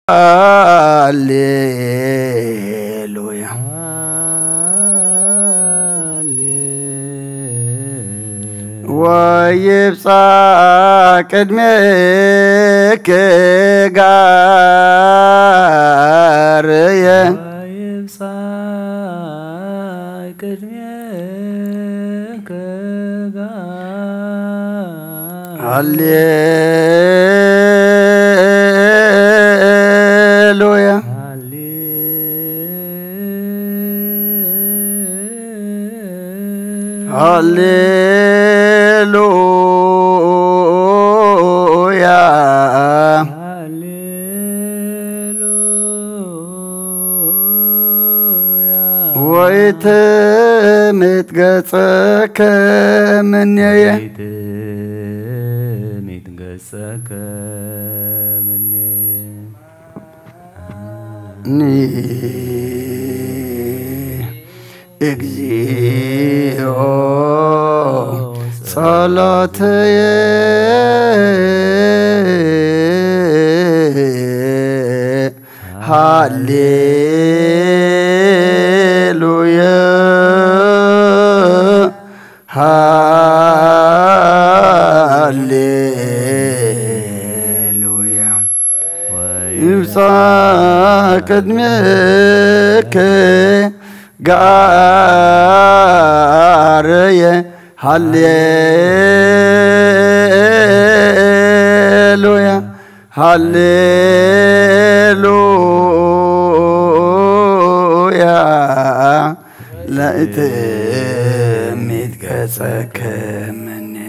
هاليلويا ويبصى قدمك غاريا ويبصى قدمك هاليلويا هاليلويا ويتمت قصك مني اجزيو صلاتي هاليلويا هاليلويا يبصى قدمك غاريا هاليلويا هاليلويا لا تميت قصك مني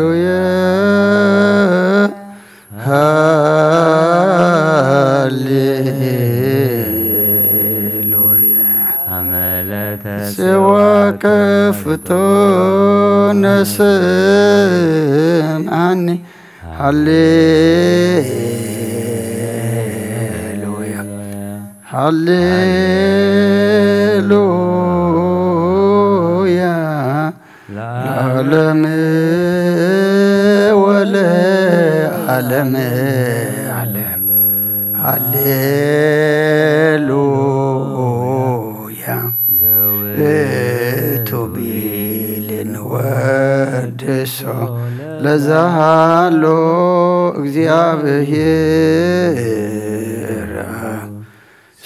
هاليلويا هاليلويا سواك فتون سمعني هاليلويا هاليلويا العالم ولا عالم عالم هاليلويا توبيل ودسو لزهالو እግዚአብሔር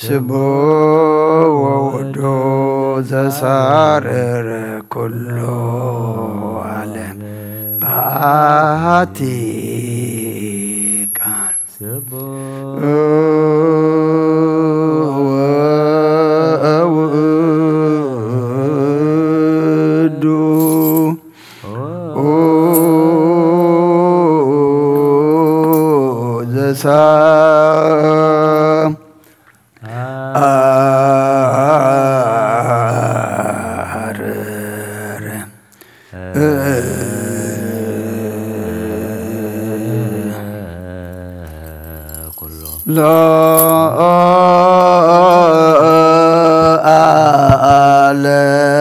سبو وودو زسارر كله عالم باتيكان سبو لا أعلم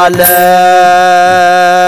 ዓለም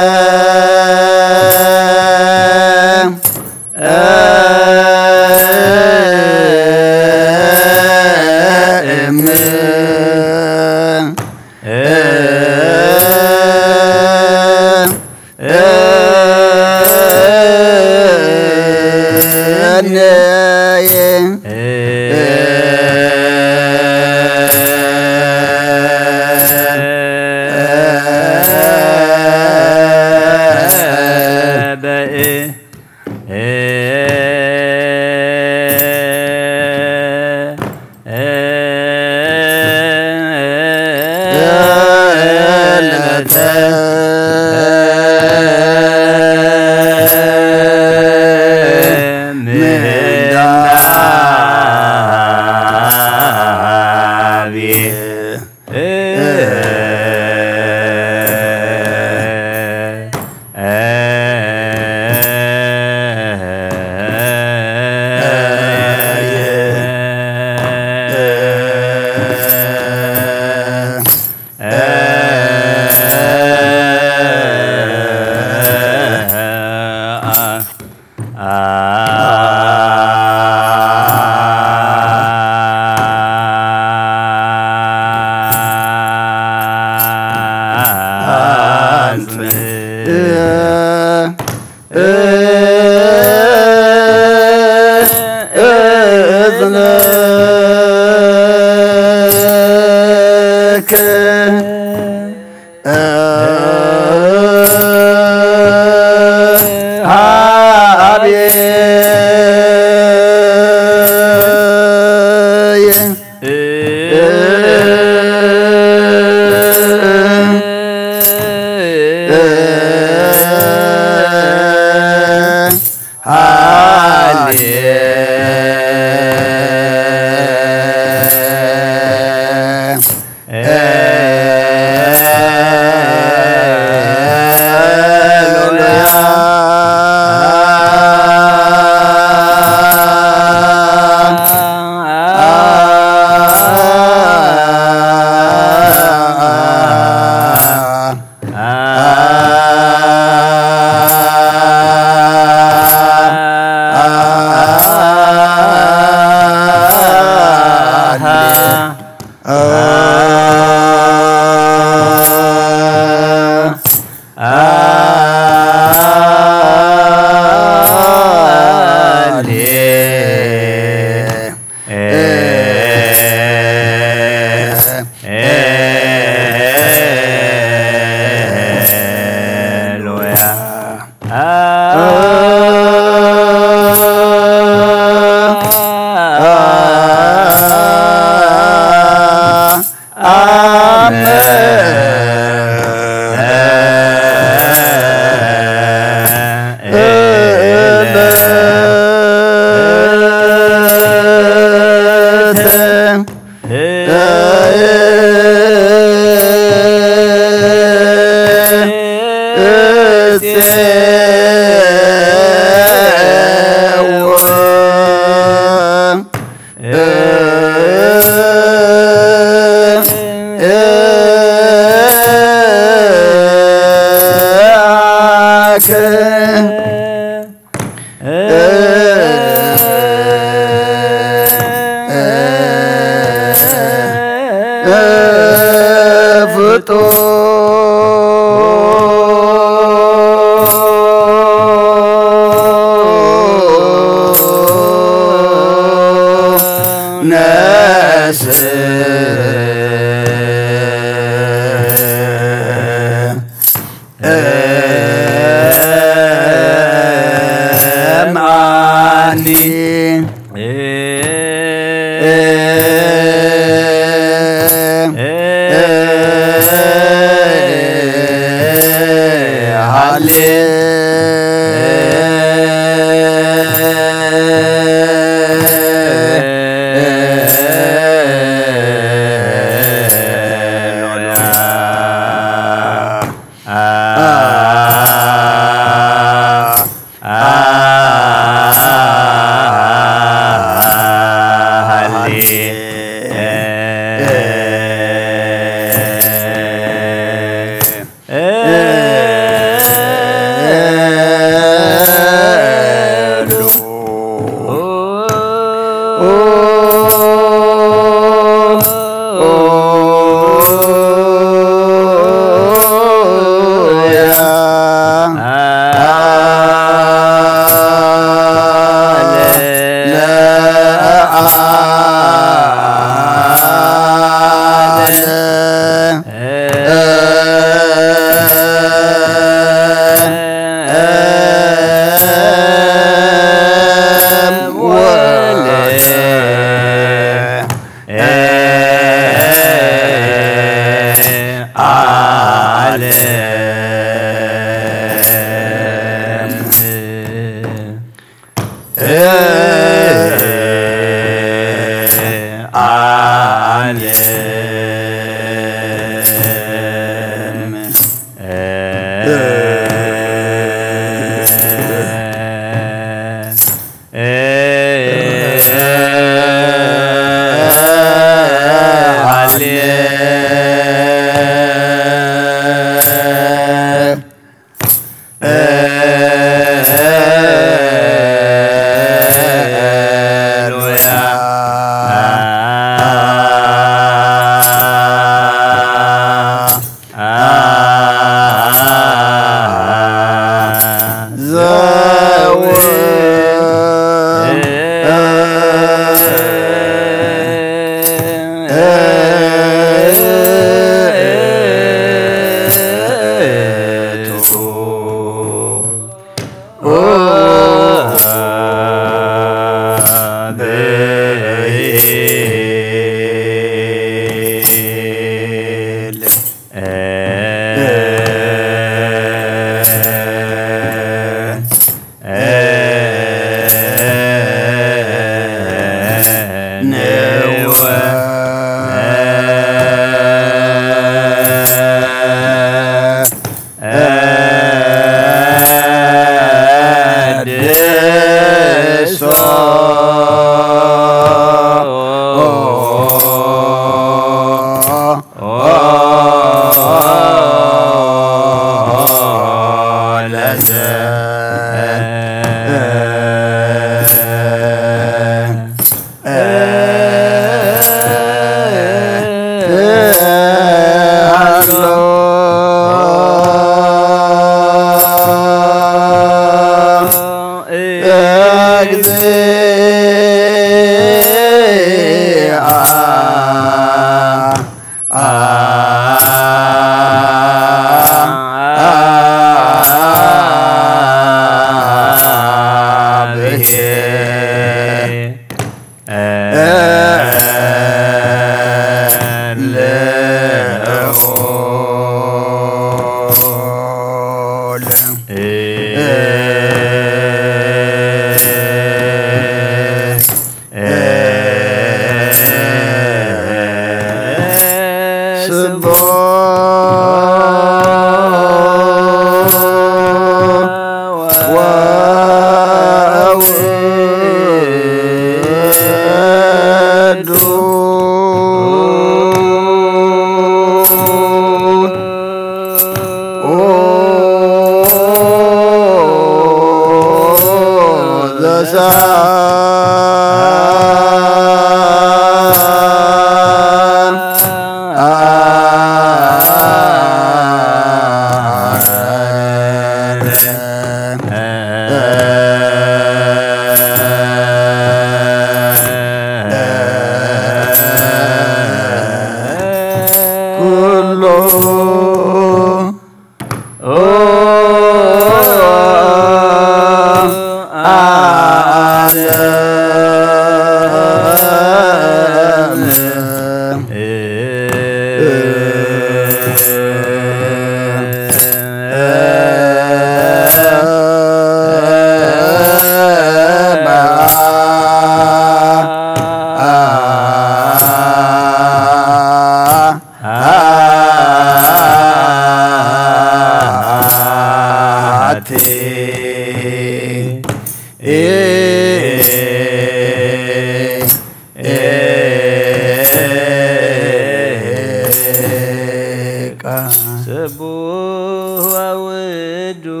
سبوه وودو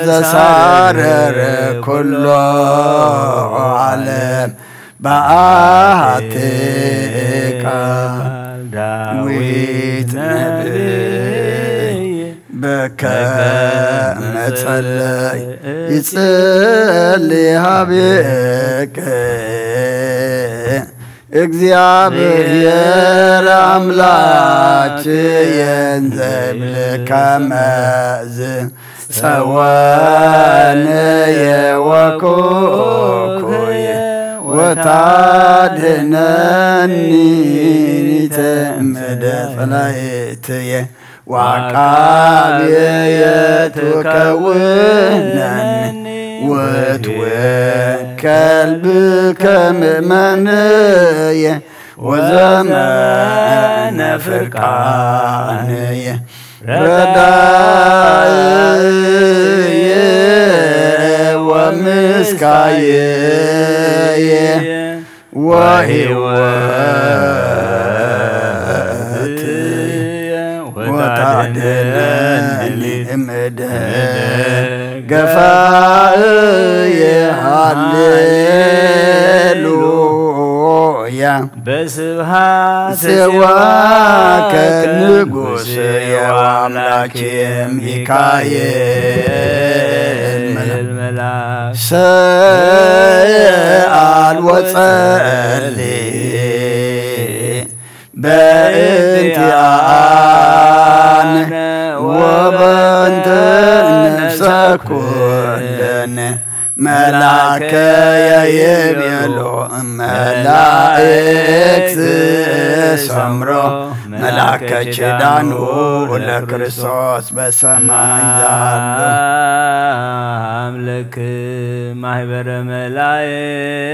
زسارر كل عالم بآتك داويت نبي بك متصلي يصلي بك እግዚአብሔር አምላክን ዘብልከመዝ ጸወንየ ወኮኮየ ወታድኅነኒ እምደፈላእትየ ወዐቃብየ ትከውነኒ وتوكل بك مؤمنية وزمان فرقانية ردائية ومسكاية وهواتية وتعدلني قفاي هاليلويا بسبحات سواك النقوس يا واملاكي ميكايل الملاك سأل وصلي بإنتيان وبنت نفسك كلنا ملاك يا يبيلو ملائك سمرو ملاك جدانو لكريستوس بسماء أملك محبر ملائك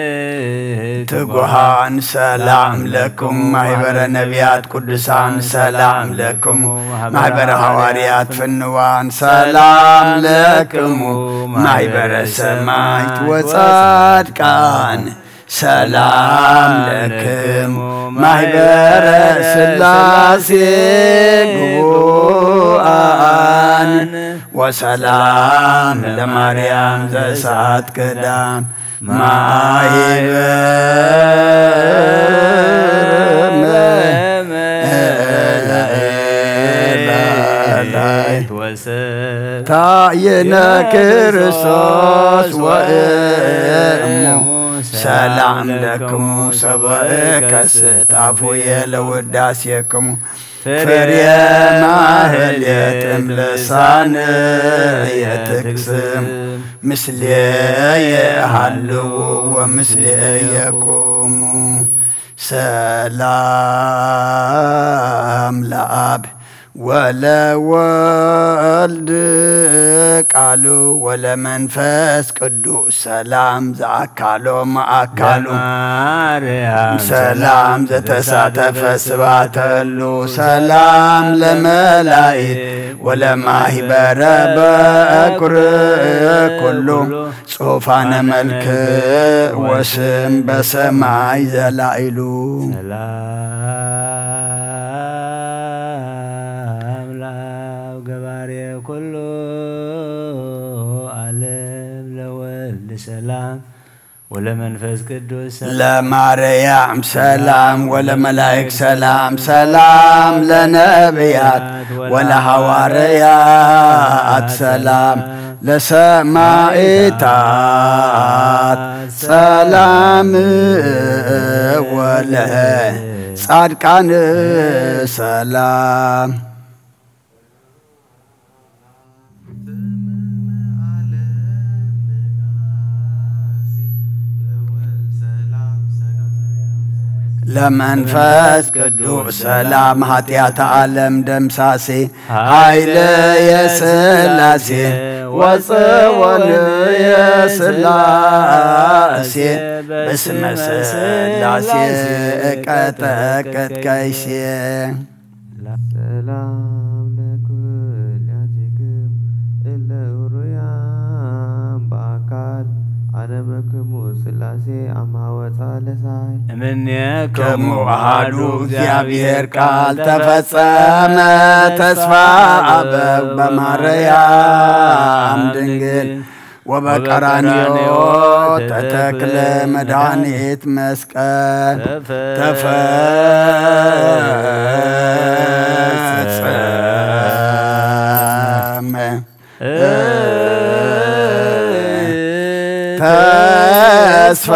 تقوهان سلام لكم محبر نبيات قدسان سلام لكم محبر حواريات فنوان سلام لكم محبر سمايت وصادقان سلام لكم محبر سلاسي قوان وسلام لمريم زسات كدان تعينا كرسوس وإمو سلام لكم سبائك ستعفو يلو الداسيكم فريا ماهل يتم لسان يتكسم مثلي يحلو ومثلي يقوم سلام لأب ولا والد قالوا ولا منفس قدوس سلام زعكالو معكالو سلام زتساتف سباتلو سلام لملائك ولا ماهبر بأكر كله صوفان ملك وسم بسماء زلائلو كله عالم لولد سلام ولا منفس قدوس لا مريم سلام ولا ملائك سلام سلام لنبيات ولا حواريات سلام لسمائتات سلام ولا صادقان سلام لمنفس قدوس سلام هاتيات عالم دمساسي هايل يا سلاسي وصول يا سلاسي باسم سلاسي كتكت كيسي سلام لكل ياتكم إلا ريان باكات عالمكم سلاسي أمهوت እምኔከሙ አሐዱ እግዚአብሔር ቃል ተፈጸመ ተስፋ አበው በማርያም ድንግል ወበቀራንዮ ተተክለ መድኃኒት መስቀል ተፈጸመ ተስፋ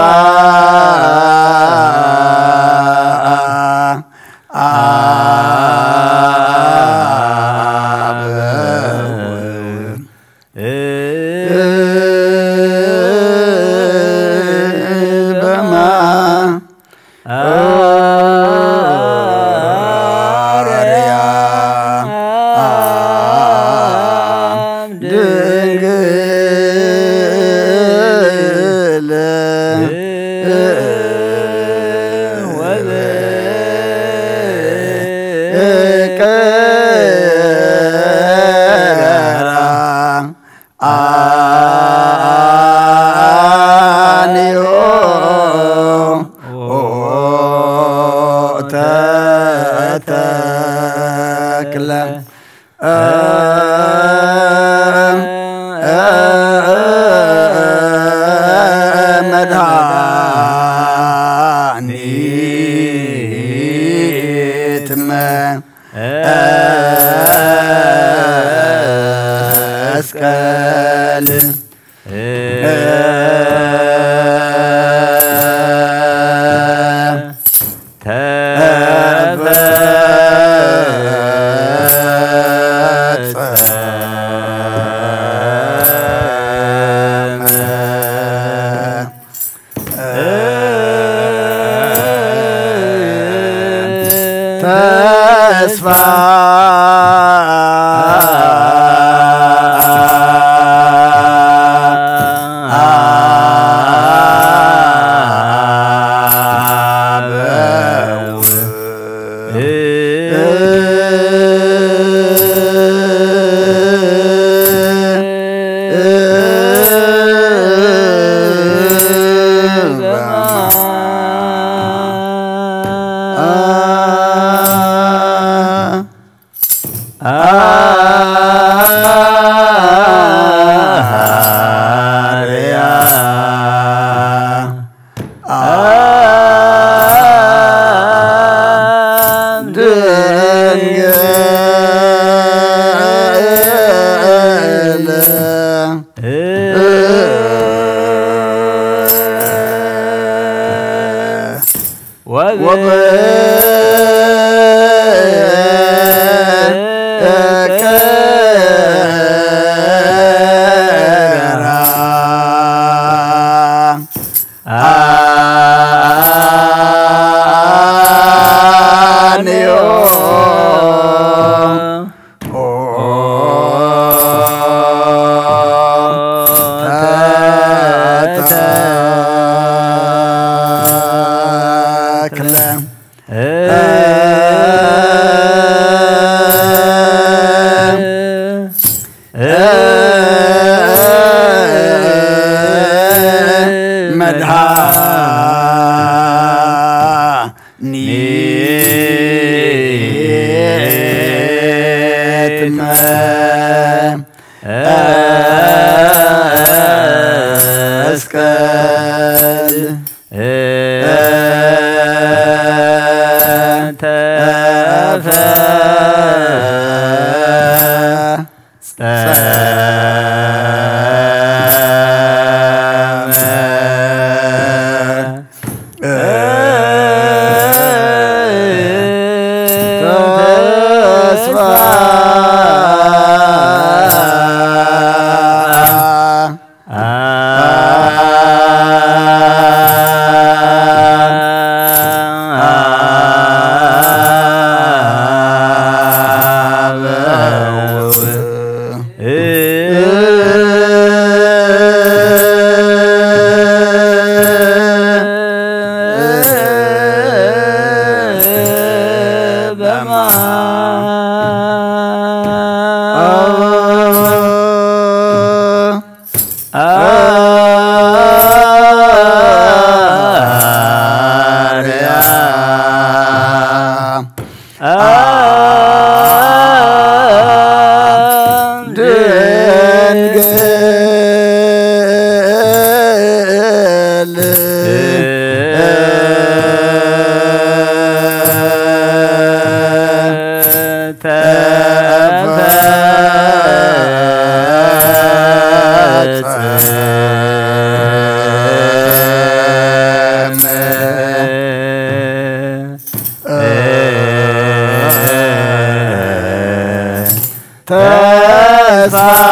ተስፋ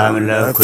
አምላኩ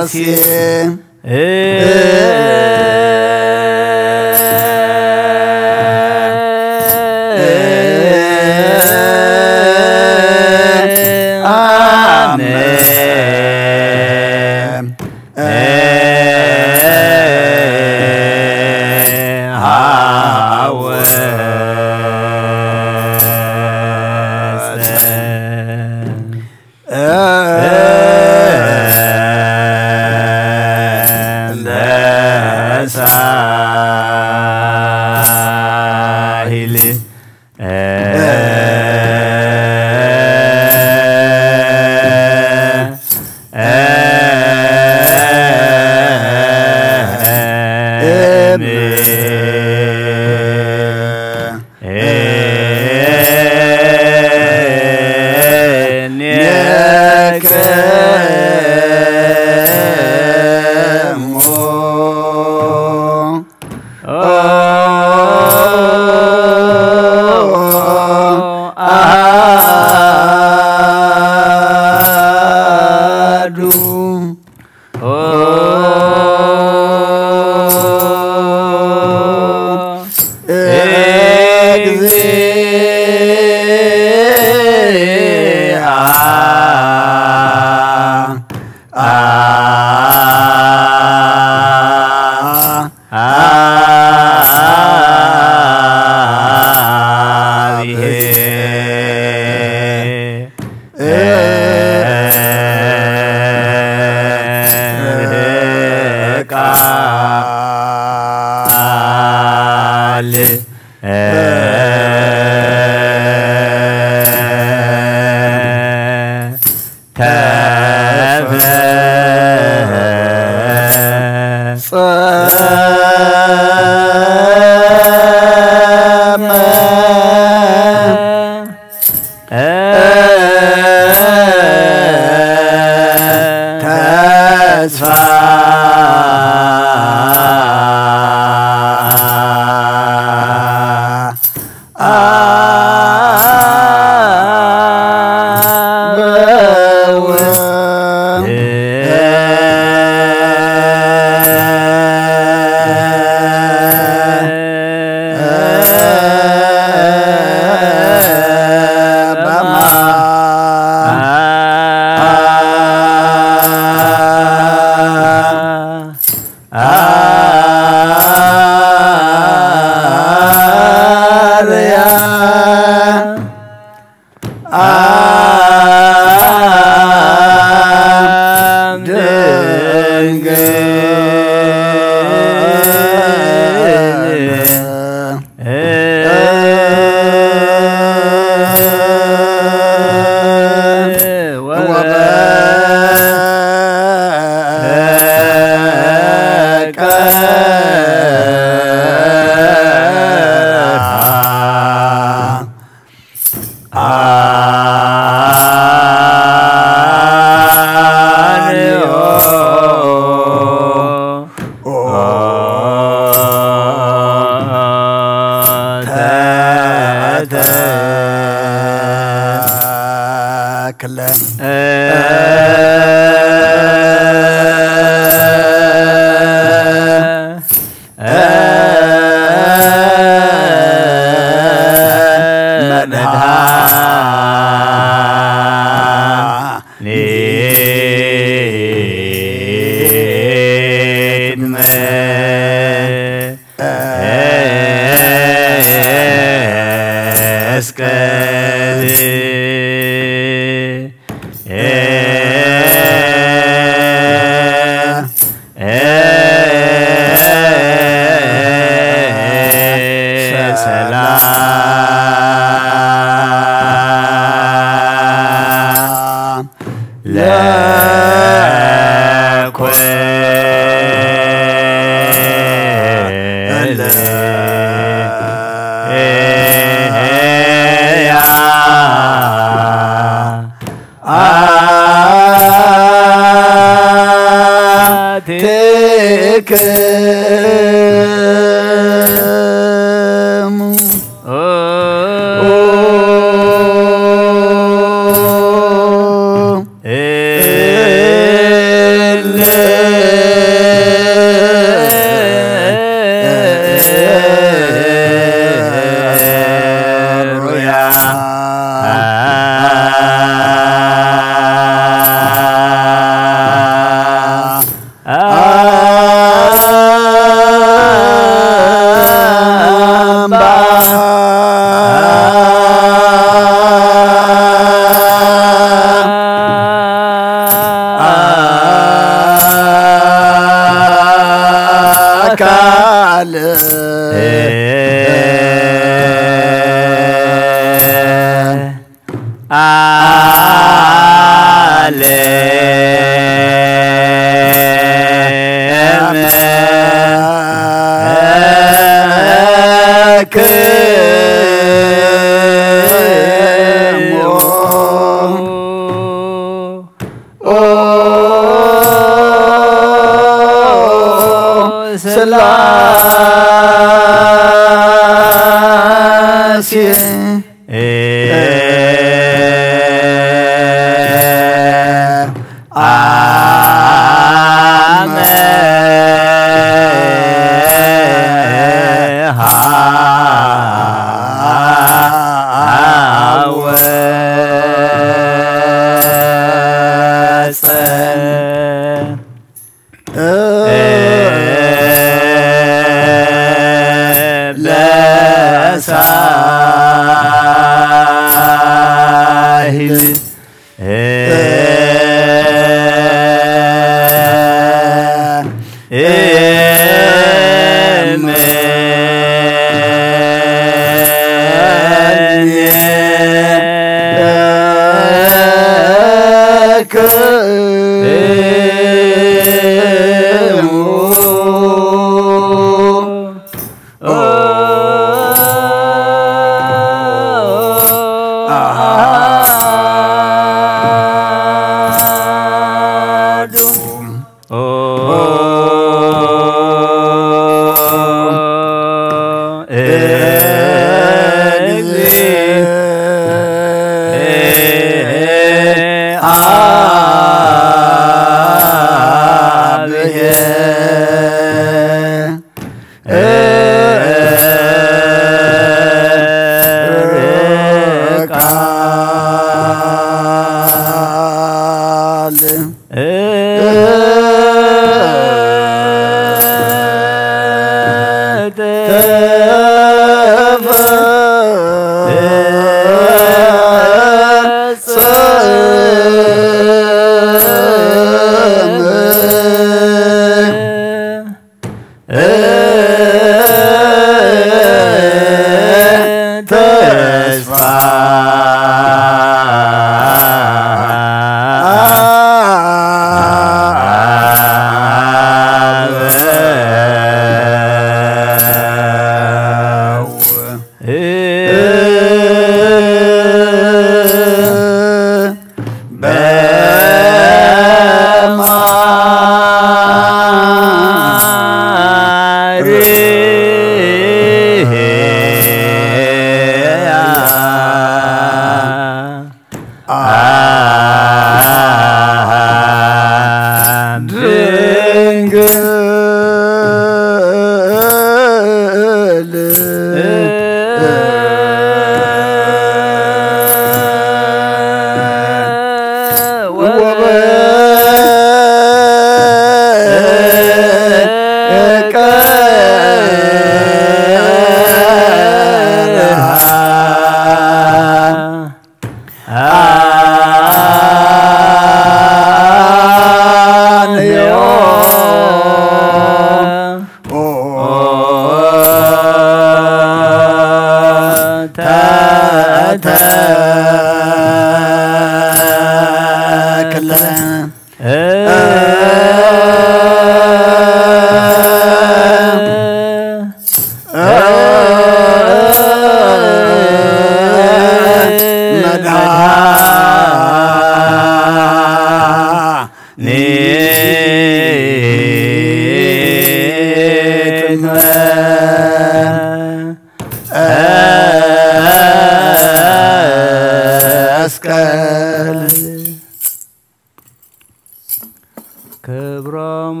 ክብሮሙ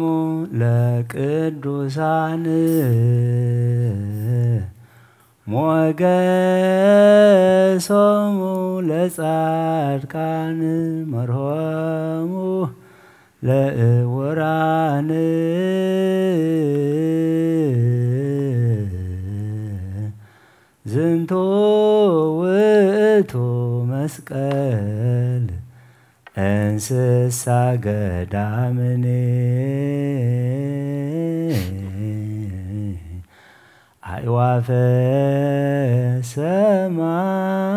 ለቅዱሳን ሞገሶሙ ለጻድቃን መርሆሙ ለእውራን ዝንቱ ውእቱ መስቀል እንስሳ ገዳምን አዕዋፈ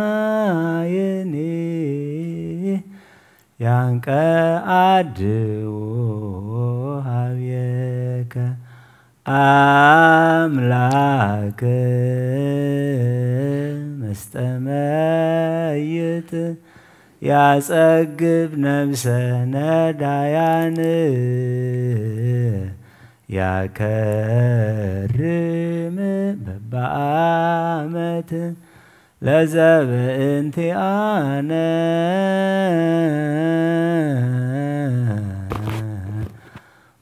ሰማይኒ ያንቀአድው ሀቤከ አምላክ መስጠመይት ያጸግብ ነብሰ ነዳያን ያከርም በበአመት ለዘበእንቲአነ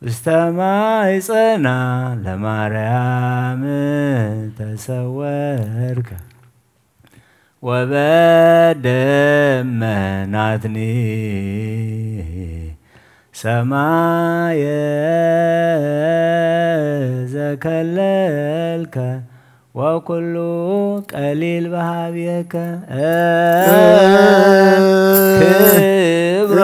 ውስተ ማኅፀና ለማርያም ተሰወርከ ወበደመናትኒ ሰማየ ዘከለልከ ወኩሉ ቀሊል በሃቤከ ክብሮ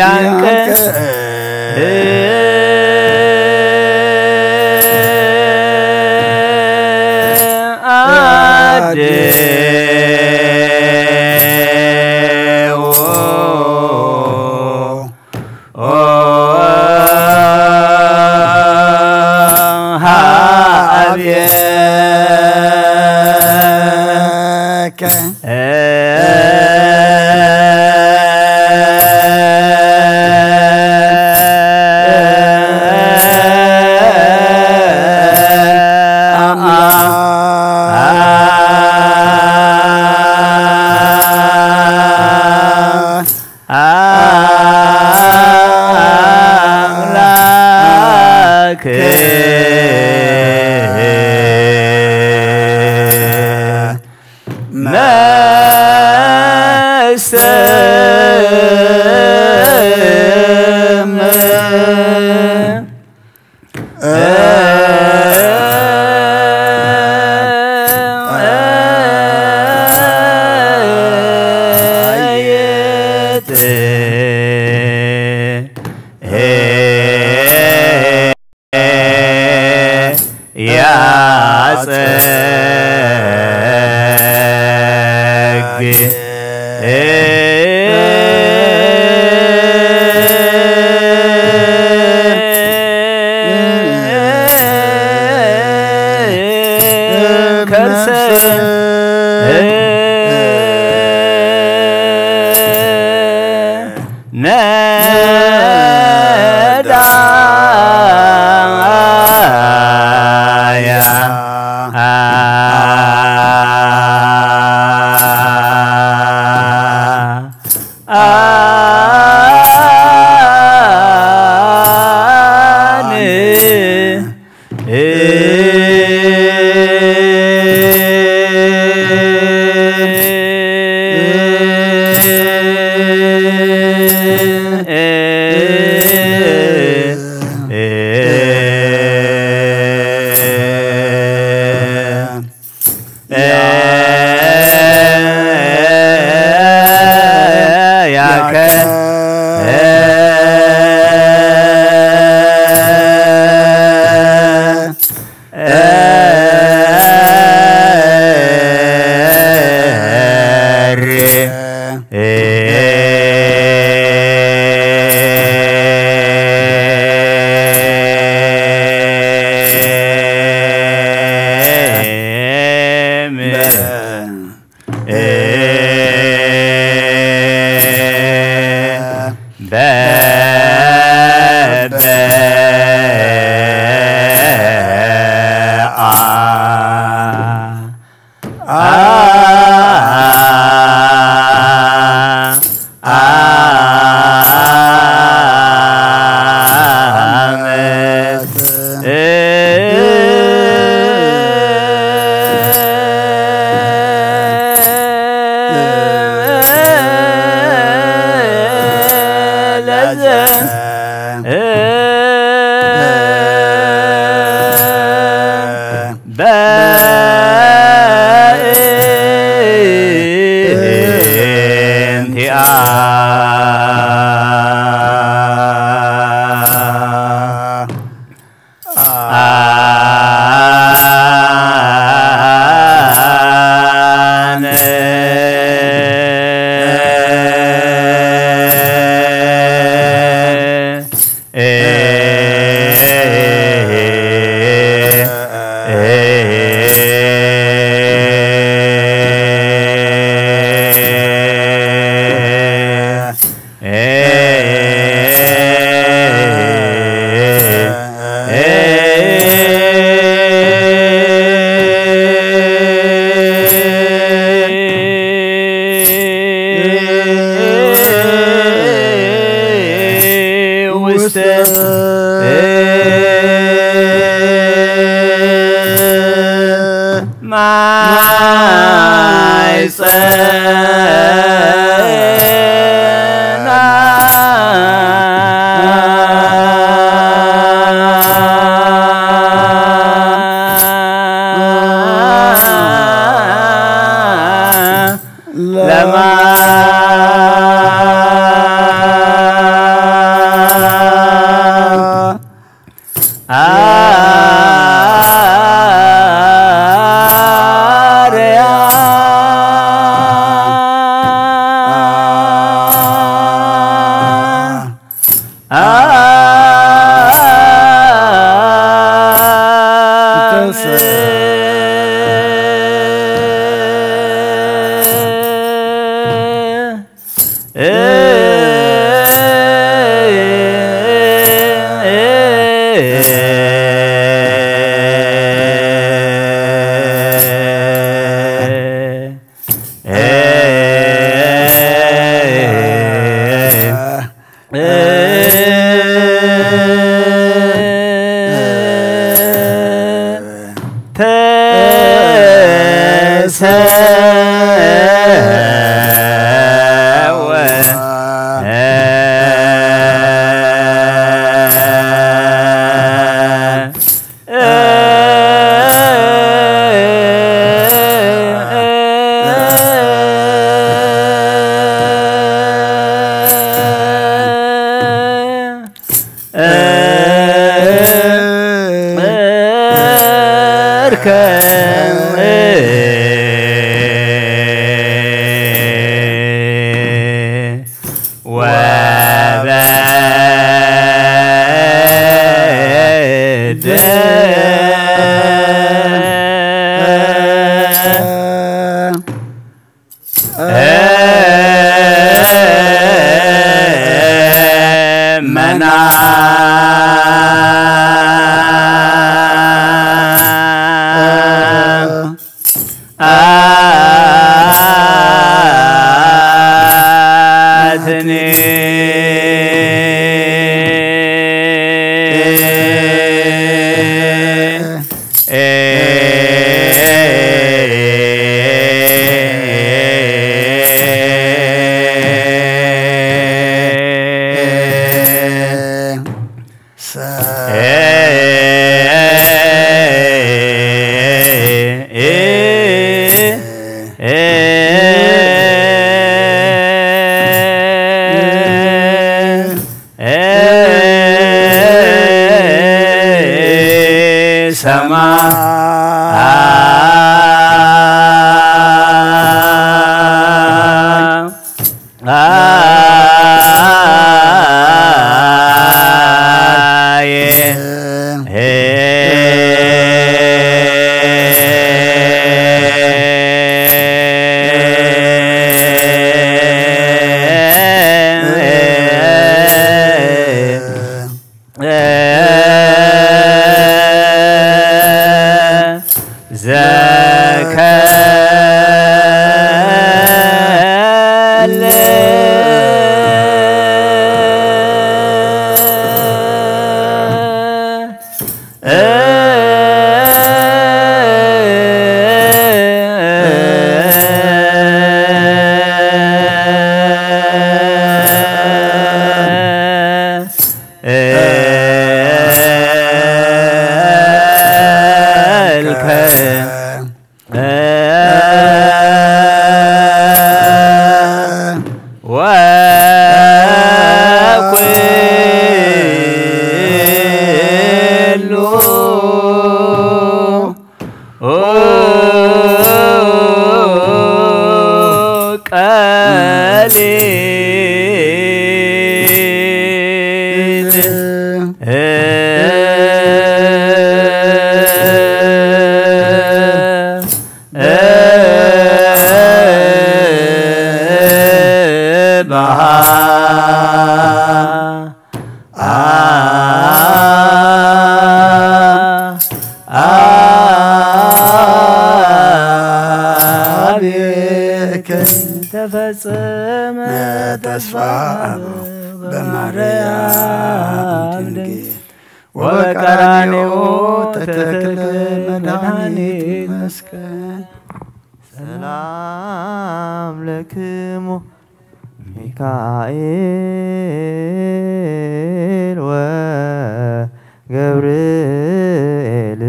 ያንቀን ተፈጸመ ተስፋው በማርያም ድንግል ወቀራንዮ ተተክለ መድኃኒት መስቀል ሰላም ለክሙ ሚካኤል ወገብርኤል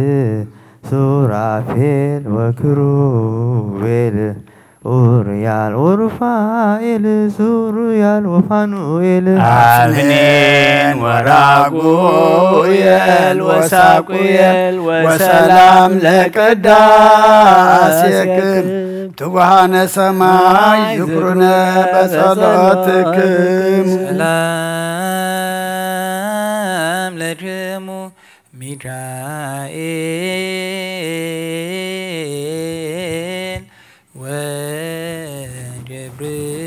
ሱራፌል ወክሩቤል ኡርያል ወሩፋኤል ሱሩያል ወፋኑኤል አሜን ወራጉኤል ወሳቁኤል ወሰላም ለቅዳሴክም ትጉሃነ ሰማይ ዝክሩነ በጸሎትክም ሚካኤል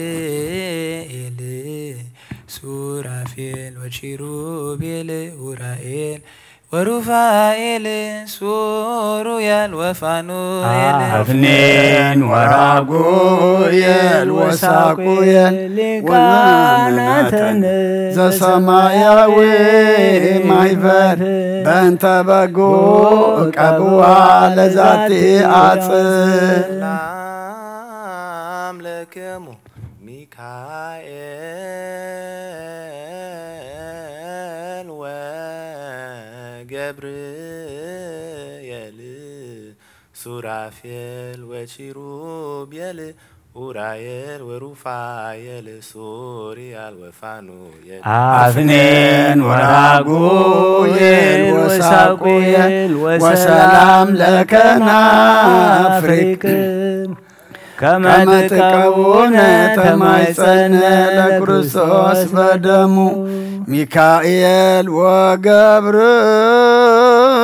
ወገብርኤል ሱራፌል ወኪሩቤል ኡራኤል ወሩፋኤል ሱሩያል ወፋኑኤል አፍኒን ወራጉኤል ወሳቁኤል ሊቃናተ ዘሰማያዊ ማይበር በእንተ በጎ ቀብዋ ለዛቲ አጽል አምላክሙ ሚካኤል ወገብርኤል ሱራፌል ወኪሩቤል ኡራኤል ወሩፋኤል ሱሪያል ወፋኑኤል አፍኒን ወራጉኤል ወሳቁኤል ወሰላም ለከናፍሪክ ከመትቀቡነ ተማይጸነ ለክርስቶስ በደሙ ሚካኤል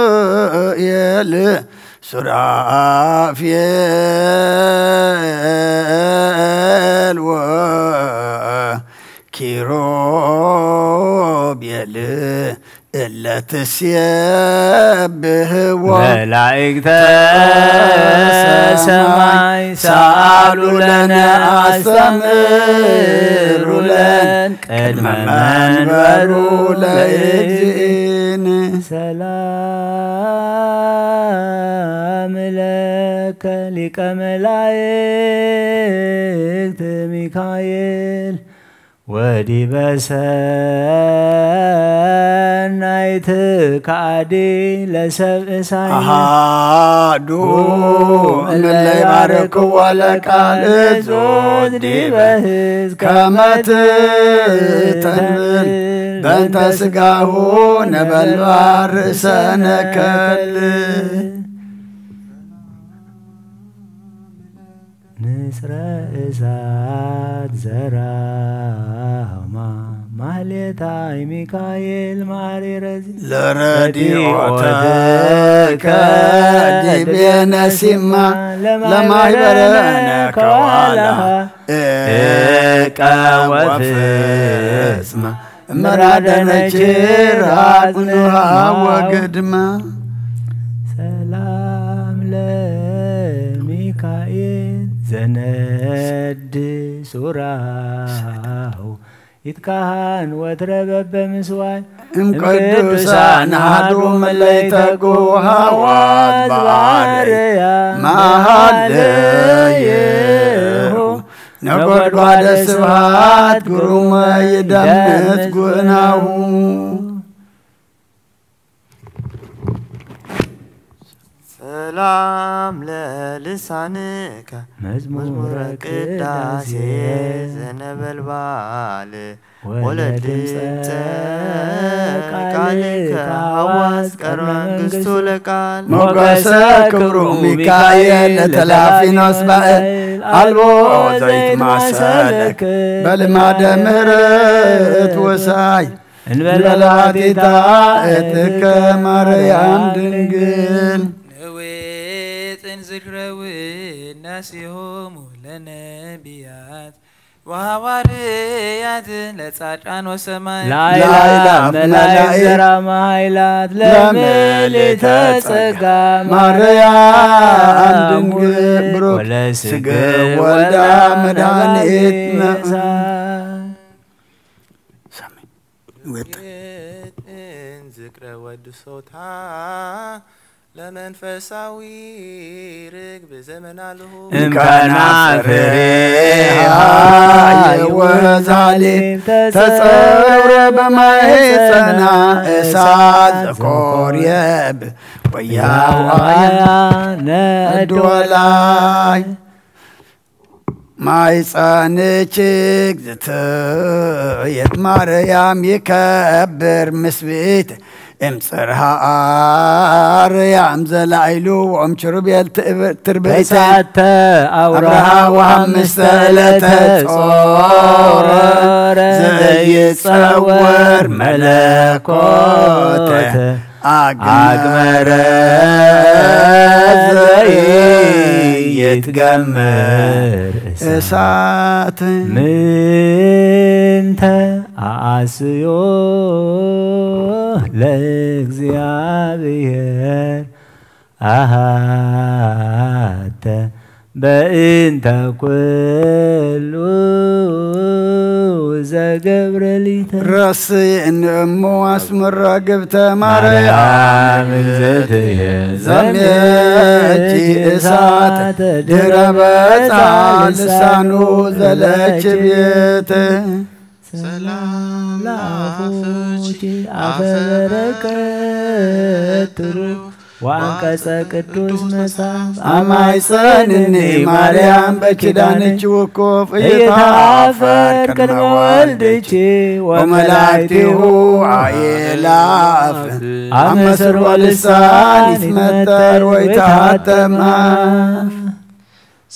ወገብርኤል ሱራፌል ወኪሩቤል እለትሴብሕዎ መላእክተ ሰማይ ሰአሉ ለነ አስተምሩ ለን ቅድመ መንበሩ ለእግዚእነ ሰላም ለከ ሊቀ መላእክት ሚካኤል ወዲበ ሰናይት ከአዲ ለሰብእ ሳይል አሃዱ እምለይ ባርክዎ ለቃል እጹብ ዲበ ሕዝብ ከመ ትተንብል በእንተ ሥጋሁ ነበልባል ርእሰ ነከል ንስረ እሳት ዘራማ ማህሌታይ ሚካኤል ማሪረዚ ለረዲኦተከ ዲቤነ ሲማ ለማኅበረነ ከዋልሃ እቀወፍስማ እመራደነችር አጽንሃ ወግድማ ሰላም ለሚካኤል ዘነድ ሱራሁ ይትካህን ወትረ በበምስዋዕ እምቅዱሳን አሐዱ እምለይተጉ ሐዋት በአርያም መሃልይሁ ነጐድጓደ ስብሐት ግሩመ ይደምጽ ጉዕናሁ ሰላም ለልሳንከ መዝሙረ ቅዳሴ ዘነበልባል ወለድምፀ ቃልከ ሐዋስ ቀርበ መንግሥቱ ለቃል ሞገሰ ክብሩ ሚካኤል ለተላፊኖስ ባእል አልቦ ዘይትማሰለክ በልማደ ምሕረት ወሳይ እንበለ ኃጢታ እትከ ማርያም ድንግል ዝክረ ውዳሴሆሙ ለነቢያት ወሐዋርያት ለጻድቃን ወሰማይ ላዕላፍ መላእክት ዘራማ ኃይላት ለምልዕተ ጸጋ ማርያም ድንግል ብሩክ ስግ ወልዳ መድኃኒትነ ዝክረ ወድሶታ ለመንፈሳዊ ርግብ ዘመናልሁ እምከናፍሬሃ የወዛሊም ተጸውረ በማኅፀና እሳት ዘኮርየብ ወያዋያ ነዶላይ ማይጸንችግ ዝትየት ማርያም ይከብር ምስቤት እምጽርሃ አርያም ዘላይሉ ወም ኪሩቤል ትርቤተ አብርሃ ወሐምስተ ዕለተ ጾረ ዘይጸወር መለኮተ አግመረ ዘይትገምር እሳት ምንተ አስዮ ለእግዚአብሔር አሃተ በእንተ ኩሉ ዘገብረ ሊተ ረስየን እሞ አስመራ ገብተ ማርያም እግዝእትየ ዘምየቲ እሳት ድረ በፃ ልሳኑ ዘለች ቤት ሰላም ለአፉኪ አፈ በረከት ትሩፍ ወአንቀጸ ቅዱስ መጽሐፍ አማይፀንኒ ማርያም በኪዳንች ውኮፍ እየታፈር ቅድመ ወልድኪ ወመላእክቲሁ አእላፍ አመስሮ ልሳን ይትመተር ወይታተም አፍ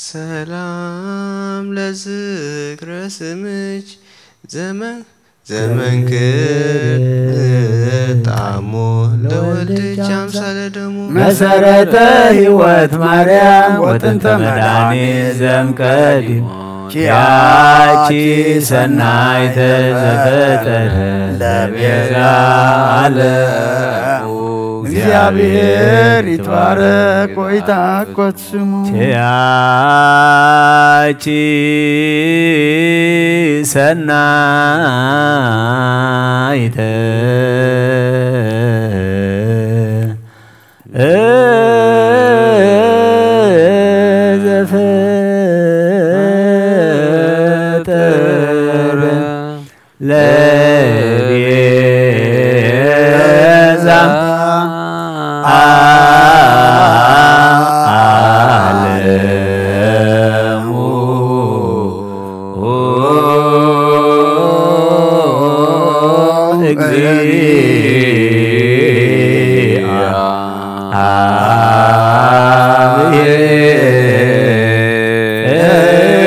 ሰላም ለዝክረ ስምች ዘመን ጣዕሙ ለወልድኪ አምሳለ ደሙ መሰረተ ሕይወት ማርያም ወጥንተ መድኃኒት ዘእምቀዲሙ ኪያኪ ሰናይተ ዘፈጠረ ለቤዛ ዓለሙ እግዚአብሔር ይትባረክ ወይትሐኮት ስሙ ኪያኪ ሰናይተ ዘፈጠረ ለቤዛ ዓለሙ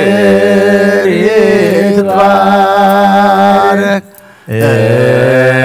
እግዚአብሔር ይትባረክ ለቤዛ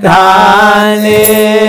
መድኃኒት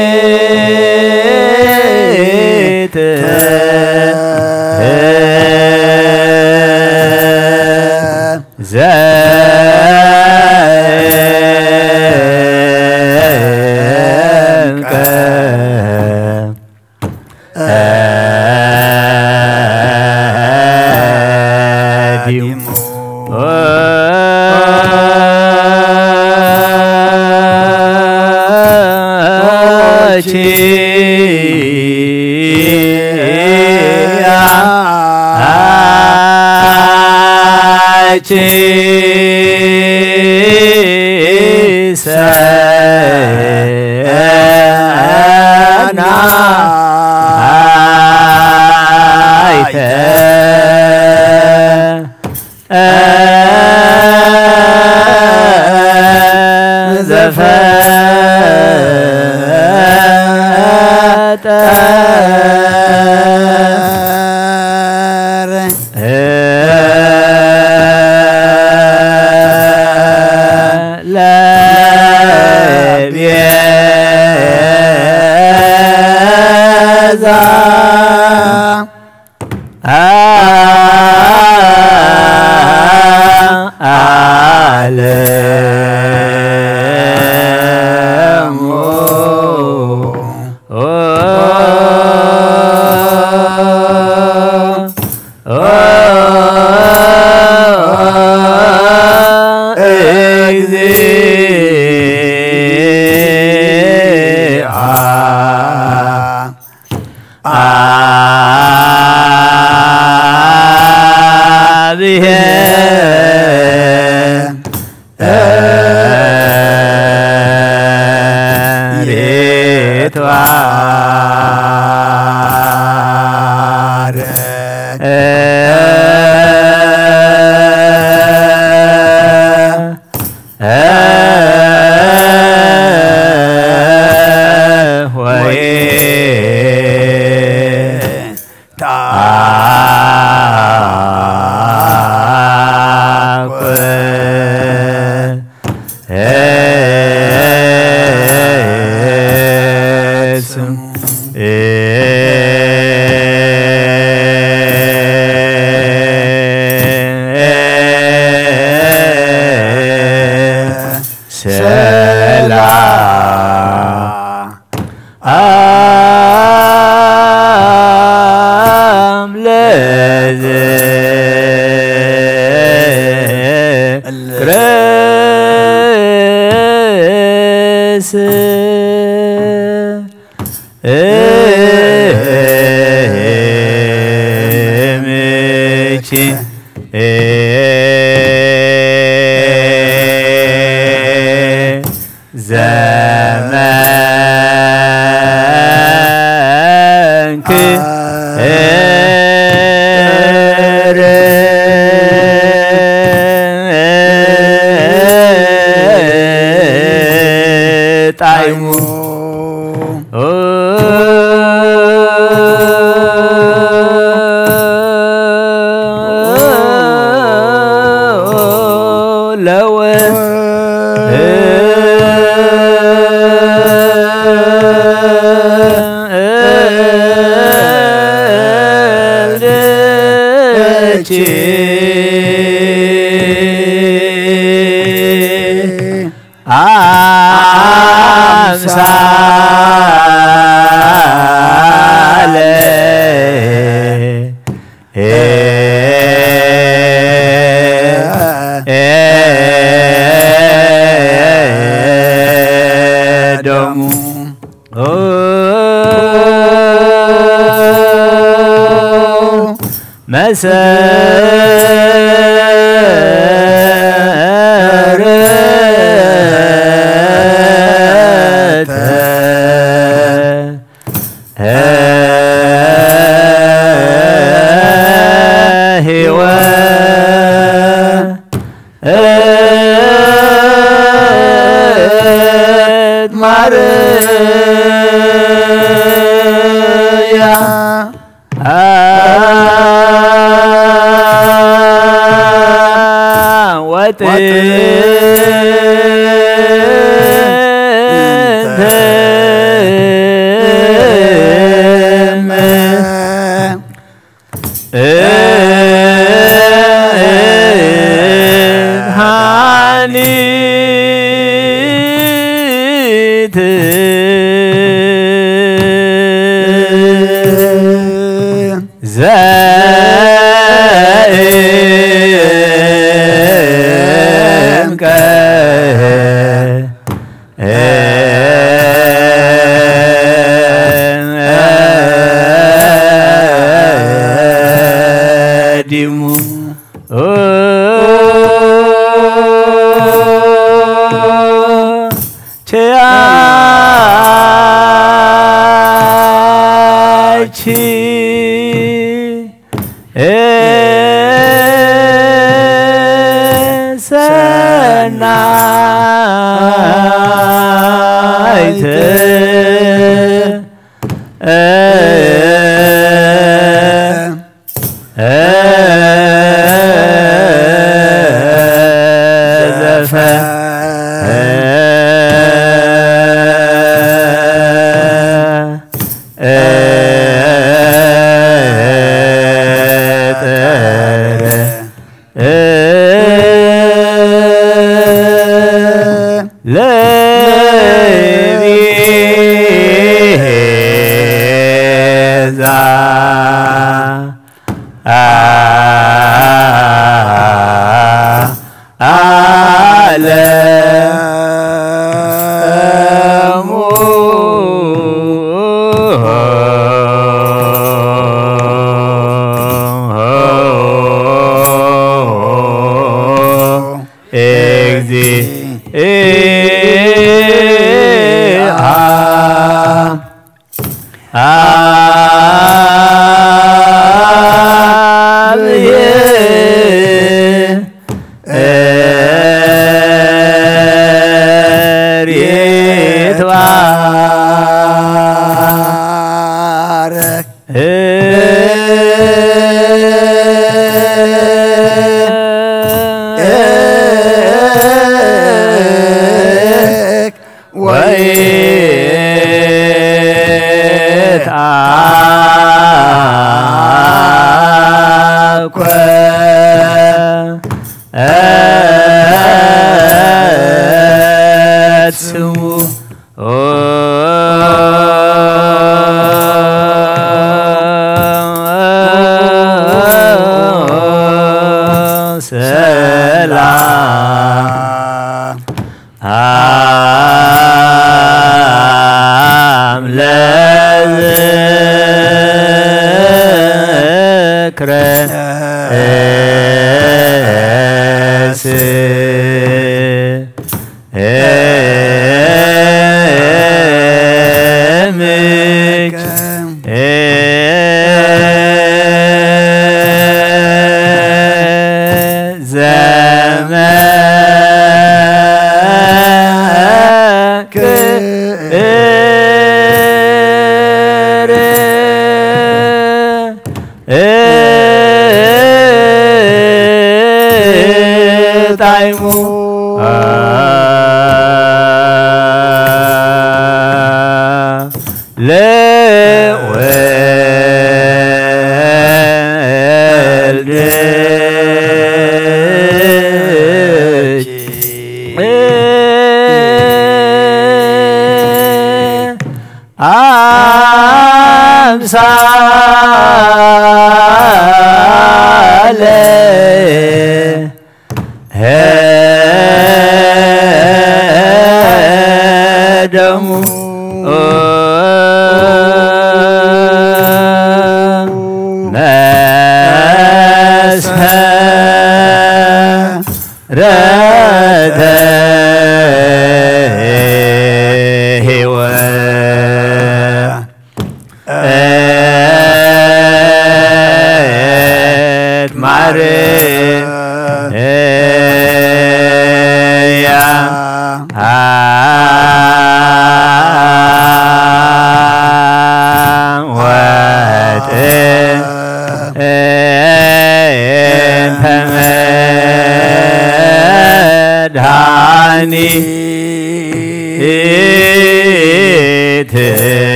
كما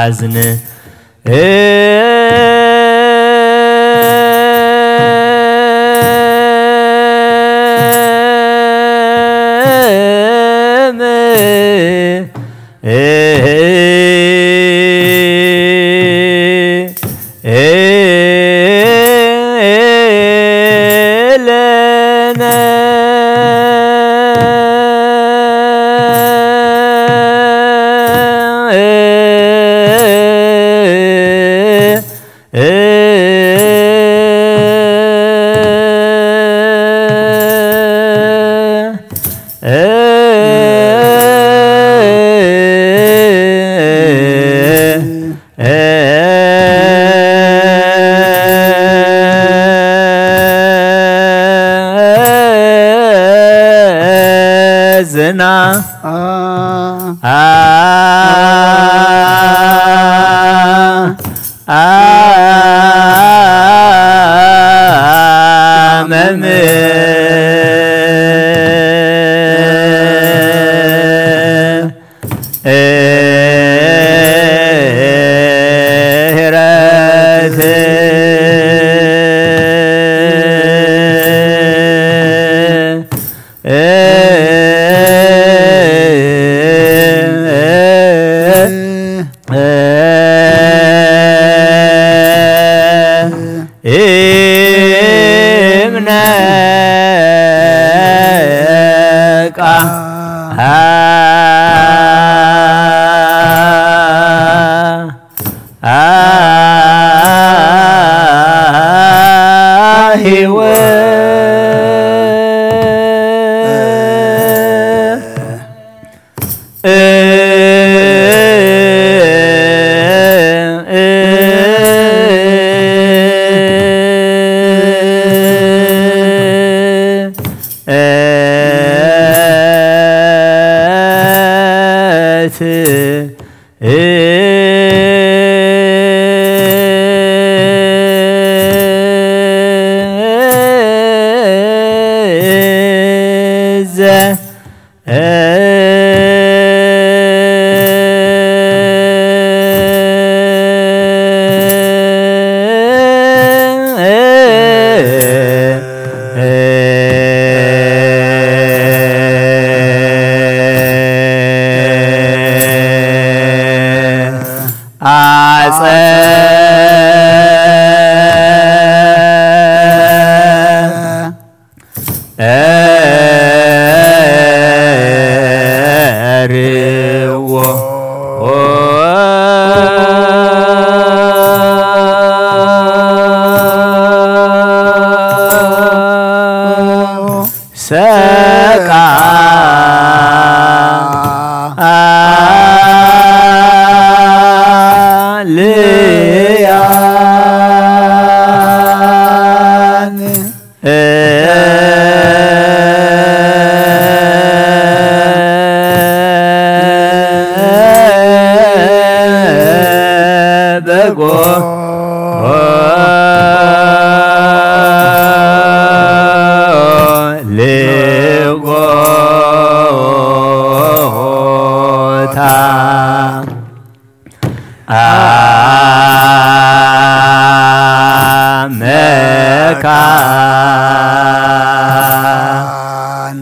አዝን ዝና መም ሄረት እምነቃ ሰቃ ልያን በጎ መካን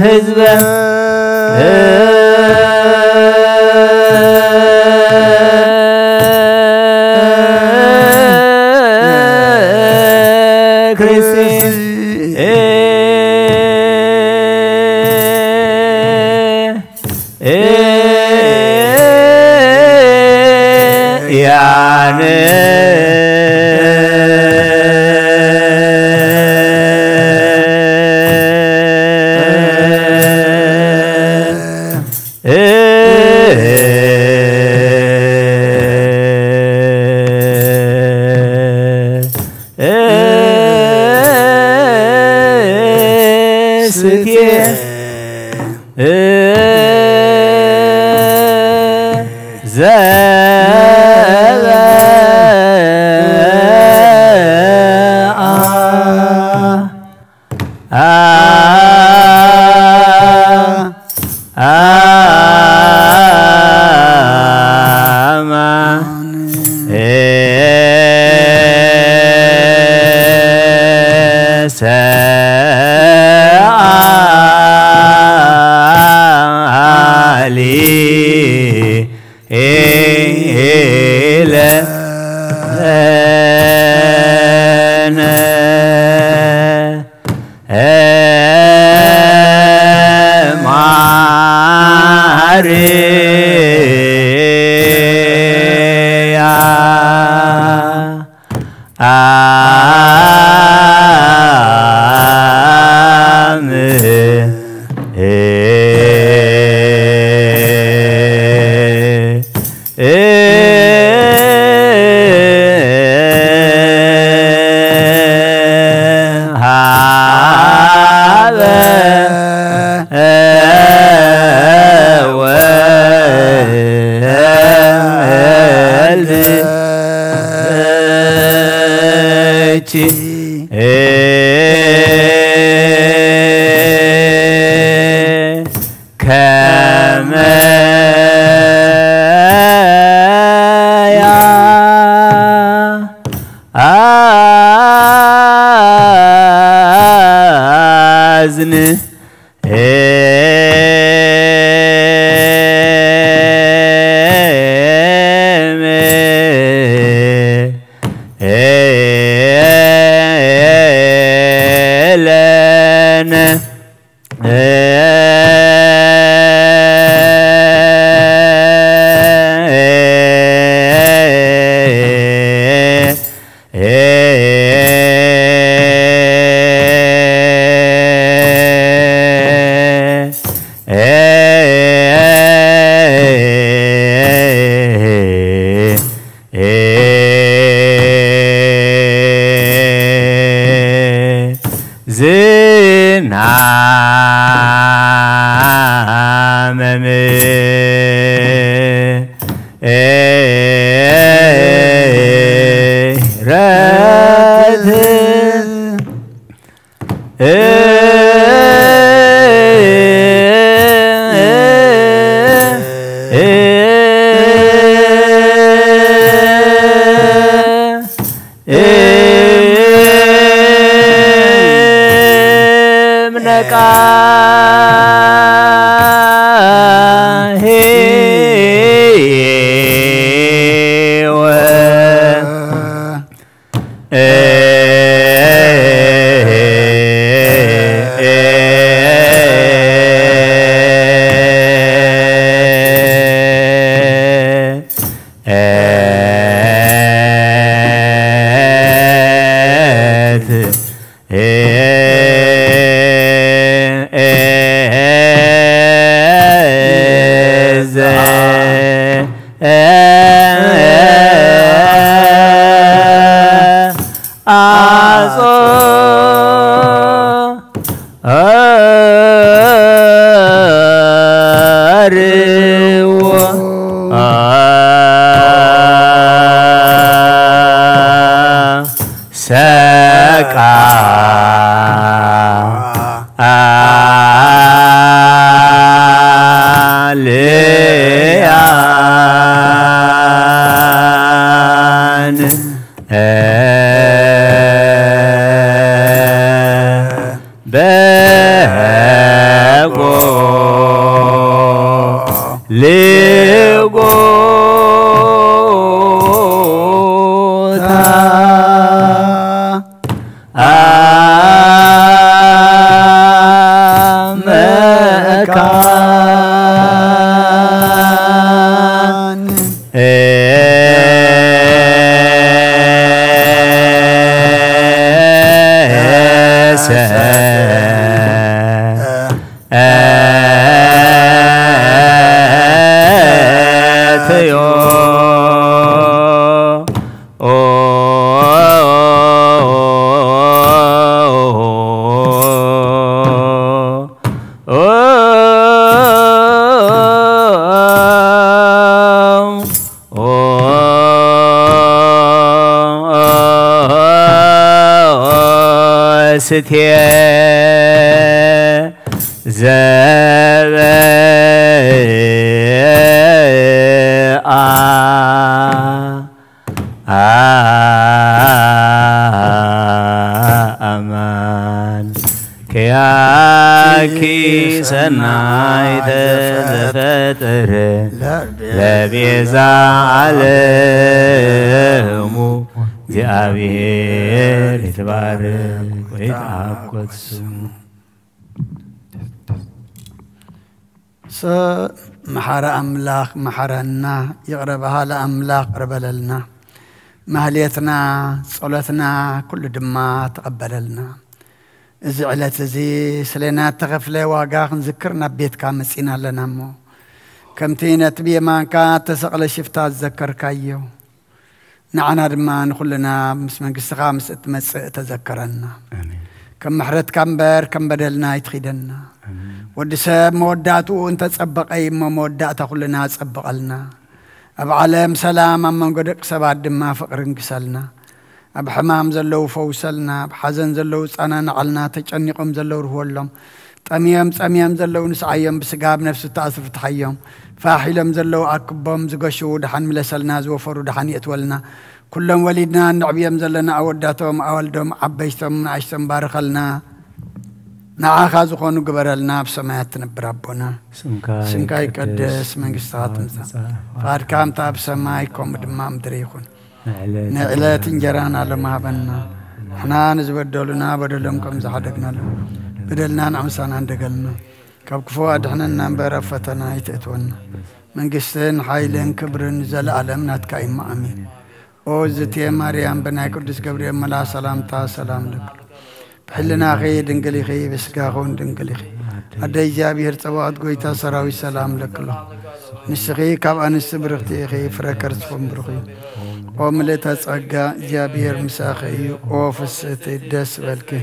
ህዝበ ستي أمان كياكي سنايت فتر لبيزا علمو እግዚአብሔር ይትባረክ ወይትዓቆት ስሙ محر أملاك محرنا يقربها لأملاك قربلنا مهليتنا صلاتنا كل دما تقبللنا زعلت زي سلينا تغفلي واقاق نذكرنا بيت كامسينا لنا مو كم تينت بيمان كانت تسقل شفتات ذكر كايو نعنا دمان كلنا مسمن قصة خامس تذكرنا كم محرت كم بير كم بدلنا يتخيدنا ودي سب موداتو انت تسبق اي موداتا كلنا تسبق لنا اب علم سلام من قدق سبع دما فقر انكسلنا اب حمام زلو فوسلنا بحزن زلو صانا نعلنا تጨنقم زلو رهولم طميام زلو نسعيم بسقاب نفس التأثر تحيم فاحلم زلو أكبهم زقشو دحن ملسلنا زوفرو دحن يتولنا كلهم وليدنا نعبيهم زلنا أوداتهم أولدهم عبيشتهم عشتهم بارخلنا نعاخا زخونو قبرلنا بسمايات نبر ربنا سنكاي قدس من قصات نزا فار كام تاب سمايكم دمام دريخون نعلات انجران على ما بنا احنا نزبدلنا بدلنكم زحدقنا له بدلنا نعمسان عندقلنا كفو أدحنا ننبر فتنا يتأتونا من قصتين حيلين كبرن زل عالمنا تكايم أمين او زتي مريم بنا قدس جبريل ملا سلام تا سلام لك بحلنا خي دنقلي خي بسقاخون دنقلي خي أدي جابي هرتوات قويتا سراوي سلام لك له نسخي كاب أنس برختي خي فركرت فمبرخي وملتا تسقى جابير مساخي وفستي دس بالكي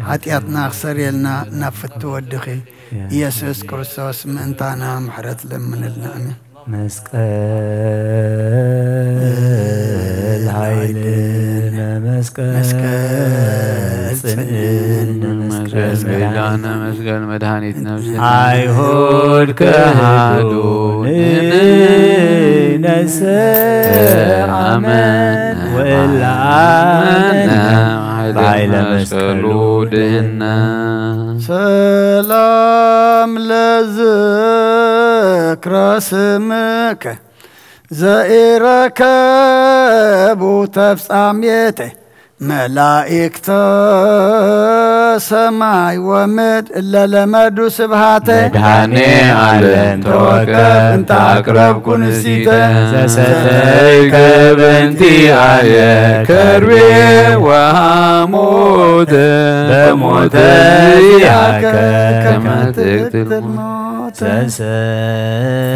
حتياتنا خسر يلنا نفتو ودخي يسوس كريستوس منتانا محرت لمن النعمة مسكال هايلنا مسكال صنعنا مسكال بيلانا مسكال مدهانيت نفسنا عيهود كهادون نسأمن والعامنا بعيلا مسكالودنا سلام لذكرى سمك زائرك بوتفصاميته ملائكة سماي ومد إلا لمدو سبحاته مدهاني علم توكب انت أقرب كنسيته زستيك بنتي آية كربي وهاموت بموت إياك كما تقتل الموت زستيك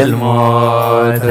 الموت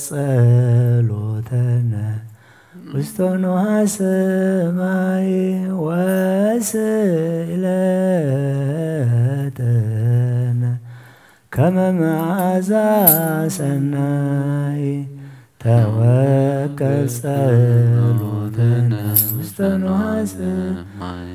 ጸሎተነ ውስተ ንዋየ ሰማይ ወስእለተነ ከመ መዓዛ ሰናይ ተወከል ጸሎተነ ውስተ ንዋየ ሰማይ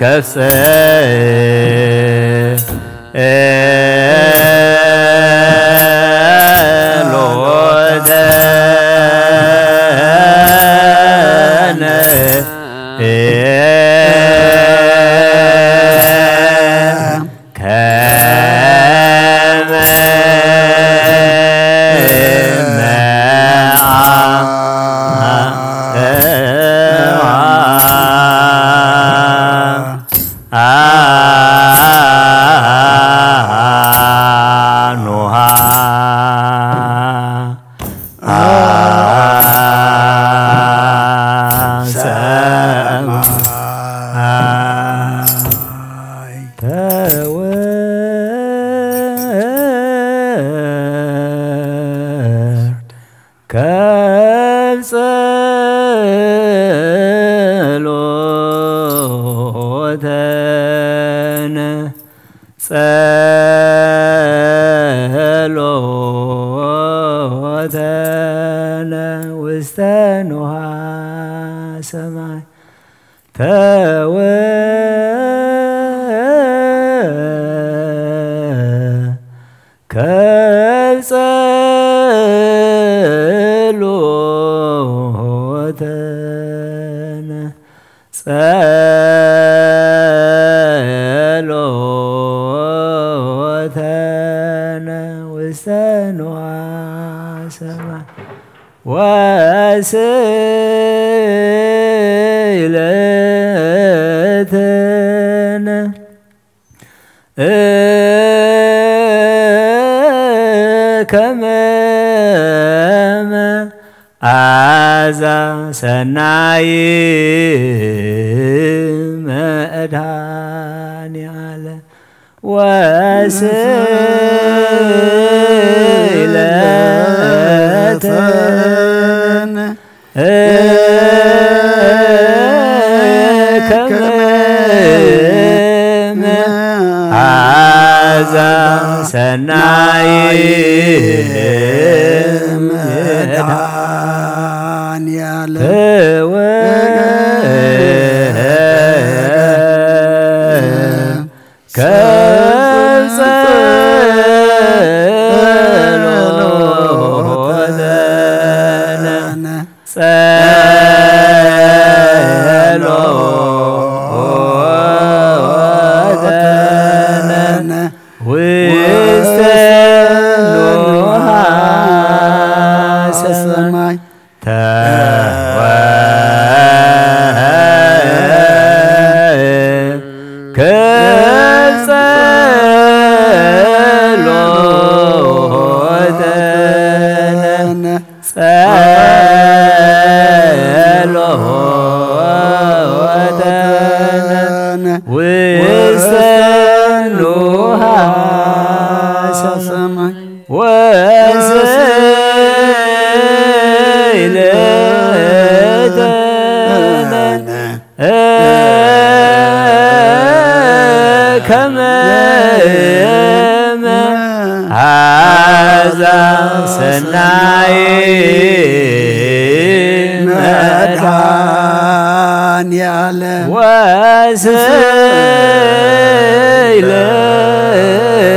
ሰናይ መድኃኔዓለ ወስእለተነ ከመ መዓዛ ሰናይ መድኃኔዓለ ሰናይ መድኃኔዓለ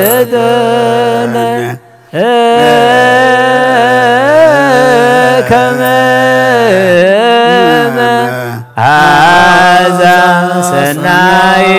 ወስእለተነ ከመ መዓዛ ሰናይ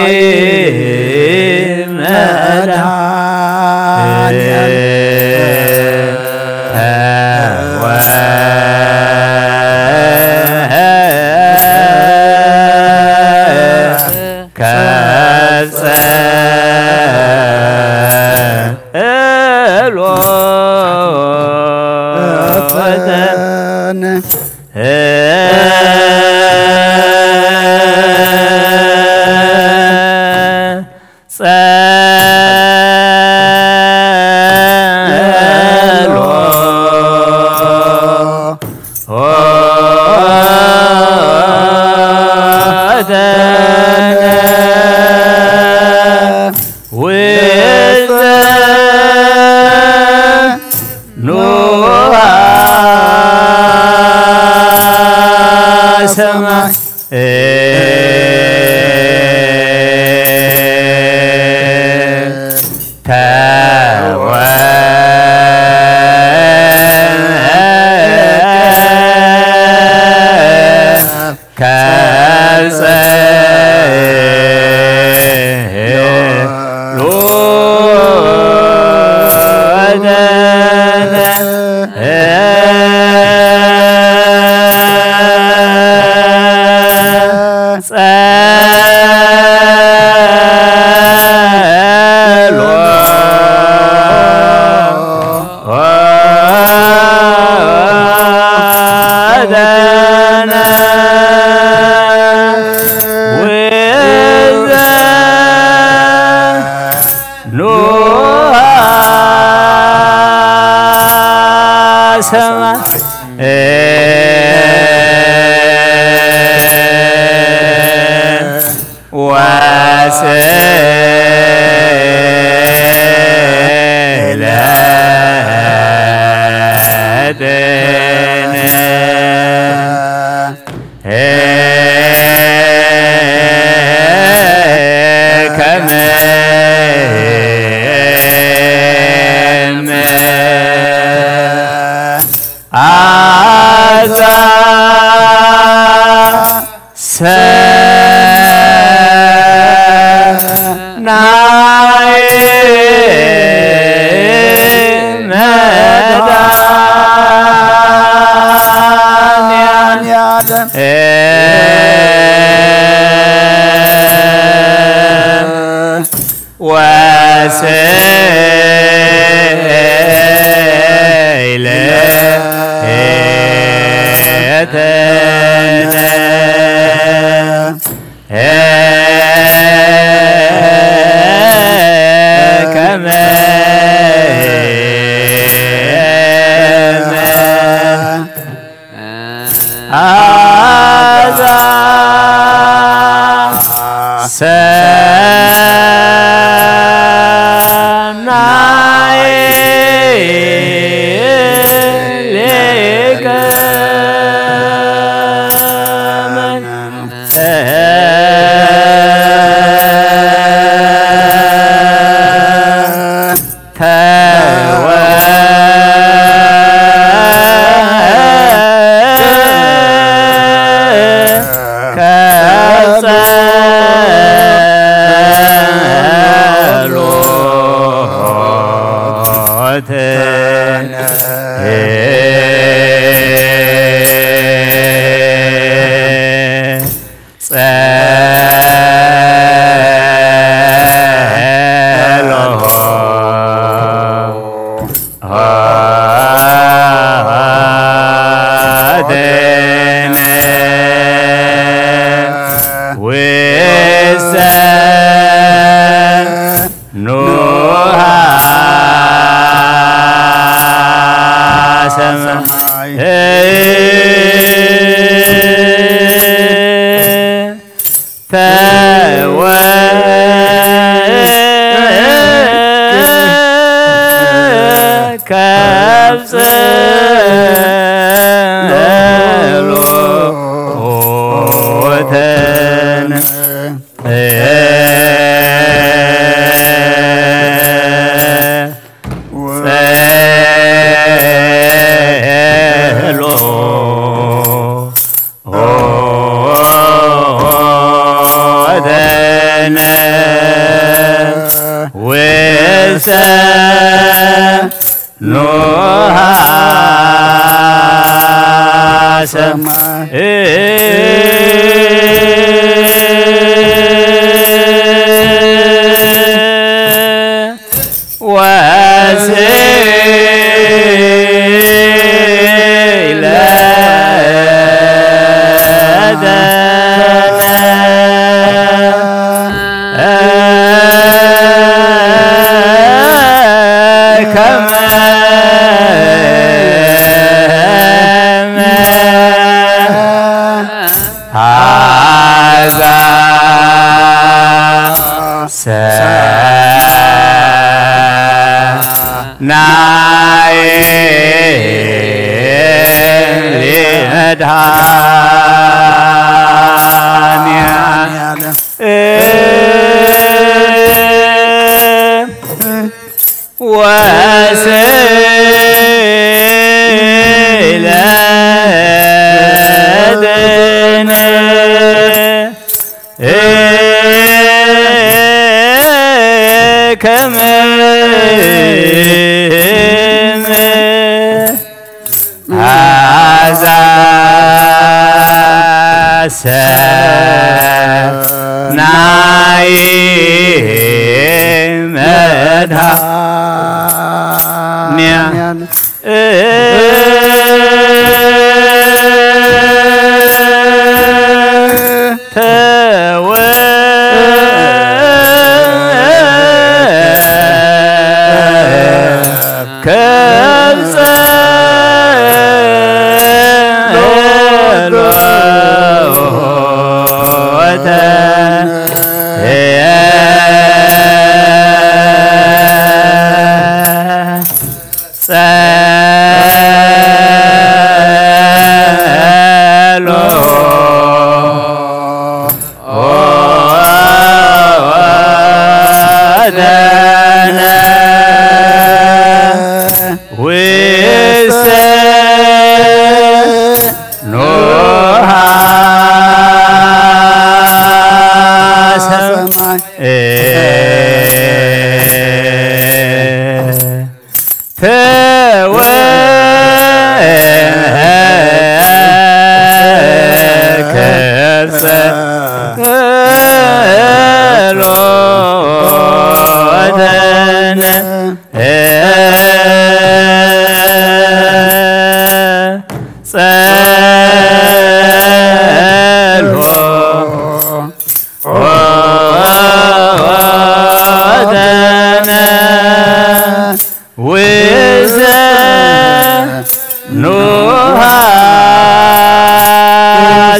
ሰማይ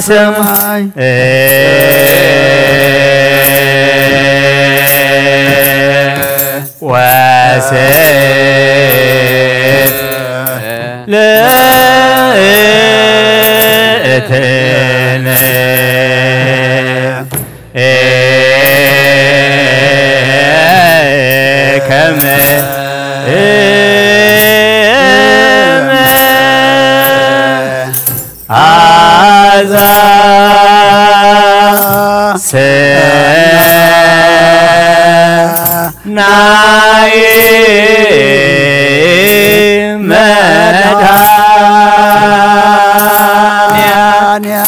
سماي واسد لأتنا كما ناي مدانيا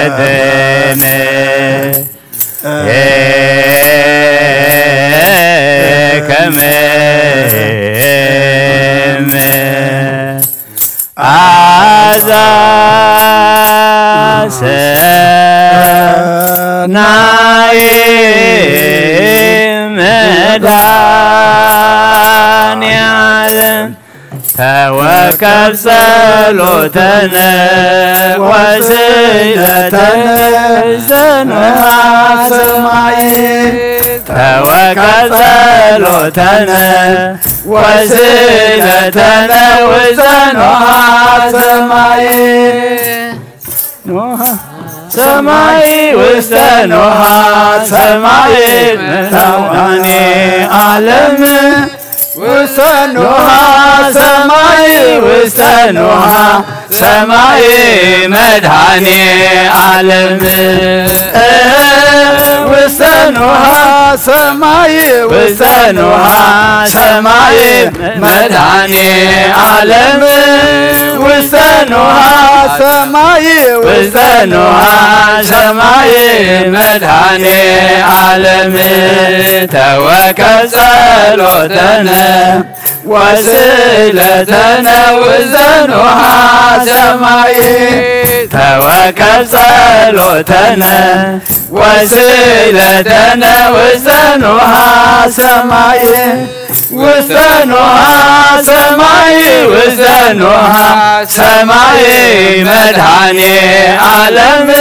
وسيلتنا كما ناي مدانيا توكل صلوتنا وسيلتنا زنها سماي توكل صلوتنا وسيلتنا وزنها سماي سماي وستنوها سماي متواني عالم وستنوها سماي وستنوها سماي مدحاني عالم وستنوها سماي وستنوها سماي مدحاني عالم وستنوها سماي وستنوها سماي مدحاني عالم توكل صلوتنا وسيلتنا وزنوها سماي توكل صلوتنا وسيلتنا وزنوها سماي وزنوها سماي وزنوها سماي مدحاني عالم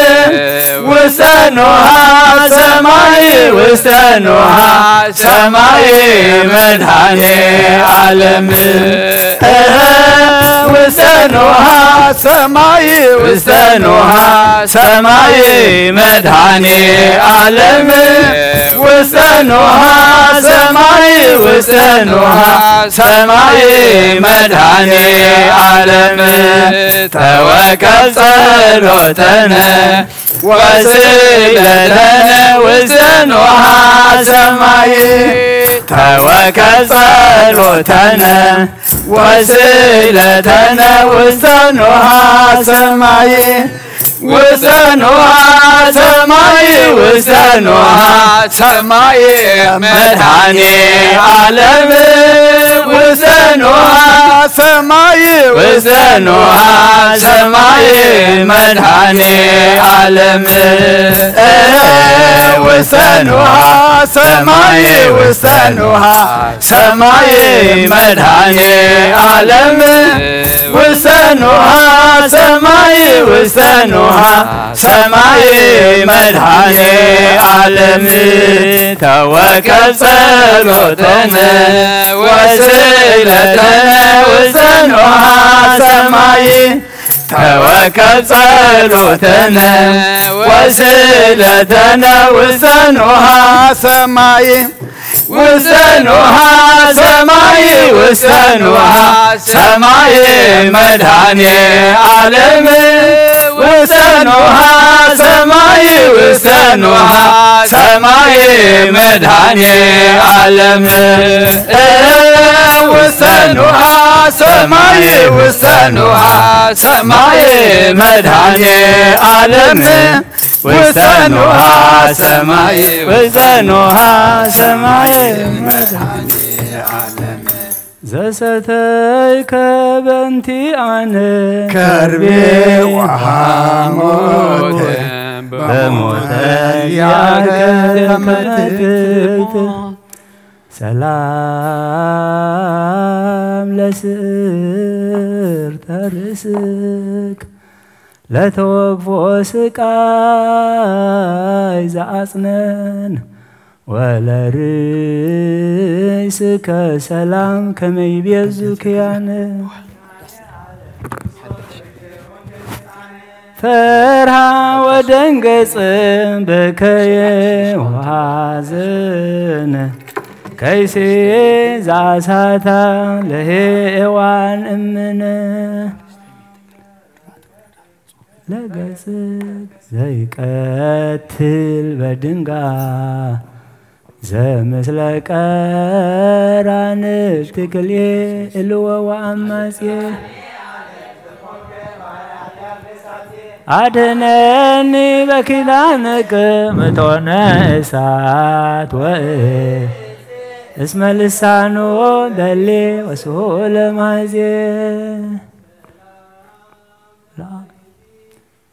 وزنوها سماي وزنوها سماي مدحاني عالم وزنوها سماي وزنوها سماي مدحاني عالم وزنوها سماي وزنوها سماي مدحاني عالم توكل صلوتنا وسيلتنا وزنوها سماي توكل صلوتنا وسيلتنا وزنوها سماي وزنوها سماي وزنوها سماي مدحاني عالم وزنوها سماي وزنوها سماي مدحاني عالم وزنوها سماي وزنوها سماي مدحاني عالم وزنوها سماي وزنوها سماي مدحاني عالم توكل صلوتنا وسيلتنا وزنوها سماي توكل صلوتنا وسيلتنا وزنوها سماي وزنوها سماي وزنوها سماي مدحاني عالم وزنوها سماي وزنوها سماي مدحاني عالم وزنوها سماي وزنوها سماي مدحاني عالم وزنها سماي وزنها سماي مدعني عالم زستيك بنتي أنا كربي وحاموت بموت يا كرمت سلام لسر ترسك لا توقفوا سكاي زعصنن ولا ريسك سلام كما يبيزك يعني فرها ودنقص بكي وحزن كيسي زعساتا لهيوان امنا لقصد زي قتل بدنقا زمسلك رانل تكلي الوا وعماسي عدنني بكلانك متونا اسات وإيه اسم لسانو دلي وسهول مازي لا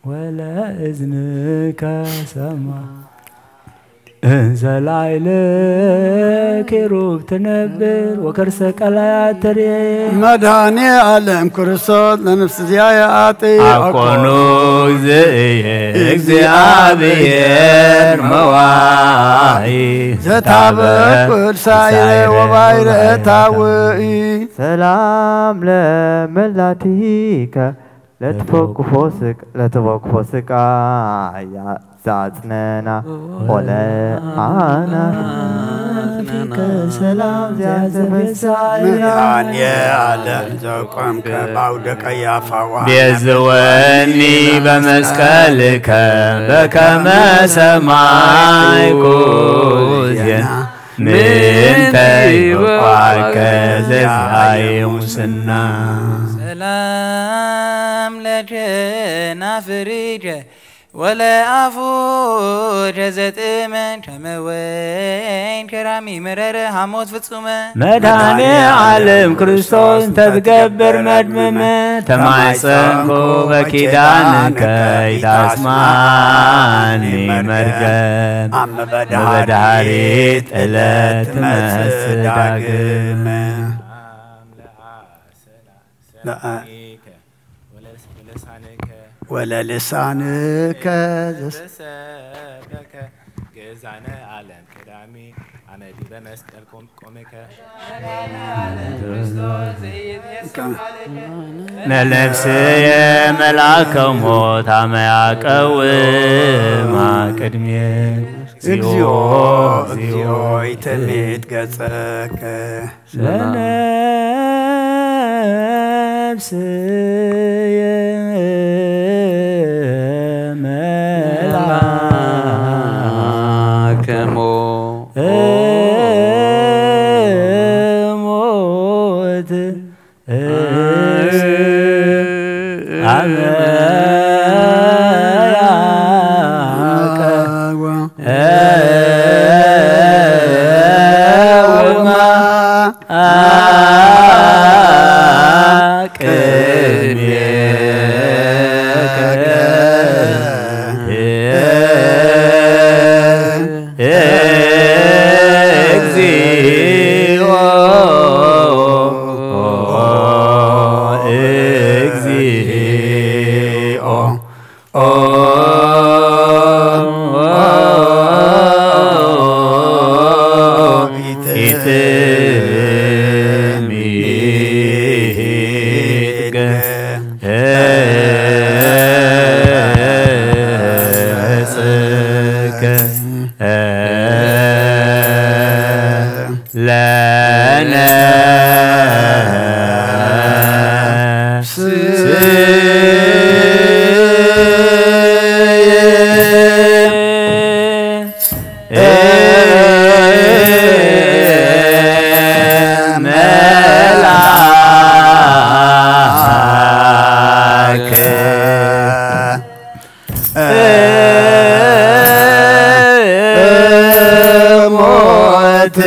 ولا إذنك سما انزل عيلك روب تنبر وكرسك لا تري مدعني عالم كرسوت لنفس زيايا آتي أكونو زي مواهي زتابك والساير وباير تاوي سلام لملاتيك لا تفوق فوسك يا زعتنا ولا أنا فيك سلام مدعني عالم زوقم كبعودك يا فوا بيزوني بمسكالك بكما سمايكوزين من تيبقعك زي مسنا سلام لجنا فريجة ولا عفو جزت من كموين كرامي مرر حمود فتسومة مدعني عالم كريستوس تتقبر مدممة تمايسنكو بكيدانك يتاسماني مرقب عم بدهاريت إلا تمسداقم لا ولا لسانك جزعنا عالم كدامي عمدي بمسكلكم قومك نلبسي ملاك موت عم يقوم قدمي اكزيو اكزيو يتميت قصك لنفسي ملاك موت ሞት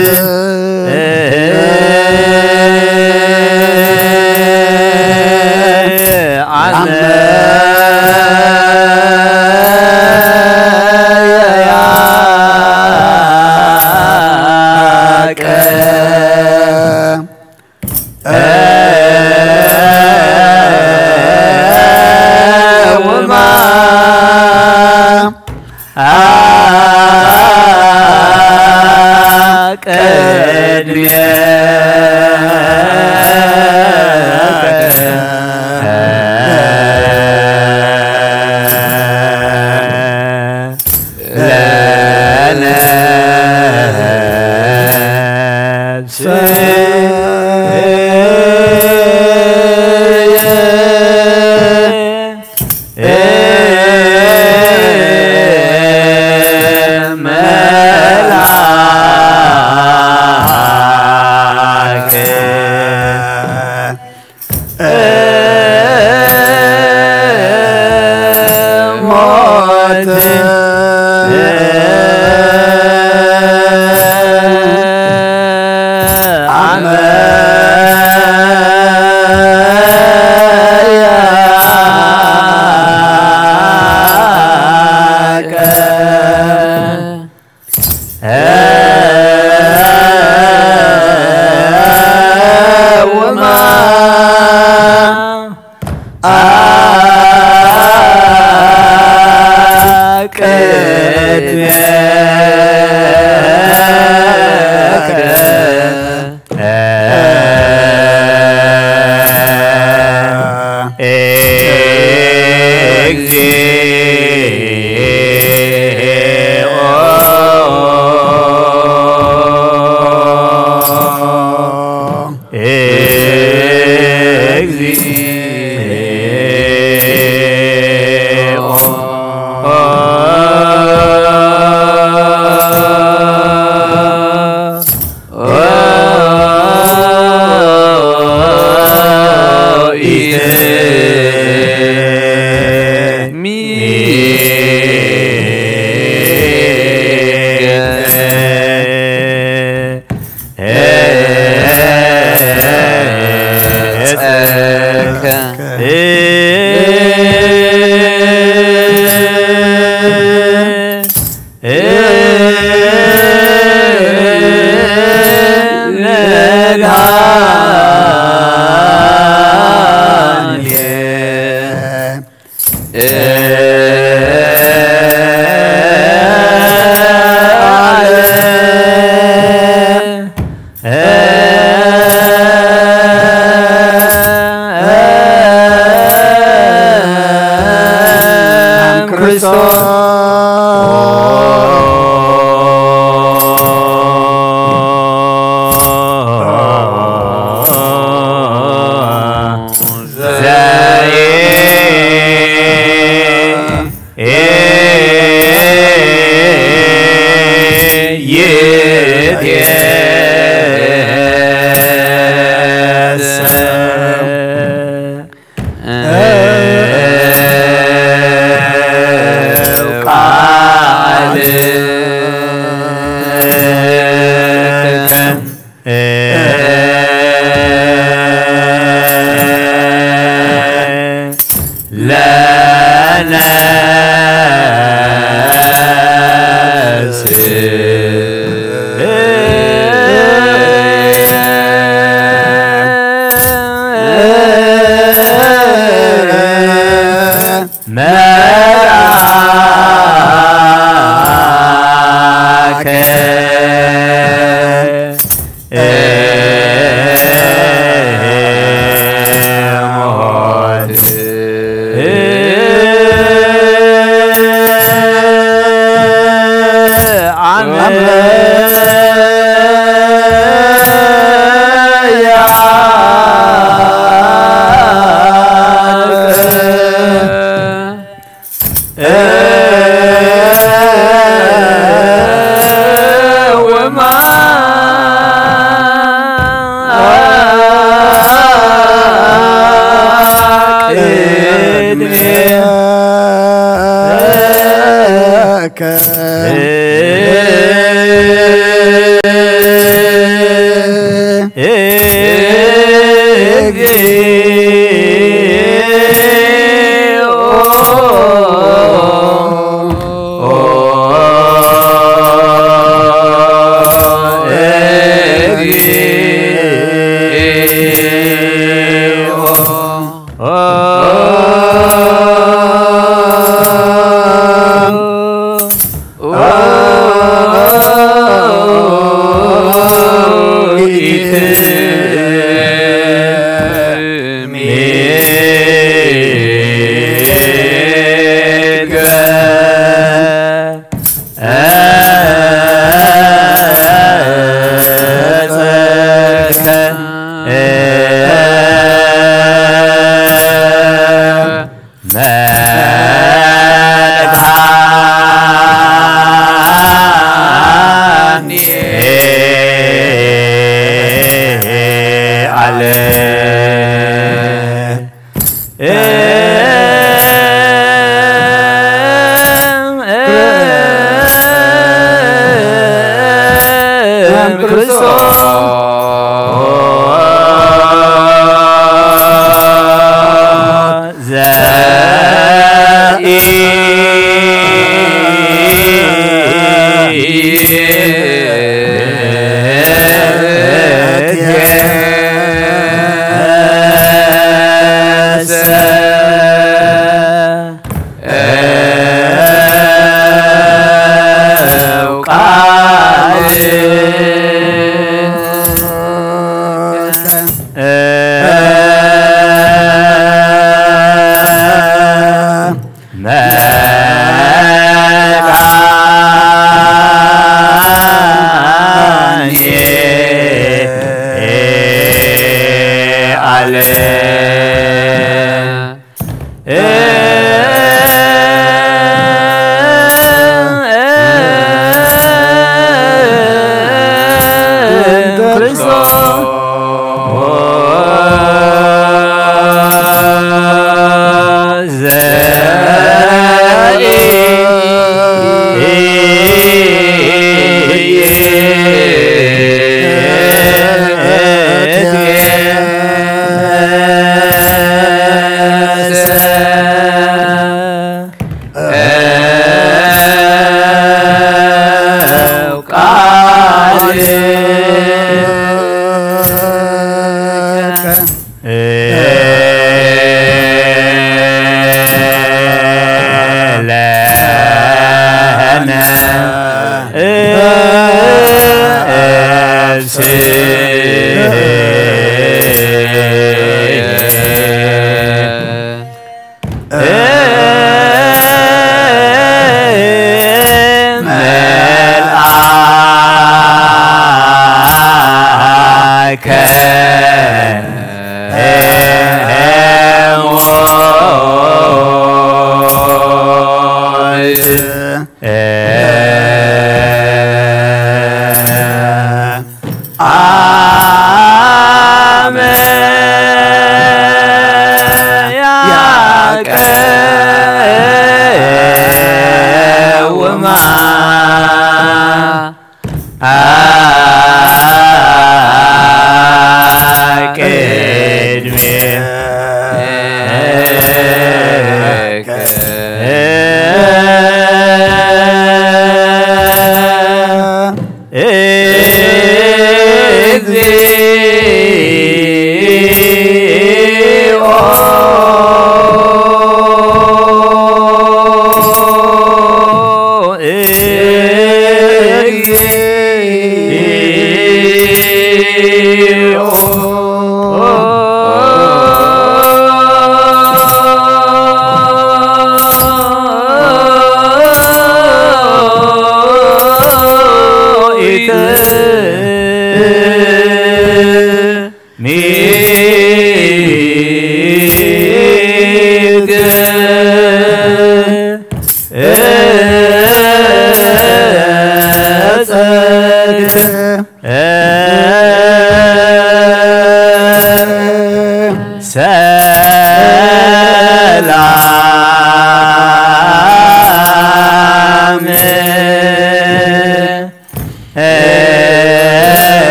إنك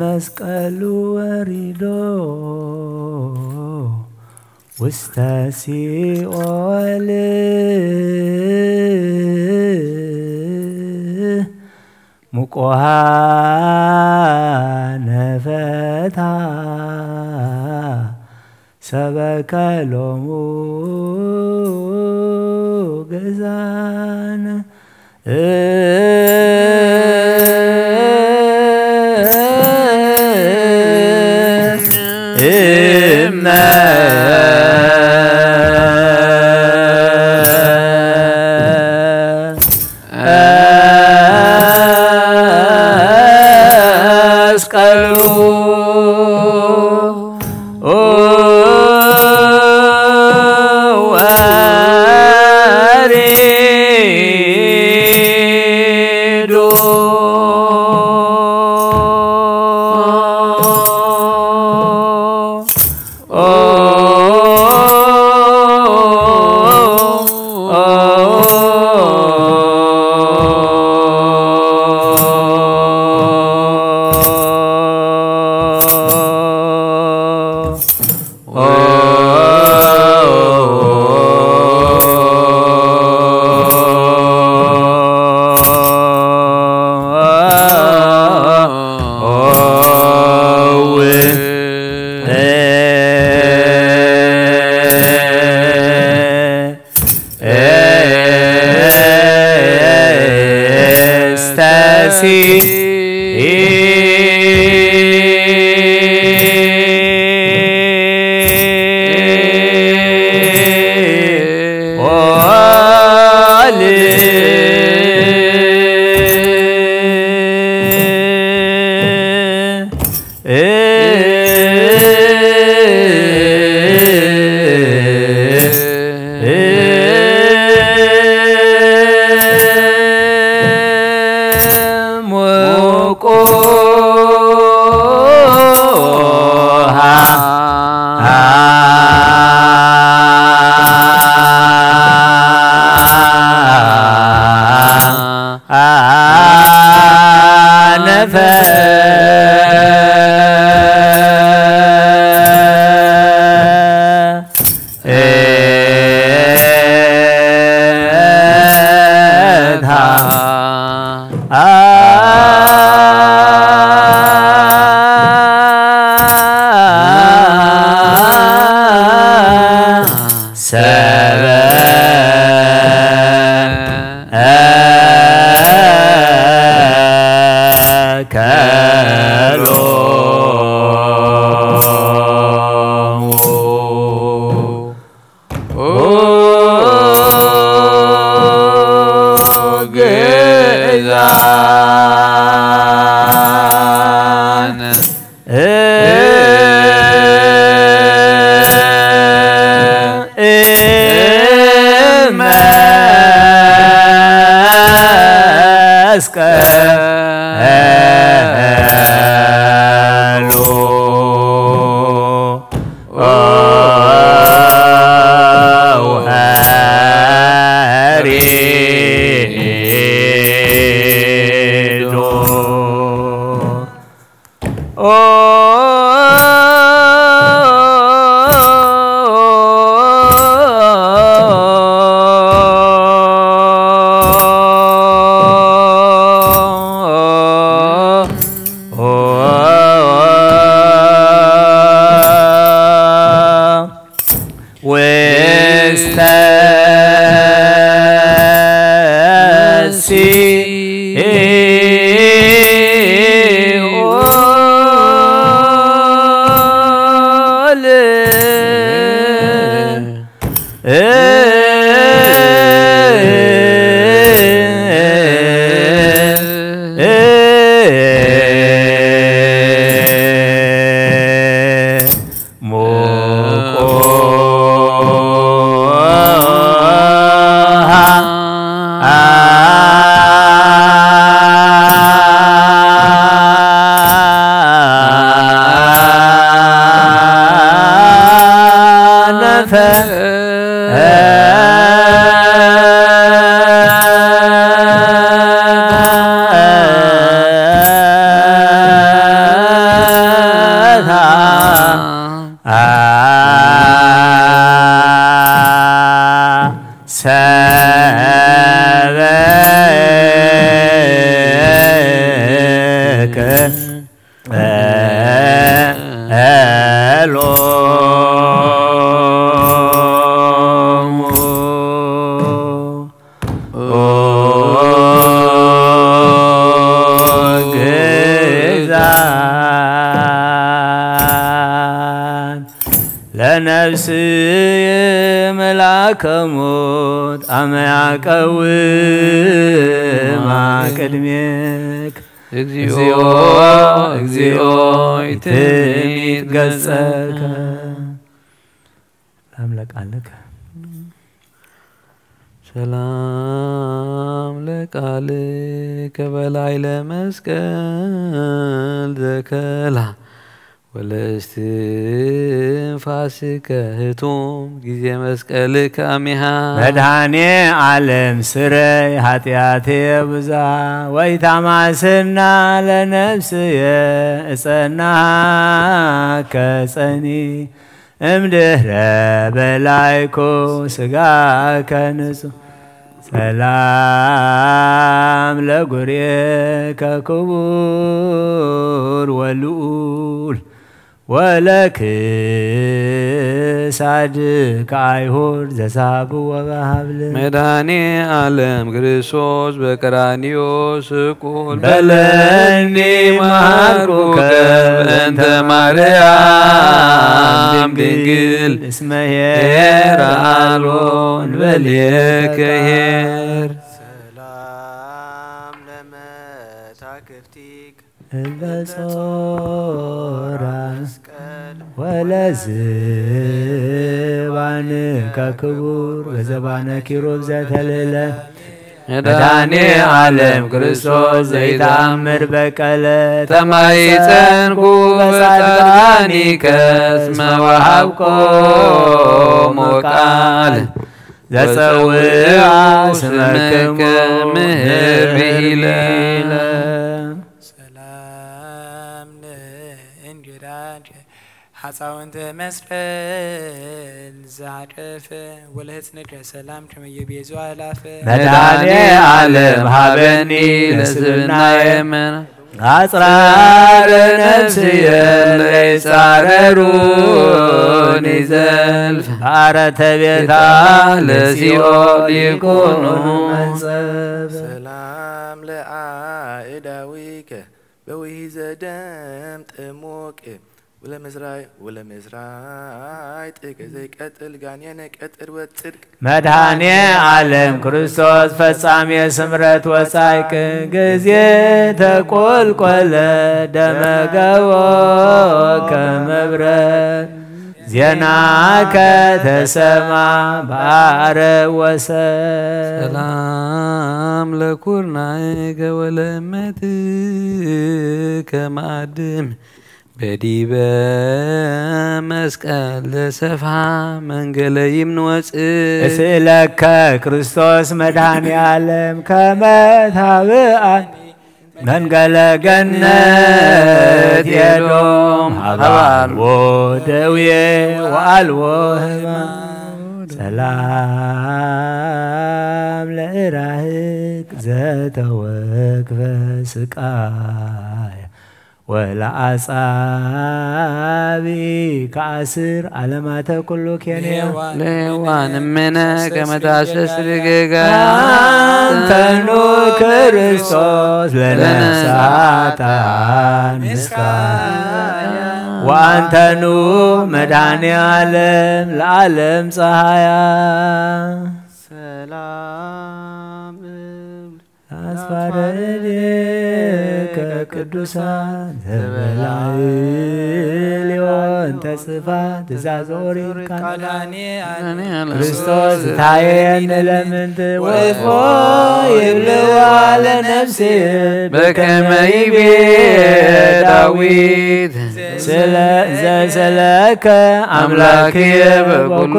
መስቀሉ ወሪዶ ውስተ ሲኦል ሙቆሃነ ፈታ ሰበከ ሎሙ ገዛነ ነፍስየ መልአከ ሞት አመ ያቀውማ ቅድሜክ እግዚኦ እግዚኦ ይትሚት ገጸከ አምላካለከ ሰላም ለቃልከ በላይ ለመስቀል ዘከላ ወለእስትንፋስከ ህቱም ጊዜ መስቀልከ አሚሃ መድኃኔ ዓለም ስረይ ኃጢአቴ ብዛ ወይታማስና ለነፍስየ እጸናከ ጸኒ እምድኅረ በላይኮ ሥጋከ ንጹሕ ሰላም ለጉሬከ ክቡር ወልዑል ወለክሳድከ አይሁድ ዘሳብዎ በሀብል መድኃኔ ዓለም ክርስቶስ በቀራንዮ ስቁል በለኒ ማርኩከ በእንተ ማርያም ድንግል እስመ ኄር አልቦ እንበሌከ ኄር ሰላም ለመታክፍቲክ እበጾራ ወለዝባንከ ክቡር ወዘባነ ኪሩብ ዘተልዕለ መድኃኔ ዓለም ክርስቶስ ዘይተአምር በቀለ ተማይፀንኩ በጻድቃኒከ እስመ ወሀብኮሙ ቃል ዘጸውዓ ስመክሙ ምህር ብሂለ حصاونت مسرل زعرف ولهتنك سلام كما يبيزو علاف مدعني عالم حبني لسبنا يمن أسرار نفسي ليس عرروني زلف عرت بيتا لسيول يكونوا منصب سلام لعائداويك بوي زدم تموك ولا مزراي تكزي قتل غانينا قتر وصدق مدعني عالم ክርስቶስ ፈጻሜ ስምረት ወጻይቅ ጊዜ ተቆልቆለ ደመገቦ ከመብረቅ ዜናከ ተሰማ ባረ ወሰን ሰላም ለኩርናይከ ወለመትከ ማድም በዲበ መስቀል ለሰፋ መንገለ ይምን ወፅእ እስእለከ ክርስቶስ መድኃኔ ዓለም ከመታብአን መንገለ ገነት የዶም ሀባልዎ ደውዬ ወአልዎ ሕማም ሰላም ለእራህቅ ዘተወክፈ ስቃይ ولا أصابي كأسر على ما تقول كينيا لوان منك متاسس رجعا أنت نو كريستوس لنا ساتان مسكايا وأنت نو مدعني عالم العالم صحيا سلام أسفارك ቅዱሳን ዘበላይሊዮን ተጽፋት ትእዛዞሪ ቃላኔ ክርስቶስ ታየን ለምንት ወፎ ይብልዋ ለነፍሴ በከመ ይቤ ዳዊት ስለከ አምላክየ በኩሉ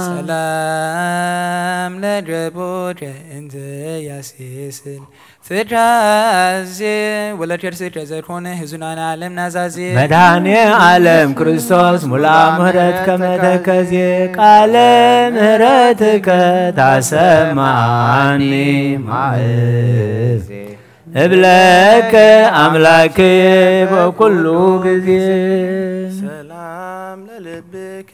ሰላም ለጀቦጀ እንዘ ያሴስል ትጃዜ ወለጀርስ ጀዘርሆነ ህዙናን ዓለም ናዛዜ መድኃኔ ዓለም ክርስቶስ ሙላ ምህረት ከመተከዜ ቃለ ምህረትከ ታሰማኒ ማእዜ እብለከ አምላክየ በኩሉ ጊዜ ሰላም ለልብከ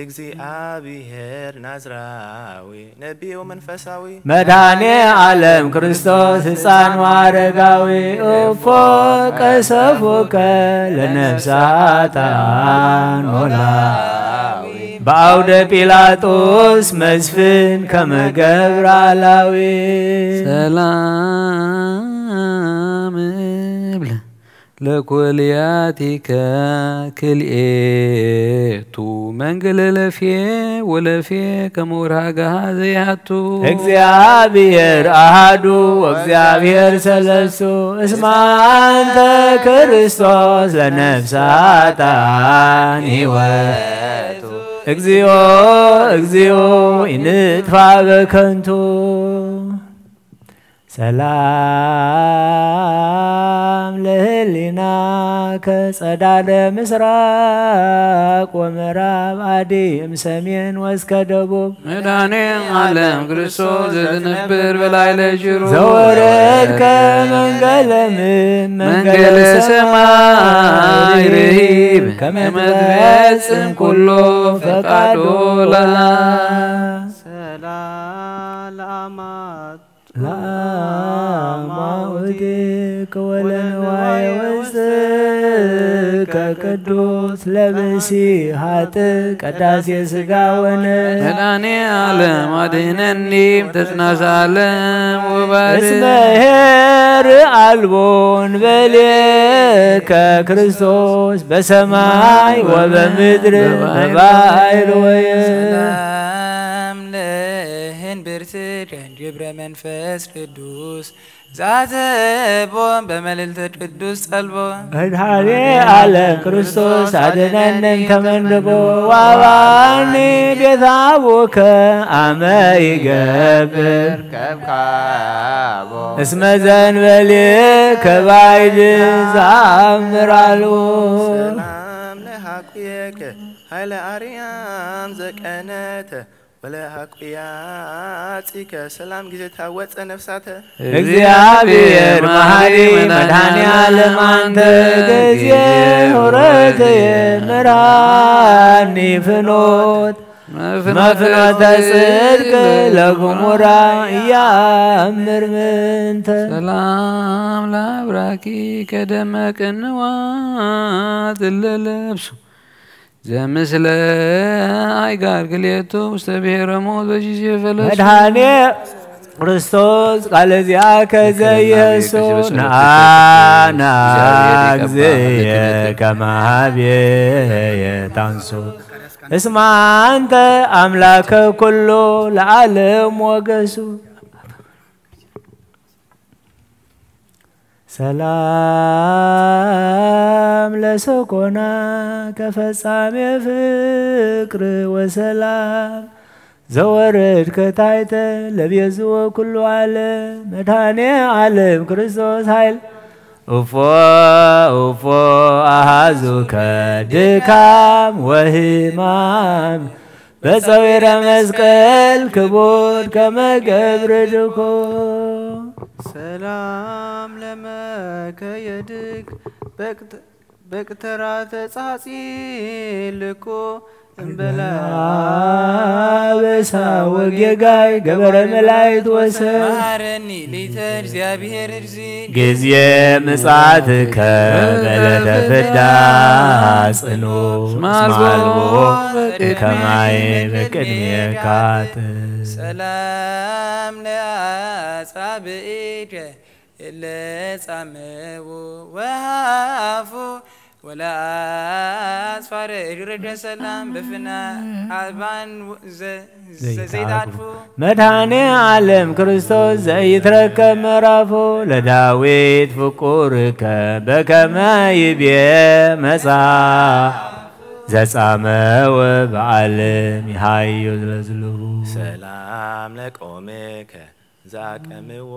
እግዚአብሔር ናዝራዊ ነቢዩ መንፈሳዊ መድኃኔ ዓለም ክርስቶስ ሕፃን አረጋዊ እፎ ቀሰፎከ ለነፍሳት ኖላዊ በአውደ ጲላጦስ መስፍን ከመገብር አላዊ ሰላም እብል ለኮልያቲከ ክልኤቱ መንገለ ለፌ ወለፌ ከመውርሃ ገሃዘያቱ እግዚአብሔር አሐዱ ወእግዚአብሔር ሰለስቱ እስመ አንተ ክርስቶስ ለነፍሳታን ሕይወቱ እግዚኦ እግዚኦ ኢንጥፋ በከንቱ ሰላም ለህሊና ከጸዳለ ምስራቅ ወምዕራብ አዲም ሰሜን ወስከ ደቡብ መድኃኔ ዓለም ክርስቶስ ዘትነብር በላዕለ ጅሩ ዘወረድ ከመንገለ መንገለ ሰማይ ርሂብ ከመ ትፈጽም ኩሎ ፈቃዶ ሰላም ላማውዲከ ወለንዋይ ወፅከ ቅዱስ ለብሲ ሀጥ ቀዳሴ ሥጋ ወነፍስ መድኃኔ ዓለም አድኅነኒ ተጽናሰ ዓለም ወባድ እስመ ኄር አልቦን በሌከ ክርስቶስ በሰማይ ወበምድር በባሕር ወየብስ ጅብረ መንፈስ ቅዱስ ዛተቦም በመልዕልተ ቅዱስ ጸልቦ መድኃኔ ዓለም ክርስቶስ አድኅነን ከመንደቦ ዋባኒ ቤተ አቡከ አመ ይገብር ከብካቦ እስመ ዘእንበሌከ ባዕድ ዘአምራሉ ሰላም ለሃቁየከ ኃይለ አርያም ዘቀነተ ወለሃቁያጺከ ሰላም ጊዜ ታወፀ ነፍሳተ እግዚአብሔር መሐሪ መድኃኔ ዓለም አንተ ጊዜ ሁረትየ ምራኒ ፍኖት መፍኖተ ጽድቅ ለግሙራ እያምር ምንተ ሰላም ለአብራኪ ከደመ ቅንዋት እለለብሱ ዘምስለ አይጋር ክልኤቱ ውስተ ብሔረ ሞት በጊዜ ፈለሱ መድኃኔ ክርስቶስ ቃለ ዚአከ ዘኢየሱ ነአና እግዚእየ ከመ ኀቤየ ታንሱ እስመ አንተ አምላከ ኩሉ ለዓለም ወገሱ ሰላም ለሰኮና ከፈጻሜ ፍቅር ወሰላም ዘወረድ ከታይተ ለቤዝወ ኩሉ ዓለም መድኃኔ ዓለም ክርስቶስ ኃይል እፎ እፎ አሃዙከ ድካም ወሕማም በፀዊረ መስቀል ክቡድ ከመ ገብር ድኩም ሰላም ለመከ የድግ በቅተራተ ጻጺልኮ እምበላ በሳ ወጌጋይ ገበረ መላእክት ወሰብ ማረኒ ሊተ እግዚአብሔር እግዚ ጊዜ ምጽአትከ በዕለተ ፍዳ ጽኑ ስማልቦ ከማይ በቅድሜከ ሰላም ለአጻብዕከ እለጻምው ወሃፉ ወለአስፋረ እግረከ ሰላም በፍና አልባን ዘይታልፉ መድኃኔ ዓለም ክርስቶስ ዘይትረከብ ምዕራፉ ለዳዊት ፍቁርከ በከመ ይቤ መጽሐፍ ዘጻመወ በዓለም ይሃዩ ዝለዝልሁ ሰላም ለቆምከ ዛቀምዎ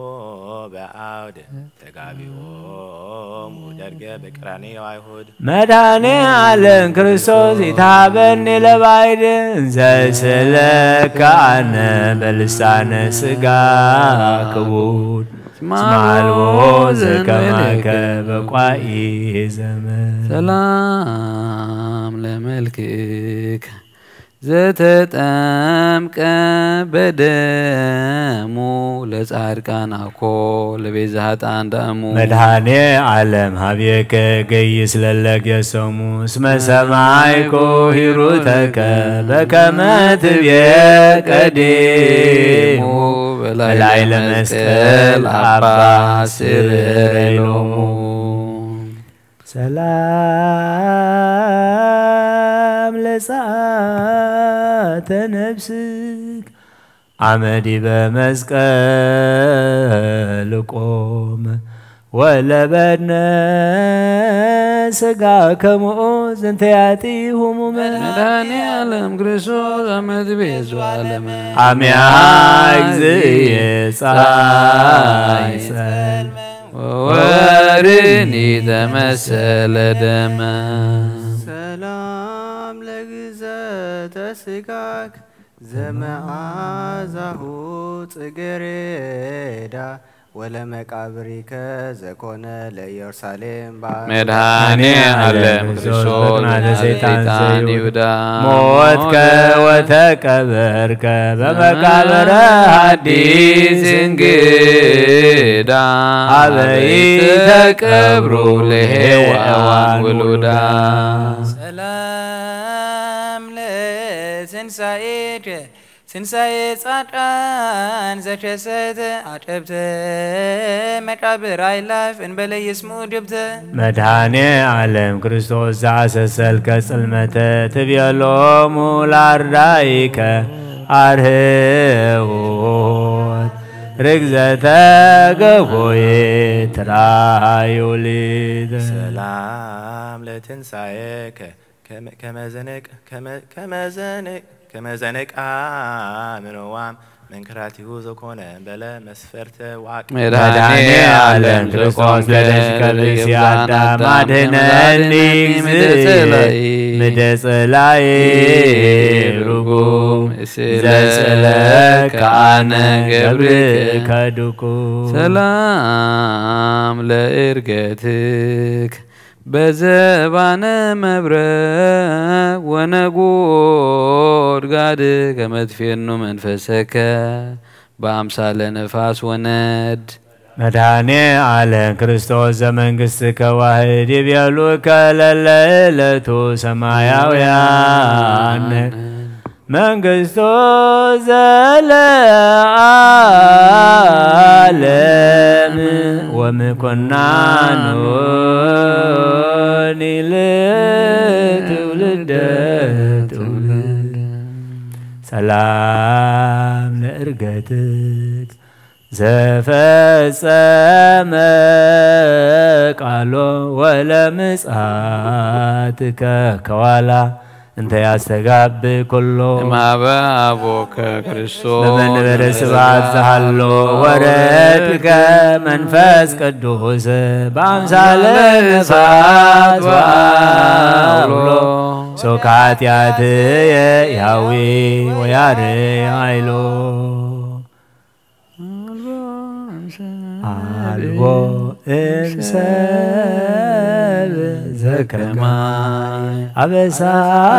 በአውደ ተጋቢዎሙ ደርገ በቀራንዮ አይሁድ መድኃኔ ዓለም ክርስቶስ ይታበኒ ለባዕድ እንዘስእለከ አነ በልሳነ ሥጋ ክቡድ ስማልቦ ዘከማከ በቋኢ ዘመን ሰላም ለመልክከ ዘተጠምቀ በደሙ ለጻድቃን አኮ ለቤዛ ኃጥአን ደሙ መድኃኔ ዓለም ሀቤከ ገይስ ለለግ የሰሙ እስመ ሰማይኮ ሂሩተከ በከመ ትቤ ቀዲሙ በላይ ለመስቀል አባ ስረሎሙ ሰላም ለጻተ ነፍስክ አመዲ በመስቀል ቆመ ወለበነ ስጋ ከሞኦ ዘንተ ያጢሁሙ መድኃኔ ዓለም ክርስቶስ አመድ ቤዙ ዓለም አሚያ እግዚእ ጻይሰል ወወርኒ ተመሰለ ደመ ሰላም ለግዘተ ስጋክ ዘመዓዛሁ ጽጌረዳ ወለመቃብሪከ ዘኮነ ለኢየሩሳሌም መድኃኔ ዓለም ክርስቶስ ሰይጣን ይሁዳ ሞትከ ወተቀበርከ በመቃብረ ሐዲስ እንግዳ አበይተ ቀብሩ ለሔዋን ውሉዳ ሰላም ለትንሣኤከ ትንሣኤ ጻድቃን ዘከሰተ አጨብተ መቃብር አይላፍ እንበለ ይስሙ ድብተ መድኃኔ ዓለም ክርስቶስ ዘአሰሰልከ ጽልመተ ትቤሎሙ ለአርዳኢከ አርኅዉት ርግዘተ ገቦዬ ትራዩ ሊተ ሰላም ለትንሣኤከ ከመዘንቅ ምንዋም መንክራቲሁ ዘኮነ በለ መስፈርተ ዋቅ መድኃኔ ዓለም ክርስቶስ ለደቂቀ ብእሲ አዳም አድኅነኒ ምደጽላይ ርጉም ዘጽለከ አነ ገብርከ ድኩም ሰላም ለዕርገትክ በዘባነ መብረቅ ወነጎድጓድ ከመትፌኑ መንፈሰከ በአምሳለ ነፋስ ወነድ መድኃኔ ዓለም ክርስቶስ ዘመንግሥትከ ዋህድ ይቤሉከ ለለዕለቱ ሰማያውያን መንግሥቶ ዘለዓለም ወምኩናኑ ለትውልደ ትውልድ ሰላም ለዕርገትክ ዘፈጸመ ቃሎ ወለምጽአትከ ከዋላ እንተ ያስተጋብ ኩሎ እምኀበ አቦከ ክርስቶስ በመንበረ ስብሐት ዘሃሎ ወረድከ መንፈስ ቅዱስ በአምሳለ ነፋስ ወአውሎ ሶካትያትየ ያዊ ወያርይ ኃይሎ አልቦ እምሰብ ዘከማይ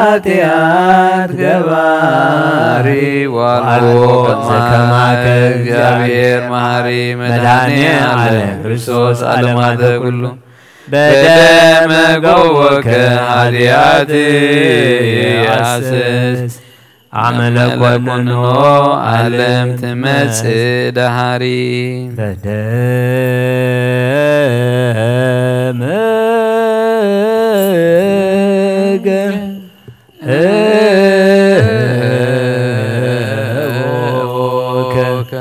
አበሳትያት ገባሪ ዋልቦ ዘከማከ እግዚአብሔር መሐሪ መድኃኔ ዓለም ክርስቶስ ዓለማተ ኩሉ በደመ ገወከ ኃጢአት ያስስ አመለኮንኖ ዓለም ትመጽእ ዳሃሪ በደመ ገወከ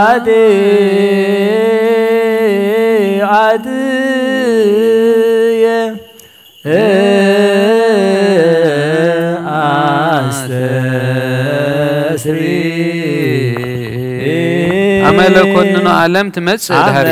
ኃጢአትየ አስተስሪ አመለኮንኖ ዓለም ትመጽእ ዳሃሪ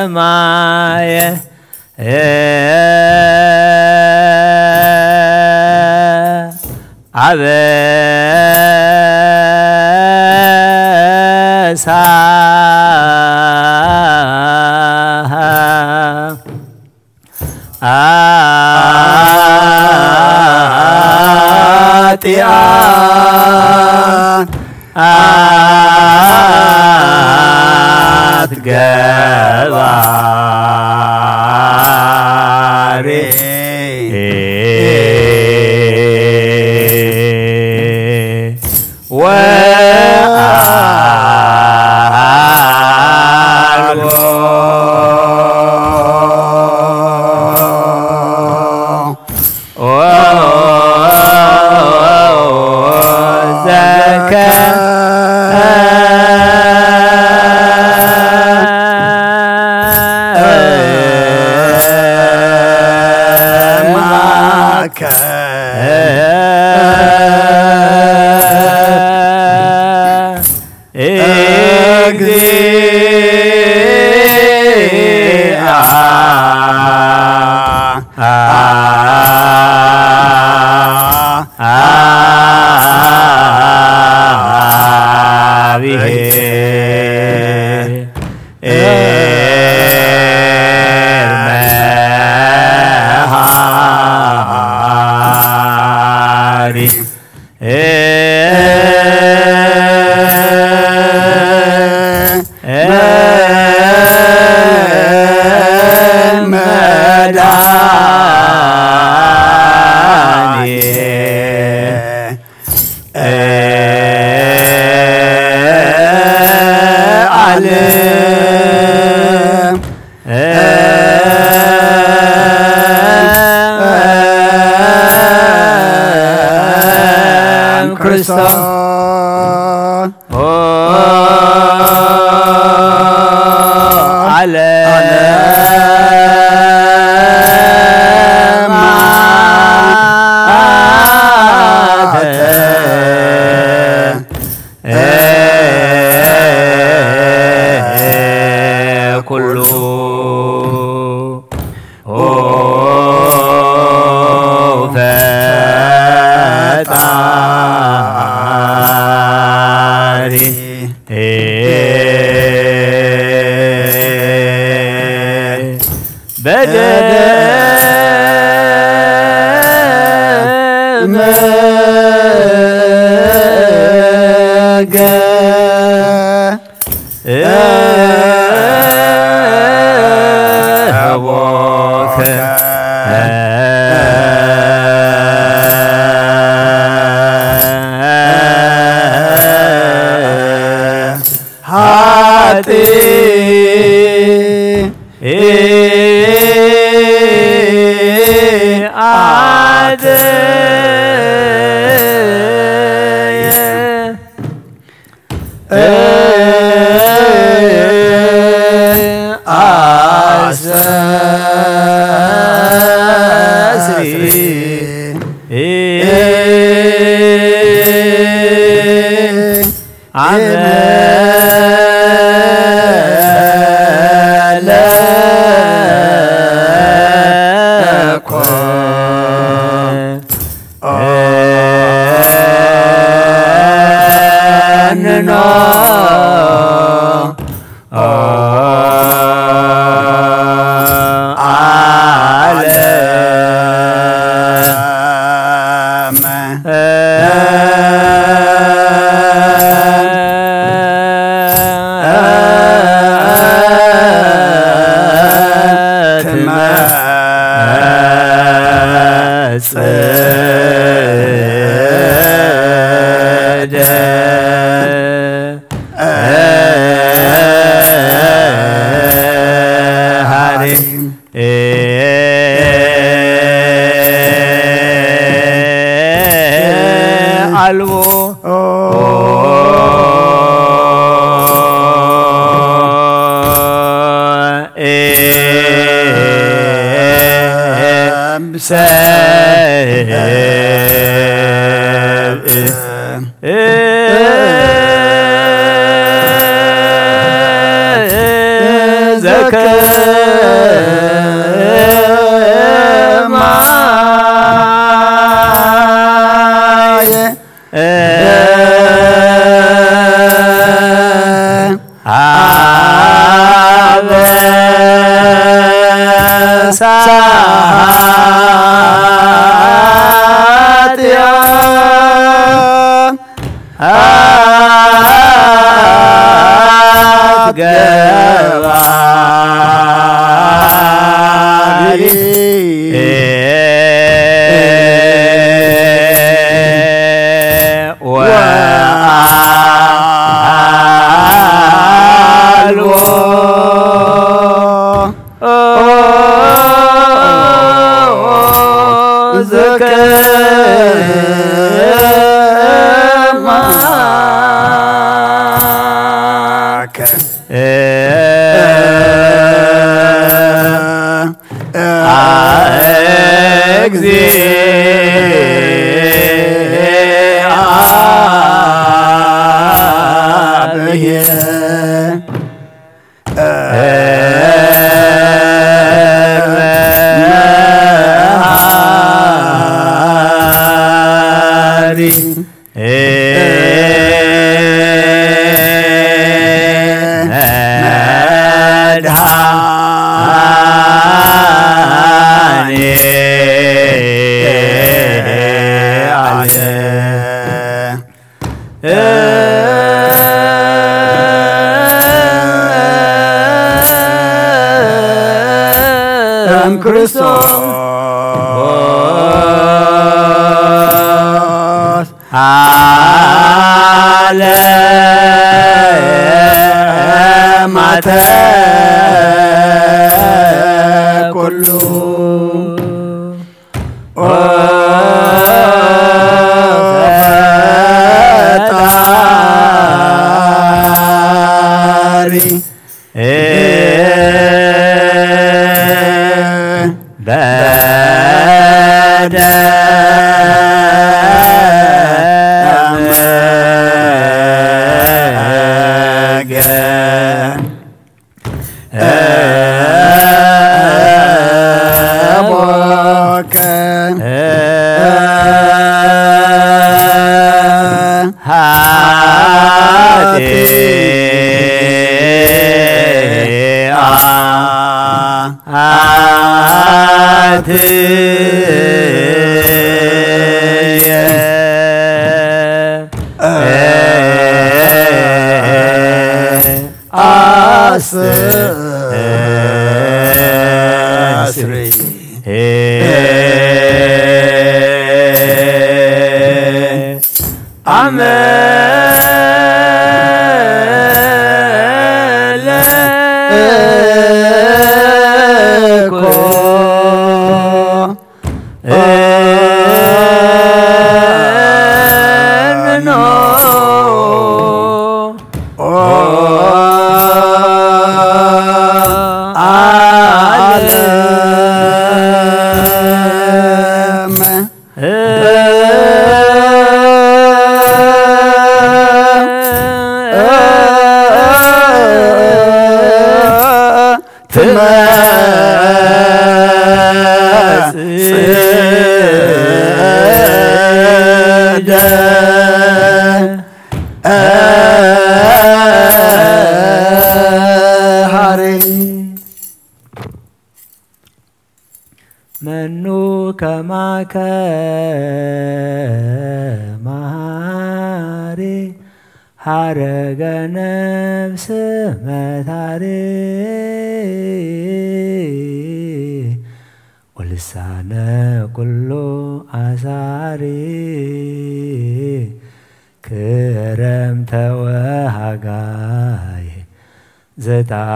ማየ አበሳ አጢአን አትገባሬ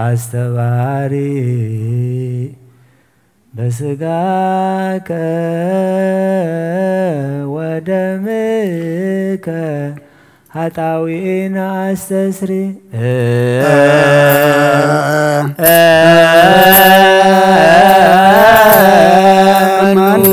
አስተባሪ በስጋከ ወደምከ ኃጣውኢነ አስተስሪ መኑ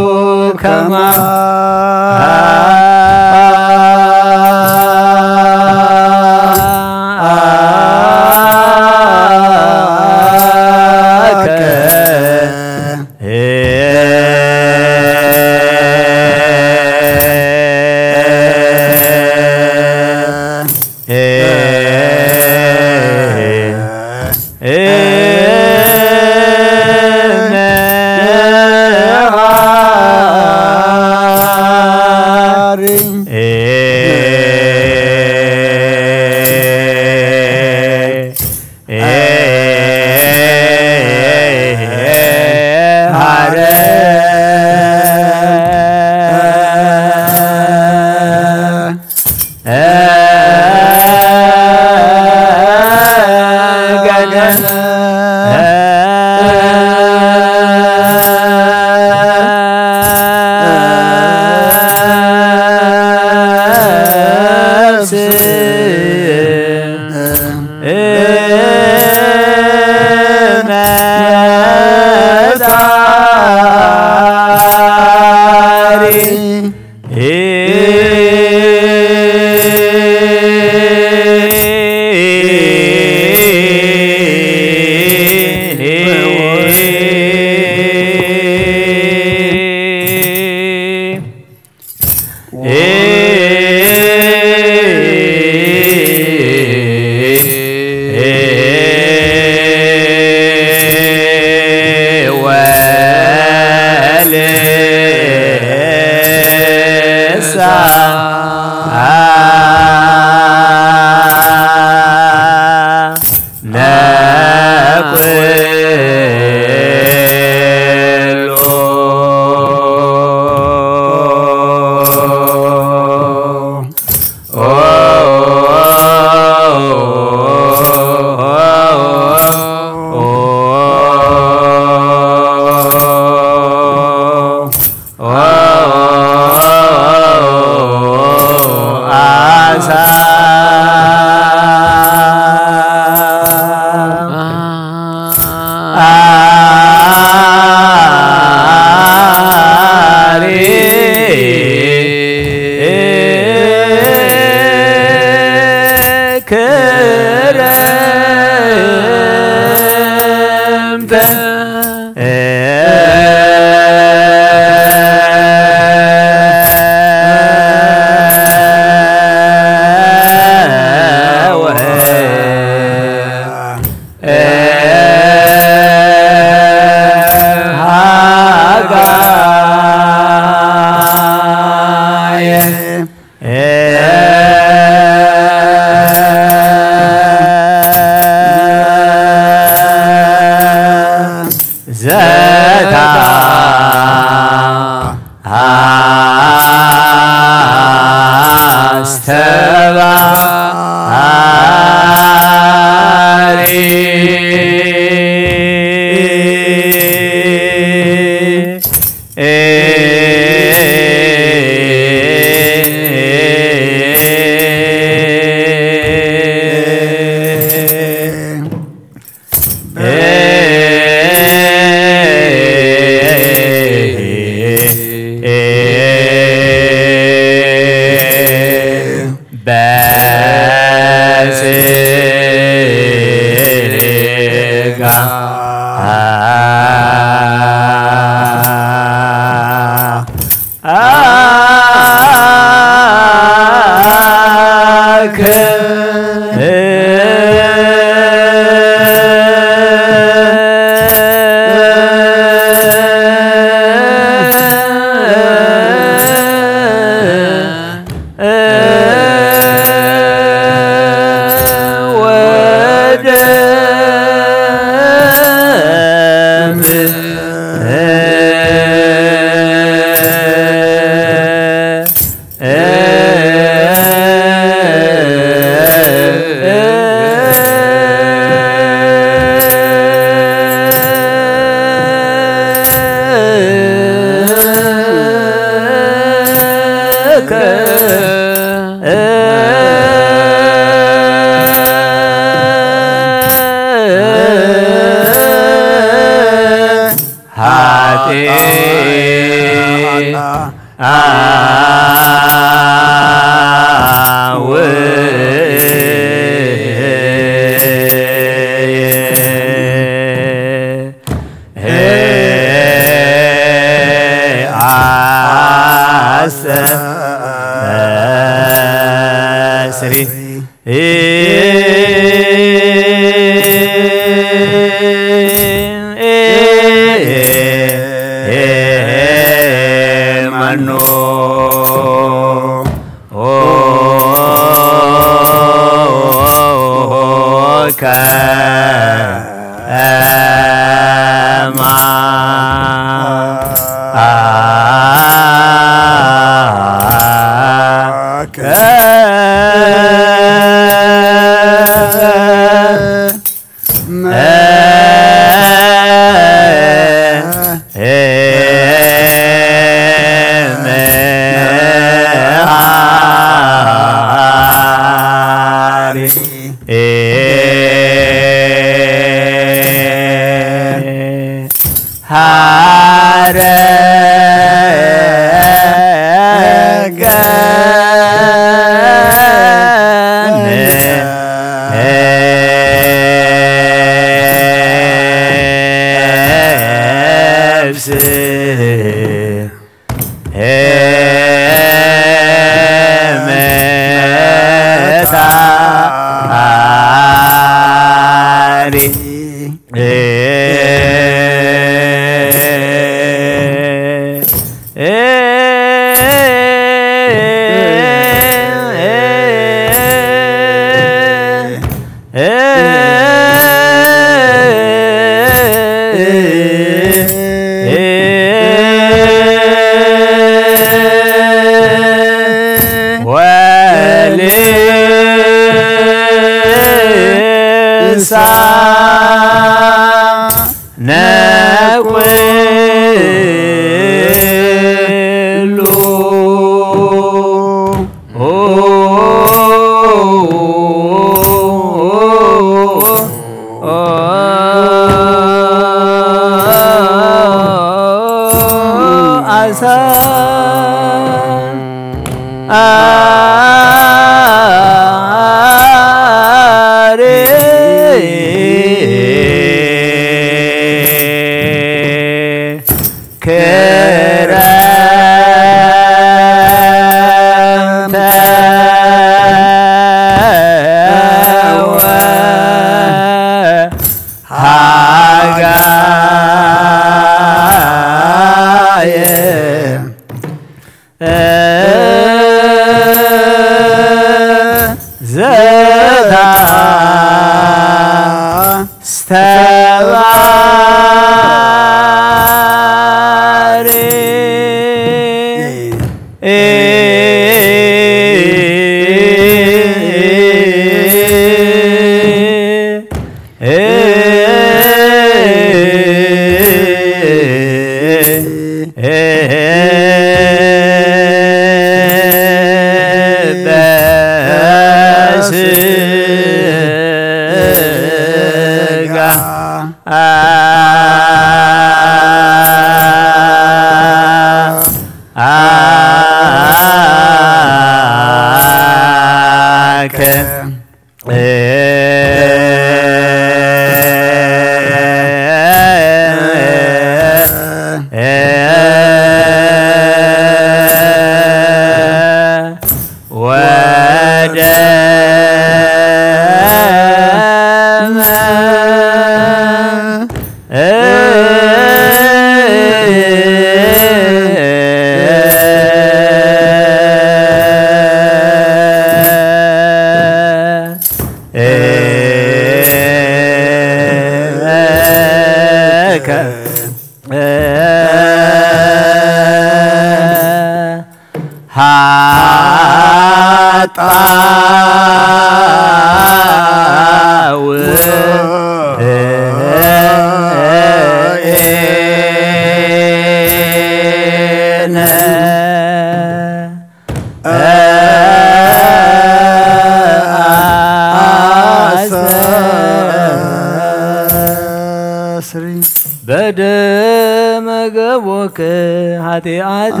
بدم جبوك هاتيات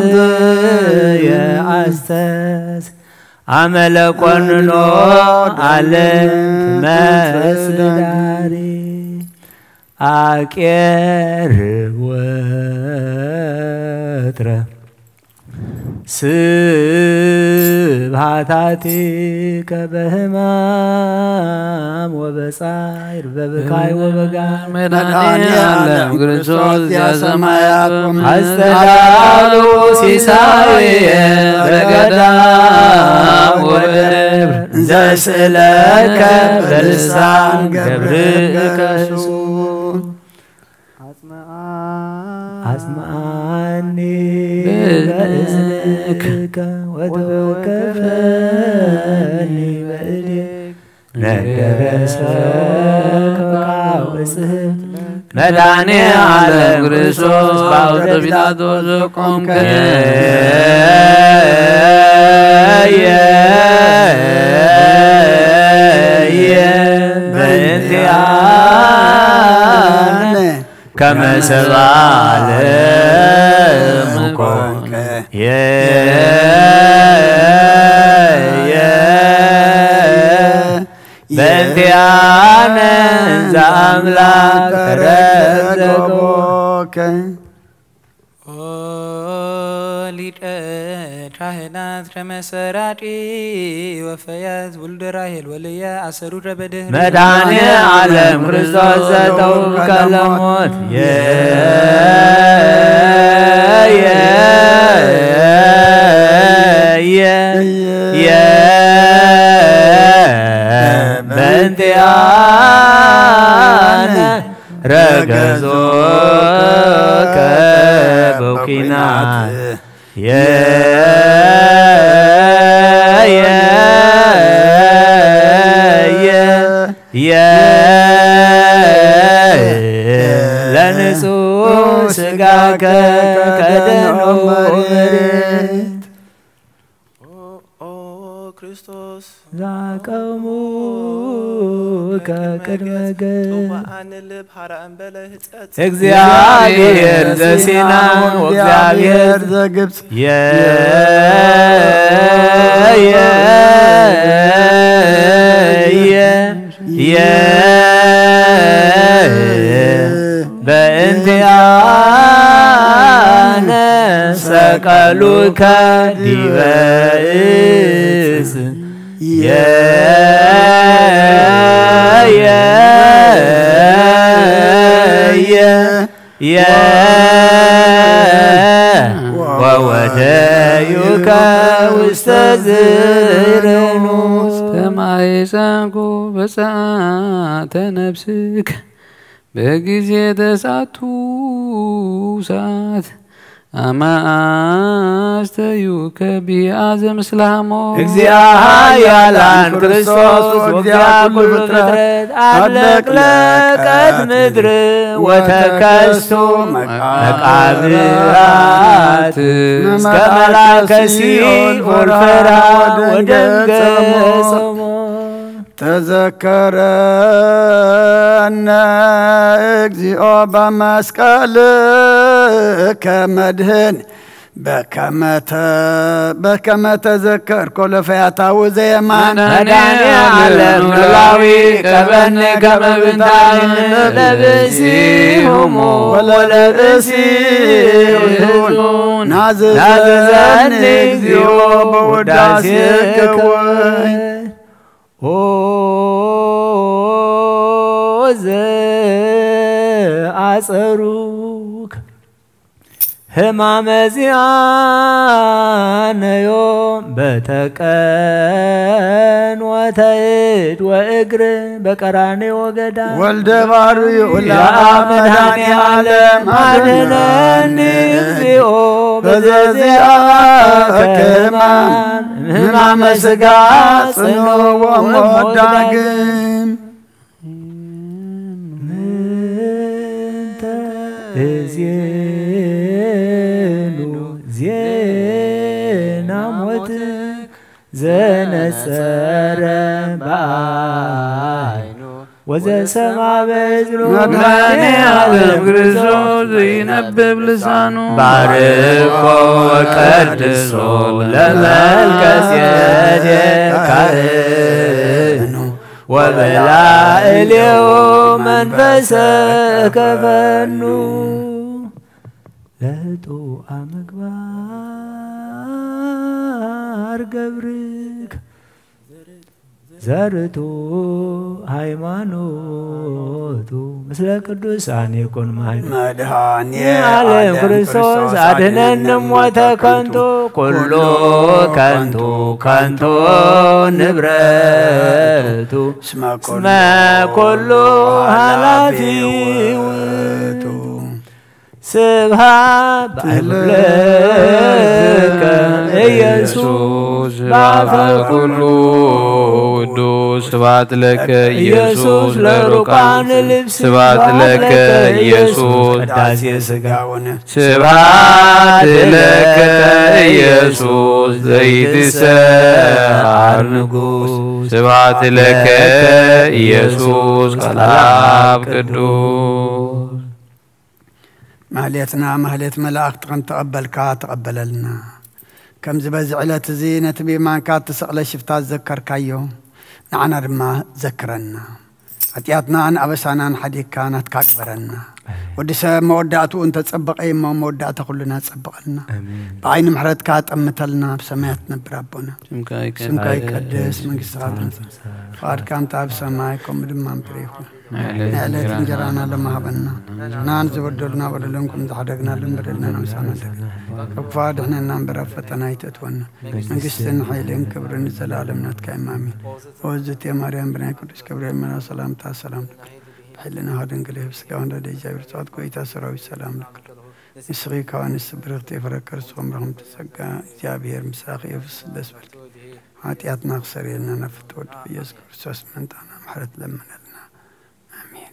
يا أستاذ عمل قننو على مسداري أكير وتر سبحاتك بهمام وبصائر ببكاي وبقال مداني عالم كريستوس يا سمايات أستدعو سيساوي بقدام وبدبر زسلك بلسان قبرك سوء أسمعني بإذنك وتوكفني بإيديك نكرسك وقاوسك مدعني على كريستوس بعد بيلاطس قوم كما سبع لمكونك بنتيانا زاملاك رزقوك ካህናት ከመሰራጪ ወፈያት ውልደ ራሔል ወልያ አሰሩ ረበድህ መድኃኔ ዓለም ክርስቶስ ዘተው ከለሞት በእንቲአነ ረገዞከ በኩናት ለንጹህ ሥጋከ ከደኖ መሬት ክርስቶስ ዛቀሙ ቅድመ ገጽ ጽዋአን ልብ ሐራን በለ ህጸት እግዚአብሔር ዘሲና ወእግዚአብሔር ዘግብጽ በእንቲአነ ሰቀሉከ ዲበ ዕፅ ወወደዩከ ውስተ ዝርኑስ ተማይፀንኩ በፀአተ ነፍስከ በጊዜ ተሳቱ ሰዓት አማስተዩከ ቢአዘ ምስለ ሐሞት እግዚአብሔር ክርስቶስ ወእግዚአብሔር ኩሉ ፍጥረት አለቅለቀት ምድር ወተከስቶ መቃብራት እስከ መላከ ሲኦል ፈራ ወደንገጸሞ ተዘከረነ እግዚኦ በመስቀልከ መድህን በከመ ተዘከርኮ ለፈያታው ዘየማን መድኃኔዓለም ኖላዊ ቀበነ ከመ ብንታን ለብእሲሆሙ ወለብእሲሁን ናዘዘኒ እግዚኦ በውዳሴከ ኦ ዘአጸሩከ ሕማመ ዚአነዮ በተቀን ወተእድ ወእግር በቀራንዮ ገዳም ወልደ ባሕርዩ መድኃኔዓለም አድኅነኒ እግዚኦ በዘዚአከ ሕማመ ሥጋ ጽኑ ወሞት ዳግም ምንተ እዜኑ ዜና ሞትክ ዘነጸረ በዓይኑ ወዘሰማ በእዝኑ መድኃኔዓለም ክርስቶስ ዘይነብብ ልሳኑ ባርኮ ወቀድሶ ለመልከ ጼዴቅ ካህኑ ወበላዕሌው መንፈሰከ ፈኑ ለጡአ ምግባር ገብርከ ዘርቱ ሃይማኖቱ ምስለ ቅዱሳን ይኩን መድኃኔዓለም ክርስቶስ አድኅነነ ሞተ ከንቱ ኩሉ ከንቱ ከንቱ ንብረቱ እስመ ኩሉ ኃላፊ ውእቱ ስብሐት ለከ ኢየሱስ በአፈ ኩሉ ቅዱስ ስብሐት ለከ ኢየሱስ ለሩቃን ልብስ ስብሐት ለከ ኢየሱስ ቅዳሴ ሥጋውን ስብሐት ለከ ኢየሱስ ዘይትሰዓር ንጉሥ ስብሐት ለከ ኢየሱስ ቀላብ ቅዱስ ማህሌትና ማህሌት መላእክት ተቀበልካ ተቀበለልና كم زبز علت زينة بمان كات تسأل شفتات ذكركايو نعنا رما ذكرنا عطياتنا أن أبسانا حديث كانت كاكبرنا ودس مودعتو أنت تسبق أي مودعت كلنا تسبق لنا بعين محرد كات أمثلنا بسمايتنا بربنا سمكاي قدس من قصاتنا فار كان تاب سمايكم بدمان بريخو نعلت نجرانا لما هبنا نان زبدلنا ودلنكم تحدقنا لنبدلنا نمسانا كفاد احنا نام برفتنا يتتونا من قصتنا حيلين كبرن الزلالم نتك إمامي وزت يا مريم بني قدس كبرين من السلام تا سلام لك حلنا هذا انقلب سكان دي جابر صاد كويتا سراوي سلام لك نسغي كوان السبرغتي فركر صوم رحم تسقى جابير مساخي يفس دسبل عاتياتنا خسرينا نفتود في يسكر سوس منتانا محرت لمن لنا آمين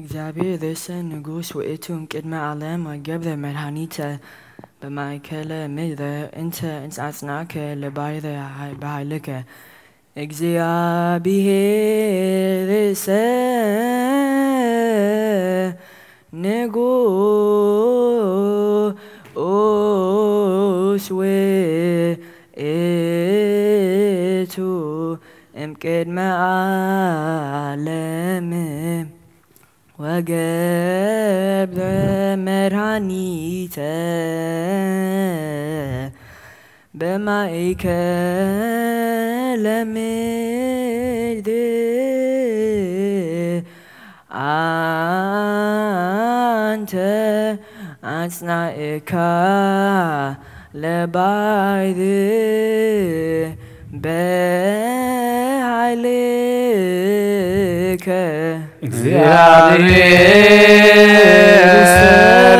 እግዚአብሔር ርዕሰ ንጉሥ ውእቱም ቅድመ ዓለም ወገብረ መድኃኒተ በማእከለ ምድረ እንተ አጽናከ ለባሕረ በኃይልከ እግዚአብሔር ርዕሰ ንጉሥ ውእቱ እምቅድመ ዓለም ወገብረ መድኃኒተ በማእከለ ምድር አንተ አጽናዕካ ለባሕር በኃይልከ እግዚአብሔር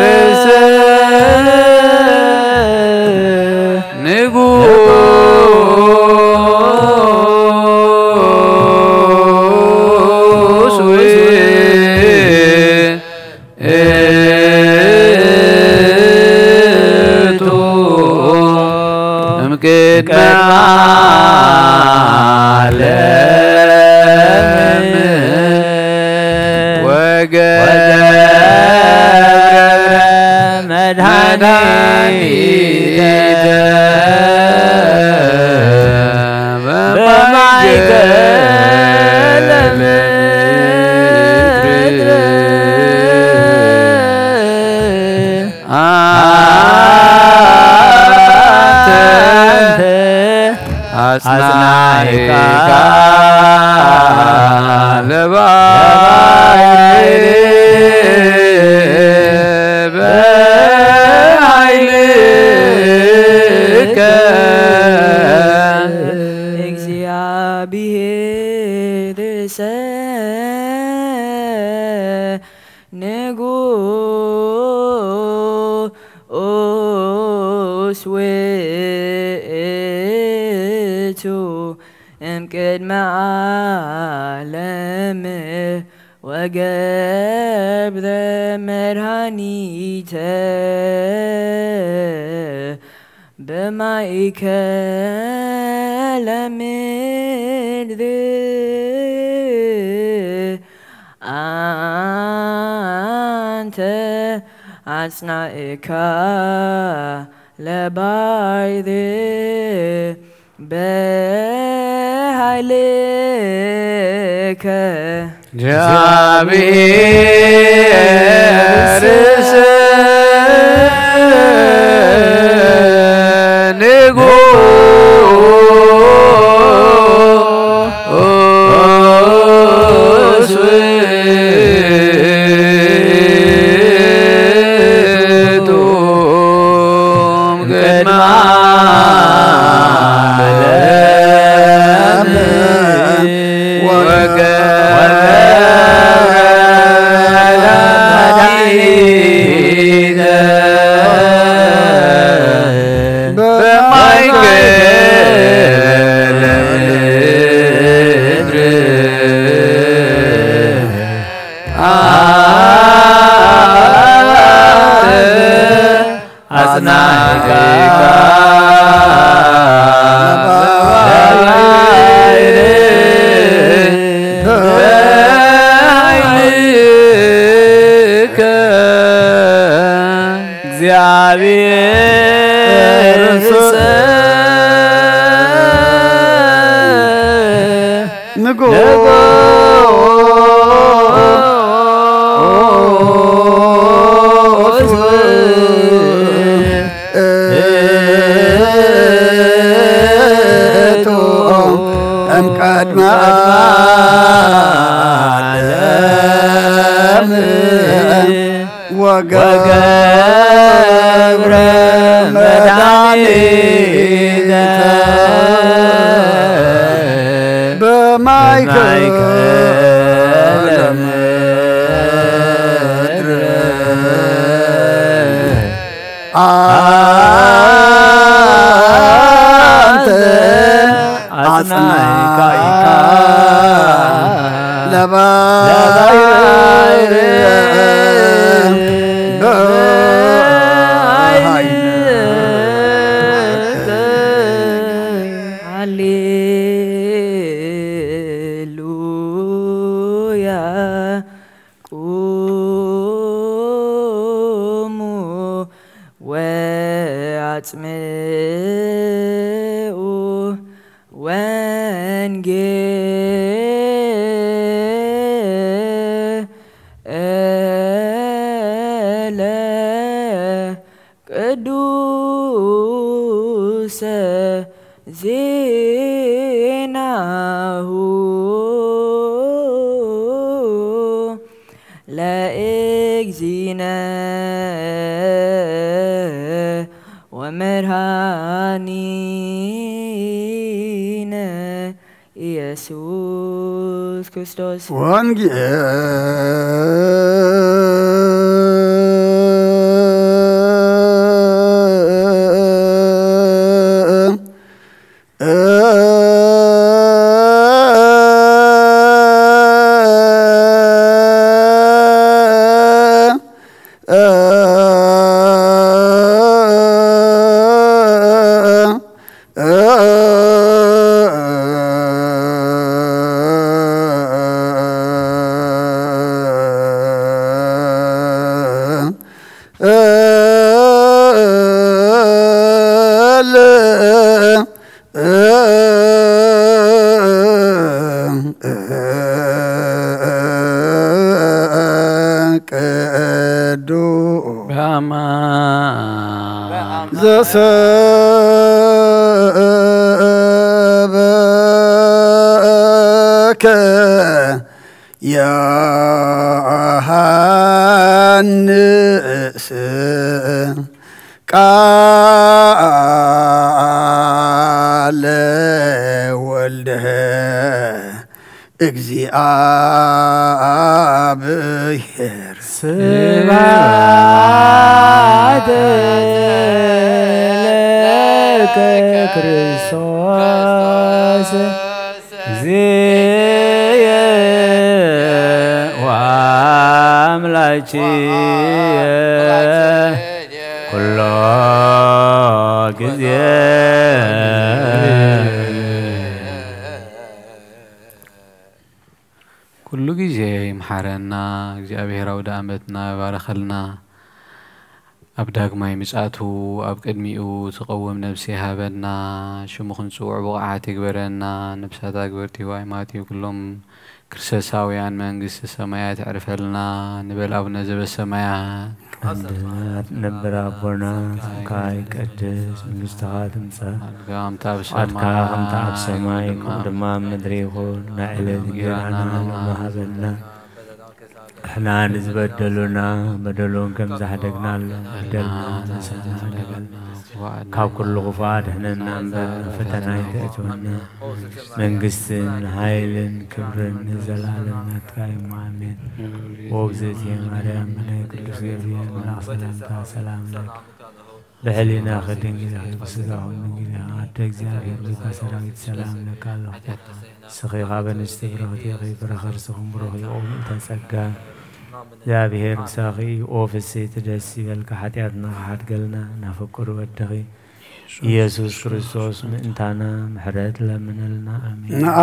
ርዕሰ ንጉሥ ውእቱ እምቅድመ ዓለም ወገብረ መድኃኒተ በማእከለ ምድር አንተ አጽናዕካ ለባሕር በኃይልከ እግዚአብሔር ርዕሰ ንጉሥ ውእቱ እምቅድመ ዓለም ወገብረ መድኃኒተ በማእከለ ምድር አንተ አጽናዕካ ለባሕር በኃይልከ እግዚአብሔር ርዕሰ ንጉሥ ውእቱ እምቅድመ ዓለም ወገብረ መድኃኒተ በማእከለ ምድር አንተ አጽናዕካ ለባሕር በኃይልከ እግዚአብሔር ርዕሰ ንጉሥ ውእቱ እምቅድመ ዓለም ወገብረ መድኃኒተ በማእከለ ምድር አንተ አጽናዕካ ለባሕር ቅዱስ ዜናሁ ለእግዚእነ ወመድኃኒነ ኢየሱስ ክርስቶስ ዘሰበከ ዮሐንስ ቃለ ወልደ እግዚአብሔር ስብሐት ለከ ክርስቶስ እግዚእየ ወአምላክየ ኩሎ ጊዜ ኩሉ ጊዜ ይምሓረና እግዚአብሔር አውደ ዓመትና ባረኸልና ኣብ ዳግማይ ምጽአቱ ኣብ ቅድሚኡ ትቐውም ነፍሲ ሃበና ሽሙ ክንጽውዕ ብቕዓት ይግበረና ነብሳት ኣግበርቲ ዋይማት ኩሎም ክርስቶሳውያን መንግስቲ ሰማያት ዕርፈልና ንበል አቡነ ዘበሰማያት ነበር አቦና ስምካይ ቅድስ መንግሥትኻ ትምጻእ ከምታ ዓድካ ከምታ ኣብ ሰማይ ከምኡ ድማ ምድሪ ይኹን ናይ ዕለት እንጀራና ሃበና እሕና ንዝበደሉና በደሉን ከም ዝሓደግናሎም በደልና ዘሰናደገልና ካብ ኩሉ ክፉእ ድሕነና እምበር ፈተና ይተእትወና መንግስትን ሓይልን ክብርን ንዘላለም ናትካ እዩ ኣሜን ወእግዝእትየ ማርያም ናይ ቅዱስ ገብርኤል መልኣክ ሰላምታ ሰላም ለኪ ብሕሊና ክድንግል ብስጋኹም ድንግል ኣደ እግዚአብሔር ቤተ ሰራዊት ሰላም ለካ ኣለኹ ስኺኻ በንስቲ ብረኽቲ ብረኸር ስኹም ብሩኽ ይቆም ተጸጋ እግዚአብሔር ብሳኺ ኦፍሴት ደስ ይበልካ ሓጢአትና ሓድገልና ናፈቅሩ ወድኺ ኢየሱስ ክርስቶስ ምእንታና ምሕረት ለምንልና አሜን ንአ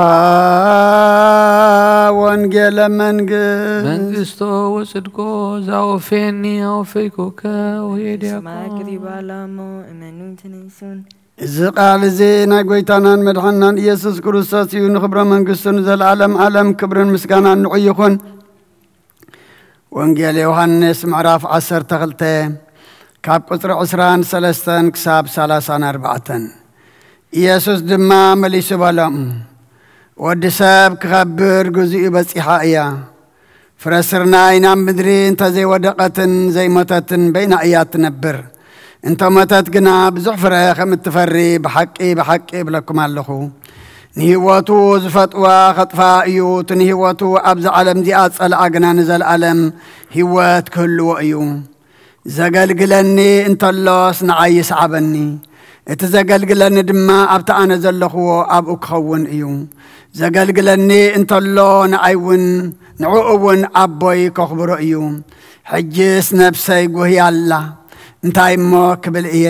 ወንጌለ መንግስቶ ወጽድቆ ዛኦፌኒ አውፌኩከ ወየዲያኮ ማክሪባላሞ እመኑትንሱን እዚ ቃል እዚ ናይ ጎይታናን መድሓናን ኢየሱስ ክርስቶስ እዩ ንኽብረ መንግስቱን ዘለዓለም ዓለም ክብርን ምስጋናን ንዑ ይኹን ወንጌል ዮሐንስ ምዕራፍ 12 ካብ ቁጥሪ 23 ክሳብ 34 ኢየሱስ ድማ መሊሱ በሎም ወዲ ሰብ ክኸብር ግዝኡ በፂሓ እያ ፍረ ስርናይ ናብ ምድሪ እንተዘይወደቐትን ዘይሞተትን በይና እያ ትነብር እንተሞተት ግና ብዙሕ ፍረ ከም እትፈሪ ብሓቂ ይብለኩም ኣለኹ ንህይወቱ ዝፈጥዋ ኸጥፋ እዩ ትንህይወቱ ኣብዚ ዓለም እዚኣ ጸልዓ ግና ንዘለዓለም ህይወት ክህልዎ እዩ ዘገልግለኒ እንተሎስ ንዓይ ይስዓበኒ እቲ ዘገልግለኒ ድማ ኣብቲ ኣነ ዘለኽዎ ኣብኡ ክኸውን እዩ ዘገልግለኒ እንተሎ ንዓይ ንዕኡ እውን ኣቦይ ከኽብሮ እዩ ሕጅስ ነፍሰይ ጉህያላ እንታይ እሞ ክብል እየ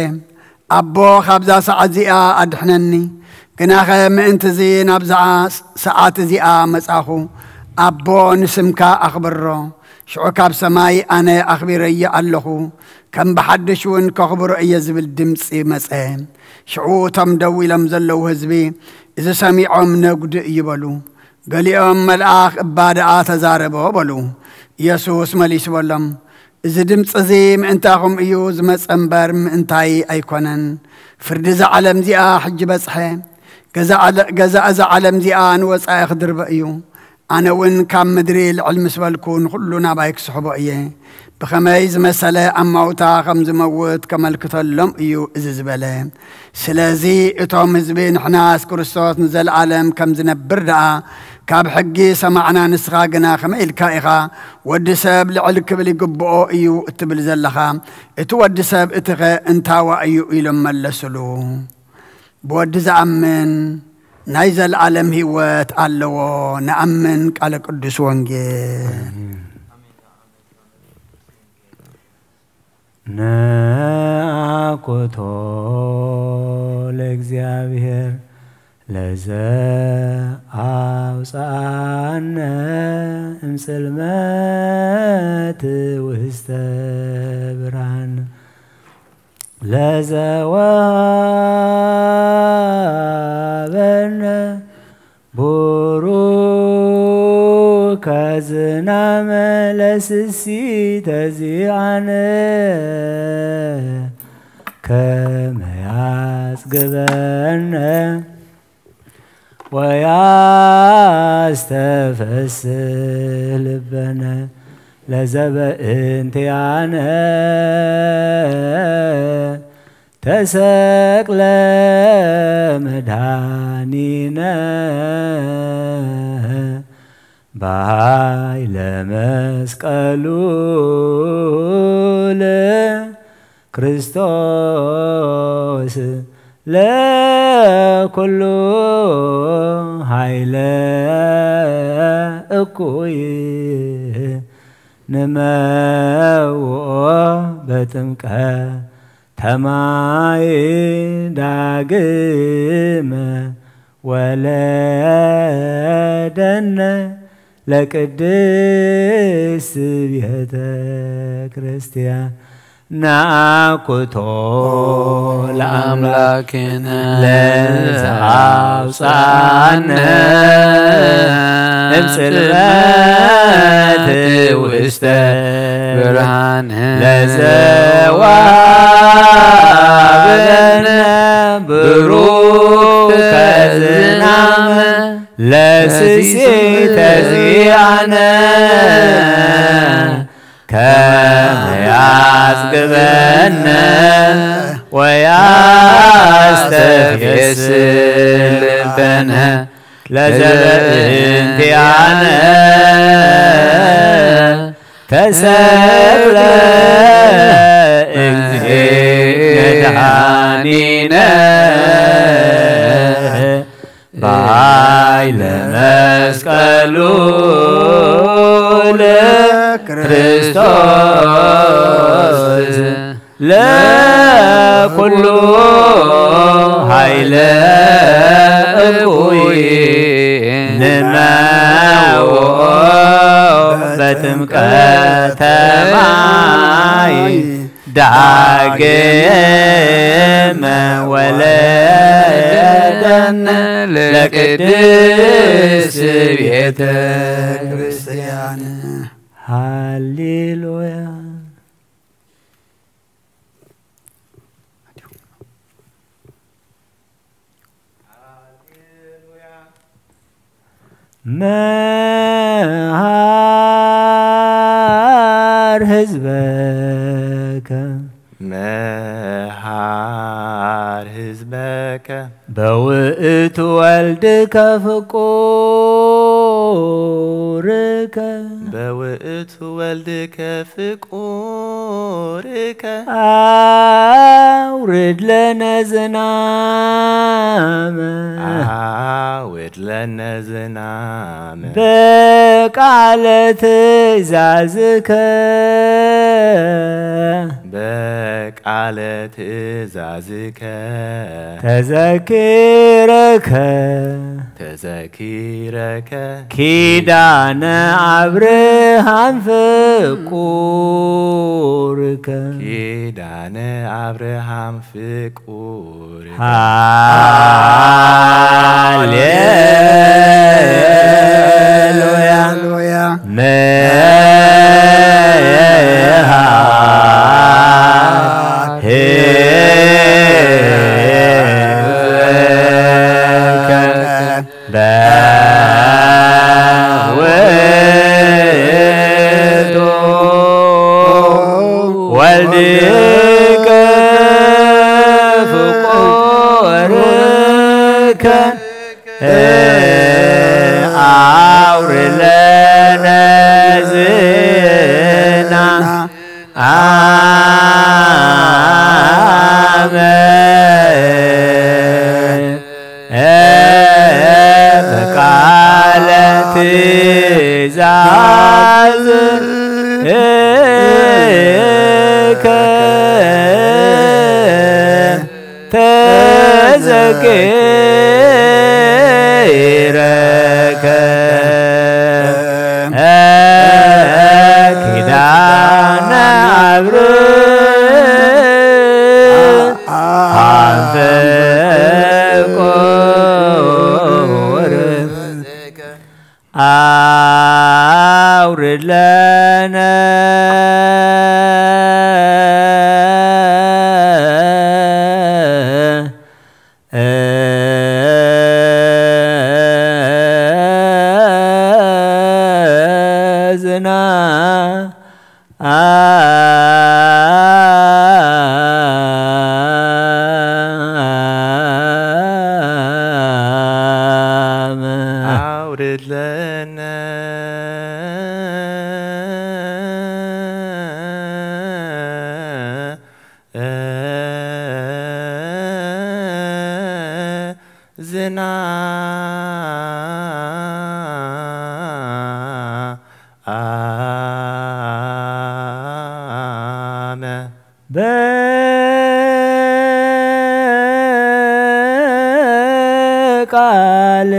ኣቦ ካብዛ ሰዓት እዚኣ ኣድሕነኒ ግናኸ ምእንቲ እዚ ናብዛ ሰዓት እዚኣ መጻኹ ኣቦ ንስምካ ኣኽብሮ شعكاب سماي أنا أخبري الله كم بحدشون كخبر أيزب الدمسي مسام شعوتم دوي لم زلوا هزبي إذا سمعهم نقد يبلو قال يوم ملآخ بادعات زاربه بلو يسوس مليس ولم إذا دمت أزيم انتاهم إيوز مسأمبرم انتاي أيكونن فرد زعلم زيا حج بصحي جزا علم زيان وصايخ درب أيو أنا وين كم مدري العلم سوالكون كلنا بايك صحبة إيه بخميز مسألة أموتا خمز موت كمال كتلم إيو إزبالة سلازي إتوم زبين حناس كريستوس نزل عالم كم زنبر دعا كاب حقي سمعنا نسخاقنا خميل كائخا ودساب لعلك بلي قبؤو إيو اتبل زلخا اتودساب اتغى انتاوا إيو إلو ملسلو بود زعمن نايزل العالم هيوات اللو نأمن على قدس وانجيل ناكوتو لእግዚአብሔር ለዘአውፃነ እምጽልመት ውስተ ብርሃን ለዘወሃበነ ቡሩከ ዝናመ ለስሲተ ዚአነ ከመ ያጽግበነ ወያስተፈስህ ልበነ ለዘበእንቲአነ ተሰቅለ መድኃኒነ በኃይለ መስቀሉ ለክርስቶስ ለኩሉ ኃይለ እኩይ ንመውኦ በጥምቀት ተማይ ዳግመ ወለደነ ለቅድስት ቤተ ክርስቲያን ናኩቶ ለአምላክነ ለዘአውፃነ እምጽልመት ውስተ ብርሃን ለዘወሃበነ ቡሩከ ዝናመ ለስሲተ ዚአነ ከመ ያጽግበነ ወያስተፍስህ ልበነ ለዘበእንቲአነ ተሰቅለ መድኃኒነ በኃይለ መስቀሉ ለክርስቶስ ለኩሉ ኃይለ እኩይ ንመውኦ በጥምቀተ ማይ ዳግመ ወለደነ ለቅድስት ቤተ ክርስቲያን ሃሌሉያ መሃር ህዝበከ መሃር ህዝበከ በውእቱ ወልድከ ፍቁርከ በውእቱ ወልድከ ፍቁርከ አውርድ ለነ ዝናመ አውርድ ለነ ዝናመ በቃለ ትእዛዝከ በቃለ ትእዛዝከ ተዘኪረከ تذكيرك كيدان أبراهام فقورك كيدان أبراهام فقورك هاليلويا والدك فقورك أور لنا زنا آمين بقالة زاز تذكيرك كدان أبراهام فقورك أورد لنا أورد لنا زنا بقال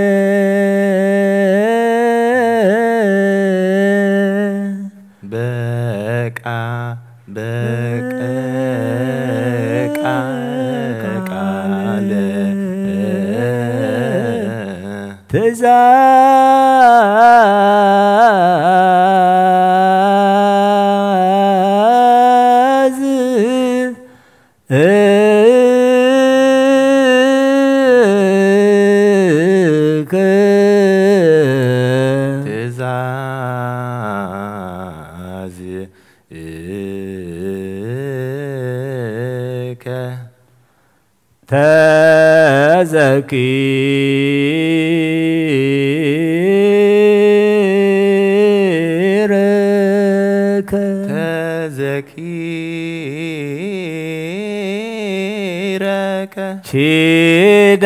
تذكيرك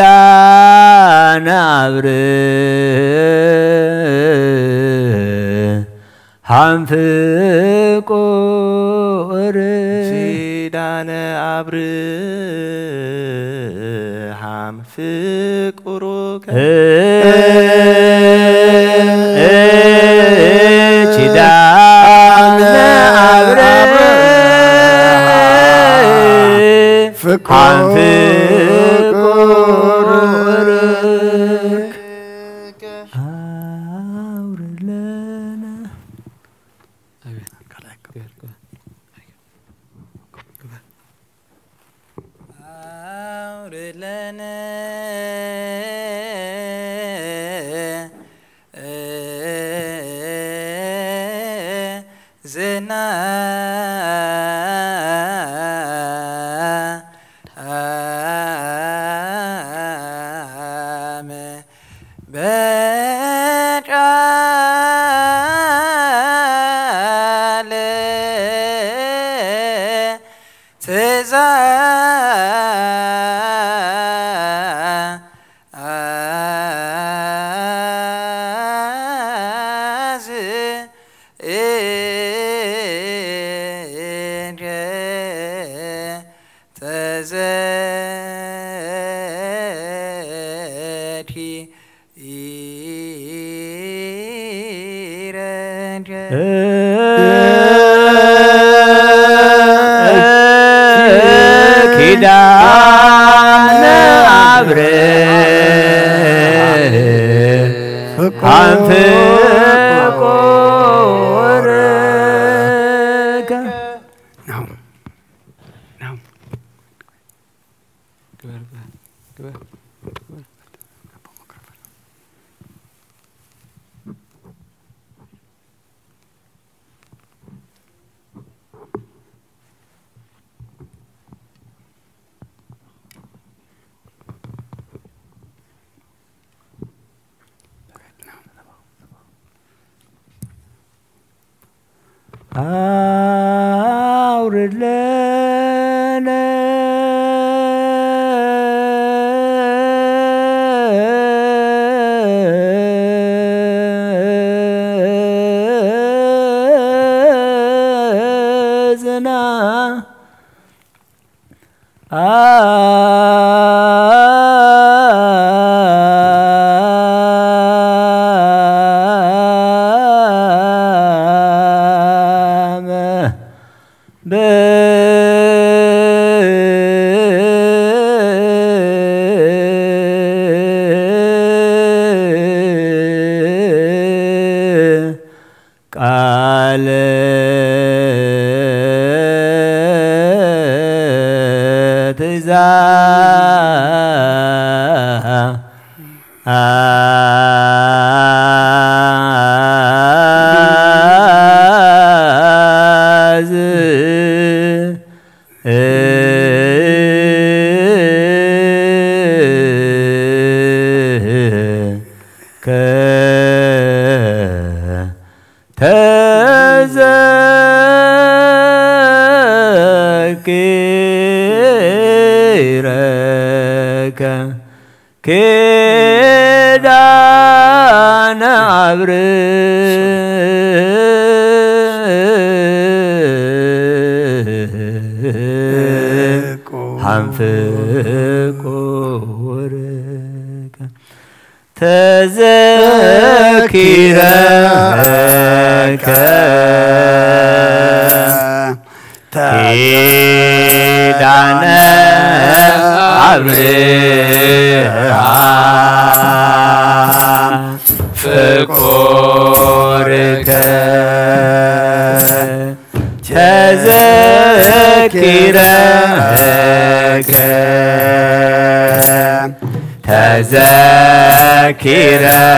كدان أبراهام فقورك كدان أبراهام فقورك كدان أبراهام فقورك أورد لنا أورد لنا زنا ኪዳነ አብረ አንተ ቆረከ ነው አውርድ ለነ ዝና ቃለ ተዘኪረከ ኪዳነ አብረ አንፍቆ ወረከ ተዘኪረከ ኪዳነ አብርሃም ፍቁርከ ተዘኪረከ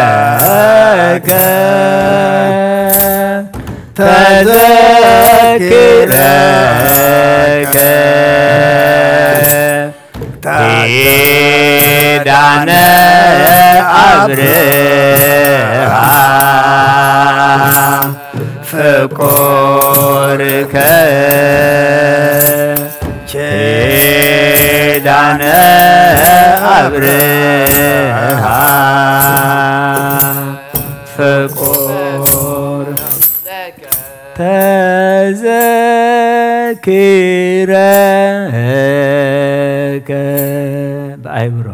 ተዘኪረከ ተዘኪረከ ኪዳነ አብርሃም ፍቁርከ ኪዳነ አብርሃም ፍቁር ተዘኪረከ በአይምሮ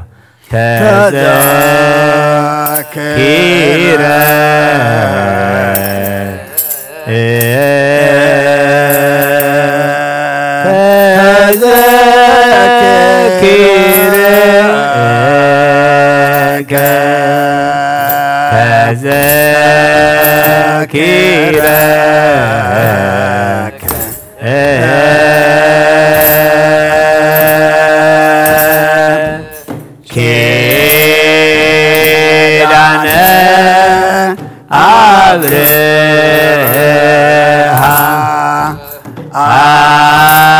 ኪዳነ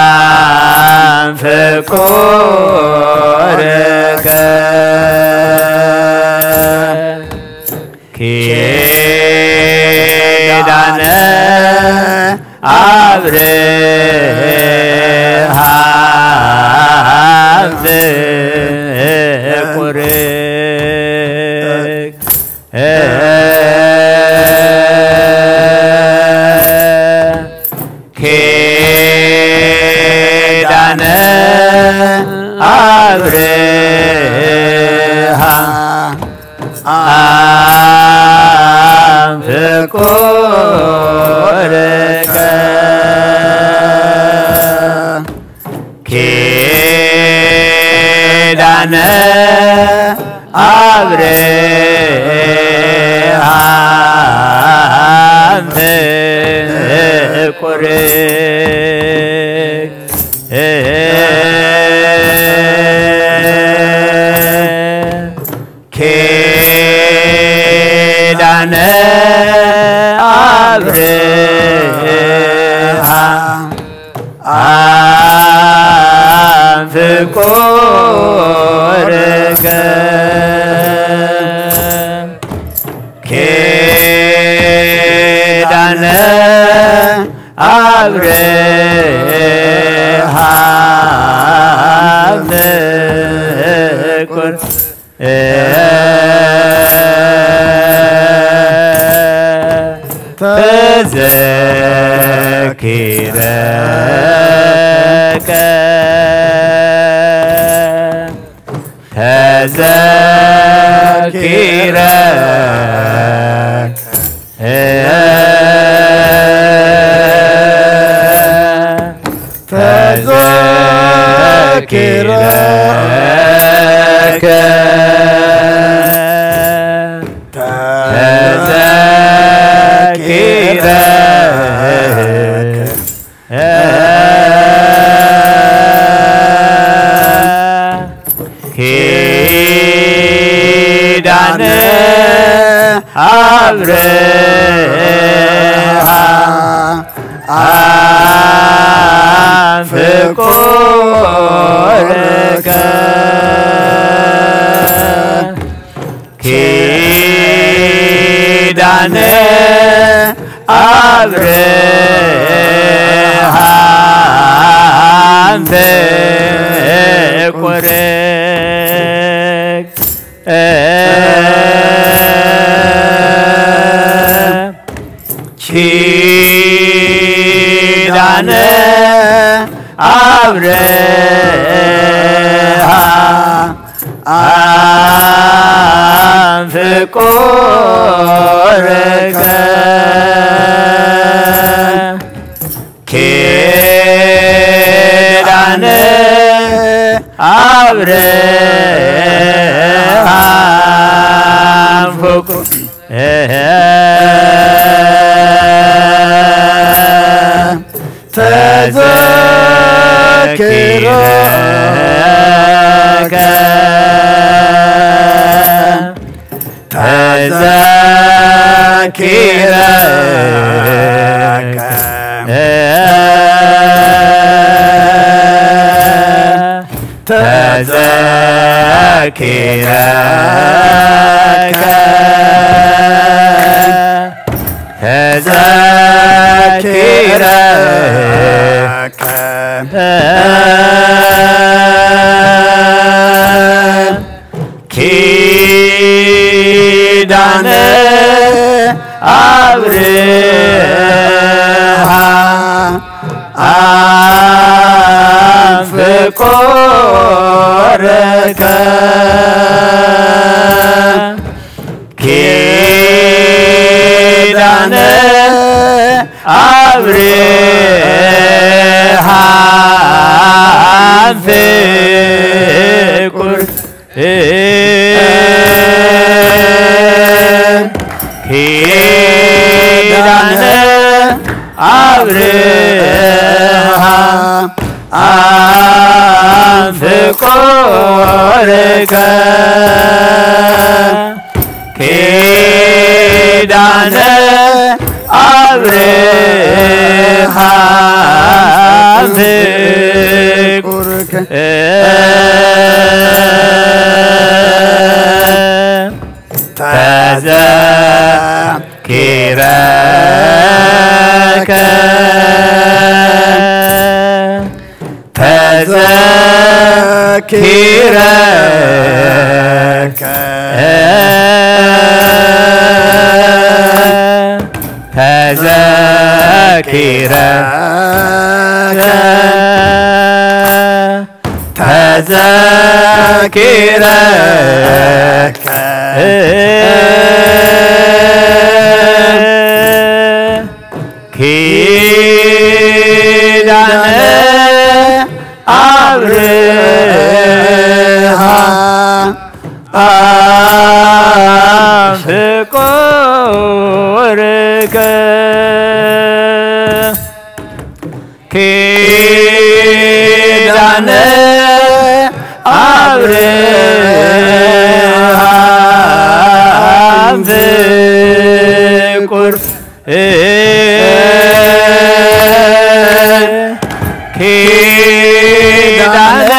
አብርሃም ፍቁርከ ኪዳነ አብርሃም ፍቁርከ ኪዳነ አብርሃም አብርሃም ፍቁርክ ኪዳነ አብርሃም ፍቁርከ ኪዳነ አብርሃም ፍቁር ተዘኪረከ ኪዳነ አብርሃም ፍቁርከ ኪዳነ አብርሃም ፍቁርከ ኪዳነ አብርሃም ፍቁርከ ኪዳነ አብርሃም ፍቁር ተዘኪረከ ኪዳነ አብርሃም ፍቁርከ ኪዳነ አብርሃም ፍቁር ኪዳነ አብርሃም ፍቁርከ ኪዳነ አብርሃም ፍቁርከ ተዘኪረከ ኪዳነ አብርሃም ፍቁርከ ኪዳነ አብርሃም ፍቁር ኪዳነ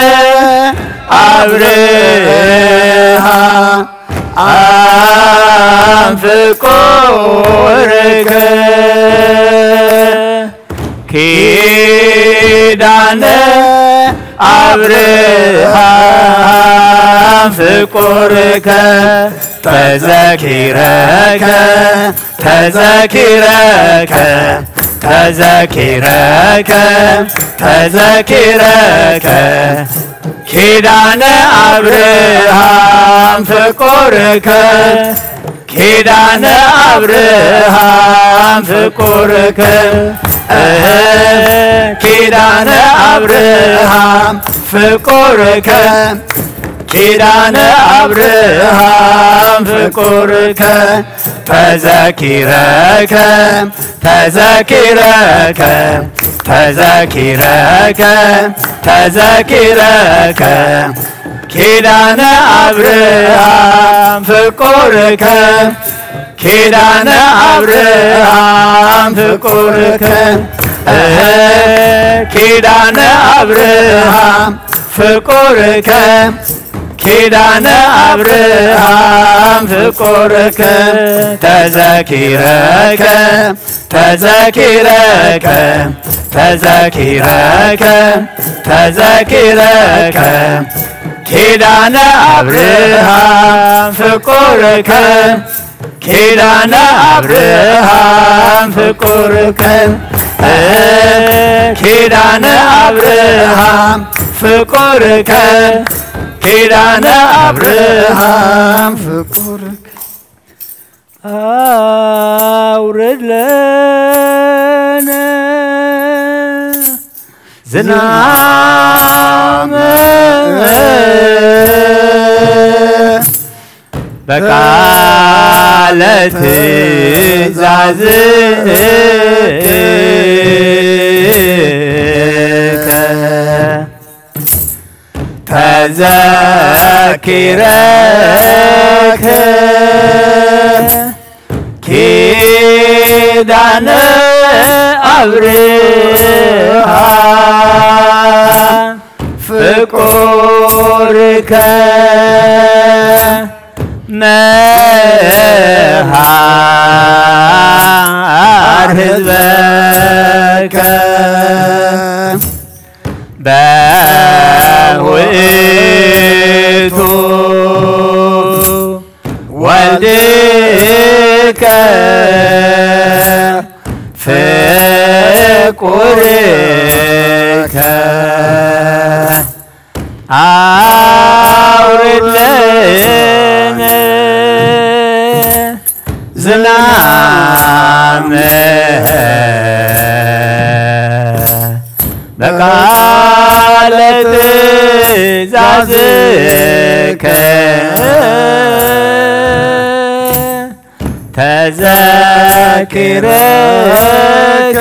አብርሃም ፍቁርከ ኪዳነ አብርሃም ፍቁርከ ተዘኪረከ ተዘኪረከ ተዘኪረከ ተዘኪረከ ኪዳነ አብርሃም ፍቁርከ ኪዳነ አብርሃም ፍቁርከ ኪዳነ አብርሃም ፍቁርከ ኪዳነ አብርሃም ፍቁርከ ተዘኪረከ ተዘኪረከ ተዘኪረከ ተዘኪረከ ኪዳነ አብርሃም ፍቁርከ ኪዳነ አብርሃም ፍቁርከ ኪዳነ አብርሃም ፍቁርከ ኪዳነ አብርሃም ፍቁርከ ተዘኪረከ ተዘኪረከ ተዘኪረከ ተዘኪረከ ኪዳነ አብርሃም ፍቁርከ ኪዳነ አብርሃም ፍቁርከ ኪዳነ አብርሃም ፍቁርከ ኪዳነ አብርሃም ፍቁርከ አውርድ ለነ ዝናመ በቃለ ትእዛዝከ ተዘኪረከ ኪዳነ አብርሃም ፍቁርከ መሃር ህዝበከ በውእቱ ወልድከ ፍቁርከ አውርድ ለነ ዝናመ በቃለ ትእዛዝከ ተዘኪረከ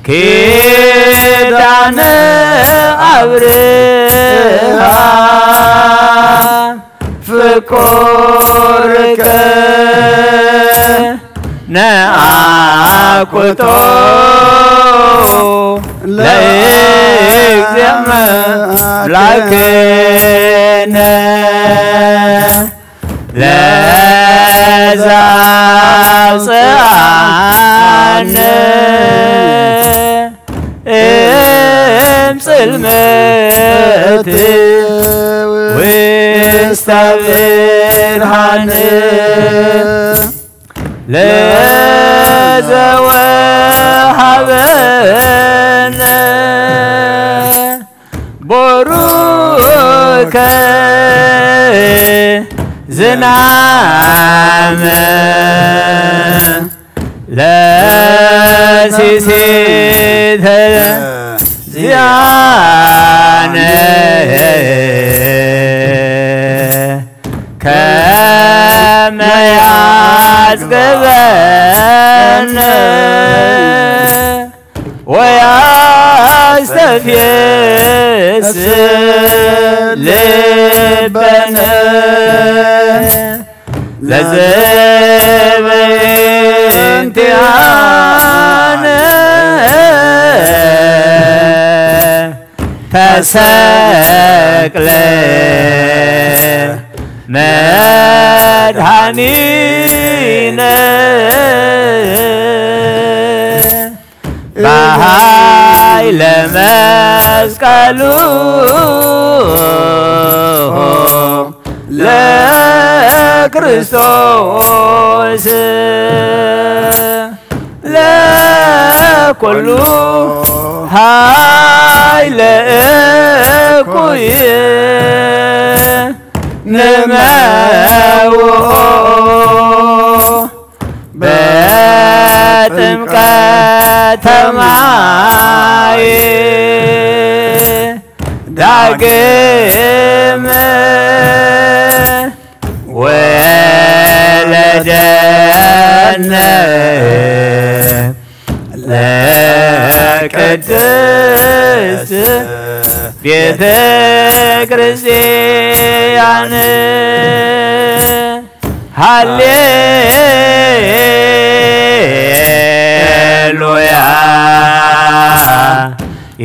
ኪዳነ አብርሃም ፍቁርከ ነአኩቶ ለእግዚአብሔርላክነ ለዛብፅአነ እምጽልመት ውስተ ብርሃን ለዘወሃበነ ቦሩከ ዝናመ ለሲሲተ ዚአነ ያስገበነ ወያስተፍየስ ልበነ ለዘበንቲአነ ተሰቅለ መድኃኒነ በኃይለ መስቀሉ ለክርስቶስ ለኩሉ ኃይለ እኩይ ንመውኦ በጥምቀተ ማይ ዳግም ወለደነ ለቅድስት ቤተ ክርስቲያን ሃሌሉያ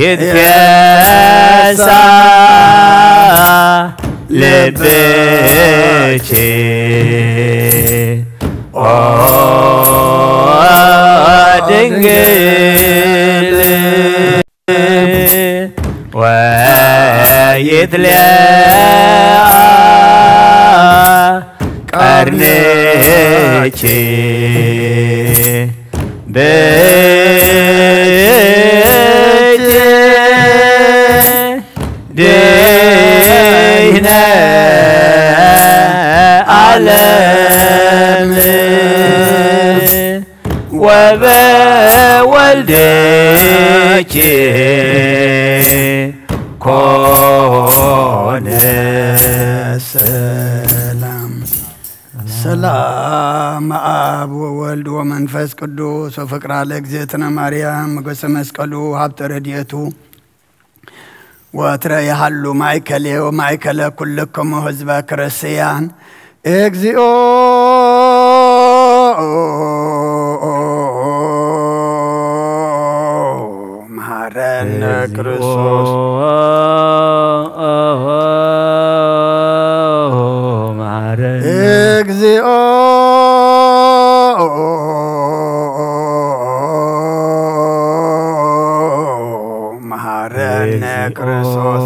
ይትገሳ ልብቼ ኦ ድንግል ወይትለአ ቀርንቼ ብእጅ ድህነ ዓለም ወበወልድኪ ኮነ ሰላም ሰላም አብ ወወልድ ወመንፈስ ቅዱስ ወፍቅራ ለእግዝእትነ ማርያም ሞገሰ መስቀሉ ሀብተ ረድኤቱ ወትረ ያሃሉ ማእከሌ ወማእከለ ኩልክሙ ህዝበ ክርስቲያን እግዚኦ መሐረነ ክርስቶስ እግዚኦ መሐረነ ክርስቶስ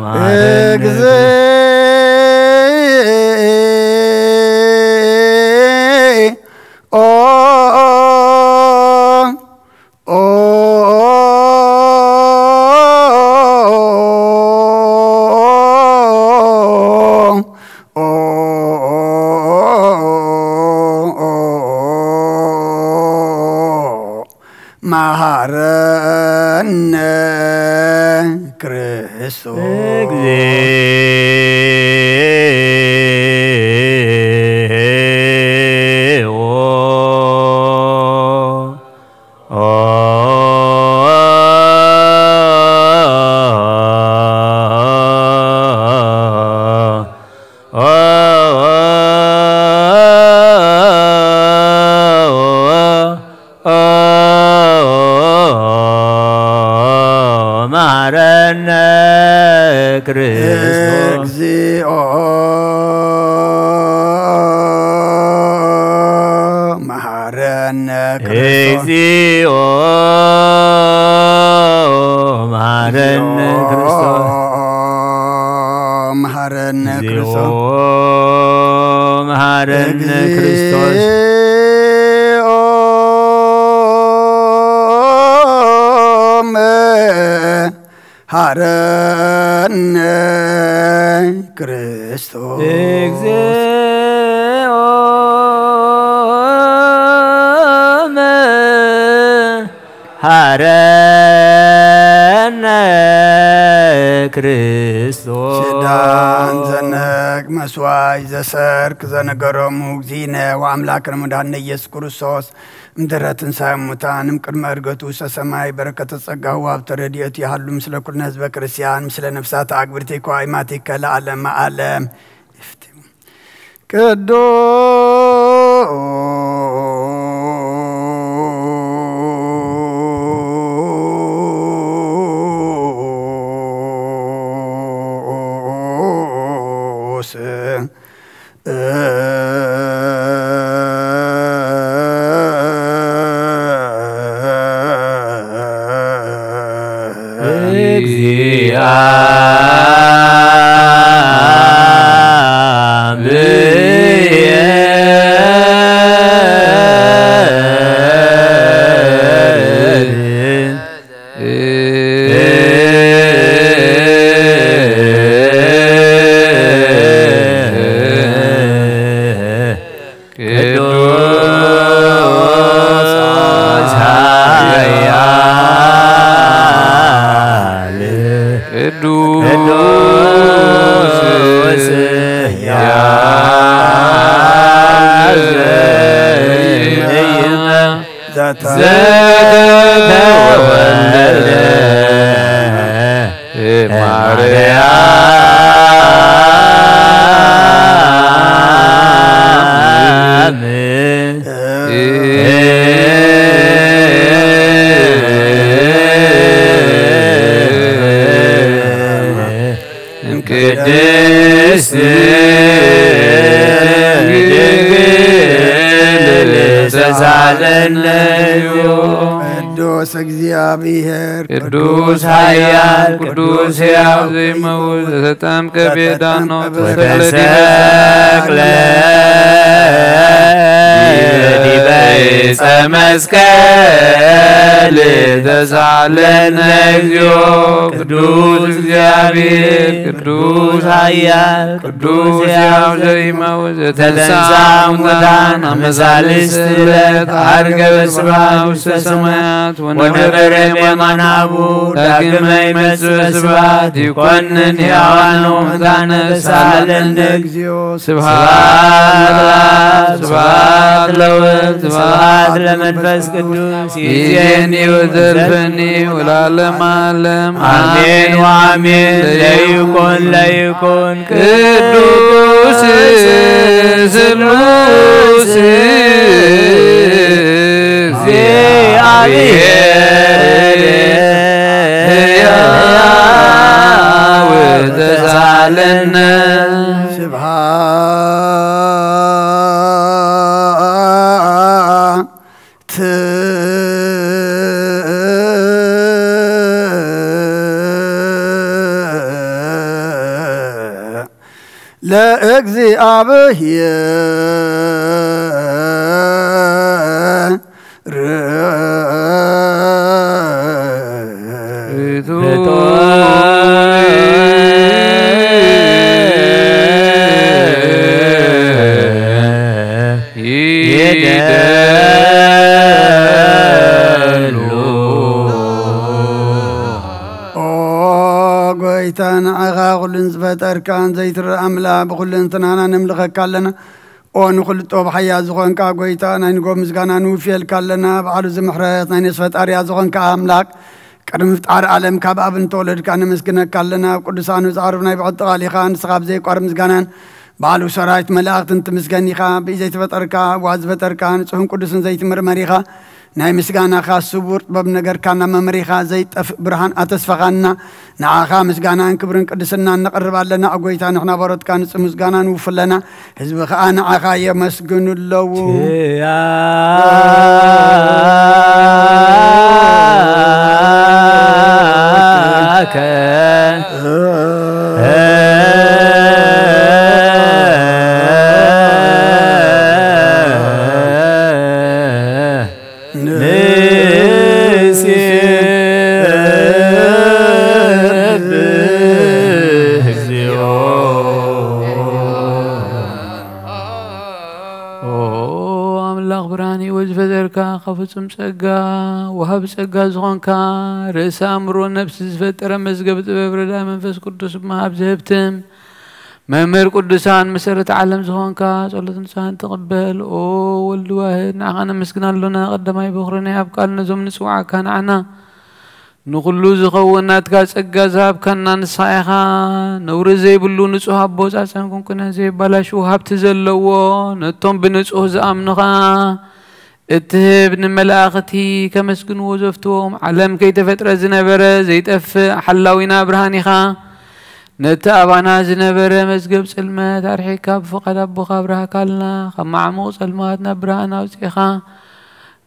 መሐረነ ክርስቶስ መሐረነ ክርስቶስ እግዚኦ መሐረነ ክርስቶስ እግዚኦ መሐረነ ክርስቶስ መሐረነ ክርስቶስ መሐረነ ክርስቶስ መሐረነ ክርስቶስ እግዚኦ መሐረነ ክርስቶስ شدان زنك مسواي زسرك زنقرم وزينة وأملاكنا مدهن يسوع كريستوس مدرتن ساموتان مقدم أرغتو سسماي بركة الصقا وابترديت يحلو مثل كل ناس بكريستيان مثل نفسات أكبرتك وعيماتك لعالم عالم ቅዱስ እግዚአብሔር ቅዱስ ኃያል ቅዱስ ሕያው ዘይመውት ተጠምቀ ቤዳኖት ወተሰቅለ ዲበ ዕፀ መስቀል ተሳለነ እግዚኦ ቅዱስ እግዚአብሔር ቅዱስ ኃያል ቅዱስ ሕያው ዘይመውት ተነሣ እሙታን አመሳልስት ዕለት ዐርገ በስብሐት ውስተ ሰማያት ወነበረ በየማናቡ ዳግመ ይመጽእ በስብሐት ይኰንን ሕያዋን ወሙታነ ሳለነ እግዚኦ ስብሐት ስብሐት ለወልድ ስብሐት ለመንፈስ ቅዱስ ይእዜኒ ወዘልፈኒ ወለዓለመ ዓለም አሜን ወአሜን። ለይኩን ቅዱስ ስሉስ እግዚአብሔር ሕያው ተሳለነ ስብሐት ለእግዚአብሔር ጎይታን አኻ ኩልን ዝፈጠርካን ዘይትረአ ኣምላኽ ብኩልን ትናና ንምልኸካ ኣለና ኦ ንኹልጦ ብሓያ ዝኾንካ ጎይታ ናይ ንጎ ምስጋና ንውፍየልካ ኣለና በዓሉ ዝምሕረት ናይ ነፍሲ ፈጣርያ ዝኾንካ ኣምላኽ ቅድሚ ፍጣሪ ዓለም ካብ ኣብ እንተወለድካ ነመስግነካ ኣለና ቅዱሳኑ ዝዓርብ ናይ ብዕድ ቃሊኻ ንስኻ ብዘይቋርብ ምስጋናን በዓሉ ሰራዊት መላእኽትን ትምስገን ኢኻ ብኢ ዘይትፈጠርካ ዋ ዝፈጠርካ ንጹሕን ቅዱስን ዘይትምርመሪኻ ናይ ምስጋናኻ ስቡር ጥበብ ነገርካ መምሪኻ ዘይጠፍእ ብርሃን ኣተስፋኻና ንዓኻ ምስጋናን ክብርን ቅድስናን ነቕርብ ኣለና ጎይታ ንሕና በሮትካ ንጹህ ምስጋና ንውፍ ኣለና ህዝቢ ከዓ ንዓኻ የመስግኑ ኣለዉ خفصم سجا وهب سجا زغنكا رئيس أمرو نفس زفتر مزجب تبرد منفس قدس ما بزهبتم ممر قدسان مسرت عالم زغنكا صلاة إنسان تقبل أو ولد واحد نعنا مسكنا لنا قدم أي بخرنا أبقى لنا زمن سواع كان عنا نقولو زخونات كاس أجازاب كنا نصايخا نور زي بلو نصوها بوز عشان كنا زي بلا شو هبتزلوا نتوم بنصوه زامنخا اتهبن ملاختي كمسكن وزفتهم علم كي تفتر زنبرة زي تف حلاوينا برهانيخا نتابعنا زنبرة مسجب سلمات أرحيكا بفقد أبو خبرها كالنا خم عمو سلمات نبرهنا وسيخا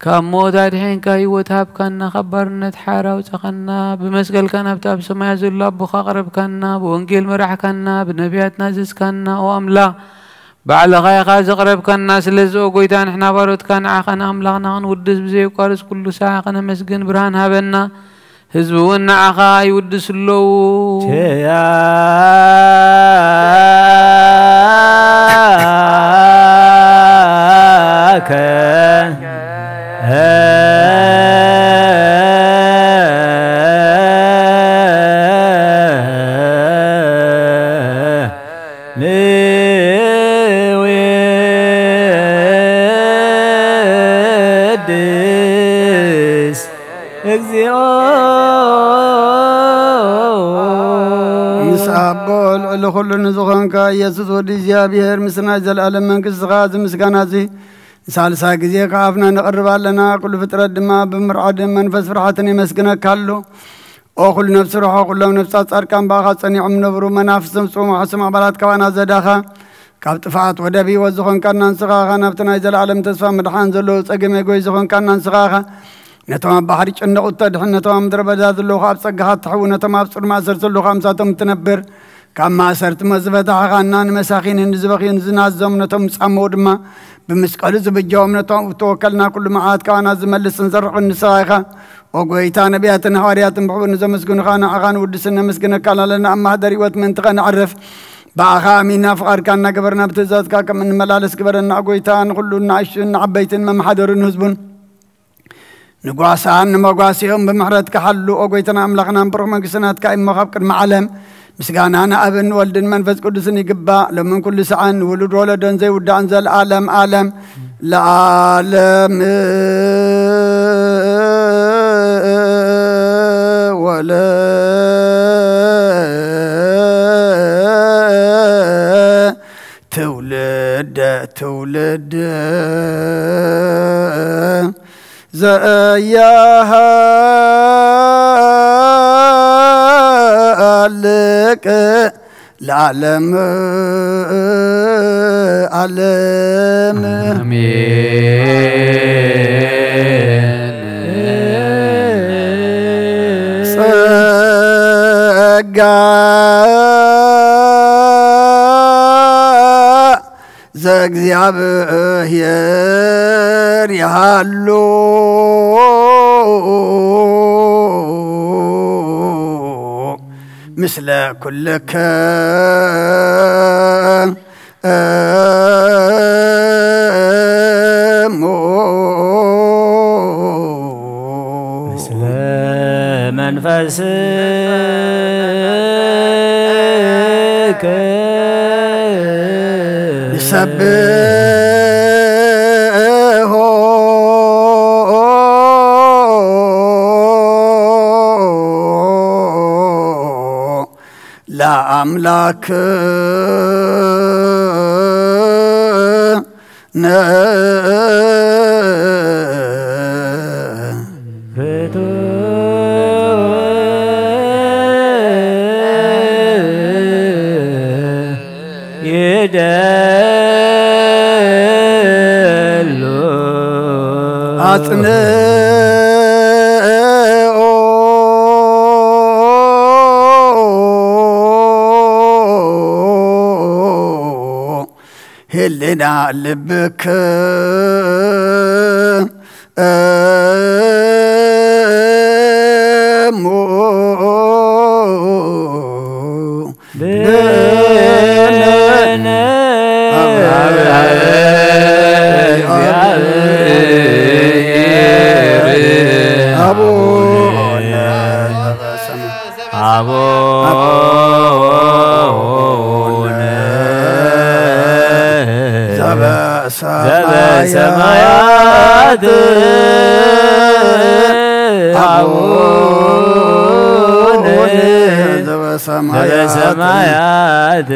كمو دارحين كاي وتهب كنا خبرنا تحارا وتقنا بمسجل كنا بتاب سماع زل أبو خقرب كنا بونجيل مرح كنا بنبيات نازس كنا وأملا بعد غاية غاز قرب كنا سلزو قويتان احنا بارود كان عاقنا أملاغنا ودس بزي وقارس كل ساعة قنا مسجن برهان هابنا هزبونا عاقا يودس اللو لكل نزخانك يسوع وديزيا بير مسنا جل العالم من كسغاز مسكانازي سالسا غزي كافنا نقرب لنا كل فتره دما بمرعد منفس فرحتني مسكنك كالو او كل نفس روح كل نفس صاركان باخ صنيعم نبرو منافسم صوم حسم عبارات كوانا زداخا كاب طفات ودبي وزخون كان نسخا نفتنا جل العالم تسفى مدحان زلو صقمي غوي زخون كان نسخا نتوام بحري چنقو تدحن نتوام دربدات لو خاب صقحات تحو نتوام ابصر ما سرسل لو خامساتم تنبر كما سرت مزبط عقانان مساخين نزبخين زنازم نتوم صمودما بمسقل زبجاوم نتوم توكلنا كل معاد كان زملس نزرق النسايخه وقويتا نبياتنا حوارياتن بحبون زمسكن خانا عقان ودسنا مسكن كان لنا اما هدري وات منطقه نعرف باخامينا فقر كان قبرنا بتزاد كاك من ملالس قبرنا قويتان كلنا عشن عبيتن ممحدرن حزبن نقواسان مقواسيهم بمحرت كحلو وقويتنا املقنا برغم قسنات كايم مخابك المعلم مسكان أنا أبن ولدن منفس قدسني قبا لمن كل سعان ولد ولدن زي ود أنزل عالم عالم العالم ولا تولد زيها لك العالم عالم صقا زغزيابير يحلو مثل كلك مثل منفسك يسبح لا أملاك هلنا لبك سمايات عون سمايات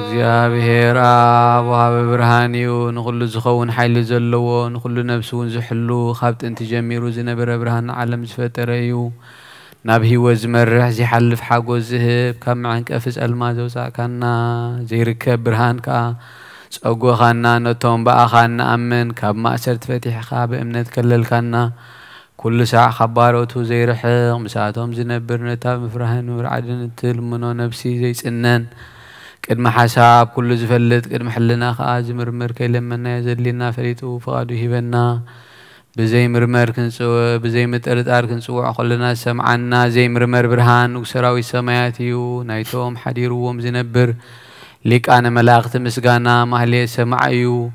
እግዚአብሔር አብ ወሃብ ብርሃንዩ ንኹሉ ዝኸውን ሓይሊ ዘለዎ ንኹሉ ነፍሲ እውን ዝሕሉ ካብ ጥንቲ ጀሚሩ ዝነበረ ብርሃን ዓለም ዝፈጠረ እዩ ናብ ህይወት ዝመርሕ ዝሓልፍ ሓጎስ ዝህብ ካብ መዓንቀፊ ጸልማ ዘውፃእካና ዘይርከብ ብርሃን ከዓ ጸጎኻና ነቶም በኣኻ ንኣምን ካብ ማእሰር ተፈቲሕኻ ብእምነት ከለልካና ኩሉ ሰዓት ከባሮቱ ዘይርሕቕ ምሳቶም ዝነብር ነታ ምፍራህን ምርዓድን እትልምኖ ነፍሲ ዘይጽነን ቅድመ ሓሳብ ኩሉ ዝፈልጥ ቅድመ ሕልና ከዓ ዝምርምር ከይለመና የዘሊና ፈሊጡ ፍቓዱ ይሂበና بزي مرمر كنسو بزي متردار كنسو عقلنا سمعنا زي مرمر برهان وسراوي سماياتيو نايتوم حديروهم زنبر ليك أنا ملاقت مسجانا مهلي سمعيو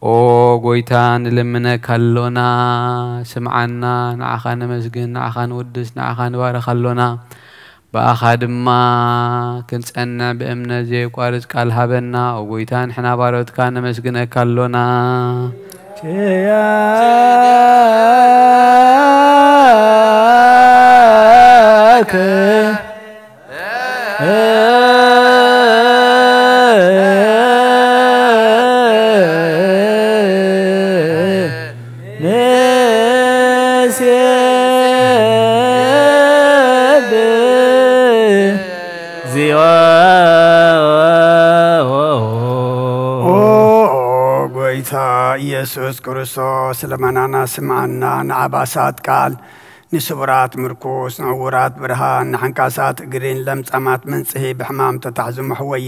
أو قويتان لمنا كلنا سمعنا نعخان مسجن نعخان ودس نعخان بار خلونا بأخد ما كنت أنا بأمنا زي قارس كالهبنا أو قويتان حنا بارود كان مسجن كلنا ኢየሱስ ክርስቶስ ለማናና ስማዕና ንዓባሳት ቃል ንስቡራት ምርኩስ ንዕውራት ብርሃን ንሓንካሳት እግሪን ለምጸማት መንጽሄ ብሕማም ተታሕዙ መሕወይ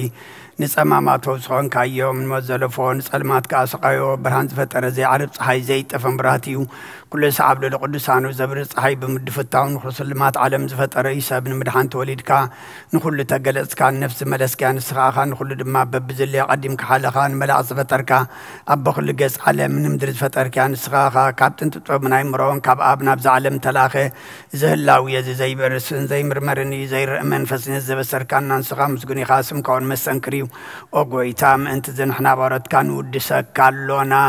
ንጸማማት ተውስኾን ካዮም ንመዘለፎን ጸልማት ካስቃዮ ብርሃን ዝፈጠረ ዘይዓርብ ፀሓይ ዘይጠፈን ብራት እዩ ኩሉ ሰዓብ ለቅዱሳኑ ዘብር ፀሓይ ብምድፍታውን ንክስልማት ዓለም ዝፈጠረ ይሰብ ንምድሓን ተወሊድካ ንኩሉ ተገለጽካ ነፍሲ መለስኪያ ንስኻኻ ንኩሉ ድማ በብዝልያ ቀዲምካ ሓለኻ ንመላእ ዝፈጠርካ ኣብ በኩሉ ገጽ ዓለም ንምድሪ ዝፈጠርካ ንስኻኻ ካብ ጥንቲ ጥበብ ናይ ምሮን ካብ ኣብ ናብ ዝዓለም ተላኸ ዝህላው የዚ ዘይበርስን ዘይምርመርን ዘይርእ መንፈስን ዘበሰርካና ንስኻ ምስጉን ኢኻ ስምካውን መሰንክር او goita ment زنحنا بارد كان ودسك كالونا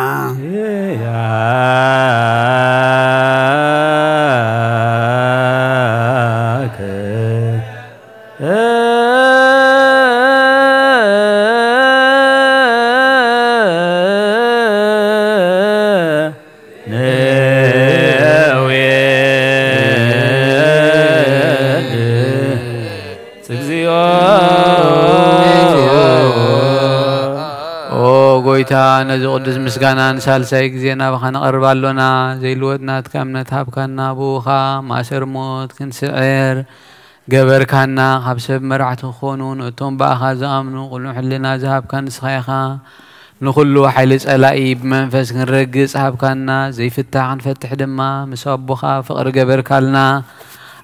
نزي قدس مسكانا نسال سايق زينا بخانا قربالونا زي الودنا تكامنا تابكانا بوخا ماسر موت كنسعير قبر كانا خبسب مرعتو خونون اتوم باخا زامنو قلو حلنا زهاب كان سخيخا نخلو حيلس ألائي بمنفس كنرقص هاب كانا زي فتاح نفتح دما مسواب بوخا فقر قبر كالنا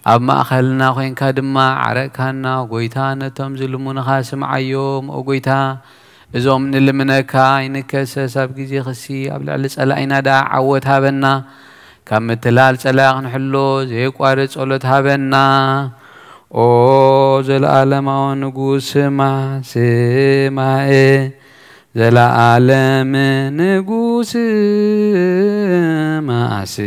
أب ما أخلنا خوين كادما عرق كانا وقويتانا تمزلمون خاسم عيوم وقويتا إذا من اللي منكا إنك سبب جزي خسي قبل على ألائنا دا عوت هابنا كم تلال سلاق نحلو زي قارس قلت هابنا أو زل عالم ونقوس ما سما زل عالم نقوس ما سبنا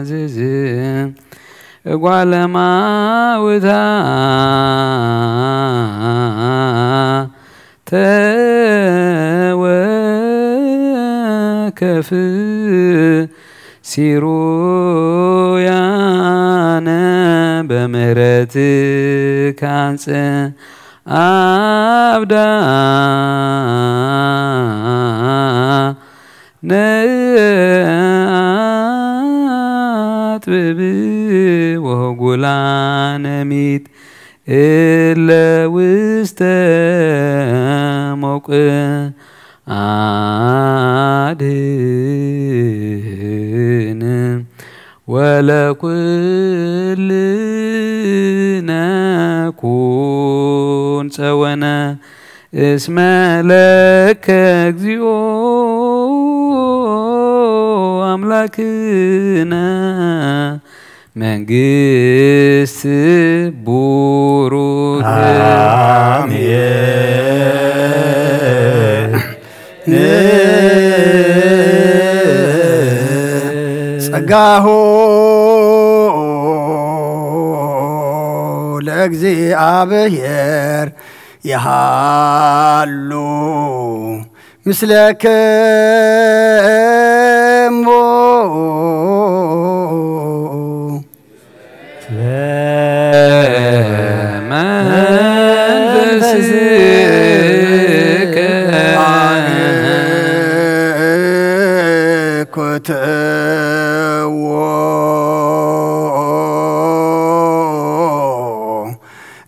زين قال ما وذا توكف سيرو يانا بمرتك عنس أبدا ببي وقولان ميت إلا وستموك عادين ولا كل كون سونا اسم لك اجزيو أملاكنا منجست بورود آمين سقاه لأجزي أبير يهالو مثلك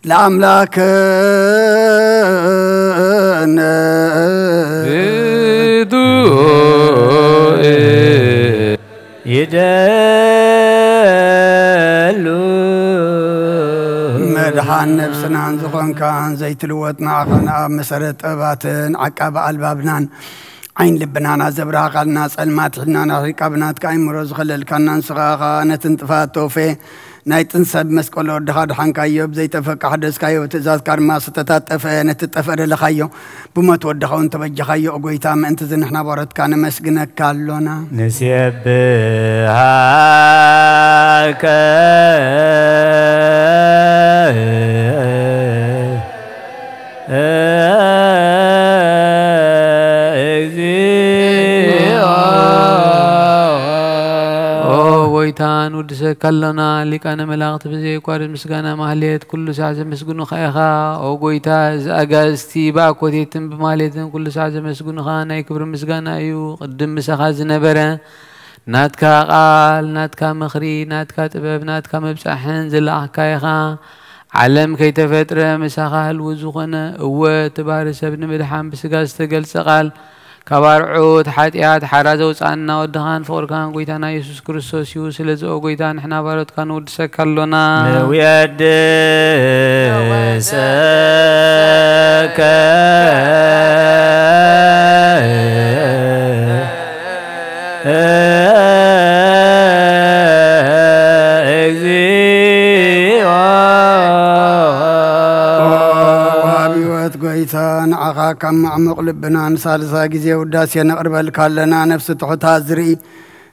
لأملاكنا يدلو مدحان نفسنا نزخون كان زيت الوطنا عقلنا مسرت أباتن عقاب ألبابنان عين لبنانا زبرها قالنا سلمات حنا رقابنا تكاين مروز خلل كنا نسغاغا نتنطفات توفي نايتن سب مسكول ودخاد حنكايو زي تفك حدث كايو تزاز كارما ستتطف نتطفر لخايو بموت ودخو انت بجخايو اغويتا ما انت زنحنا بارت كان مسجنك كالونا نسيب ويتان ودسه كلنا لكان ملاقت بزي قارد مسغانا ماليت كل ساعه مسغنو خيخا او غويتا زاغاستي باكوتيتن بماليتن كل ساعه مسغنو خانا يكبر مسغانا ايو قدم مسخا زنبره ناتكا قال ناتكا مخري ناتكا طبب ناتكا مبصحن زلاخكايخا علم كي تفتر مسخا الوزخنا هو تبارس ابن مدحان بسغاز تገልጽ قال كبارعود حاتيات حرازو صاننا ودخان فوركان غويتانا يسوع كريستوس يو سلازو غويتان احنا بارت كان ودسكلونا ويد سك غويتان عقا كم عمق لبنا نسالسا غزي وداسي نقرب لكالنا نفس تحتا زري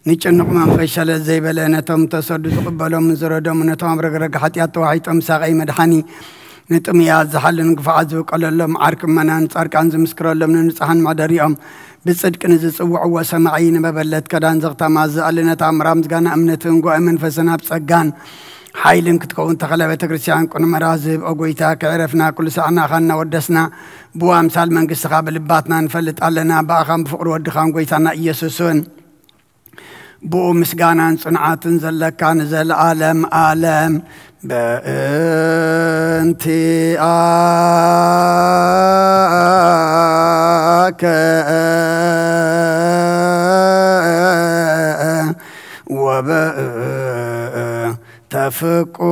نيچنق منفشل زي بلنتم تسد تقبلوا من زردم نتام رغرغ حتيات وحيتم ساقي مدحني نتم يا زحل نقفعز وقللهم عرك منان صاركان زمسكرلهم نصحن مدريهم بصدق نزصوع وسمعين مبلت كدان زغتا مازالنا تامرام زغنا امنتن غو منفسنا بصغان حيلن كتكون تخلى بتكريستيان كون مرازب اوغويتا كعرفنا كل ساعنا خنا ودسنا بو امثال منقص قابل باتنا نفلت علينا باخم فقر ودخان غويتانا يسوسون بو مسغانا صنعات زلك كان زل عالم عالم بانتي تفكر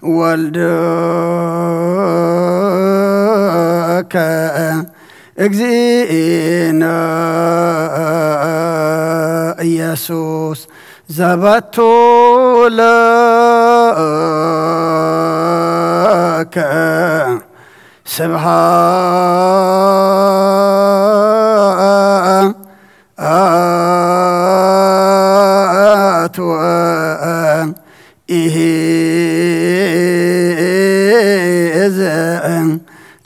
والدك اجزينا يسوس زبط لك سبحان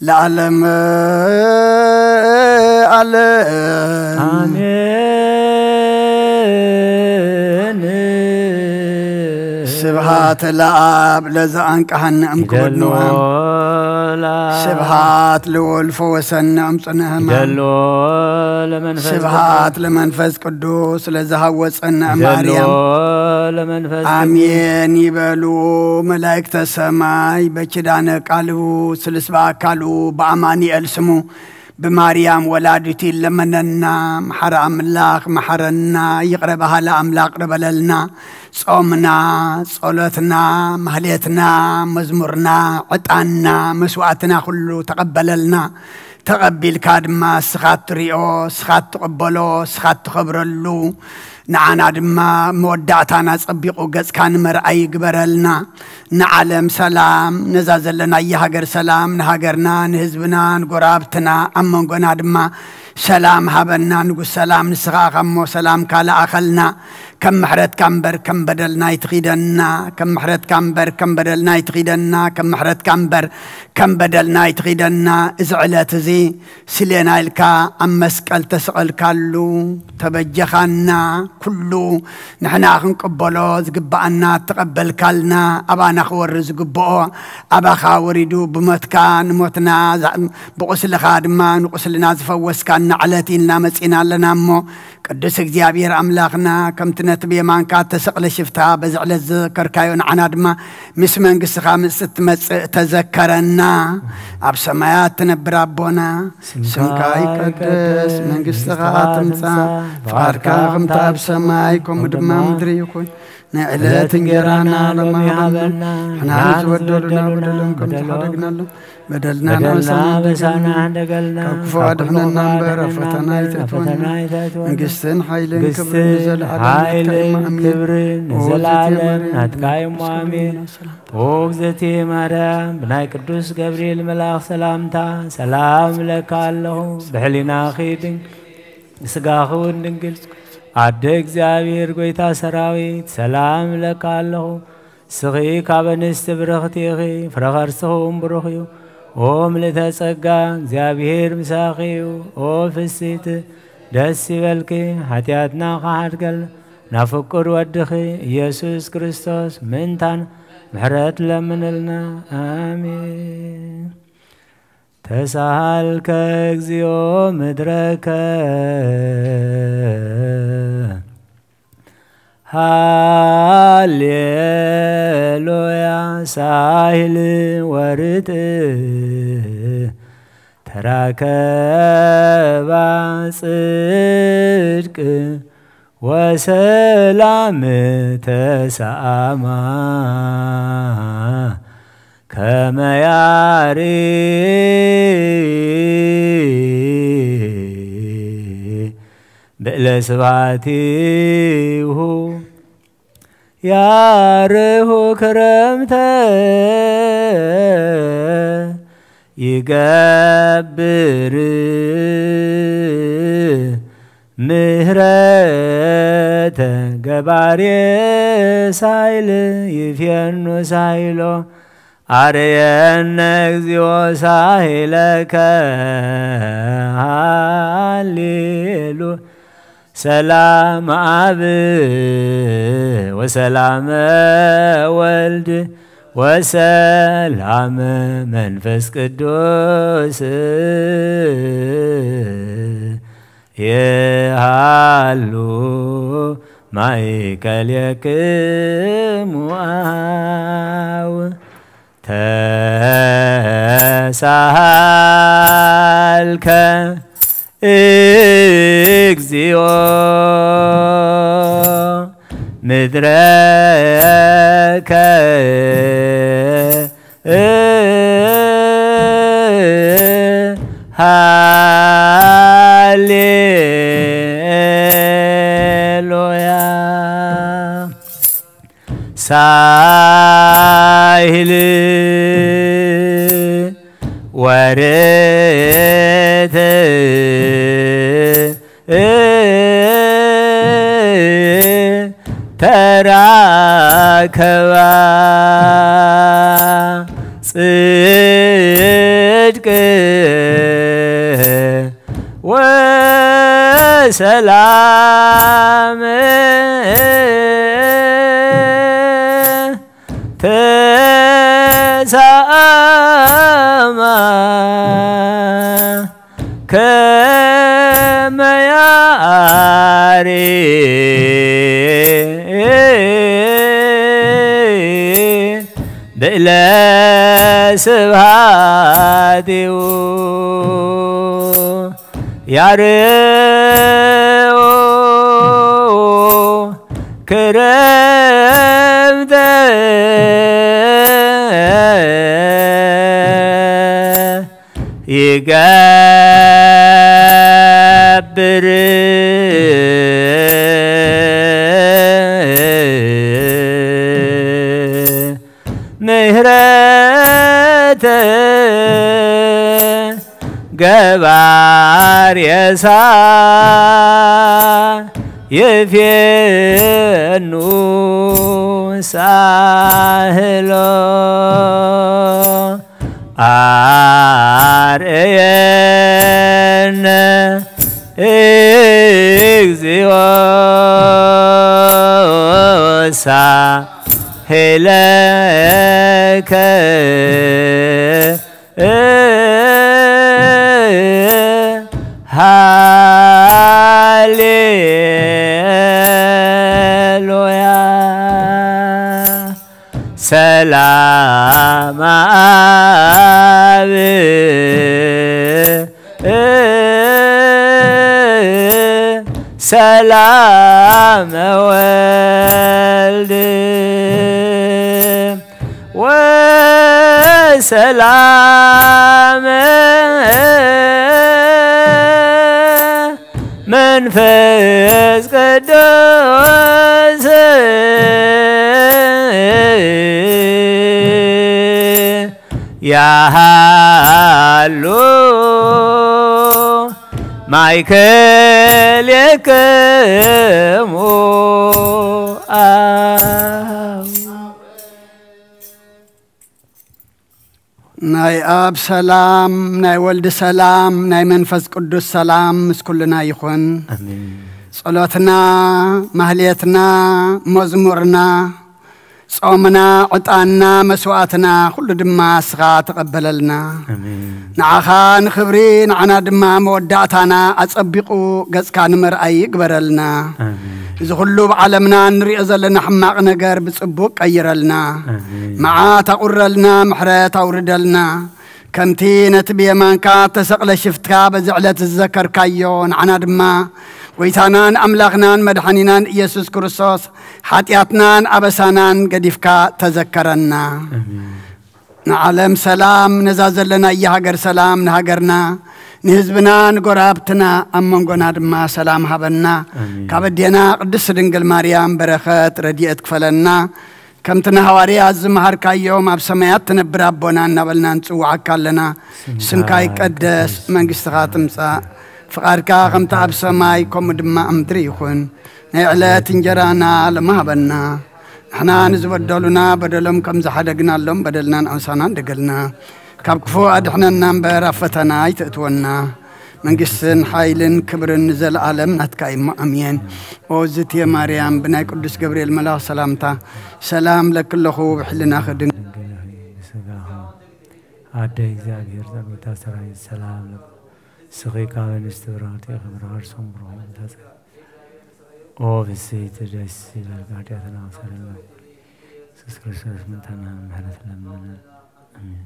العالم سبحات الآب لزانك هنم كبرنوهم سبحات لولف وسنم صنهم سبحات لمنفس قدوس لزهوس أن مريم آمين يبلو ملائكة السماء بكدان قالوا سلسبا قالوا بأماني ألسمو بماريام ولادتي لمننا محر أملاك محرنا يقربها لأملاك ربللنا صومنا صلاتنا مهليتنا مزمورنا عطانا مسواتنا كله تقبللنا تقبل كادما سخات ريو سخات تقبلو سخات تخبرلو نعنا دما مودعتنا صبيقو قز كان مرأي قبرلنا نعلم سلام نزازلنا يهاجر سلام نهاجرنا نهزبنا نقرابتنا أمن قنا دما سلام هبنا نقول سلام نسخاق أمو سلام كالا أخلنا كم محرت كمبر كم بدلنا يتغيدنا كم محرت كمبر كم بدلنا يتغيدنا كم محرت كمبر كم بدلنا يتغيدنا إزعلت زي سلينا الكا أمسكال تسأل كالو تبجخنا كله نحنا نقبلو زقبعنا تقبل كالنا أبانا خور زقبعو أبا خاوردو بمتكان موتنا بغسل خادمان وغسلنا زفوس كان نعلتين لا مسئنا لنا مو قدس اكزيابير أملاقنا كم تنتبي مانكات تسقل شفتها بزعل الذكر كايون عنادما مسمن قس خامس تذكرنا أب سمايات تنبر ربنا سمكاي قدس من قس خاتمتا فاركا غمتا بسمايكم ودما مدري يكون نعلات انجرانا لما يهابنا حنا نتودلنا بدلنكم تحرقنا له بدلنا بسانا دقلنا كفواد حنا نمبر فتنا يتتون انقستن حيلين كبر نزل عالم نتقايم وامين وغزتي مرام بناي قدوس جبريل ملاخ سلامتا سلام لك الله بحلنا خيدن سقاخون دنقل عدك زابير قويتا سراويت سلام لك الله سغي كابنست برختيخي فرغرسهم برخيو اوم لتسقا زابير مساخيو او فسيت دسي بالكي حتياتنا قاعدقل نفكر ودخي يسوس كريستوس منتان محرت لمنلنا آمين تسألك اكزيو مدرك هاليلويا ساهل ورد تراكب صدق وسلام تساما كما ياري بلسباتيه ياره كرمت يقبر مهرة قباري سايل يفينو سايلو أريان نكزيو سايلك هاليلو سلام أب وسلام ولد وسلام منفس قدوس يهالو مايكل يكمواو تسالك اكزيو مدرك هاليلويا ساهل ورث تراكبا صدق وسلام تسامى كما ياري بلا سبحاتي ያርኦ ክረምተ ይገብር ምህረተ ገባር የሳ የፌኑ ሳህሎ አርየነ እግዚኦ ሳህለከ ሃሌሉያ ሰላም አብ ሰላም ወልድ ወሰላም መንፈስ ቅዱስ ያሃሉ ማእከሌክሙ ናይ አብ ሰላም ናይ ወልድ ሰላም ናይ መንፈስ ቅዱስ ሰላም ምስኩልና ይኹን አሜን ጸሎትና ማህሌትና መዝሙርና ጾምና ዕጣንና መስዋዕትና ሁሉ ድማ ስኻ ተቀበለልና አሜን ንዓኻ ንኽብሪ ንዓና ድማ መወዳእታና አጸቢቁ ገጽካ ንምርአይ ይግበረልና አሜን እዚ ኩሉ ብዓለምና ንሪኦ ዘለና ሕማቕ ነገር ብጽቡቅ ቀይረልና መዓት አቁረልና ምሕረት አውርደልና ከምቲ ነቲ ብየማንካ ተሰቕለ ሽፍትካ በዚ ዕለት ዝዘከርካዮ ንዓና ድማ ወይታናን አምላኽናን መድኃኒናን ኢየሱስ ክርስቶስ ኃጢአትናን አበሳናን ገዲፍካ ተዘከረና ንዓለም ሰላም ነዛዘለና የሃገር ሰላም ንሃገርና ንህዝብና ንጎራብትና አመንጎና ድማ ሰላም ሃበና ካበዴና ቅድስ ድንግል ማርያም በረኸት ረድኤት ክፈለና ከምትና ሐዋርያ ዝመሃርካዮም አብ ሰማያት ትነብር አቦና እናበልና ንጽዋዓካ ኣለና ስምካ ይቀደስ መንግሥትኻ ትምጻእ ፍቃድካ ከምታ አብ ሰማይ ከምኡ ድማ ምድሪ ይኹን ናይ ዕለት እንጀራና ለማሃበና ንሕና ንዝበደሉና በደሎም ከም ዝሓደግናሎም በደልና ንአውሳና እንደገልና ካብ ክፉ አድሕነና እምበር ኣብ ፈተና ይተእትወና መንግሥትን ሓይልን ክብርን ዘለዓለም ናትካ እሞ አሜን ኦ ዝትየ ማርያም ብናይ ቅዱስ ገብርኤል መልአክ ሰላምታ ሰላም ለክለኹ ብሕልና ክድን አደ እግዚአብሔር ዘመታ ሰራይ ሰላም ስኺካ በንስትብራት የኽብራር ሶምብሮም ተጸ ኦ ብሴት ደስ ይላል ኃጢአትና ሰለና ኢየሱስ ክርስቶስ ምንተና ምህረት ለምነ አሜን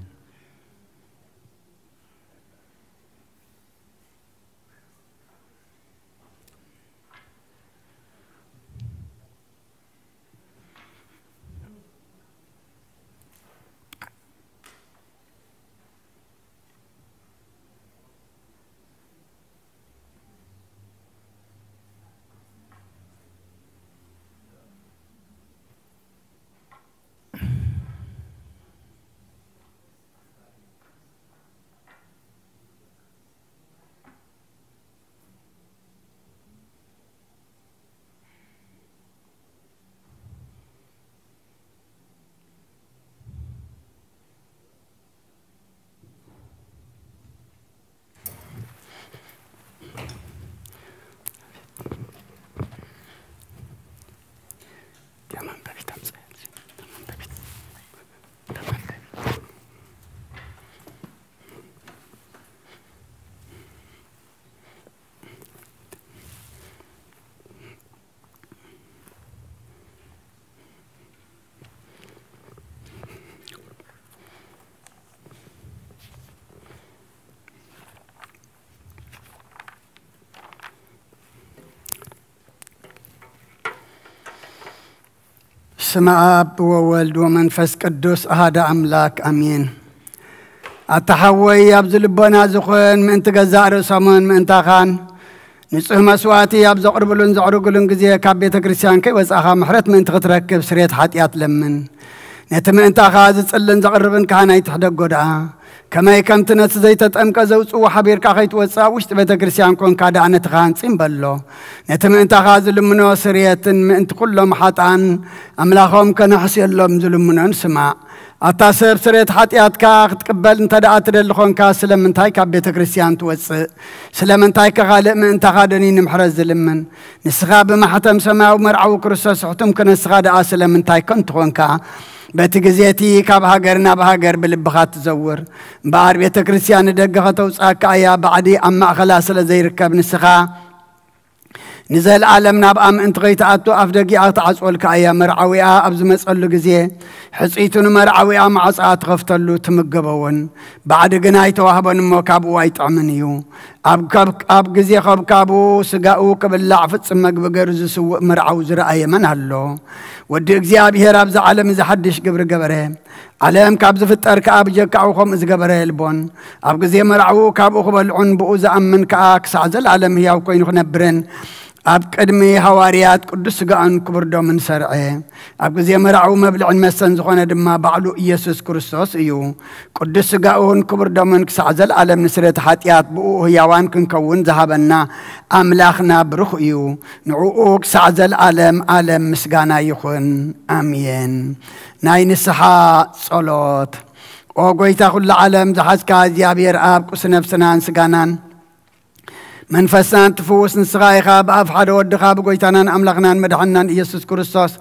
بسم أب وولد ومنفس قدوس أحد أملاك أمين. أتحوي أبز لبنا زخون من تجزع رسمون من تخان نصح مسواتي أبز قربلون زعرقلون جزية كابيت كريستيان كي وسأخا محرت من تركب سريت حتيات لمن نتم أنت أخاذ تسألن زقربن كهنا يتحدق قدعة كما يكمت نتزيتت أمك زوج وحبير كاخيت وسا وش تبيت كريستيان كون كادا عن تخان سيمبلو نتم أنت أخاذ لمنو سريت من كلهم حطان أملاخهم كنحسي اللهم ظلمنا نسمع أتاسر سريت حتيات كاخ تقبل انت دعات للخون كاس سلم تاي كابيت كريستيان توس سلم تاي كغالق من انت غادني نمحرز لمن نسخاب ما حتم سماو مرعو كرسوس حتم كنسخا دعا سلم تاي كنت خون كا بتجزيتي كاب هاجرنا بهاجر بالبخات تزور بار بيت كريستيان دقه توصاك يا بعدي اما خلاص لزي ركب نسخا نزل عالمنا بأم انت غيتعاتو أفدقي تعصولك أيا مرعوية أبز مسألو جزيه حسيتون مرعوية مع ساعات غفتلو تمقبون بعد قناي توهبن موكابو ويطعمنيو أب جزيه خبكابو سقاو قبل لعفت سمك بقرز سوء مرعو زرعي من هلو ودي اجزيه بيهر أبز عالم إذا حدش قبره علم كابز في الترك أب جكعوهم إذ قبره البون أب جزيه مرعو كابو قبل عنبو زأمن كأك سعزل علم هي وكوين خنبرن أب قدمي هواريات قدس قان كبر دومن سرعي أب زي مرعو مبلع المسن زخونة دما بعلو إيسوس كريستوس إيو قدس قاون كبر دومن كسعزل على نسرة حاتيات بؤو هيوان كنكون ذهبنا أملاخنا بروخ إيو نعوو كسعزل عالم مسقانا يخون آمين ناي نسحا صلوت وقويتا كل عالم زحاز كازيا بير آب كس نفسنا نسقانان منفسان تفوس نسغايخا بأفحاد ودخا بقويتانان أملغنان مدحنان إيسوس كريستوس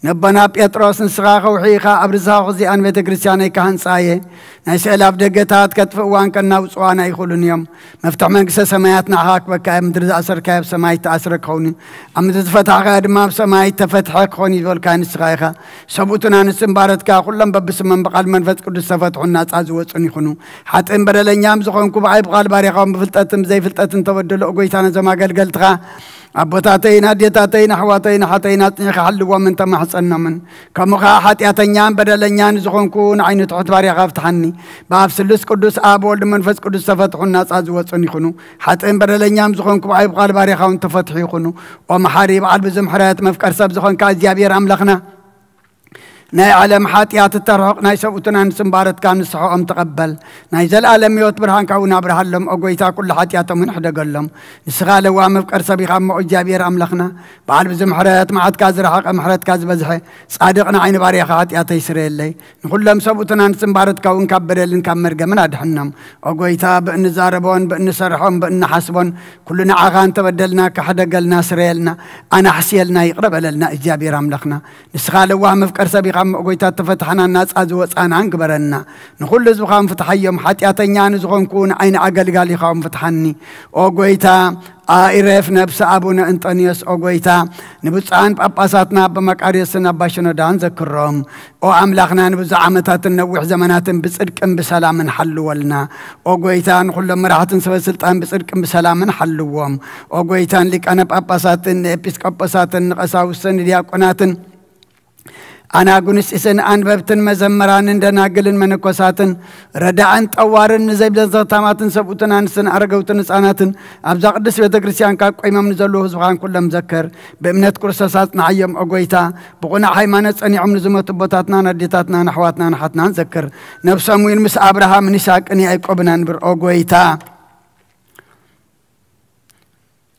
نبنا بيتروس نسغاخا وحيخا أبرزها غزيان بيت كريستياني كهان سايه نسأل أفدقتات كتفقوان كنا وصوانا يخولون يوم مفتح منكسة سماياتنا حاك بكا مدرز أسر كايب سماي تأسر كوني أم تتفتح غاد ما بسماي تفتح كوني ذول كان نسغايخا سبوتنا نسنبارت كا كلهم ببسمن بقال منفت قدس فتحوا الناس عزوة ونخنو حتى إن بدل يام زخونكو بعي بقال باريخهم بفلتاتم زي فلتاتم تبدلوا قويتانا زما قلقلتغا أبوتاتين هديتاتين حواتين حتين حلوا من تم حصلنا من كمخا حتياتين بدلنيان زخونكون عين تحت باري غفتحني باب سلس قدس آب ولد منفس قدس تفتحوا الناس عزوة ونخنو حتى إن بدلنيام زخونكو بعي بقال باري خون تفتحوا يخنو ومحاريب على بزمحرات مفكر سب زخون كازيابير أملخنا ناي علم حاتيات الترهق ناي سبوتنا نسنبارت كان نسحو أم تقبل ناي زل عالم يوت برهان كونا برهالهم أقويتا كل حاتياتهم من حدا قلهم نسخال وامف كرسبي خام أجابير أملخنا بعد بزمحرات معد كاز رحق محرات كاز بزحي صادقنا عين باريخ حاتياتي يسري اللي نقول لهم سبوتنا نسنبارت كون كبر اللي نكمر من أدحنم أقويتا بأن زاربون بأن سرحون بأن حسبون كلنا عغان تبدلنا كحدا قلنا سريلنا أنا حسيلنا يقرب لنا إجابير أملخنا نسخال وامف كرسبي أقويتات تفتحنا الناس أزوج أنا عنكبرنا نقول لزوجهم فتحيهم حتى أتنيان زوجهم كون عين عقل قال يخاهم فتحني أقويتا إيرف نفس أبونا أنطونيوس أقويتا نبص عن باباساتنا بمكاريسنا باشنا دان ذكرهم أو أملاخنا نبص عمتات النوح زمانات بصدق بسلام حلوا لنا أقويتا نقول لهم راحت نسوي سلطان بصدق بسلام حلوهم أقويتا لك أنا باباسات إبسكوباسات قساوسن دياقونات أنا أقولس إسن أنببتن مزمران عندنا قلن من كوساتن رداءن طوارن زي بزغتاماتن سبوتن أنسن أرجوتن ساناتن أبزا قدس بتكريسيان كاك إمام نزلوه زبان كل مذكر بإمنة كرساساتنا عيم أقويتا بقنا حيمانة أني عمر زمت بطاتنا نديتاتنا نحواتنا نحتنا نذكر نفس أموين مس أبراهام نساك أني أيقبنا نبر أقويتا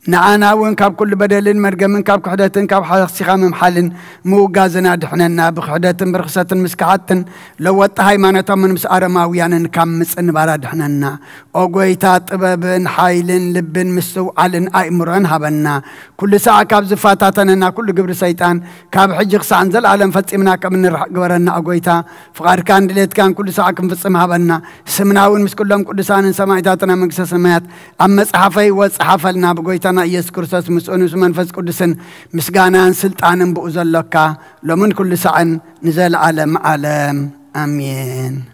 نعانا وين كاب كل بدلين مرقمن كاب كحدتن كاب حسيخام محلن موجازنا دحننا بخدتن برخصتن مسكعتن لو هاي ما نتمن مسأرة ماويان كم مسن برا دحننا أقويتا طببن حايلن لبن مسو علن أمرن هبنا كل ساعة كاب زفاتاتنا كل قبر سيطان كاب حجق سعنزل عالم فتسمنا كم نرح قبرنا أقويتا فقار كان دليت كان كل ساعة كم فتسم هبنا سمناون مس كلهم كل ساعة سمايتاتنا من سمايات أما صحفي وصحفلنا بقويتا أنا يسوع كريستوس مسؤول منفس قدسن مسجانا سلطان بؤذل لك لمن كل ساعة نزل عالم آمين.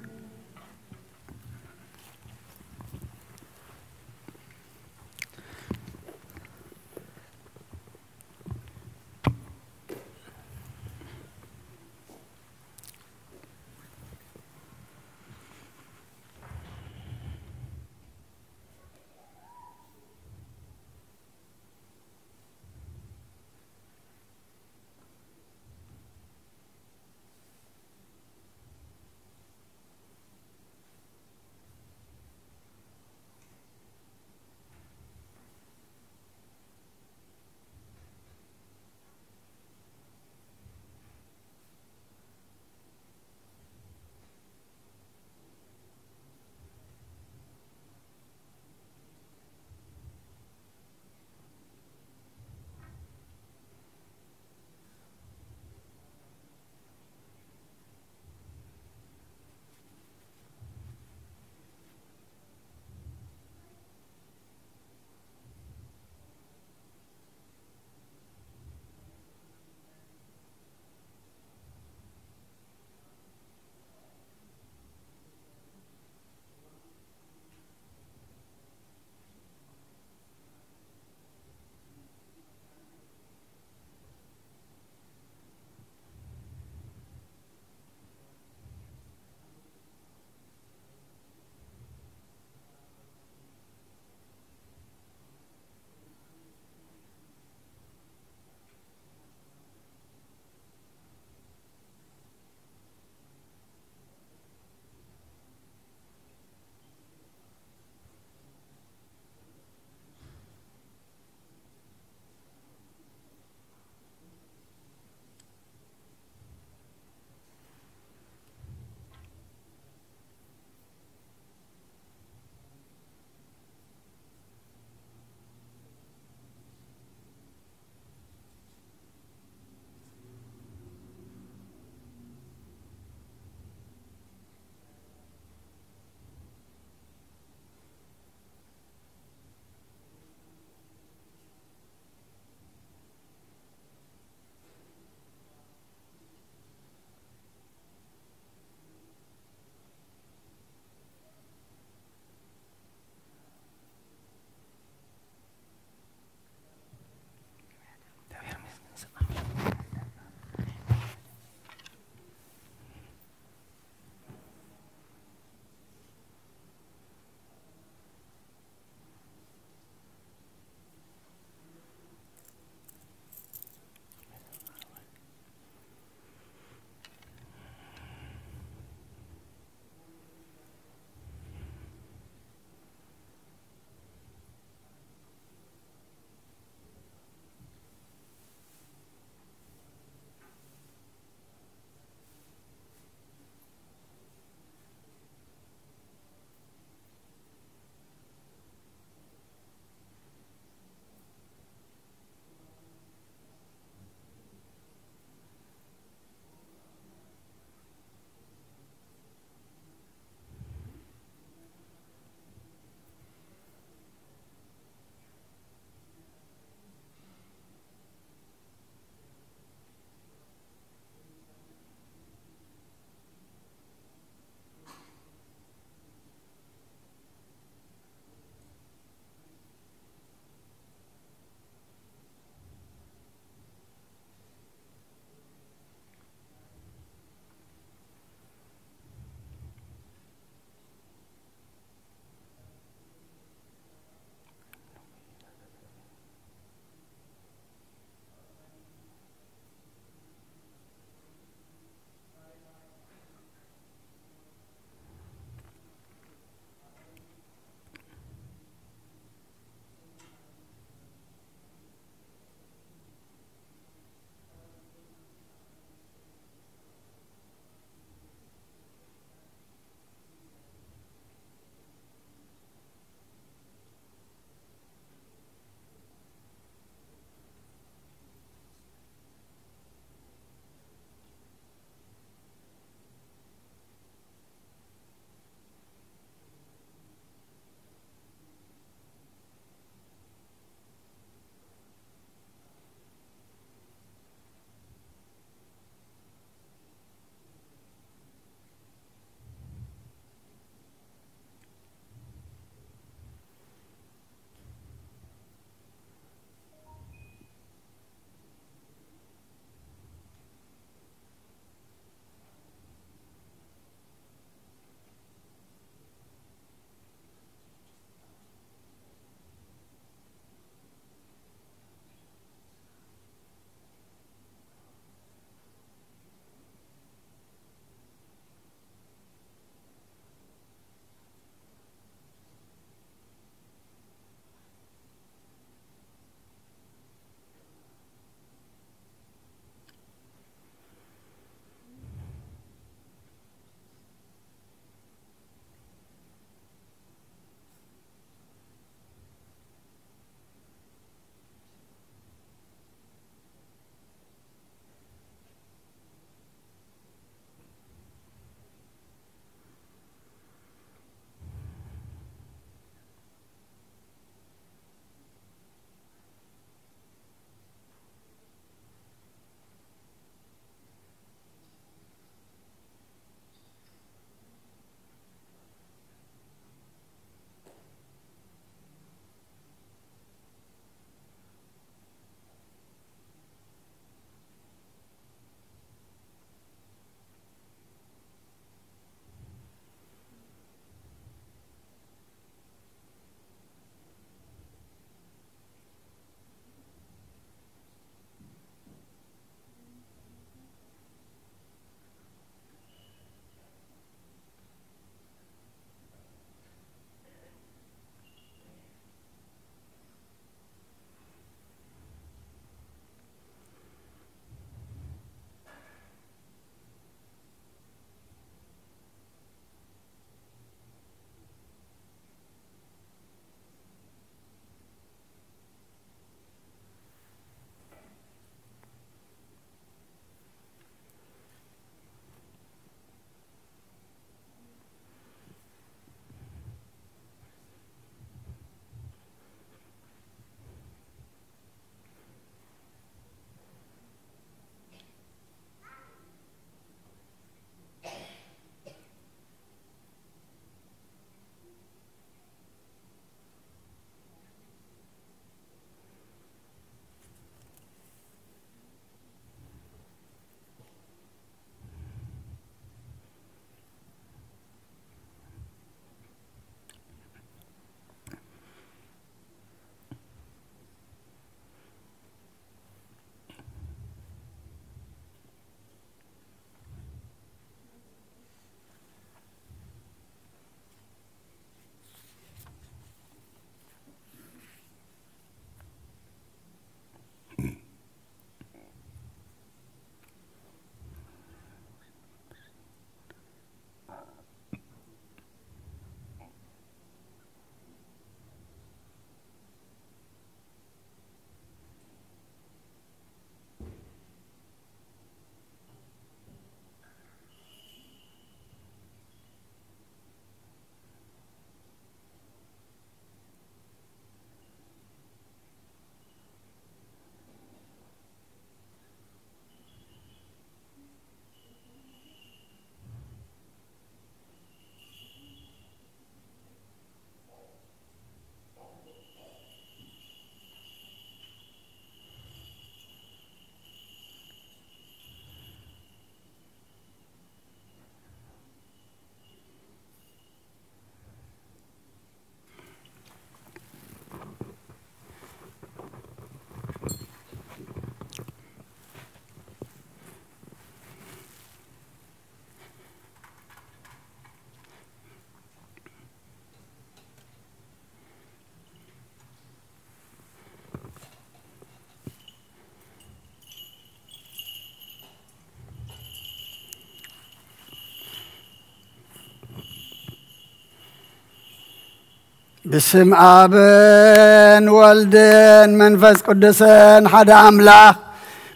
بسم آبن والدن منفس قدسن حدا أملاك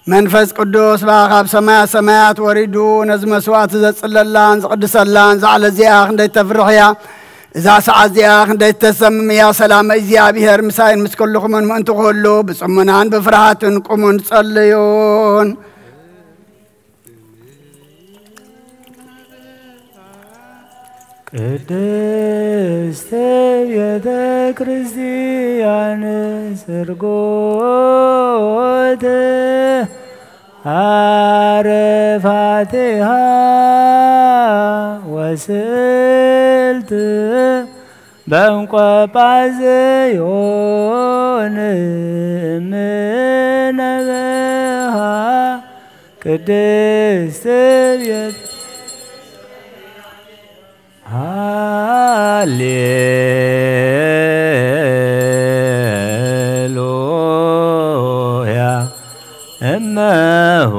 منفس قدوس باقاب سمايات وريدو نزم سوات زل اللان قدس اللان زعل زياخ ندي تفرحيا إذا سعى زياخ ندي تسمم يا سلام إزيا بيهر مساين مسكلكم من أنتو خلو بسمنان بفرحات قمون تصليون ቅድስት ቤተ ክርስቲያን ስርጎት አረፋቲሃ ወስልት በእንቆ ጳዝዮን እምነበሃ ቅድስት ቤተ ሃሌሉያ እመሆ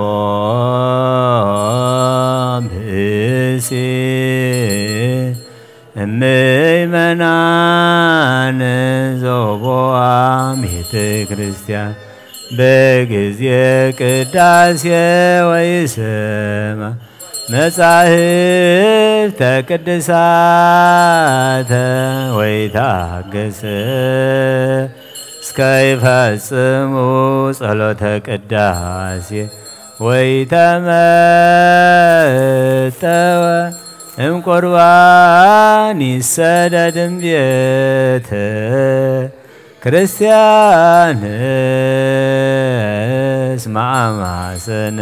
ብእሲ እምእመናን ዘቦአ ቤተ ክርስቲያን በጊዜ ቅዳሴ ወይስማ መጻሕፍተ ቅድሳተ ወይታገሰ እስከ ይፈጽሙ ጸሎተ ቅዳሴ ወይተመጠወ እምቁርባን ይሰደድም ቤተ ክርስቲያን እስመ አማሰነ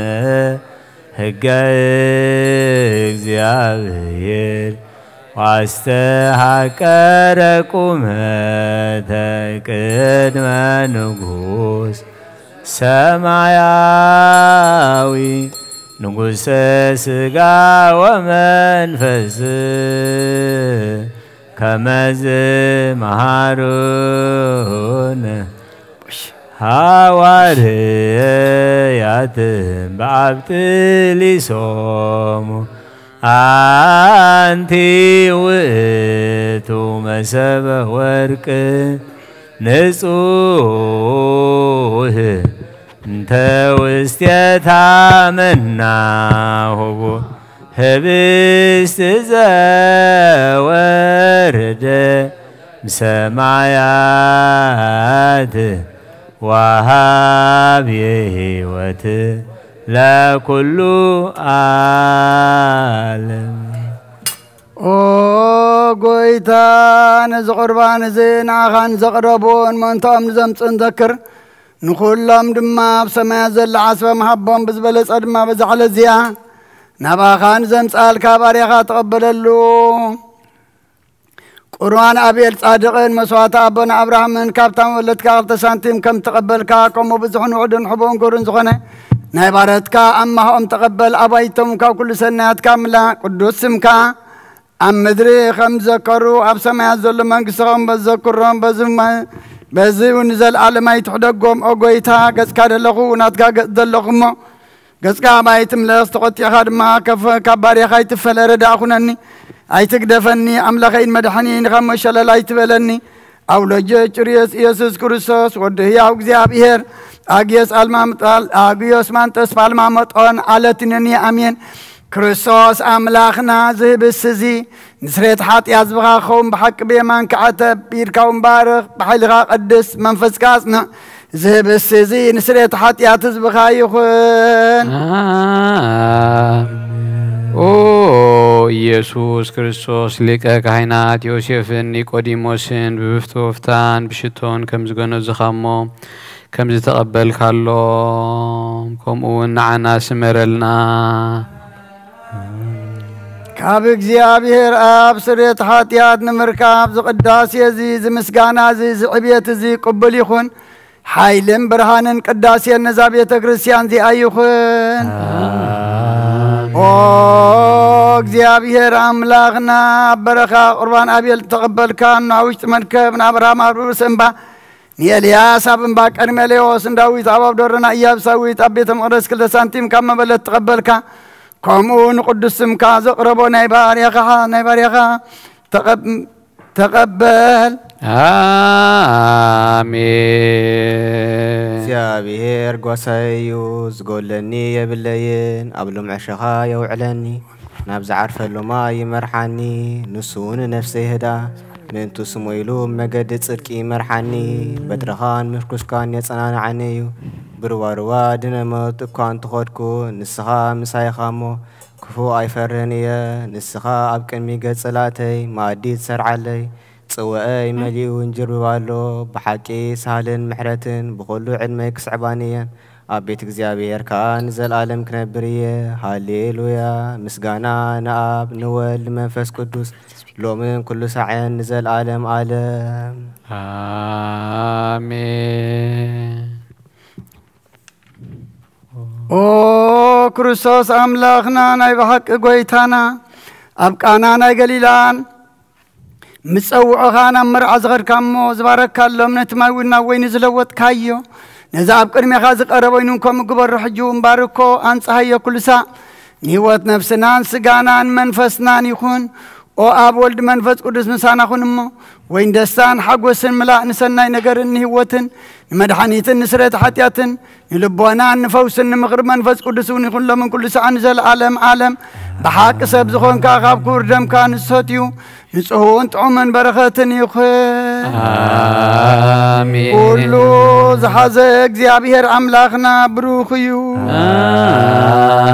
ሕገ እግዚአብሔር ዋስተሐቀረ ቁመተ ቅድመ ንጉሥ ሰማያዊ ንጉሠ ሥጋ ወመንፈስ ከመዝ መሃሩነ ሐዋርያት በአብጥሊሶሙ አንቲ ውእቱ መሰበ ወርቅ ንጹሕ እንተ ውስቴታ መናሁቡ ህብስት ዘወረደ እምሰማያት ወሃብ ሕይወት ለኩሉ ዓለም ኦ ጎይታ ነዚ ቁርባን እዚ ንዓኻን ዘቕረቡን ምእንቶም ንዘምፅን ዘክር ንኩሎም ድማ ኣብ ሰማያት ዘላ ዓስበ መሃቦም ብዝበለፀ ድማ በዛዕለ እዚኣ ናባኻን ዘምፃልካ ባርያኻ ተቐበለሉ ቁርባን አቤል ጻድቅን መስዋዕት አቦና አብርሃምን ካብታም ወለድካ 2 ሳንቲም ከም ተቀበልካ ከምኡ ብዙሕን ውዕድን ሕቦን ጎርን ዝኾነ ናይ ባረትካ ኣማሆም ተቀበል ኣባይቶም ካብ ኩሉ ሰናያትካ ምላ ቅዱስ ስምካ ኣብ ምድሪ ከም ዘከሩ ኣብ ሰማያት ዘሎ መንግስትኦም በዘክሮም በዚ እውን ዘለዓለም ኣይትሕደጎም ኦ ጎይታ ገጽካ ደለኹ ናትካ ገጽ ደለኹሞ ገጽካ ባይትምለስ ተቆጢኻ ድማ ካብ ባርያኻ ይትፈለ ረዳእ ኩነኒ ኣይትግደፈኒ ኣምላኸይን መድሓኒን ከም መሸለል ኣይትበለኒ ኣውለጀ ጭርየስ ኢየሱስ ክርስቶስ ወዲ ሕያው እግዚኣብሔር ኣግዮስ ማንጠስ ፓልማመጦን ኣለትነኒ ኣሜን ክርስቶስ ኣምላኽና ዝህብስ እዚ ንስሬት ሓጢኣት ዝብኻ ኸውን ብሓቂ ብየማን ክዓተብ ኢድካ ባርኽ ብሓይልኻ ቅድስ መንፈስካ ኣጽንዕ ዝህብስ እዚ ንስሬት ሓጢኣት ዝብኻ ይኹን ኦ ኢየሱስ ክርስቶስ ሊቀ ካህናት ዮሴፍን ኒቆዲሞስን ብብፍቶፍታን ብሽቶን ከም ዝገነዝኻሞ ከም ዝተቐበልካሎ ከምኡውን ንዓና ስመረልና ካብ እግዚኣብሔር ኣብ ስሬት ሓጢኣት ንምርካብ ዝቅዳሴ እዚ ዝምስጋና እዚ ዝዕብየት እዚ ቅቡል ይኹን ሓይልን ብርሃንን ቅዳሴን ነዛ ቤተ ክርስቲያን እዚኣ ይኹን ኦ እግዚአብሔር አምላክና በረኻ ቁርባን አቤል ተቀበልካ ናውሽት መርከብ ናብርሃም አብርስ እንባ ንኤልያስ እንባ ቀርሜሌዎስ እንዳዊት አባብ ዶርና ኢያብ ሳዊት አቤተ መቅደስ 2 ሳንቲም ካብ መበለት ተቀበልካ ከምኡን ቅዱስ ስምካ ዘቅረቦ ናይ ባርያኻ ተቀበል آمين እግዚአብሔር ጓሳዩ ዝጎለኒ የብለይን አብሎም ዕሸኻ የውዕለኒ ናብ ዝዓርፈሎማ ይመርሓኒ ንሱን ነፍሰይ ህዳ ምንቱ ስሙ ኢሉ መገዲ ጽድቂ ይመርሓኒ በትረኻን ምርኩስካን የጸናንዓኒ እዩ ብርዋርዋ ድነመት እኳ እንትኾድኩ ንስኻ ምሳይኻሞ ክፉ ኣይፈርህን እየ ንስኻ ኣብ ቅድሚ ገጽላተይ ማእዲ ትሰርዓለይ ጽውዐይ መሊኡ እንጅርባሎ ብሓቂ ሳህልን ምሕረትን ብኹሉ ዕድመይ ክስዕባኒ እየን ኣብ ቤት እግዚአብሔር ከዓ ንዘለዓለም ክነብር እየ ሃሌሉያ ምስጋና ንኣብ ንወልድ መንፈስ ቅዱስ ሎምን ኩሉ ሰዓን ንዘለዓለም ዓለም آمين ኦ ክርስቶስ አምላኽና ናይ በሐቅ ጎይታና ኣብ ቃና ናይ ገሊላን ምጸውዖኻ ናብ መርዓ ዝኸድካሞ ዝባረካሎም ነቲ ማይውና ወይኒ ዝለወጥካዮ ነዛ ኣብ ቅድሜኻ ዝቐረበ ወይኑ ከም ግበሩ ሕጂ እምባርኮ አንጻሃዮ ኩልሳ ንህይወት ነፍስናን ስጋናን መንፈስናን ይኹን ኦ ኣብ ወልድ መንፈስ ቅዱስ ምሳና ኹንሞ ወይን ደስታን ሓጎስን ምላእ ንሰናይ ነገርን ንህይወትን ንመድሓኒትን ንስረት ሓጢአትን ንልቦናን ንፈውስን ንምኽሪ መንፈስ ቅዱስ እውን ይኹን ሎምን ኩሉ ሰዓት ንዘለዓለም ዓለም ብሓቂ ሰብ ዝኾንካ ካብ ክቡር ደምካ ንሰትዩ ንጽሑን ጥዑምን በረኸትን ይኹን آمين ኩሉ ዝሓዘ እግዚአብሔር ኣምላኽና ብሩኽ እዩ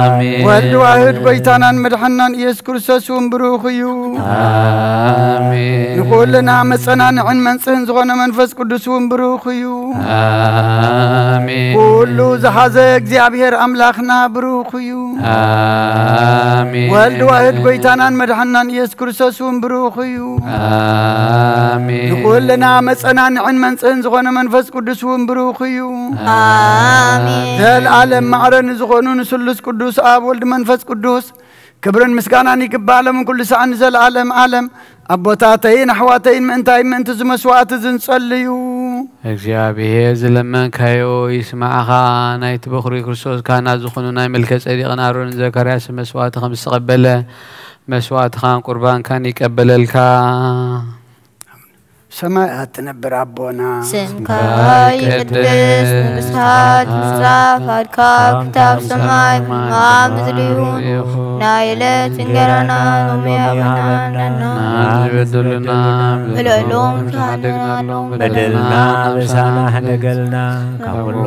آمين ወልድ ዋህድ ጎይታናን መድሓናን ኢየሱስ ክርስቶስ እውን ብሩኽ እዩ آمين ንኩልና መጸናንዕን መንጽህን ዝኾነ መንፈስ ቅዱስ እውን ብሩኽ እዩ آمين ኩሉ ዝሓዘ እግዚአብሔር ኣምላኽና ብሩኽ እዩ آمين ወልድ ዋህድ ጎይታናን መድሓናን ኢየሱስ ክርስቶስ እውን ብሩኽ እዩ آمين ንኩልና መጸናንዕን መንጽህን ዝኾነ መንፈስ ቅዱስ እውን ብሩኽ እዩ آمين ዘለዓለም ማዕረን ዝኾኑ ንስሉስ ቅዱስ ኣብ ወልድ መንፈስ ቅዱስ ክብርን ምስጋናን ይግባእ ሎምን ኩሉ ሰዓት ንዘለዓለም ዓለም ኣቦታተይን ኣሕዋተይን ምእንቲ ዝመስዋዕቲ ዝንጸልዩ እግዚአብሔር ዝለመንካዮ ይስማዓኻ ናይቲ በኽሪ ክርስቶስ ካህናት ዝኾኑ ናይ መልከ ጼዴቅን ኣሮንን ዘካርያስ መስዋዕቲ ከም ዝተቐበለ መስዋዕትኻን ቁርባንካን ይቀበለልካ ሰማያት ትነብር ኣቦና ስምካ ይቅደስ ንግሥትካ ትምጻእ ፈቃድካ ክታብ ሰማይ ኣብ ምድሪ ይኹን ናይ ዕለት እንጀራና ሎሚ ሃበና ንበደሉና በደሎም በደልና በሳና ሕደገልና ካብ ኩሉ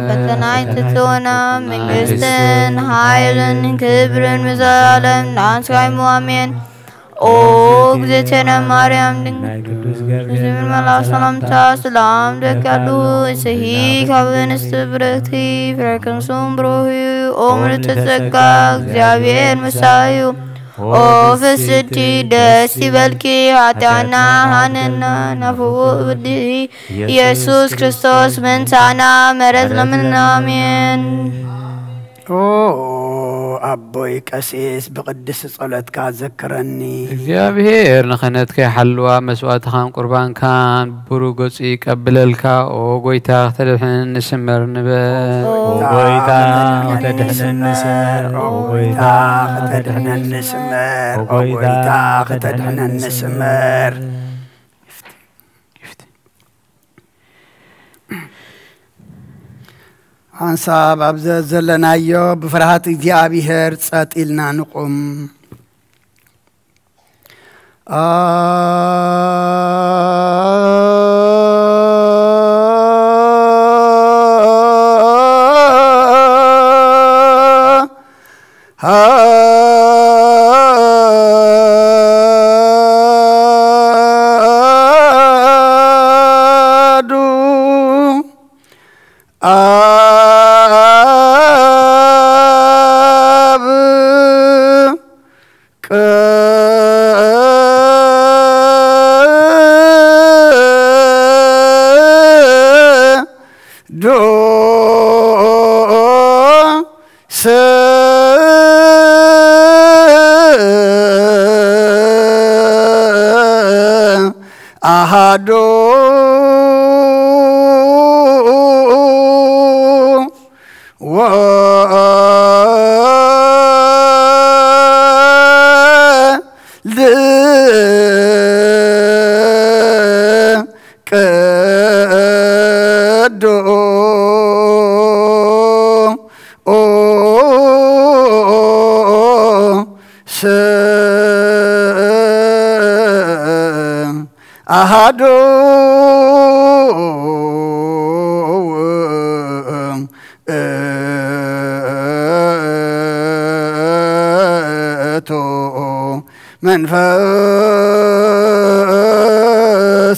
ፈተና ይትትወና መንግስትን ሃይልን ክብርን ምዘላለም ንኣንስካ ይሙ ኣሜን ኦ እግዝእትነ ማርያም ናይ ቅዱስ ድንግል ገብርኤል መልአክ ሰላምታ ሰላም ደጋሉ እሰሂ ካብ እንስት ብርክቲ ፍሬክንሱም ብሩህ እዩ ኦ ምልዕቲ ጸጋ እግዚአብሔር ምሳዩ ኦ ፍስቲ ደስ ይበልኪ ኃጢአና ሃንና ናፍውእ ብድሂ ኢየሱስ ክርስቶስ ምንታና መረት ለምንና አሜን ኦ ኣቦይ ቀሲስ ብቅድስ ጸሎትካ ዘክረኒ እግዚአብሔር ንኽነትከ ይሓልዋ መስዋዕትኻን ቁርባንካን ብሩህ ገጹ ይቀብለልካ ኦ ጎይታ ክተድሕን ንስመር ንበል ጎይታ ክተድሕነኒ ስመር ጎይታ ከተድሕነኒ ስመር ጎይታ ከተድሕነኒ ስመር ሓንሳብ ኣብ ዘለናዮ ብፍርሃት እግዚአብሔር ጸጥ ኢልና ንቁም ahado wa أهدو منفس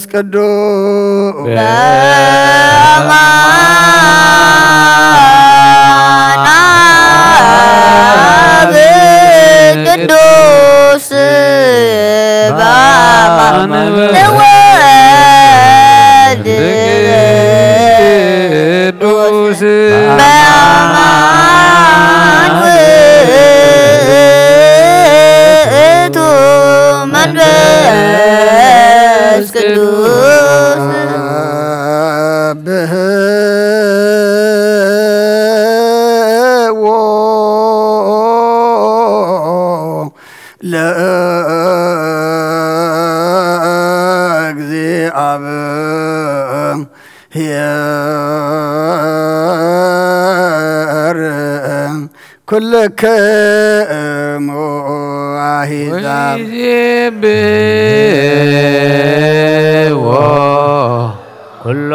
قدوس قدوس بابا نواد قدوس بأمان ويتو من بس قدوس به لأجزي هير كل مواهيدا كل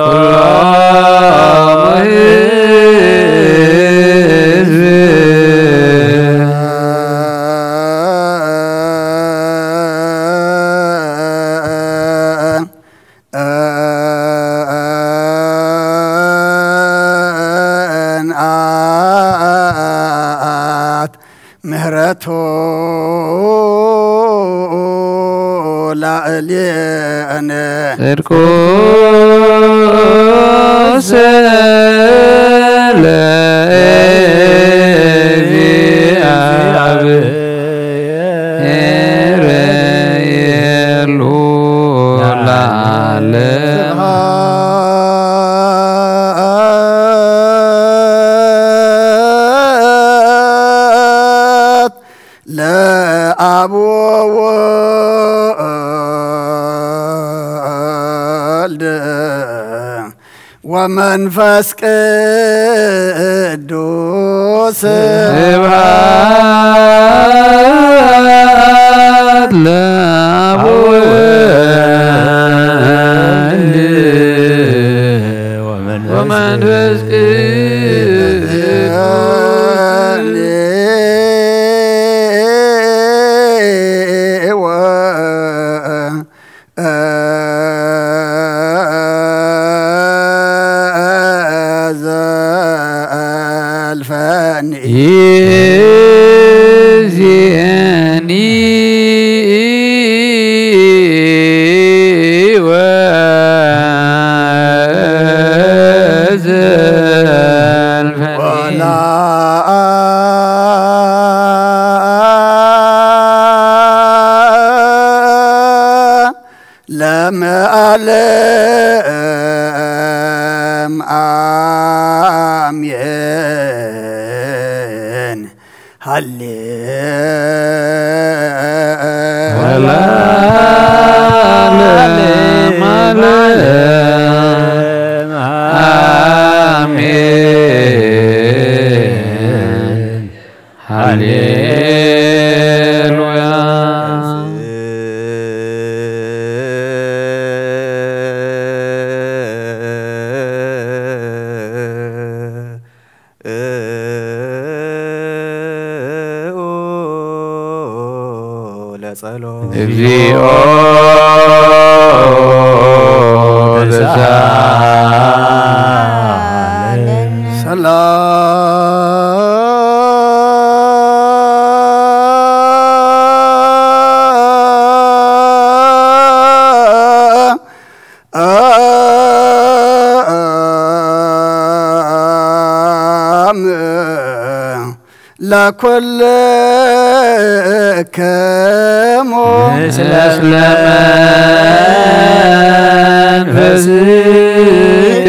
مهرته لا لأنا إركوس لا أبو والد ومنفس قدوس سبحان لا أبو والد ومنفس لم أعلم آمين لكل كمو مثل أسلمان فزيك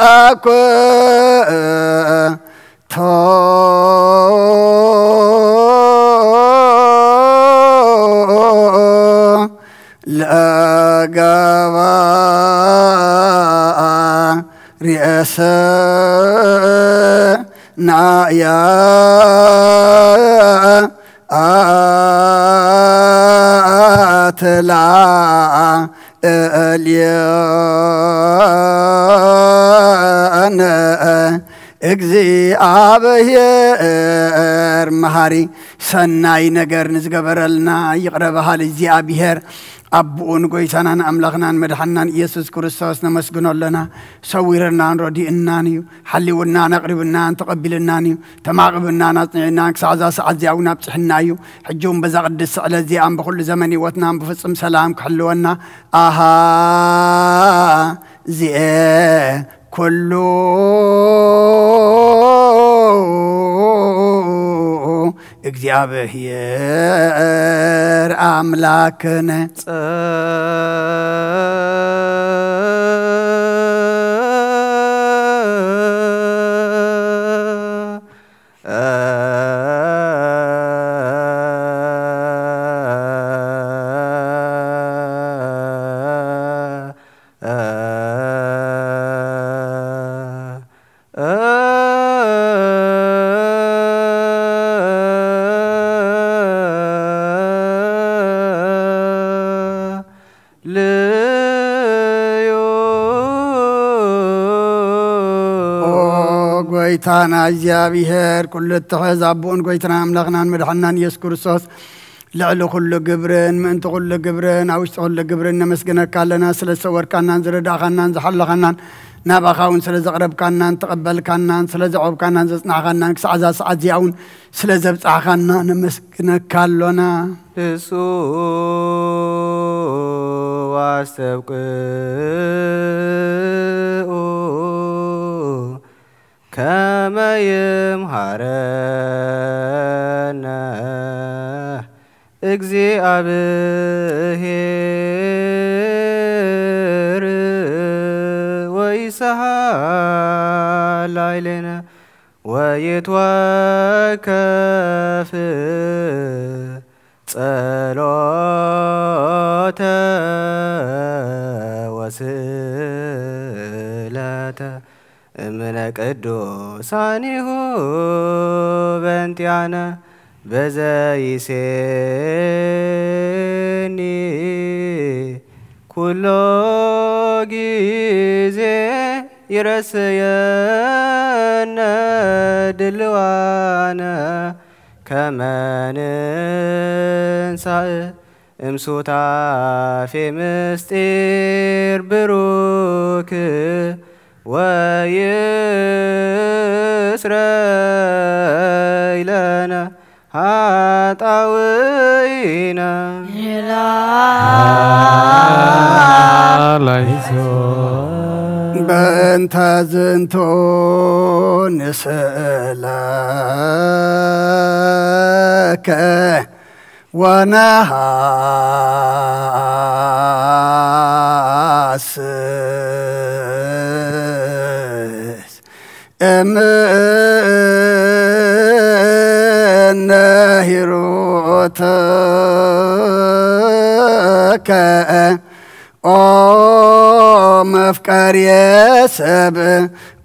أكو رئاسة نايا تلا اليانا እግዚአብሔር መሐሪ ሰናይ ነገር ንዝገበረልና ይቅረበها ለእግዚአብሔር አቡን ጎይታናን አምላኽናን መድኃናን ኢየሱስ ክርስቶስ ነመስግኖለና ሰዊርና ረዲእናን ሐሊውና ነቅርብና ተቀብልናን ተማቅብና ናጽዕና ክሳዛ ሰዓት ዚያውና ብጽሕናዩ ሕጁም በዛ ቅድስ ስዕለት ዚአም በኩሉ ዘመን ህይወትና በፍጹም ሰላም ክሕልወና አሃ ዚአ ኩሉ እግዚአብሔር አምላክነ ጎይታና እግዚአብሔር ኩሉ ተሕዛቡን ጎይታና አምላኽናን መድኃናን ኢየሱስ ክርስቶስ ልዕሊ ኩሉ ግብርን ምእንቲ ኩሉ ግብርን አውሽጢ ኩሉ ግብርን ነመስግነካለና ስለሰወርካናን ዝረዳእኻናን ዝሓለኻናን ናባኻውን ስለዘቕረብካናን ተቐበልካናን ስለዘዕብካናን ዘጽናዕኻናን ክሳዕዛ ሰዓት ዚያውን ስለዘብጻሕኻና ነመስግነካሎና እሱ ዋስተብቅኡ كما يمهرنا እግዚአብሔር ويسهل علينا ويتوكف ጸሎተ ወስእለተ እምነ ቅዱሳኒሁ በእንቲአነ በዘይሴኒ ኩሎ ጊዜ ይረስየነ ድልዋነ ከመ ንንሣእ እምሱታፌ ምስጢር ብሩክ ويسري لنا ኃጣውኢነ በእንተ ዝንቱ ንስእለከ ወነሐስስ እምነ ሂሩትከ ኦ መፍቀር የሰብ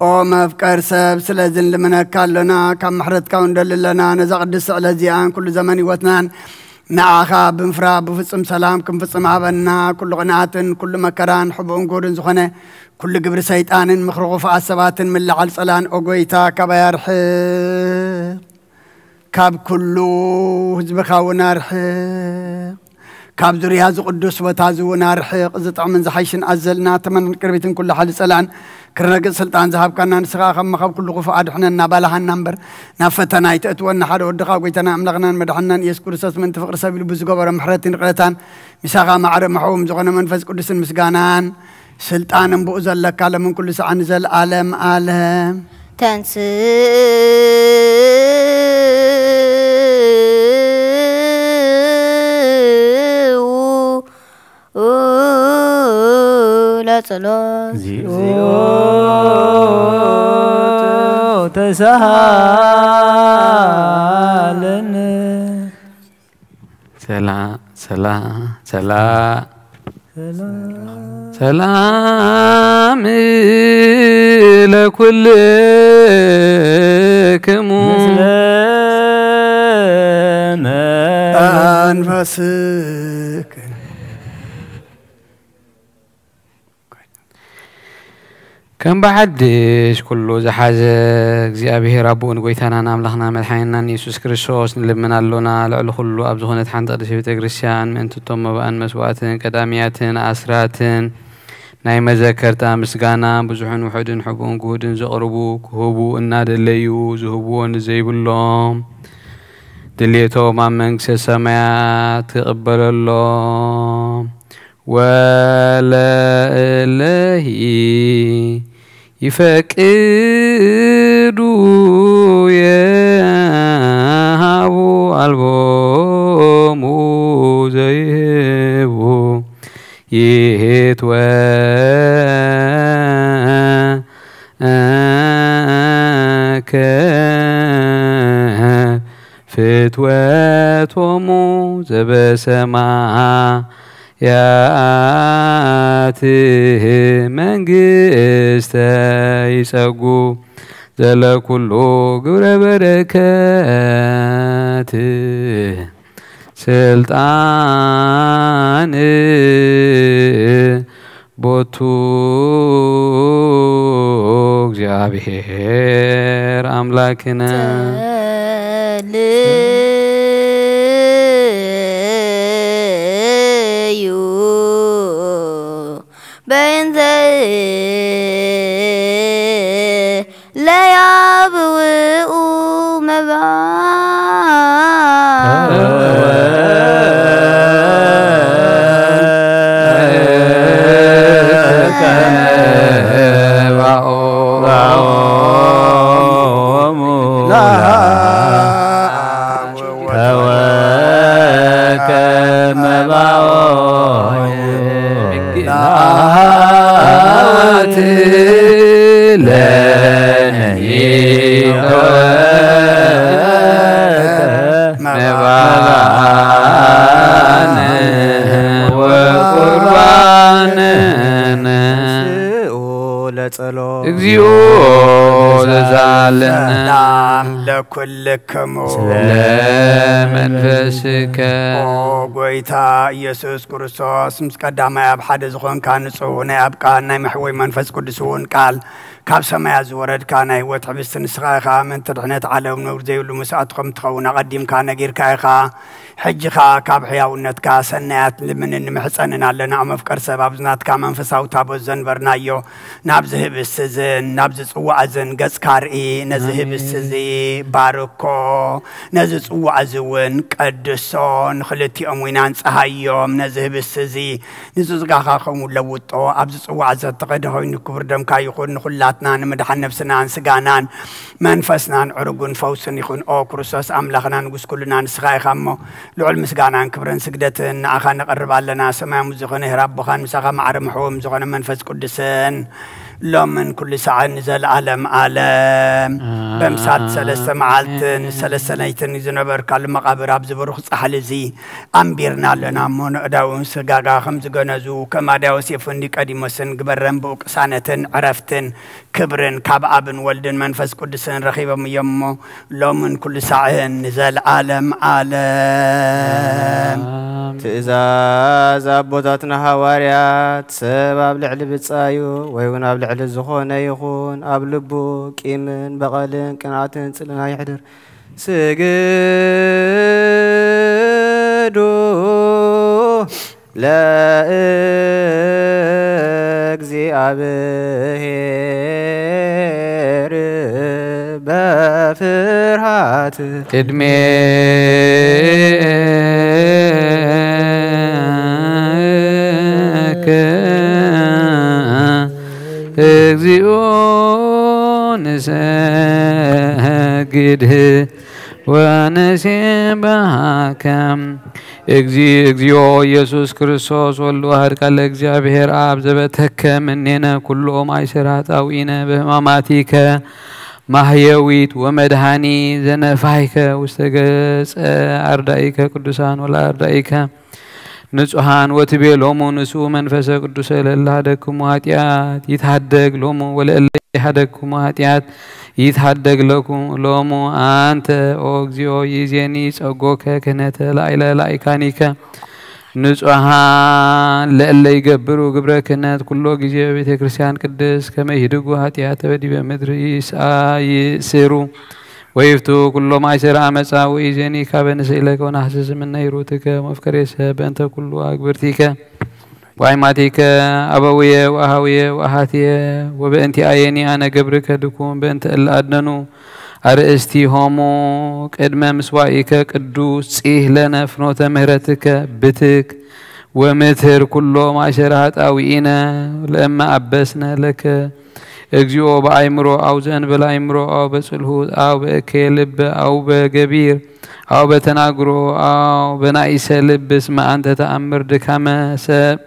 ኦ መፍቀር ሰብ ስለዝን ልምነካለና ካብ ምሕረትካ እንደልለና ነዛ ቅድስ ስዕለት ዚኣን ኩሉ ዘመን ህይወትናን ንዓኻ ብምፍራ ብፍጹም ሰላም ክንፍጽም ሃበና ኩሉ ቅንዓትን ኩሉ መከራን ሕቡእን ጎድን ዝኾነ ኩሉ ግብሪ ሰይጣንን ምኽሪ ኹፉኣት ሰባትን ምልዓል ጸላን ኦ ጎይታ ካባይ ኣርሕቕ ካብ ኩሉ ህዝብኻ እውን ኣርሕቕ ካብ ዙርያ ዝቅዱስ ቦታ እውን ኣርሕቕ ዝጥዕምን ዝሓይሽን ኣዘልና ተመን ቅርቢትን ኩሉ ሓሊ ጸላን ክረግጽ ስልጣን ዝሃብካና ንስኻ ካብ ኩሉ ኹፉእ ኣድሕነና ባላሃና እምበር ናብ ፈተና ይተእትወና ሓደ ወድኻ ጎይታና ኣምላኽናን መድሓናን ኢየሱስ ክርስቶስ ምንቲ ፍቕሪ ሰብ ኢሉ ብዝገበሮ ምሕረትን ቅረታን ሚሳኻ ማዕረ መሕዎም ዝኾነ መንፈስ ቅዱስን ምስጋናን ስልጣንን ብኡ ዘለካ ለምን ኩሉ ሰዓን ዘለዓለም ዓለም ተንስኡ ለጸሎት ተሳሃለን ሰላም ለኩልክሙ منفسك كم بعدش كله زحاز እግዚአብሔር አቡን ጎይታናን አምላኽና መድኃኒትናን ኢየሱስ ክርስቶስ ንልምናሎና ልዕሊ ኩሉ ኣብ ዝኾነት ሓንቲ ቅድስት ቤተ ክርስቲያን ምእንትቶም መባእን መስዋዕትን ቀዳሚያትን ኣስራትን ናይ መዘከርታ ምስጋና ብዙሕን ውሑድን ሕቡን ጉህድን ዘቕርቡ ክህቡ እናደለዩ ዝህብዎ ንዘይብሎም ድሌቶም ኣብ መንግስቲ ሰማያት ክቕበለሎም ወለእለሂ يفقدوا يهابو ألبومو زيبو يهتوى فتواتومو زبسما ياته منجست يسقو زل كله قبر بركات سلطان بوتو እግዚአብሔር አምላክና لا يبوئ مبا እግዚኦ ለዛለና ለኩልክሙ ስለመንፈስከ ጎይታ ኢየሱስ ክርስቶስ ምስ ቀዳማይ ኣብ ሓደ ዝኾንካ ንጹህ ናይ ኣብ ቃል ናይ መሕወይ መንፈስ ቅዱስ እውን ቃል ካብ ሰማይ ዝወረድካ ናይ ህይወት ሕብስት ንስኻ ኢኻ ምንቲ ድሕነት ዓለም ነውር ዘይብሉ መስዋዕትኩም ትኸውን ኣቐዲምካ ነጊርካ ኢኻ ሕጂኻ ካብ ሕያውነትካ ሰናያት ልምንን ንምሕፀንን ኣለና መፍቀር ሰብ ኣብ ዝናትካ መንፈሳዊ ታቦት ዘንበርናዮ ናብ ዝህብስት እዝን ናብ ዝፅዋዕ እዝን ገጽካ ርኢ ነዚ ህብስት እዚ ባርኮ ነዚ ፅዋዕ እዚ እውን ቀድሶ ንክልቲኦም ዊና ንፀሃዮም ነዚ ህብስት እዚ ንዝዝጋኻ ከምኡ ለውጦ ኣብዚ ፅዋዕ ዘተቐደ ኮይኑ ክቡር ደምካ ይኹን ንኩላትና ንምድሓን ነብስናን ስጋናን መንፈስናን ዕርጉን ፈውስን ይኹን ኦ ክርስቶስ ኣምላኽና ንጉስ ኩሉና ንስኻ ኢኻ እሞ ልዑል ምስጋናን ክብርን ስግደትን ንኣኻ ነቐርብ ኣለና ሰማያዊ ዝኾነ ረቦኻን ምሳኻ ማዕረ ምሕዎም ዝኾነ መንፈስ ቅዱስን ሎምን ኩሉ ሰዓት ንዘለዓለም ዓለም በምሳት ሰለስተ መዓልትን ሰለስተ ለይትን ዝነበርካሉ መቃብር ኣብ ዝብሩኽ ፃሕሊ እዚ ኣንቢርና ኣለና እሞ ንዕዳውን ስጋጋ ከም ዝገነዙ ከማዳዎስ የፈንዲ ቀዲሞስን ግበረን ብቅሳነትን ዕረፍትን ክብርን ካብ ኣብን ወልድን መንፈስ ቅዱስን ረኺቦም እዮም እሞ ሎምን ኩሉ ሰዓት ንዘለዓለም ዓለም ትእዛዝ ኣቦታትና ሃዋርያት ሰብ ኣብ ልዕሊ ብፃዩ ወይ እውን ኣብ ልዕሊ ዝኾነ ይኹን ኣብ ልቡ ቂምን በቐልን ቅንዓትን ፅልና ይሕድር ስግዱ ለእግዚአብሔር በፍርሃት ቅድሜ እግዚኦ ንሰግድ ወነሴብሐከ እግዚኦ ኢየሱስ ክርስቶስ ወልድ ዋሕድ ቃል እግዚአብሔር አብ ዘበተከ እምኔነ ኩሎ ማእሰራት አውኢነ በሕማማቲከ ማህየዊት ወመድኃኒ ዘነፋይከ ውስተ ገጸ አርዳኢከ ቅዱሳን ወለአርዳኢከ ንጹሃን ወትቤሎሙ ንስኡ መንፈሰ ቅዱስ ለላ ደክሙ ኃጢአት ይታደግ ሎሙ ወለለ ይሃደግኩሙ ኃጢአት يتحدق لكم لومو أنت أوغزيو يزيني صقوك كنت لايلا لايكانيك نصوها لألا يقبروا قبر كنت كله جزي بيت كريستيان قدس كما يهدقوا هاتيات بدي بمدر يسيروا ويفتو كله ما يصير عمسا ويزيني كابن سيلك ونحسس من نيروتك ومفكر يسهب أنت كله أكبرتك وعماتك أبوية وأهوية وأهاتية وبأنت آيني أنا قبرك دكون بأنت الأدنو أرأستي هومو قدما مسوائك قدوس إيه لنا فنوت مهرتك بتك ومثر كله معشرات أوئنا لما أبسنا لك اجزيو بعيمرو أو زنبل عيمرو أو بسلهود أو بكلب أو بجبير أو بتناقرو أو بنايس لبس ما أنت تأمر دكما سب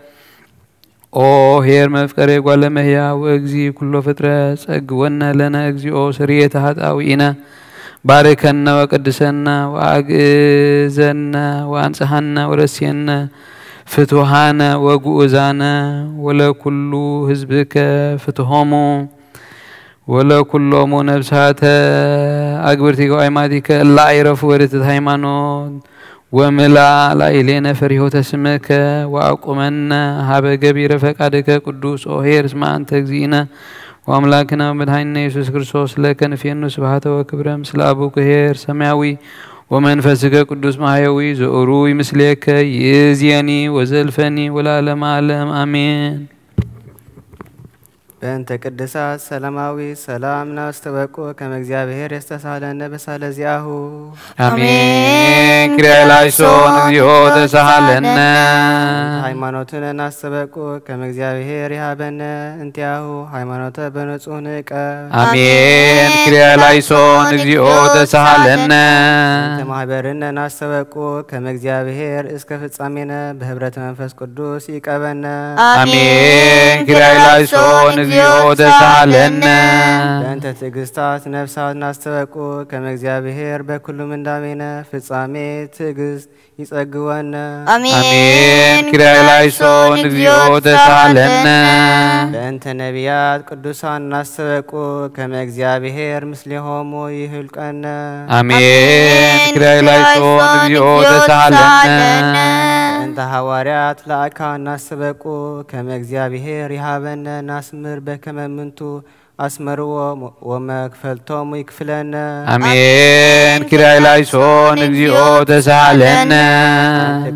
أو هير مفكري ولا مهيا واجزي كل فترة سجونا لنا اجزي أو سرية هات أو إنا باركنا وقدسنا وأجزنا وأنصحنا ورسينا فتوحنا وجوزنا ولا كل حزبك فتوهمو ولا كل مو نفسات أكبرتك وعماتك لا يعرف ورث هيمانون وملا لا إلينا فريهو تسمك وأقومنا هذا جبير فقدك قدوس أوهير اسمع أنت تجزينا وأملاكنا ومدحنا يسوع كريستوس لكن في النص سبحانه وكبره مثل أبوك هير سماوي ومنفسك قدوس محيوي زؤروي مثلك يزيني وزلفني ولا لم أعلم آمين بأنت قدسات سلاماوي سلامنا استبقو كما እግዚአብሔር يستسهلن بسال زياهو آمين كريا لايسون زيو تسهلن ሃይማኖትን እናስተበቁ كما እግዚአብሔር يهبن انتياهو ሃይማኖተ በንጹህ ንቀ آمين كريا لايسون زيو تسهلن ማህበርን እናስተበቁ كما እግዚአብሔር እስከ ፍጻሜነ በህብረት መንፈስ ቅዱስ ይቀበነ آمين كريا لايسون زيو تسهلن በእንተ ትዕግስታት ነፍሳት እናስተበቁ كما እግዚአብሔር በኩሉ ምንዳሜነ ፍጻሜ ትዕግስት ይጸግወነ آمين كريا لايسون زيو تسهلن በእንተ ነቢያት ቅዱሳን እናስተበቁ كما እግዚአብሔር ምስሌሆሙ ይህልቀነ آمين كريا لايسون زيو تسهلن በእንተ ሐዋርያት ለአካን እናስተበቁ كما እግዚአብሔር ይሃበነ ናስምር በከመ ምንቱ أسمروا ومكفلتهم يكفلن آمين كريا لايسون زيو تسهلن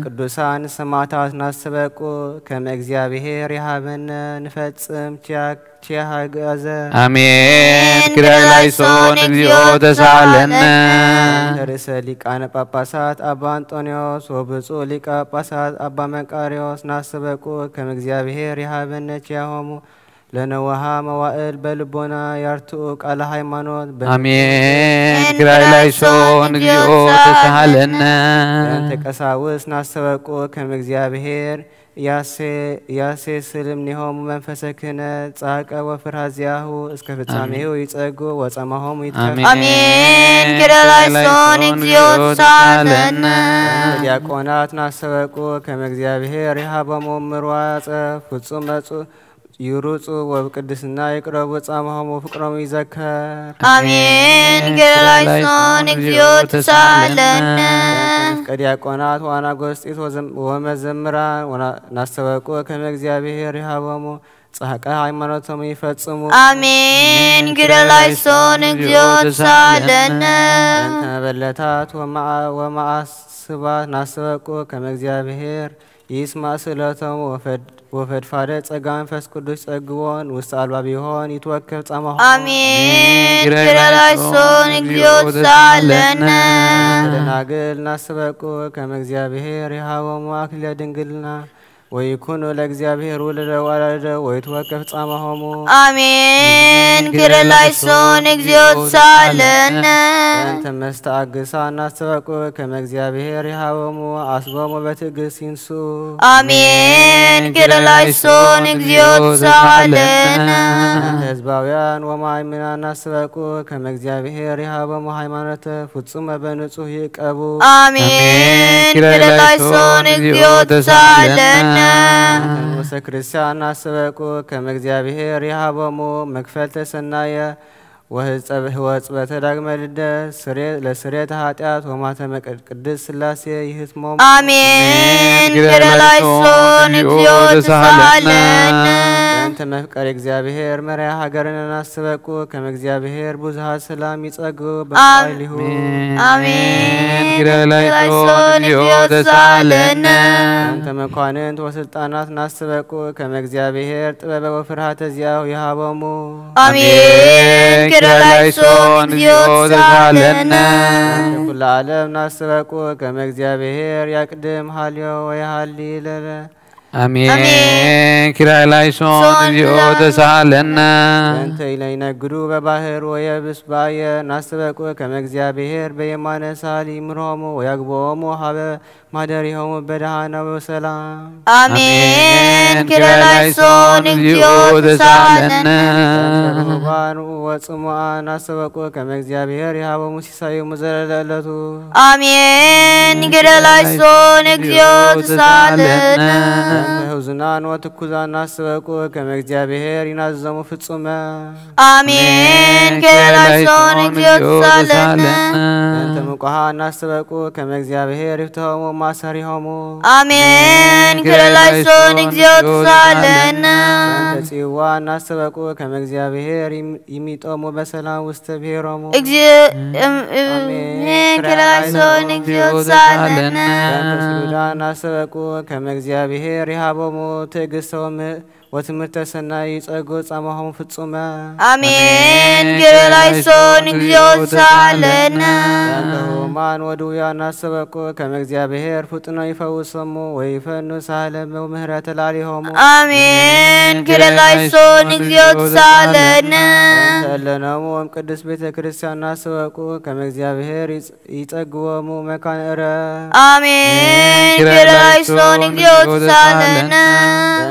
ቅዱሳን ሰማዕታት እናስተበቁ كما እግዚአብሔር ይሃበነ ንፈጽም ቲያሃገዘ آمين كريا لايسون زيو تسهلن ርዕሰ ሊቃነ ጳጳሳት አባ አንጦንዮስ ወብፁዕ ሊቀ ጳጳሳት አባ መቃርዮስ እናስተበቁ كما እግዚአብሔር ይሃበነ ቲያሆሙ لنوها موائل بلبونا يرتو على هيمانوت آمين كريا لايسون زيو تسهلن أنت كساوس ناسبقو كما እግዚአብሔር ያሴ ስልምኒሆሙ መንፈሰክነ ጻቀ ወፍርሃዚያሁ እስከ ፍጻሜው ይጸጉ ወጸማሆሙ ይትከፍ አሜን كريا لايسون زيو تسهلن ዲያቆናት ናሰበቁ كما እግዚአብሔር ይሃበሙ ምርዋጸ ፍጹም መጹ يروص وبقدسنا يقرب وصامهم وفقرهم يذكر آمين كريا لايسون زيو تسهلن كدياقونات وانا غوستيت ومزمران وناستبقوا كما እግዚአብሔር ይሃበሙ ጻቀ ሃይማኖቶም ይፈጽሙ آمين كريا لايسون زيو تسهلن ተበለታት ወማዓስባት ናስተበቁ كما እግዚአብሔር ይስማ ስለቶም ወፈድፋደ ጸጋ መንፈስ ቅዱስ ጸግዎን ውስጥ አልባ ቢሆን ይትወከፍ ጻማሁ آمين كريا لايسون زيو تسهلن ደናግል ናስተበቁ كما እግዚአብሔር ይሃበሙ አክሊለ ድንግልና ويكون لእግዚአብሔር ወለደ ወላደ ወይትወከፍ ጻማሆሙ آمين كريا لايسون زيو تسهلن أنت مستعجسا ናስተበቁ كما እግዚአብሔር ይሃበሙ አስበሙ በትዕግስት ይንሱ آمين كريا لايسون زيو تسهلن ህዝባውያን ወማእምናን ናስተበቁ كما እግዚአብሔር ይሃበሙ ሃይማኖተ ፍጹመ በንጹህ ይቀቡ آمين كريا لايسون زيو تسهلن ክርስቲያን ናስተበቁ كما እግዚአብሔር ይሃበሙ መክፈልተ ሰናየ وهزبت داغم للدس لسريت هاتيات وماتم قدس سلاسي يهتموم آمين كرلايسون اكزيوت سالنا أنت مفكر እግዚአብሔር መሪያ ሀገርን እናስበቁ ከመ እግዚአብሔር ብዙሃ ሰላም ይጸጉ በቃይሊሁ آمين كرلايسون اكزيوت سالنا أنت መኳንንት ወስልጣናት እናስበቁ ከመ እግዚአብሔር ጥበበ ወፍርሃተ ዚያው ይሃቦሙ آمين كرلايسون اكزيوت سالنا ኩሉ ዓለም እናስበቁ ከመ እግዚአብሔር ያቅድም ሃልዮ ወይሃሊለ آمين كرلايسون اكزيوت سالنا أنت إلينا قدو بباهر ويبس باية ناسبكو كما እግዚአብሔር بيمان سالي مرهم ويقبوهم وحبا مادريهم بدهانا وسلام آمين كرلايسون اكزيوت سالنا رهبان وصمعا ناسبكو كما እግዚአብሔር يهابو مسيسايو مزللتو آمين كرلايسون اكزيوت سالنا هوزنان وتكوزان ناسبكو كما እግዚአብሔር ينازمو فتصوما آمين كرلايسون اكزيوت سالنا أنت مقها ناسبكو كما እግዚአብሔር يفتهم ማሰሪሆሙ آمين كرلايسون اكزيوت سالنا أنت ጽዋ ናስበቁ ከመ እግዚአብሔር ይሚጦሙ በሰላም ውስተ ብሔሮሙ آمين كرلايسون اكزيوت سالنا أنت ስሉዳ ናስበቁ ከመ እግዚአብሔር ይሃቦሙ ትዕግሥቶም وتمرت سناي يصغو صامهم فصوما آمين كرلايسون اكزيوت سالنا مان ودويا ناسبكو كما እግዚአብሔር فطنو يفوسمو ويفنو سالم ومهرت لاليهم آمين كرلايسون اكزيوت سالنا لنامو قدس بيت كريستيان ناسبكو كما እግዚአብሔር يصغومو مكان ره آمين كرلايسون اكزيوت سالنا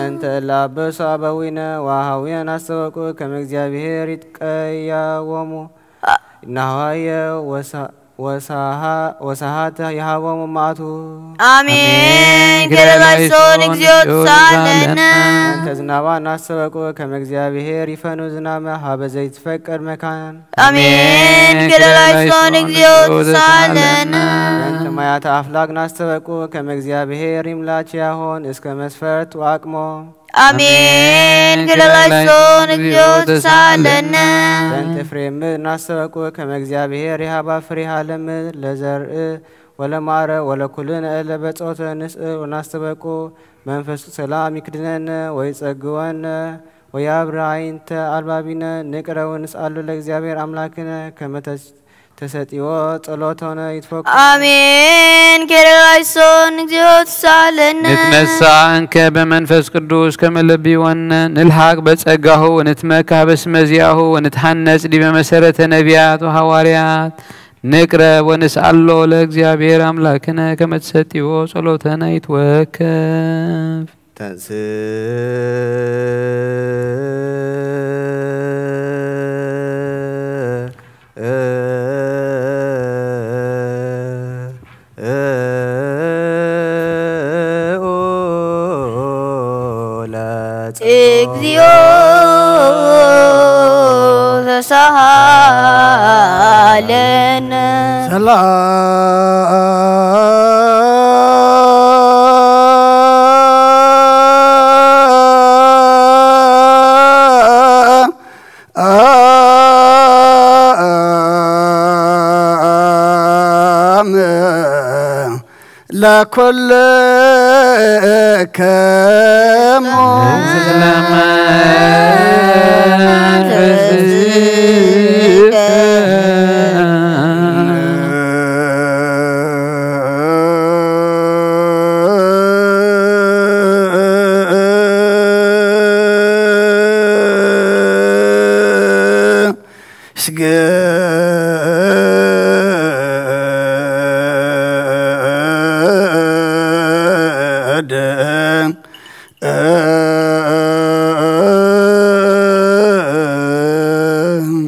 أنت لابس صابوينا وهاويا ناسوكو كما እግዚአብሔር يتقياومو نهاية وساهات يهاوم معتو آمين كرلايسون اكزيوت سالنا أنت زنابا ناسوكو كما እግዚአብሔር يفنو زنابا هابا زيت فكر مكان آمين كرلايسون اكزيوت سالنا أنت ما يتأفلاق ناسوكو كما እግዚአብሔር يملاك يهون اسك مسفرت وأقمو آمين كرلايسون اكزيوت سالنا أنت فريم ناسبكو كما እግዚአብሔር يهابا فريها لم لزرء ولا مار ولا كلنا إلا بتصوت نسأل وناسبكو منفس سلام يكدنن ويصغونا ويابراين تألبابنا نقرأ ونسأل لእግዚአብሔር أملاكنا كما تساتيو ጸሎቶنا يتفوق آمين كرلايسون اكزيوت سالنا نتنسى انك بمنفس قدوس كما لبيونا نلحق بصغاه ونتمكى باسم زياه ونتحنس دي بمسرة نبيات وحواريات نقرأ ونسأل لእግዚአብሔር أملاكنا كما تساتيو ጸሎቶنا يتوكف اكزيو سالنا لكل كمو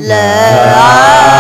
لا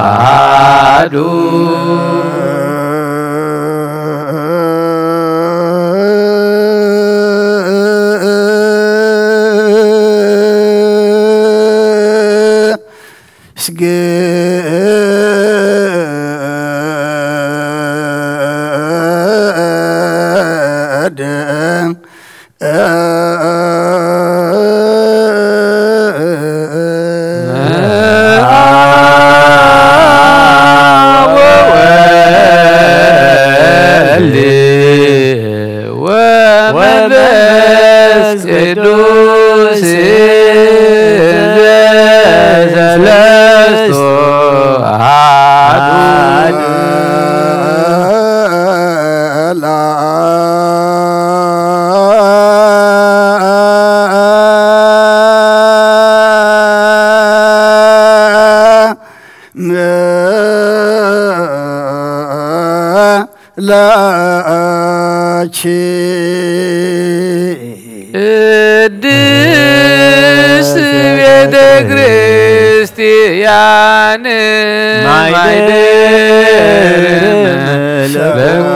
አሐዱ ቅድስት ቤተ ክርስቲያን ማይደር መለኮ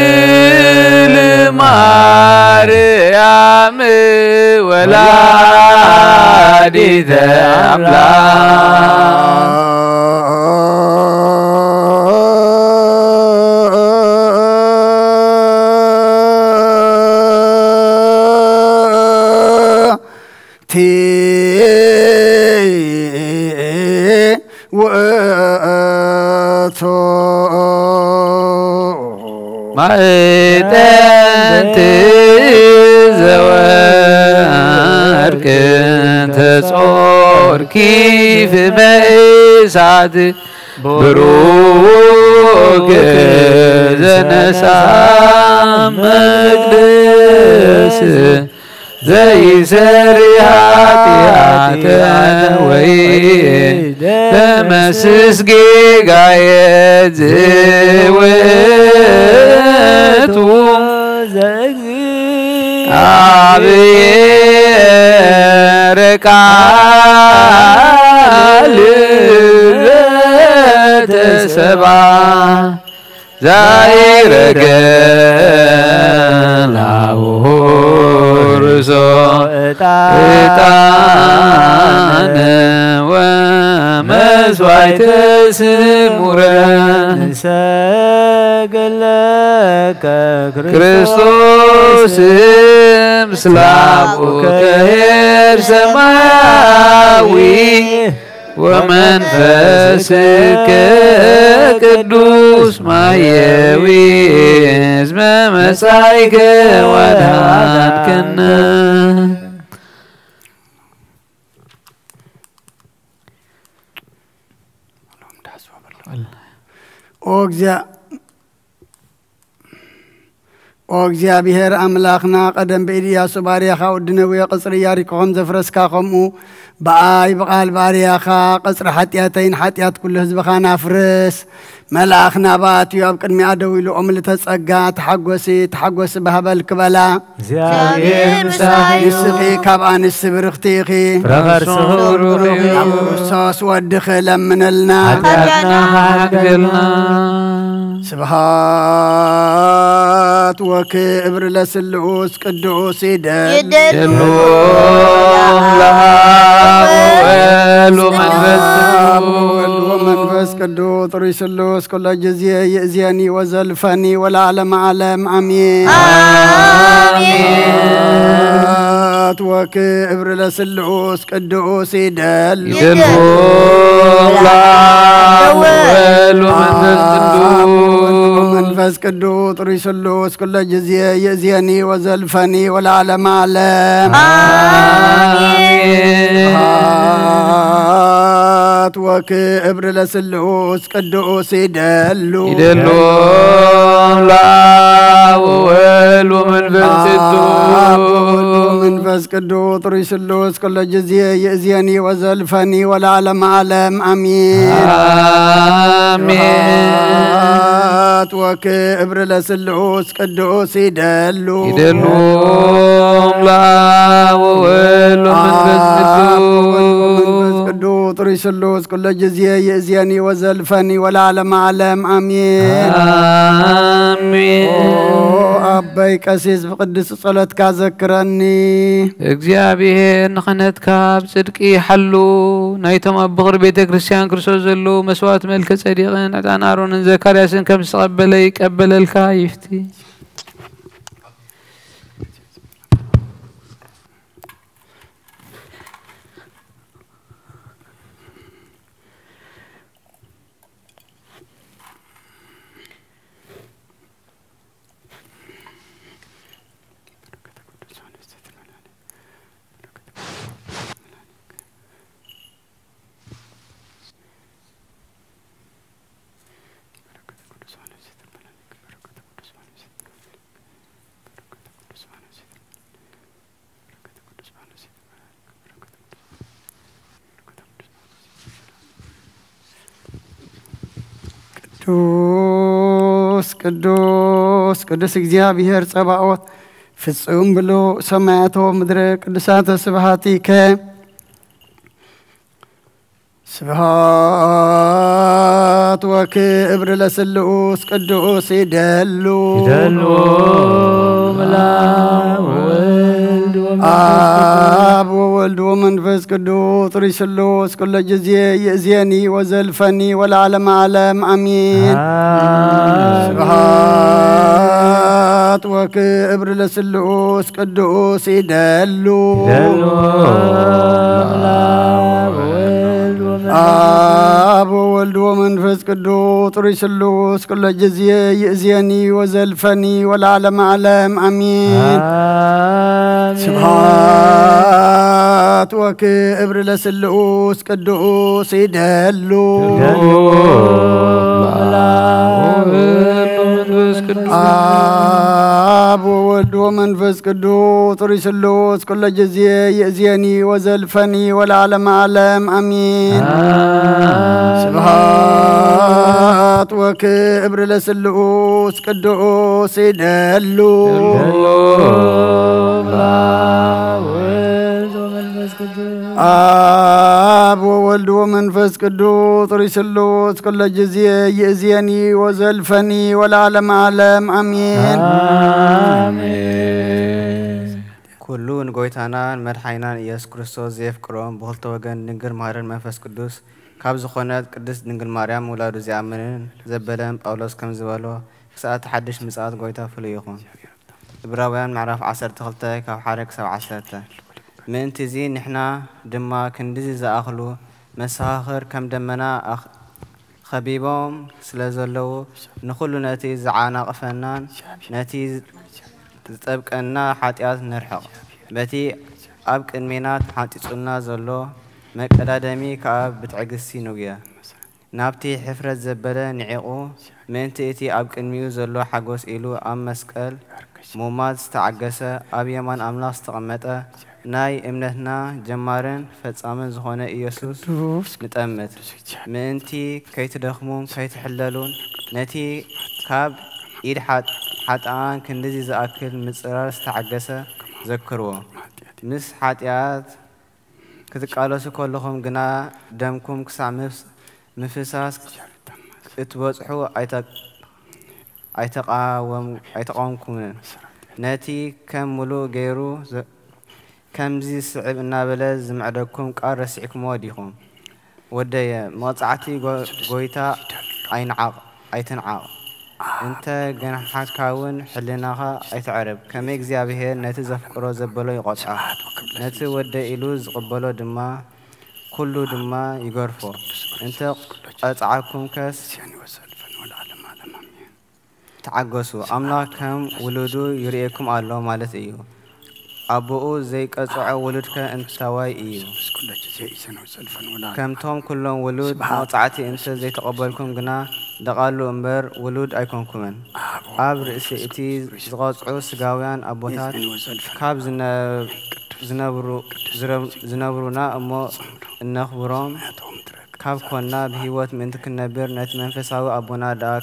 ድንግል ማርያም ወላዲተ አምላክ ውእቱ ማዕጠንት ዘወርቅ ተጾርኪ በእሳት ብሩክ ዘነሳ መቅደስ ዘይሰሪ ኃጢአተ ወይ ለመስስ ጌጋየ ዝውእቱ አብየረ ቃል ዘተሰባ ዛይረገ ላውርሶ ዕጣነ ወመስዋዕተ ስሙረ ንሰግለከ ክርስቶስ ምስላቡከ ኄር ሰማያዊ ወመንፈስከ ቅዱስ ማየዊ እስመ መጻእከ ወአድኀንከነ ኦ እግዚአብሔር አምላክና ቀደም በኢያሱ ባሪያኻ ወድነው የቅጽር ኢያሪኮም ዘፍረስካ ከምኡ በአይ በቃል ባሪያኻ ቅጽር ኃጢአተይን ኃጢአት ኩሉ ህዝብኻ ናፍርስ መልአኽና ባትዩ ኣብ ቅድሚ ኣደው ኢሎኦም ልተጸጋ ተሓጐሲ ባህበል ክበላ እግዚአብሔር ምሳዩ ንስኺ ካብ ኣንስቲ ብርኽቲ ኢኺ ክርስቶስ ወድኺ ለምነልና ኃጢአትና ሓግልና ስብሃት ወክብር ለስሉስ ቅዱስ ይደሉ መንፈስ ቅዱስ ጥሩይ ስሉስ ኩሎ ጊዜ ይእዜኒ ወዘልፈኒ ወለዓለመ ዓለም አሜን ስብሐት ወክብር ለስሉስ ቅዱስ ይደሉ መንፈስ ቅዱስ ጥሩይ ስሉስ ኩሎ ጊዜ ይእዜኒ ወዘልፈኒ ወለዓለመ ዓለም አሜን وكبر لسلوس قدوس يدلو يدلو لا ومنفس منفس قدوس ريسلوس كل جزية يأزيني وزلفني والعالم عالم أمين آمين وكبر لسلوس قدوس يدلو لا ومنفس قدوس ريسلوس كل جزية يأزيني وزلفني والعالم عالم أمين آمين أبي كاسيس بقدس صلاة كذكرني እግዚአብሔር ንኽነትካ ብጽድቂ ይሓሉ ናይቶም ኣብ ብቕሪ ቤተ ክርስቲያን ክርስቶስ ዘለዉ መስዋዕት መልከ ጸዲቕን ዕጣን ኣሮንን ዘካርያስን ከም ዝተቐበለ ይቀበለልካ ይፍቲ ቅዱስ ቅዱስ እግዚአብሔር ጸባኦት ፍጹም ብሎ ሰማያቶ ምድረ ቅዱሳተ ስብሐቲከ ስብሐት ወክብር ለስሉስ ቅዱስ ይደሉ አብ ወወልድ ወመንፈስ ቅዱስ ሪስሉስ ኩለ ጊዜ ይእዜኒ ወዘልፈኒ ወለዓለመ ዓለም አሚን ስብሐት ወክብር ለስሉስ ቅዱስ ይደሉ አብ ወወልድ ወመንፈስ ቅዱስ ሪስሉስ ኩለ ጊዜ ይእዜኒ ወዘልፈኒ ወለዓለመ ዓለም አሚን ስብሐት ወክብር ለስሉስ ቅዱስ ይደሉ አብ ወወልድ ወመንፈስ ቅዱስ ሪስሉስ ኩለ ጊዜ ይእዜኒ ወዘልፈኒ ወለዓለመ ዓለም አሚን ስብሐት ወክብር ለስሉስ ቅዱስ ይደሉ አብ ወወልድ ወመንፈስ ቅዱስ ሪስሉስ ኩለ ጊዜ ይእዜኒ ወዘልፈኒ ወለዓለመ ዓለም አሚን ኩሉ ንጎይታናን መድሓይናን ኢየሱስ ክርስቶስ ዘየፍቅሮም ብኽልተ ወገን ድንግል ማርያም መንፈስ ቅዱስ ካብ ዝኾነት ቅድስት ድንግል ማርያም ውላዱ ዝኣምንን ዘበለን ጳውሎስ ከም ዝበሎ ክሳብ ሓድሽ ምጽኣት ጎይታ ፍሉይ ይኹን ዕብራውያን ምዕራፍ 12 ካብ 1 ክሳብ 10 ምእንቲ እዚ ንሕና ድማ ክንዲዚ ዝኣኽሉ መሰኻኽር ከም ደመና ኸቢቦም ስለ ዘለዉ ንኹሉ ነቲ ዝዓናቕፈናን ነቲ ዝጠብቀና ሓጢኣት ንርሕቕ በቲ ኣብ ቅድሜና ተሓጢጹና ዘሎ መቀዳደሚ ከዓ ብትዕግስቲ ንጉየ ናብቲ ሕፍረት ዘበለ ንዒቑ ምእንቲ እቲ ኣብ ቅድሚኡ ዘሎ ሓጎስ ኢሉ ኣብ መስቀል ሙማት ዝተዓገሰ ኣብ የማን ኣምላኽ ዝተቐመጠ ናይ እምነትና ጀማርን ፈጻምን ዝኾነ ኢየሱስ ንጠምት ምእንቲ ከይትደኽሙን ከይትሕለሉን ነቲ ካብ ኢድ ሓጥኣን ክንዲዚ ዝኣክል ምጽራር ዝተዓገሰ ዘክርዎ ምስ ሓጢኣት ክትቃለሱ ከለኹም ግና ደምኩም ክሳዕ ምፍሳስ እትበጽሑ ኣይተቃወምኩምን ነቲ ከም ሙሉእ ገይሩ ከምዚ ስዕብ እናበለ ዝምዕደኩም ቃል ረሲዕኩምዎ ዲኹም ወደየ መቕጻዕቲ ጎይታ ኣይትንዓቕ እንተ ገናሓትካውን ሕሊናኻ ኣይትዕርብ ከመይ እግዚኣብሔር ነቲ ዘፍቅሮ ዘበሎ ይቖጣ ነቲ ወደ ኢሉ ዝቕበሎ ድማ ኩሉ ድማ ይገርፎ እንተ ቐጽዓኩም ከስ ተዓገሱ ኣምላኽ ከም ውሉዱ ይርኤኩም ኣሎ ማለት እዩ أبوه زي قطع ولدك أنت تواي كم توم كلهم ولود موطعتي أنت زي تقبلكم جنا دقالو أمبر ولود أيكونكمن أب رئيسي إتي زغاصعو سقاويان أبوتات كاب زنبرونا أمو النخبرام كاب كنا بهيوت منتك النبر نت منفساو أبونا دا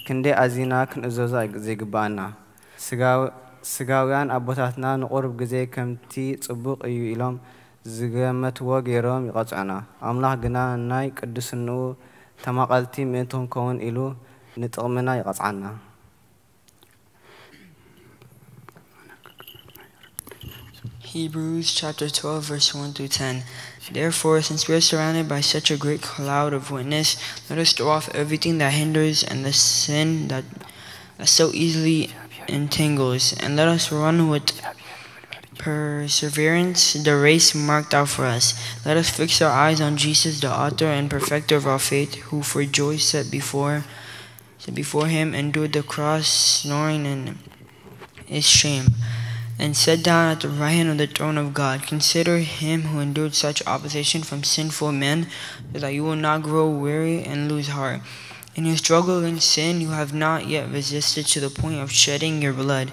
كندي أزينا كن أزوزا زي قبانا سقاويان أبوتاتنا نقرب جزي كمتي صبوق أيو إلام زقامت وغيرهم يقطعنا أملاح قنا ناي قدسنو تماقلتي منتهم كون إلو نتغمنا يقطعنا Hebrews chapter 12 verse 1 through 10. Therefore, since we are surrounded by such a great cloud of witness, let us throw off everything that hinders and the sin that so easily entangles, and let us run with perseverance the race marked out for us. Let us fix our eyes on Jesus, the author and perfecter of our faith, who for joy set before him endured the cross, ignoring and its shame, and sat down at the right hand of the throne of God. Consider him who endured such opposition from sinful men, so that you will not grow weary and lose heart. In your struggle against sin, you have not yet resisted to the point of shedding your blood,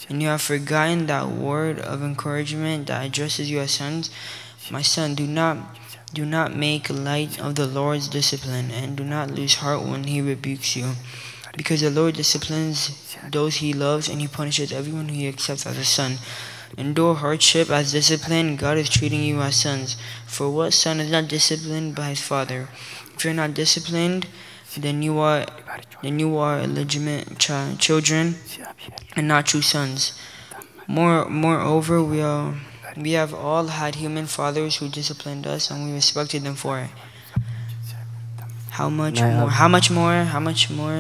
and you have forgotten that word of encouragement that addresses you as sons. My son, do not make light of the Lord's discipline, and do not lose heart when he rebukes you. Because the Lord disciplines those he loves, and he punishes everyone who he accepts as a son. Endure hardship as discipline. God is treating you as sons. For what son is not disciplined by his father? If you're not disciplined, then you are illegitimate children and not true sons. Moreover, we have all had human fathers who disciplined us, and we respected them for it. How much more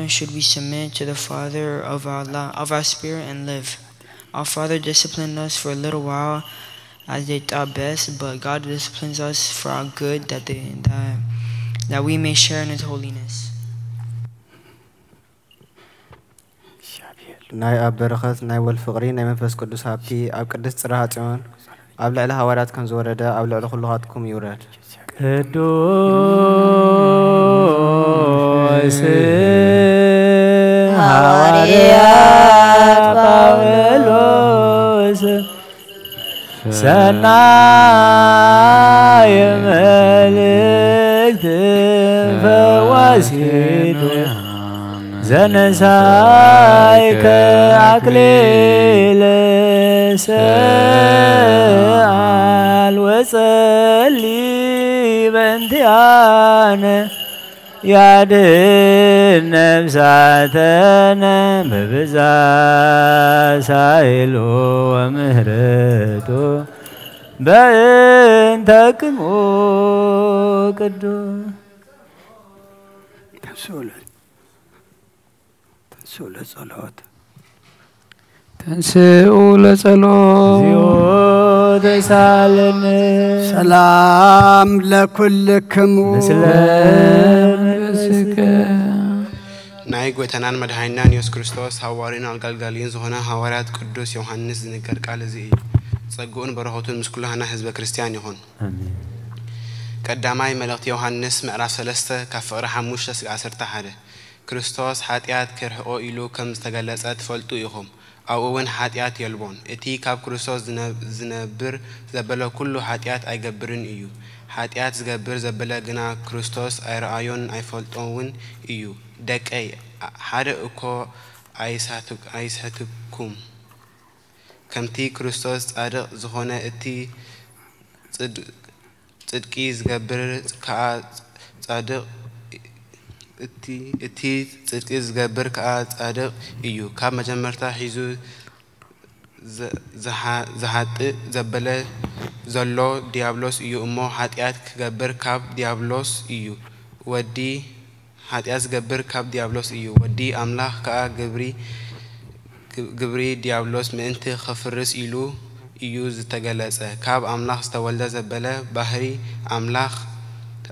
should we submit to the Father of our spirit and live? Our Father disciplined us for a little while as they thought best, but God disciplines us for our good, that we may share in his holiness. ناي أب برخص ناي والفقرين ناي منفس قدس هابتي أب قدس تراهاتيون أب لعلها هوارات كان زوردة أب لعلها خلوهاتكم يورد قدوس حواريات باولوس سناي ملكت فواسيدو زنسايك أكليل سأل وصلي بنتيان يا دين نفساتنا ببزا سايلو ومهرتو بنتكمو قدو تنسوا لصلوت سالم سلام لكلكم مسلم ناي غوتنان مدحينان يوسف كريستوس حوارينا الغالغالين زهنا حوارات قدوس يوحنس زنكر قال زي صقون برهوتون مسكلهنا حزب كريستيان يهون امين قداماي ملأت يوحنس مقراف 3 كفقره 5 እስከ 11 كريستوس حاتيات كرهو إلو كم استغلصت فلطو يخم أو وين حاتيات يلبون إتي كاب كريستوس زنبر زبلا كله حاتيات أيجبرن إيو حاتيات زجبر زبلا جنا كريستوس أيرأيون أيفلطون إيو دك أي حدا أكو أيساتكم كم تي كريستوس أرق زخونة إتي صدقي زجبر كا صادق إتي صدقي زجبر كا صادق إيو كاب مجمرتا حيزو زهات زبلا زلو ديابلوس إيو أمو حاتيات كجبر كاب ديابلوس إيو ودي حاتيات زجبر كاب ديابلوس إيو ودي أملاح كا جبري ديابلوس من أنت خفرس إلو إيو زتجلسه كاب أملاح استولد زبلا بحري أملاح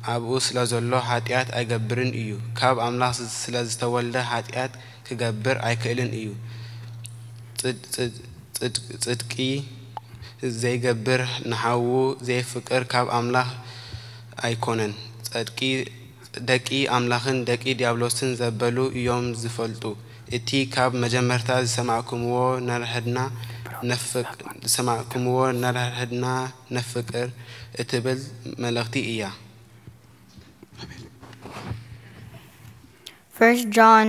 أبو سلازلو حاتيات أجبرن إيو كاب أملاح سلاز استولد حاتيات كجبر أيكلن إيو صدقي ዘይገብር ንሓው ዘይፍቅር ካብ ኣምላኽ ኣይኮነን ደቂ ኣምላኽን ደቂ ዲያብሎስን ዘበሉ እዮም ዝፈልጡ እቲ ካብ መጀመርታ ዝሰማዕኩምዎ ነርሕድና ነፍቅር እትብል መልእኽቲ እያ 1 John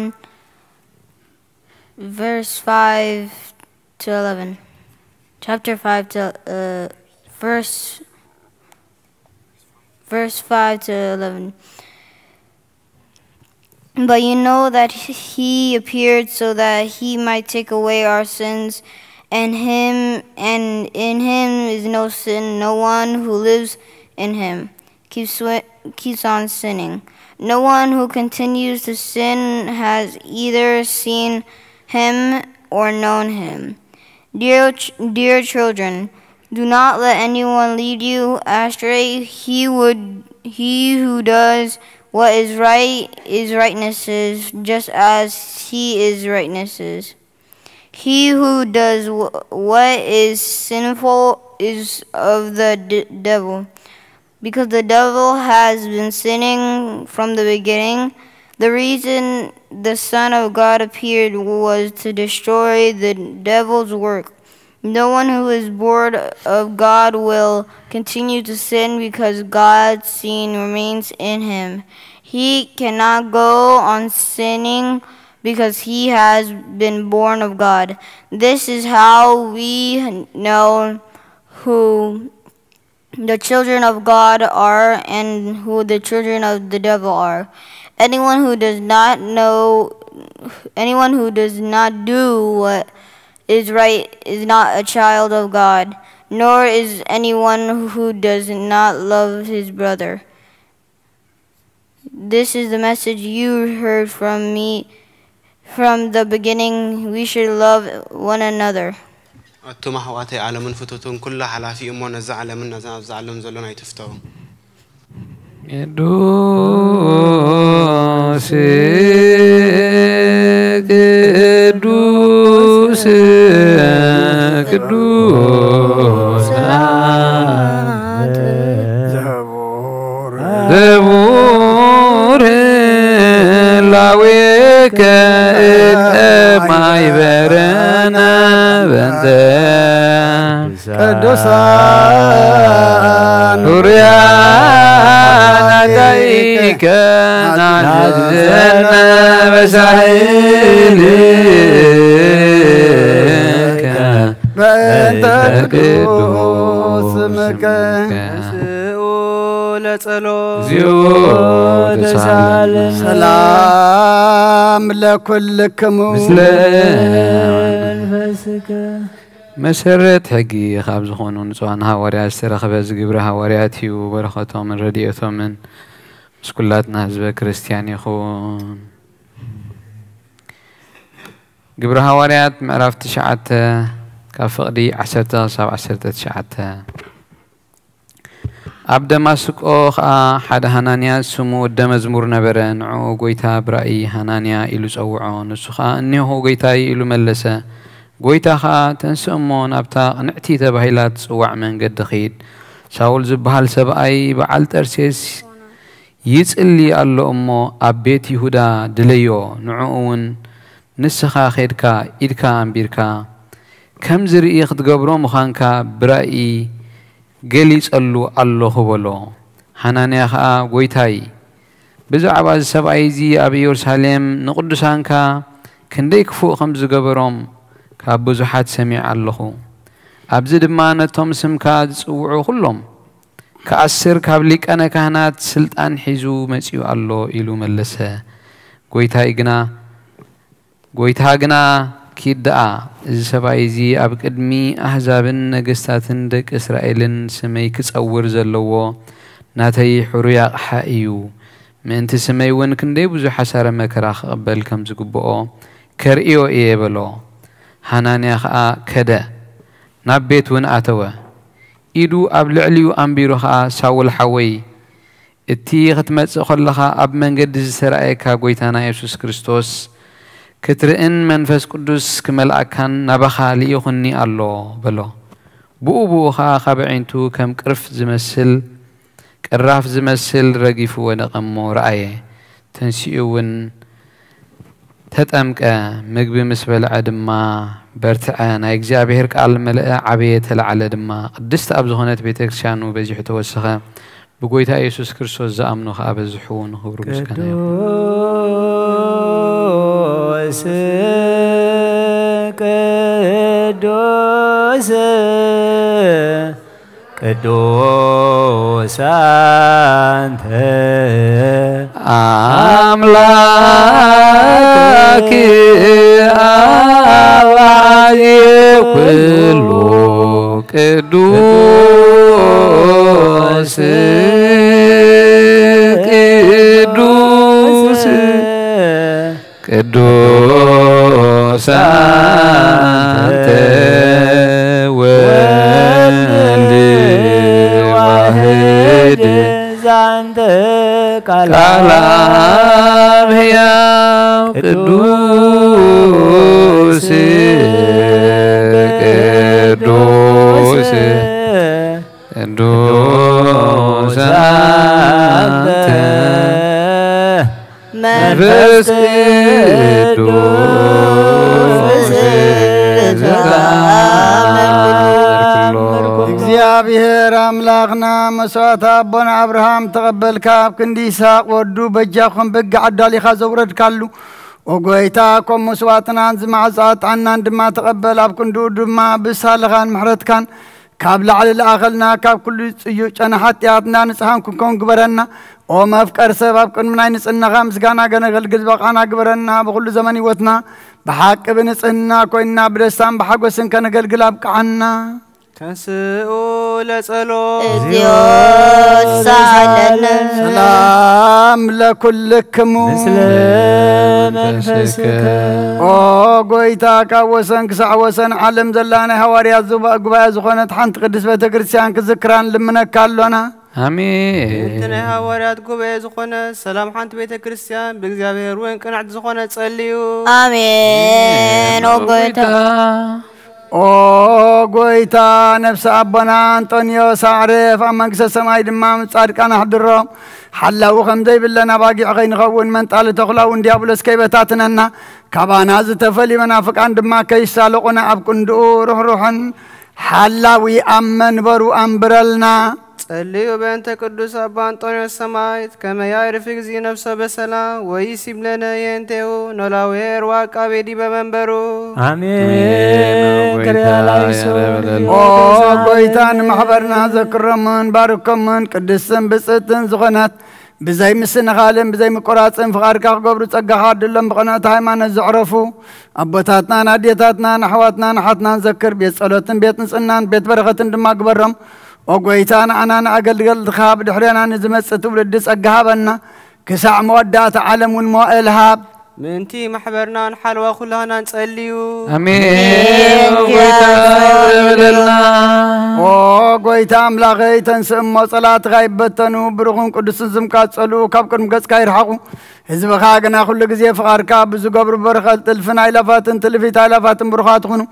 verse 5 to 11. Chapter 5 to verse 5 to 11. But you know that he appeared so that he might take away our sins, and in him is no sin. No one who lives in him keeps on sinning. No one who continues to sin has either seen him or known him. Dear children, do not let anyone lead you astray. He who does what is right is rightnesses, just as he is rightnesses. He who does what is sinful is of the devil, because the devil has been sinning from the beginning. The reason the Son of God appeared was to destroy the devil's work. No one who is born of God will continue to sin because God's seed remains in him. He cannot go on sinning because he has been born of God. This is how we know who the children of God are and who the children of the devil are. Anyone who does not do what is right is not a child of God, nor is anyone who does not love his brother. This is the message you heard from me from the beginning. We should love one another. أتوم حواتي عالمن فتوتون كل حلافي أمون الزعلم النزاع الزعلم زلون يتفتو قدوس زبور لاويك ما يبرنا بنت قدوسان نوريانا دايك نعجزنا بسعيلك بنت قدوس مكان سلام لكلكم مسرت حقي خاب زخونون نصوان هاوريات استرخب زقبر هاورياتي وبرختهم من رديئتهم من مسكولاتنا حزب كريستيان يخون قبر هاوريات معرف تشعت كفقدي 10 ኣብ ደማስቆ ኸዓ ሓደ ሃናንያ ስሙ ወደ መዝሙር ነበረ ንዑ ጎይታ ብራእይ ሃናንያ ኢሉ ጸውዖ ንሱ ኸዓ እኒሆ ጎይታይ ኢሉ መለሰ ጎይታ ኸዓ ተንስእሞ ናብታ ቅንዕቲ ተባሂላ ትጽዋዕ መንገዲ ኺድ ሳውል ዝበሃል ሰብኣይ በዓል ጠርሴስ ይጽሊ ኣሎ እሞ ኣብ ቤት ይሁዳ ድለዮ ንዑ እውን ንስኻ ኼድካ ኢድካ ኣንቢርካ ከም ዝርኢ ክትገብሮ ምዃንካ ብራእይ ገሊጸሉ ኣለኹ በሎ ሃናንያ ኸዓ ጎይታይ ብዛዕባ ሰብኣይ እዚ ኣብ ኢየሩሳሌም ንቅዱሳንካ ክንደይ ክፉእ ከም ዝገበሮም ካብ ብዙሓት ሰሚዕ ኣለኹ ኣብዚ ድማ ነቶም ስምካ ዝጽውዑ ኩሎም ከ10 ካብ ሊቃነ ካህናት ስልጣን ሒዙ መጺኡ ኣሎ ኢሉ መለሰ ጎይታ ግና ኪድኣ እዚ ሰብኣይ እዚ ኣብ ቅድሚ ኣሕዛብን ነገስታትን ደቂ እስራኤልን ስመይ ክጸውር ዘለዎ ናተይ ሕሩይ ኣቕሓ እዩ ምእንቲ ስመይ እውን ክንደይ ብዙሕ ሓሳረ መከራ ክቕበል ከም ዝግብኦ ከርእዮ እየ በሎ ሃናንያ ኸዓ ከደ ናብ ቤት እውን ኣተወ ኢዱ ኣብ ልዕሊኡ ኣንቢሩ ኸዓ ሳውል ሓወይ እቲ ክትመጽእ ከለኻ ኣብ መንገዲ ዝተረኣየካ ጎይታና ኢየሱስ ክርስቶስ ክትርእን መንፈስ ቅዱስ ክመልኣካን ናባኻ ልኢኹኒ ኣሎ በሎ بؤبو خابعينتو كم قرف زمسل قراف زمسل رغيف ونقمو رأيه تنسيون تتأمك مقبي مسبل عدما برتعان اكزابير قال ملأ عبية العلى دما قدست أبزغنات بيتكشانو بزيح توسخا بقويتا يسوس كرسوس زأمنو خابزحون خبرو مسكنا ቅዱስ አንተ አምላክ አዋዬ ኩሉ ቅዱስ ቅዱስ ቅዱስ አንተ ዛንተ ቃላም ሕያው ቅዱስ ቅዱስ ቅዱስ አንተ መንፈስ ቅዱስ እግዚአብሔር አምላክና መስዋዕት አቦና አብርሃም ተቀበልካ ክንዲ ይስሐቅ ወዱ በጃኹም በግ ዓዳሊኻ ዘውረድካሉ ወጎይታ ኮም መስዋዕትናን ዝማዕጻት አናን ድማ ተቀበል ኣብ ክንዱ ድማ ብሳልኻን ምሕረትካን ካብ ላዕሊ ለኣኸልና ካብ ኩሉ ጽዩ ጨና ሓጢኣትና ንጽሓን ክንኮን ግበረና ኦ መፍቀር ሰብ ኣብ ቅድሚ ናይ ንጽህናኻ ምስጋና ገነገልግል በቓና ግበረና ብኩሉ ዘመን ህይወትና ብሓቂ ብንጽህና ኮይንና ብደስታን ብሓጎስን ከነገልግል ኣብቅዓና تنسؤوا لصلوت እግዚኦስ ሳለነ ሰላም ለኩልክሙ ምስለ መንፈስከ ኦ ጎይታ ካብ ወሰን ክሳዕ ወሰን ዓለም ዘላና ሐዋርያት ጉባኤ ዝኾነት ሓንቲ ቅድስት ቤተ ክርስቲያን ክዝክራን ልምነካ ኣሎና አሜን እንተነ ሐዋርያት ጉባኤ ዝኾነ ሰላም ሓንቲ ቤተ ክርስቲያን በእግዚአብሔር ወን ቅንዕት ዝኾነ ጸልዩ አሜን ኦ ጎይታ ኦ ጎይታ ነፍስ አቦና አንጦኒዮስ አዕረፍ ኣብ መንግስተ ሰማይ ድማ ጻድቃን ኣሕድሮም ሓላዊ ከምዘይብለና ባጊዕ ኸይንኸውን መንጣሊ ተኽላውን ዲያብሎስ ከይበታትነና ካባና ዝተፈልዩ መናፍቃን ድማ ከይሳለቑና ኣብ ቅንድኡ ሩሕሩሕን ሓላዊ ኣብ መንበሩ ኣንብረልና ጸልዩ በእንተ ቅዱስ አባ አንጦኒዮስ ሰማዕት ከመ ያዕርፍ እግዚእ ነፍሶ በሰላም ወይሲብ ለነ የንቴሁ ኖላዌር ዋቃቤ ዲበ መንበሩ አሜን ክርያላይሶ ኦ ጎይታ ንማሕበርና ዘክረምን ባርኮምን ቅድስትን ብፅእትን ዝኾነት ብዘይ ምስንኻልን ብዘይ ምቆራፅን ፍቓድካ ክገብሩ ጸጋኻ ድሎም ብቕንዕቲ ሃይማኖት ዘዕረፉ ኣቦታትናን ኣዴታትናን ኣሕዋትናን ኣሓትናን ዘክር ቤት ጸሎትን ቤት ንጽህናን ቤት በረኸትን ድማ ግበሮም ኦ ጎይታ ንኣና ንኣገልገልትኻ ብድሕርና ንዝመጽእ ትውልዲ ጸጋ ሃበና ክሳዕ መወዳእቲ ዓለም እውን መዋእል ሃብ ምንቲ ማሕበርና ንሓልዋ ኩላና ንጸልዩ አሜን ጎይታ ይበለልና ኦ ጎይታ ኣምላኸይ ተንስእ እሞ ጸላትኻ ይበተኑ ብሩኹን ቅዱስን ዝምቃጸሉ ካብ ቅድሚ ገጽካ ይርሓቑ ህዝብኻ ግና ኩሉ ግዜ ፍቓድካ ብዝገብሩ በረኸት ጥልፍን ኣይላፋትን ትልፊት ኣይላፋትን ብሩኻት ይኹኑ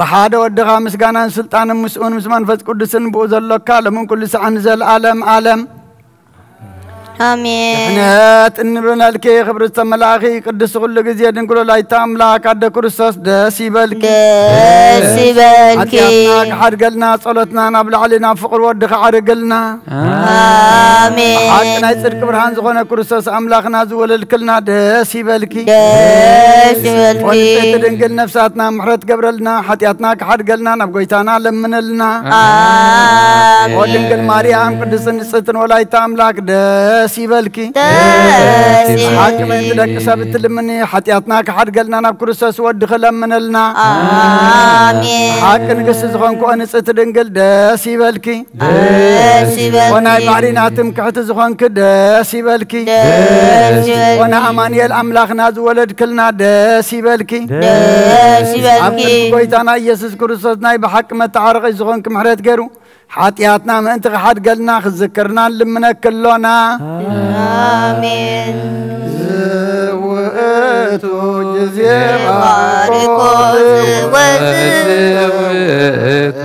ብሓደ ወድኻ ምስጋናን ስልጣንን ምስኡን ምስ መንፈስ ቅዱስን ብኡ ዘሎካ ለምን ኩሉ ሰዓን ዘለዓለም ዓለም አሜን ድሕነት እንብለልኪ ክብሪ ዝተመላእኺ ቅዱስ ኩሉ ግዜ ድንግሎ ላይታ ኣምላክ ኣደ ክርስቶስ ደስ ይበልኪ ደስ ይበልኪ ሓጢኣትና ክሓድገልና ጸሎትና ናብ ላዕሊ ናብ ፍቕሪ ወድኻ ዓርግልና አሜን ሓቂ ናይ ጽድቂ ብርሃን ዝኾነ ክርስቶስ ኣምላኽና ዝወለልክልና ደስ ይበልኪ ደስ ይበልኪ ወንጽቲ ድንግል ነፍሳትና ምሕረት ገብረልና ሓጢኣትና ክሓድገልና ናብ ጎይታና ለምነልና አሜን ኦ ድንግል ማርያም ቅድስትን ንጽሕትን ወላይታ ኣምላክ ደስ ይበልኪ ደስ ሓቂ ይበልኪ ምእንቲ ደቂ ሰብ እትልምኒ ሓጢኣትና ክሓድገልና ናብ ክርስቶስ ወዲ ክለምነልና አሜን ሓቂ ንግስቲ ዝኾንክኦ ንጽሕቲ ድንግል ደስ ይበልኪ ደስ ይበልኪ ወናይ ባሕሪና ትምክሕቲ ዝኾንክ ደስ ይበልኪ ደስ ይበልኪ ወና ኣማንኤል ኣምላኽና ዝወለድክልና ደስ ይበልኪ ደስ ኣብ ይበልኪ ቅድሚ ጎይታና ኢየሱስ ክርስቶስ ናይ ብሓቂ መተዓረቒ ዝኾንክ ምሕረት ገይሩ ሓጢኣትና ምእንቲ ክሓድገልና ክዝክርና ልምነክሎና አሜን ዝውእቱ ጊዜ ባርኮት ዝውእቱ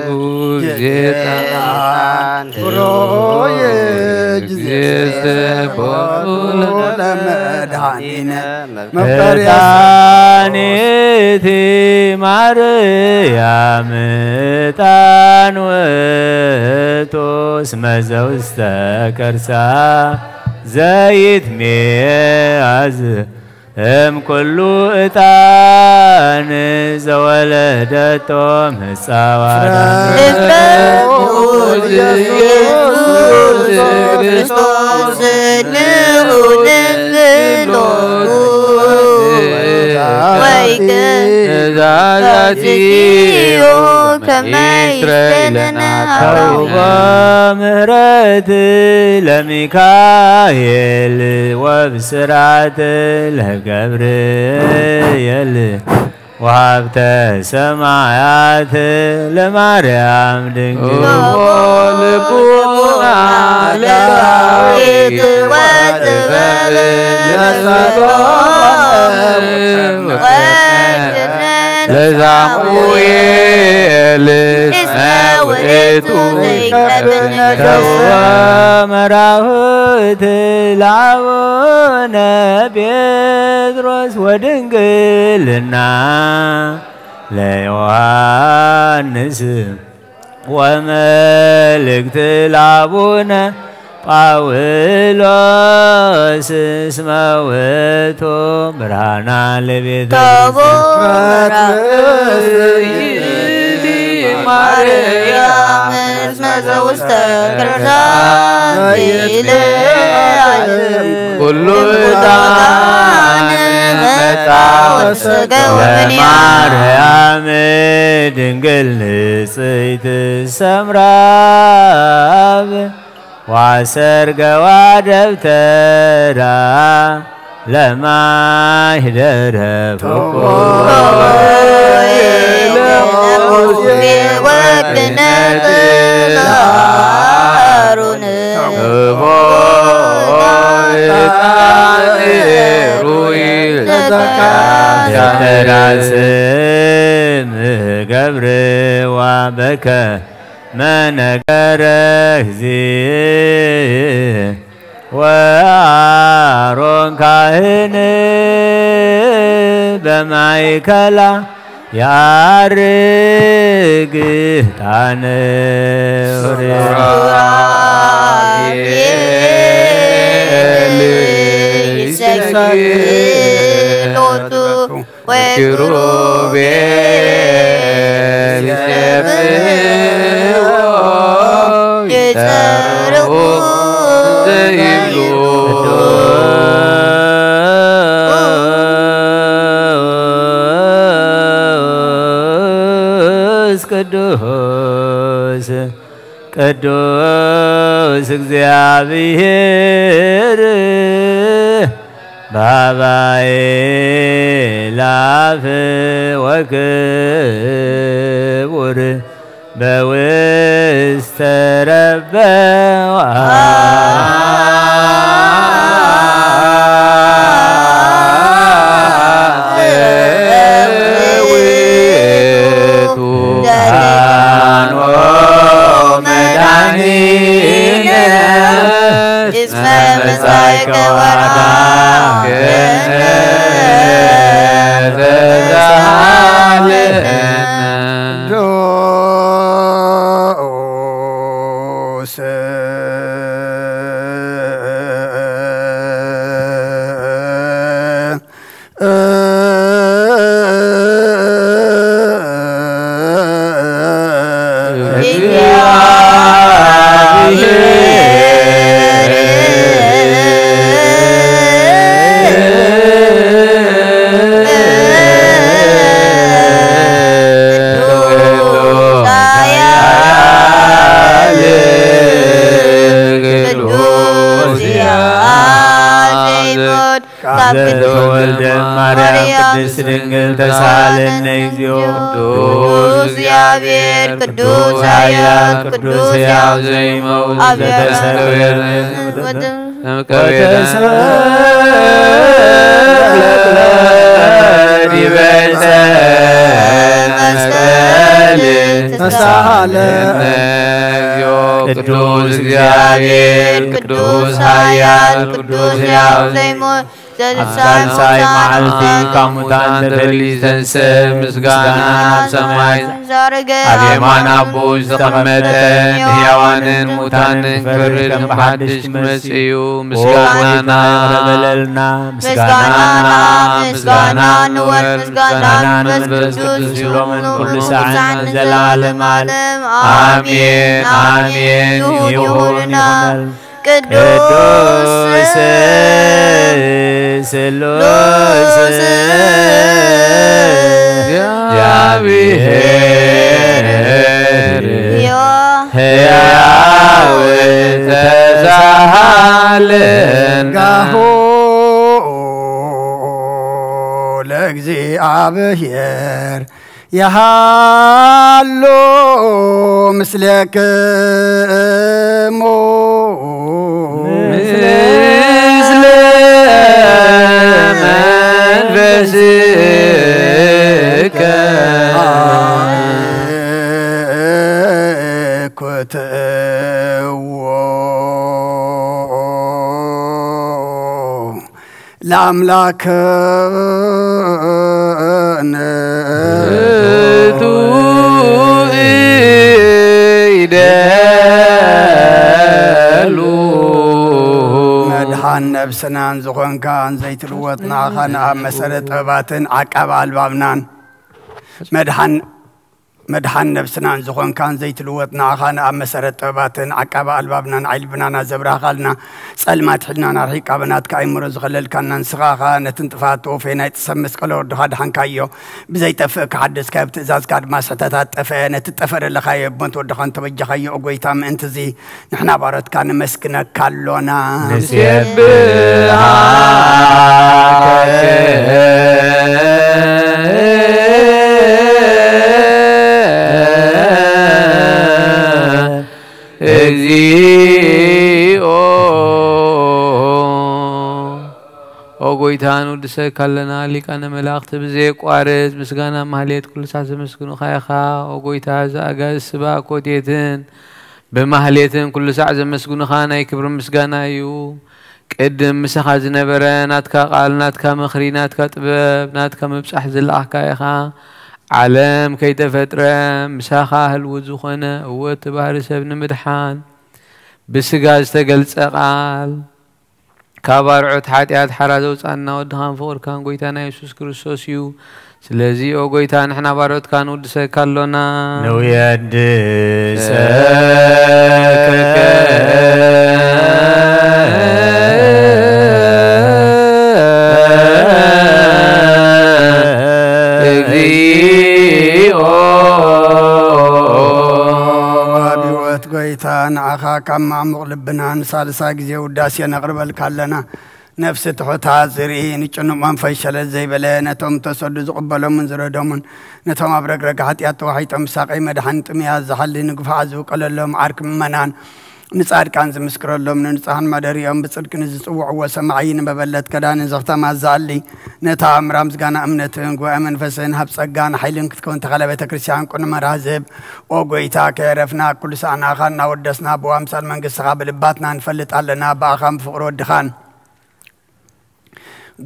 መድኃኒቴ ማርያም ዕጣን ውእቱ እስመ ዘውስተ ከርሳ ዘይትሜአዝ እምኩሉ ዕጣን ዘወለደቶ ምጻዋት ክርስቶስ ንዑንፍሎቱ ወይገዛዛቲዮ ከመይስረይለና በምህረት ለሚካኤል ወብስራት ለገብርኤል ወሀብተ ሰማያት ለማርያም ድንግል ልቡና ለዳዊት ወጥበብ ለዛሙኤል ውእቱ ወመራህት ለአቡነ ጴጥሮስ ወድንግልና ለዮሐንስ ወመልእክት ለአቡነ ጳውሎስ እስመ ውእቱ ብርሃና ለቤተ ማርያም እስመ ዘውስተ ከርሳ ኩሉ ዕጣን መጣ ለማርያም ድንግል ንጽሕት ሰምራብ ዋሰርገዋ ደብተራ ለማይደረ ደብተራስምህ ገብርዋ በከ መነገረ እግዚእ ወአሮን ካህን በማእከላ ያርግ ዕጣነ ይሰግዶቱ ወኪሩቤል ይጸርዑ ዘይብሉ ቅዱስ ቅዱስ እግዚአብሔር ባባዬ ላፍ ወክቡር በውስተ ረበዋ ወልደ ማርያም ቅድስት ድንግል ተሳለነ እግዚኦ ቅዱስ እግዚአብሔር ቅዱስ ኃያል ቅዱስ ሕያው ዘይመውት ዘተሰወረ ዲበ ዕፀ መስቀል ተሳሃለን ቅዱስ እግዚአብሔር ቅዱስ ኃያል ቅዱስ ሕያው ዘይሞት ሳንሳይ መዓልቲ ካሙታን ተፈሊሰንሰ ምስጋና ሰማይ ኣብ የማን አቦ ዝተቐመጠን ሕያዋንን ሙታንን ክብርን ብሓድሽ ክመጽእ እዩ ምስጋናና ረበለልና ምስጋና ንወድ ምስጋና ንመንፈስ ቅዱስ ይሎምን ኩሉ ሰዓት ዘለዓለም ዓለም አሜን አሜን ይሁንና ቅዱስ ስሉስ እግዚአብሔር ሕያው ተሳሃለን ጋሆ ለእግዚአብሔር ያሃሎ ምስለክሙ ምስለ መንፈስከ ኩትዎ ለአምላክነ መድኃን ነብስናን ዝኾንካን ዘይትልወጥና ኸ ንኣብ መሰረት ጥበባትን ዓቀብ ኣልባብናን መድኃን ነብስናን ዝኾንካን ዘይትልወጥና ኸ ንኣብ መሰረት ጥበባትን ዓቀብ ኣልባብናን ዓይልብናና ዘብራኻልና ጸልማት ሒድናና ርሒቃ ብናትካ ኣይምሮ ዝኸለልካና ንስኻኻ ነትን ጥፋት ወፌ ናይ ጥሰብ መስቀለ ወርድኻ ድሓንካዮ ብዘይጠፍእ ክሓድስካ ብትእዛዝካ ድማ ስሕተታት ጠፍአ ነቲ ጠፍአ ዘለኻዮ ብሞት ወድኻ እንተበጀኻዮ ኦጎይታ ምእንቲ እዚ ንሕና ባሮትካ ንመስግነካ ኣሎና እግዚኦ ኦጎይታን ውድሰካ ኣለና ሊቃነ መላእኽቲ ብዘይቋርጽ ምስጋና ማህሌት ኩሉ ሰዓት ዘመስግኑኻ ኢኻ ኦጎይታ ዘኣጋእዝ ስባእ ኮቴትን ብማህሌትን ኩሉ ሰዓት ዘመስግኑኻ ናይ ክብሪ ምስጋና እዩ ቅድም ምስኻ ዝነበረ ናትካ ቃል ናትካ ምኽሪ ናትካ ጥበብ ናትካ ምብጻሕ ዝለኣኽካ ኢኻ ዓለም ከይተፈጥረ ምሳኻ ህልው ዝኾነ እወት ባህሪ ሰብ ንምድሓን ብስጋ ዝተገልጸ ቃል ካብ ኣርዑት ሓጢኣት ሓራ ዘውፃእና ወድኻን ፍቕርካን ጎይታና ኢየሱስ ክርስቶስ እዩ ስለዚ ኦ ጎይታ ንሕና ባሮትካ ንውድሰካ ኣሎና ንውየድሰከ ጎይታ ንዓኻ ካብ ማዕሙቕ ልብና ንሳልሳ ግዜ ውዳሴ ነቕርበልካ ኣለና ነፍሲ ትሑታ ዝርኢ ንጭኑቕ መንፈስ ሸለል ዘይበለ ነቶም ተሰዱ ዝቕበሎምን ዝረዶምን ነቶም ኣብ ረግረግ ሓጢኣት ተዋሒጦም ሳቀይ መድሓን ጥምያት ዝሓሊ ንግፋዕ ዝውቀለሎም ዓርኪ ምእመናን ንጻድቃን ዝምስክረሎም ንንጹሃን ማደሪኦም ብጽድቂ ንዝጽውዕዎ ሰማዒ ንመበለት ከዳንን ዘኽተማት ዝኣሊ ነታ ኣምራ ምስጋና እምነትን ጉባኤ መንፈስን ሃብ ጸጋን ሓይልን ክትከውን ተኸለ ቤተ ክርስቲያን ቁኑ መርሃ ዝህብ ኦ ጎይታ ከየረፍና ኩሉ ሰዓናኻ እናወደስና ብዋምሳል መንግሥትኻ ብልባትና ንፈልጥ ኣለና ብኣኻን ብፍቕሪ ወድኻን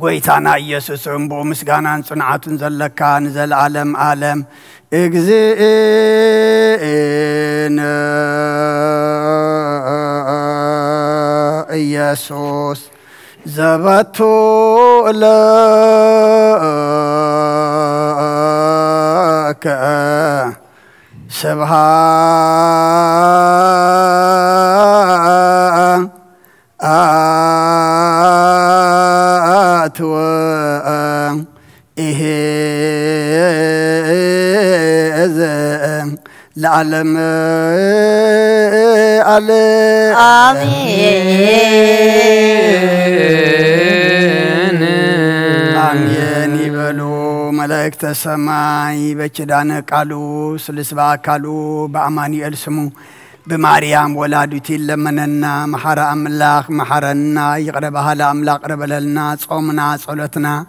ጎይታና ኢየሱስ እምብኡ ምስጋናን ጽንዓቱን ዘለካ ንዘለዓለም ዓለም እግዚእነ ኢየሱስ ዘበቱ ለከ ስብሃት ወኢሄዘ ለዓለም አሜን አሜን ይበሉ መላእክተ ሰማይ በኪዳነ ቃሉ ስልስ በአካሉ በአማኑኤል ስሙ بماريام ولادتي لمننا محر أملاخ محرنا يقرب هلا أملاق ربلنا صومنا صلتنا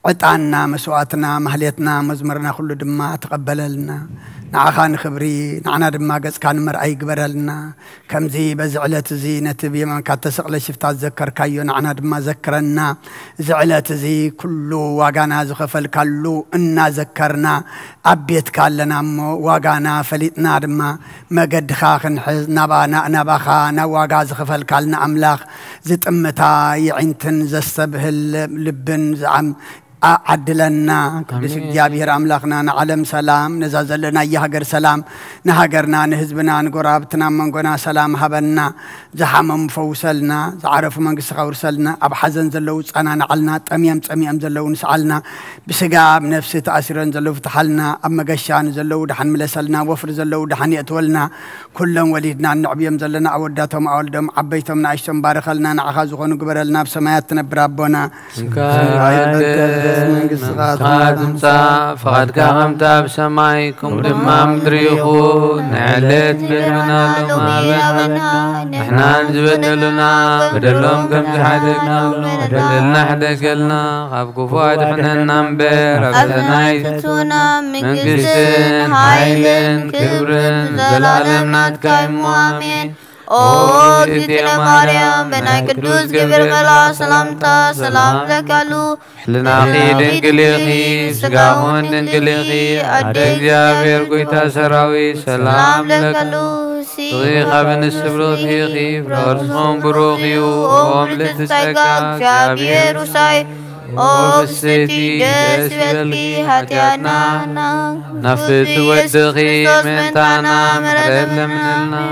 عطانا مسواتنا مهلتنا مزمرنا كل دما تقبل لنا نعخان خبري نعنا دما قص كان مرأي قبرلنا كم زي بزعلت زي نتبي من كاتسقل شفت ذكر كايو نعنا دما ذكرنا زعلت زي كله واقانا زخفل كله إنا ذكرنا أبيت كالنا مو واقانا فليتنا دما ما قد خاخن حز نبانا بخانا واقا زخفل كالنا أملاخ زت أمتا يعنتن زستبه اللبن زعم عدلنا قدس جابير أملاخنا نعلم سلام نزازلنا يهجر سلام نهجرنا نهزبنا نقرابتنا من قنا سلام هبنا زحم مفوسلنا زعرف من قصة ورسلنا أب حزن زلوت أنا نعلنا تميم زلو نسعلنا بسجاب نفسي تأثيرا زلو فتحلنا أما قشان زلو دحن ملسلنا وفر زلو دحن يأتولنا كلهم وليدنا النعبيم زلنا أوداتهم أولدهم عبيتهم نعيشهم بارخلنا نعخازوخون قبرلنا بسماياتنا برابنا قادم فقد كرمت بسمايكم لما مدريخو نعلت بيننا لما بيننا نحنا نزبدلنا بدلهم كم زحدقنا بدلنا حدقلنا خاب كفوات حنا نمبر أبدنا يتونا من قسن هايلن كبرن زلالمنا تكايمو آمين Oh, Titila Maryam, Benai Kudus, Gibir Mela, Salamta, Salam Lekalu, Lenaki Dengkilihi, Segahun Dengkilihi, Adek Jabir Kuita Sarawi, Salam Lekalu, Tuiha Ben Sebrotihi, Rorsum Buruhiu, Om Letistaka, Jabir Usai, Oh, Siti, Desvelki, Hatiana, Nafitu Wedhi, Mentana, Meredlemnilna.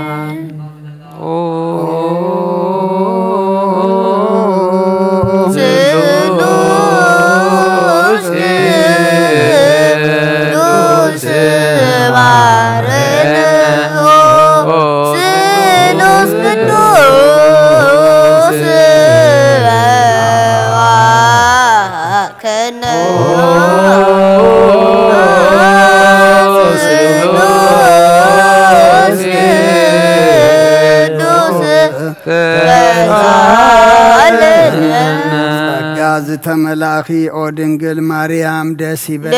تملاخي أودنجل مريم دسيبل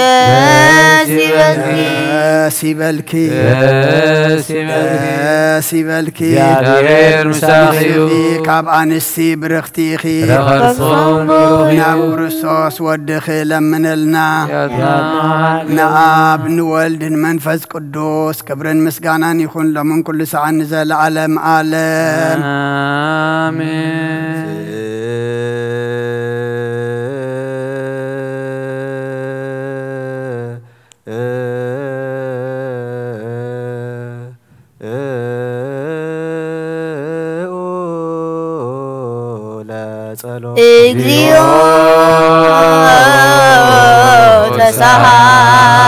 سيبلكي غير مساخيو كاب أنسي برختيخي نورسوس ودخل منلنا ناب نولد منفذ قدوس كبرن مسقانا يخون لمن كل ساعة نزل عالم آمين Exio tasahalena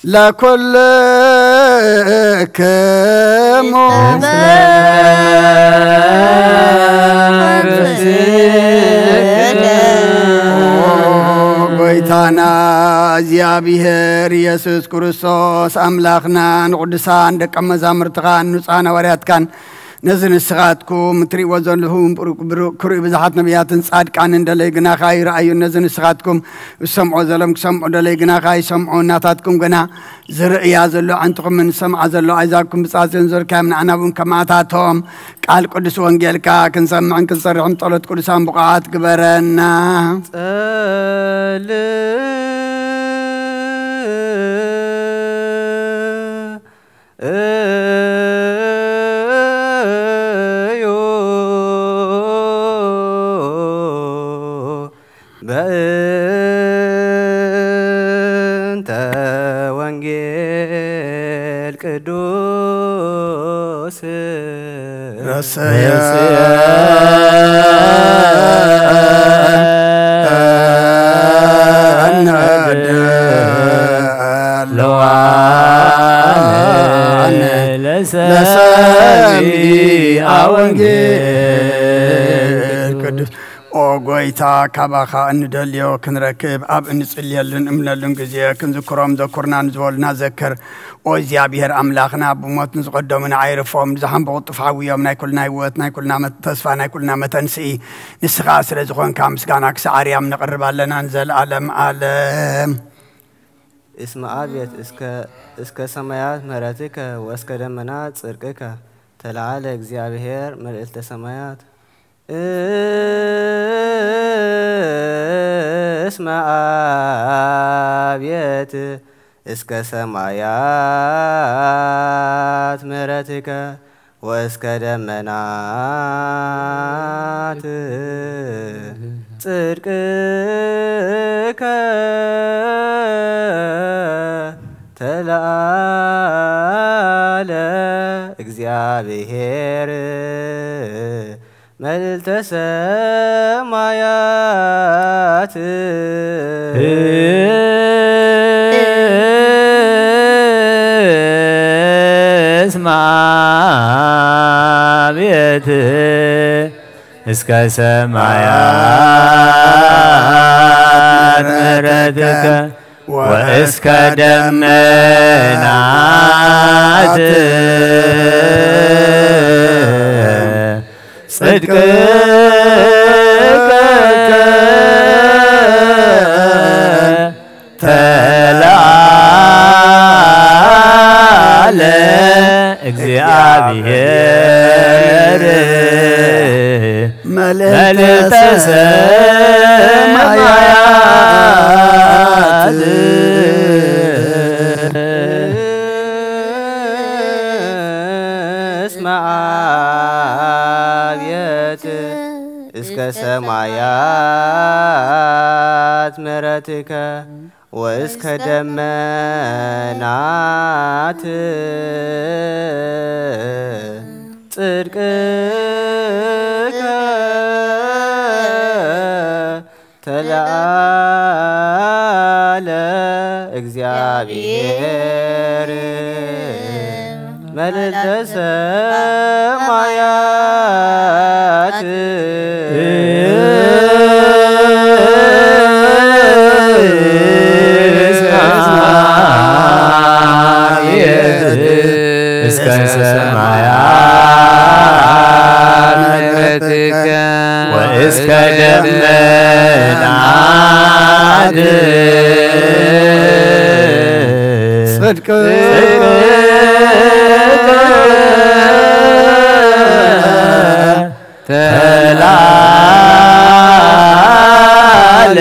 لكل كموت قويتانا زيابيهر يسوس كريستوس أملاخنا نقدسان دك مزامرتغان نصانا ورياتكان نزن السغاتكم متري وزنهم كري بزحات نبيات صادق عن دليقنا خاي رأيو نزن السغاتكم سمعوا زلمك سمعوا دليقنا خاي سمعوا ناتاتكم قنا زرع يازلو عنتكم من سمع زلو عزاكم بساسين زر كامن عنابون كماتاتهم قال قدس وانجيلكا كنسمع كنصرحهم طولت قدسان بقاعات قبرنا بأنت وانجيل قدوس رسيا لسامي أوانجيل قدوس او غويتا كاباخا اندليو كنركب اب انصليلن امنلن غزي كنذكرهم ذكرنا نزولنا ذكر او እግዚአብሔር املاخنا بموت نقدمنا عيرفهم زحم بطفاويهم ناي كلنا يوت ناي كلنا متصفى ناي كلنا متنسي نسخا سلازخون كامسغانا كسعريام نقربالنا نزل عالم عالم اسم ابيت اسك سمايات مراتك واسك دمنات صدقك تلعال እግዚአብሔር መልእልተ ሰማያት اسم ابيت اسك سمايات مراتك واسك دمنات صدقك تلعال እግዚአብሔር መልዕልተ ሰማያት እስመ አብየት እስከ ሰማያት ምሕረትከ واسك دمنات صدقك تلعال እግዚአብሔር መልዕልተ ሰማያት اسم ابيت اسك سمايات مراتك واسك دمنات صدقك تلعال እግዚአብሔር መልዕልተ ሰማያት እስከ ሰማያት ምሕረትከ ወእስከ ደመናት ጽድቅከ ተልዓል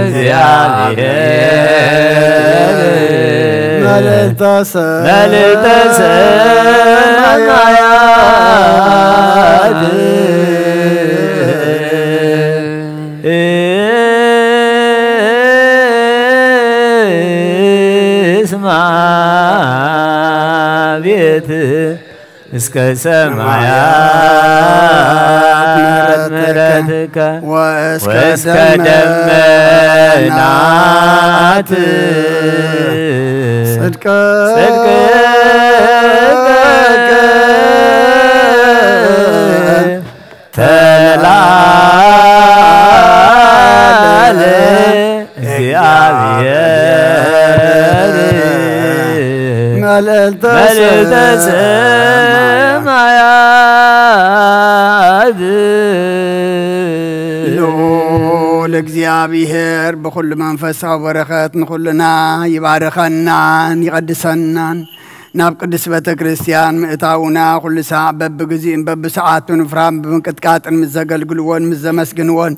እግዚአብሔር መልዕልተ ሰማያት እስመ አብየት እስከ ሰማያት ምሕረትከ ወእስከ ደመናት ጽድቅከ ተልዓል እግዚአብሔር መልዕልተ ሰማያት ልዑል እግዚአብሔር በኩሉ መንፈሳዊ በረከት ንኩልና ይባርከናን ይቀድሰናን ናብ ቅዱስ ቤተ ክርስቲያን ምእታውና ኩሉ ሰዓት በብግዚእን በብሰዓቱን ፍራም ብምቅጥቃጥን ምዘገልግልዎን ምዘመስግንዎን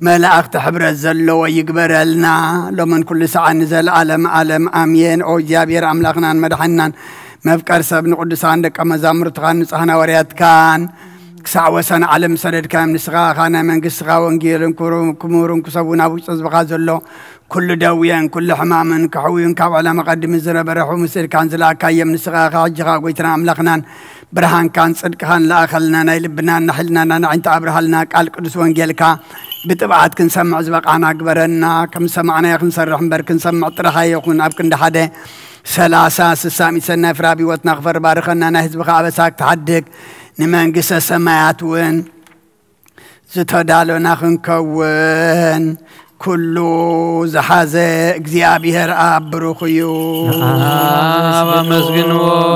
መላእክት ሕብረት ዘለዎ ይግበረልና ሎምን ኩሉ ሰዓት ንዘለዓለም ዓለም አሜን። ኦ እግዚአብሔር አምላኽናን መድሓናን መፍቀር ሰብ ንቅዱሳን ደቀ መዛሙርትኻን ንጹሓን ሐዋርያትካን ክሳዕ ወሰን ዓለም ሰደድካዮም ንስኻ ናይ መንግስትኻ ወንጌልን ክሙርን ክሰቡን ኣብ ውሽጢ ህዝብኻ ዘሎ ኩሉ ደውየን ኩሉ ሕማምን ክሕውዩን ካብ ዕላማ ቀድሚ ዝነበረሑ ምስልካን ዝለኣካዮም ንስኻ ሕጂኻ ጎይትና ኣምላኽናን ብርሃንካን ጽድቅኻን ለኣኸልና ናይ ልብናን ናሕልናና ንዕንተ ኣብርሃልና ቃል ቅዱስ ወንጌልካ ብጥብዓት ክንሰምዕ ዝበቃና ግበረና ከም ሰማዕናዮ ክንሰርሕ እምበር ክንሰምዕ ጥራኻ ይኹን ኣብ ክንዲ ሓደ 30 ሰናይ ፍራብ ህይወትና ክፈር ባርከና ናይ ህዝብኻ ኣበሳ ክትሓድግ ንመንግስተ ሰማያት እውን زتدالونا خنكون كلو زحازة እግዚአብሔር አብ ብሩኽ እዩ አመስግኑ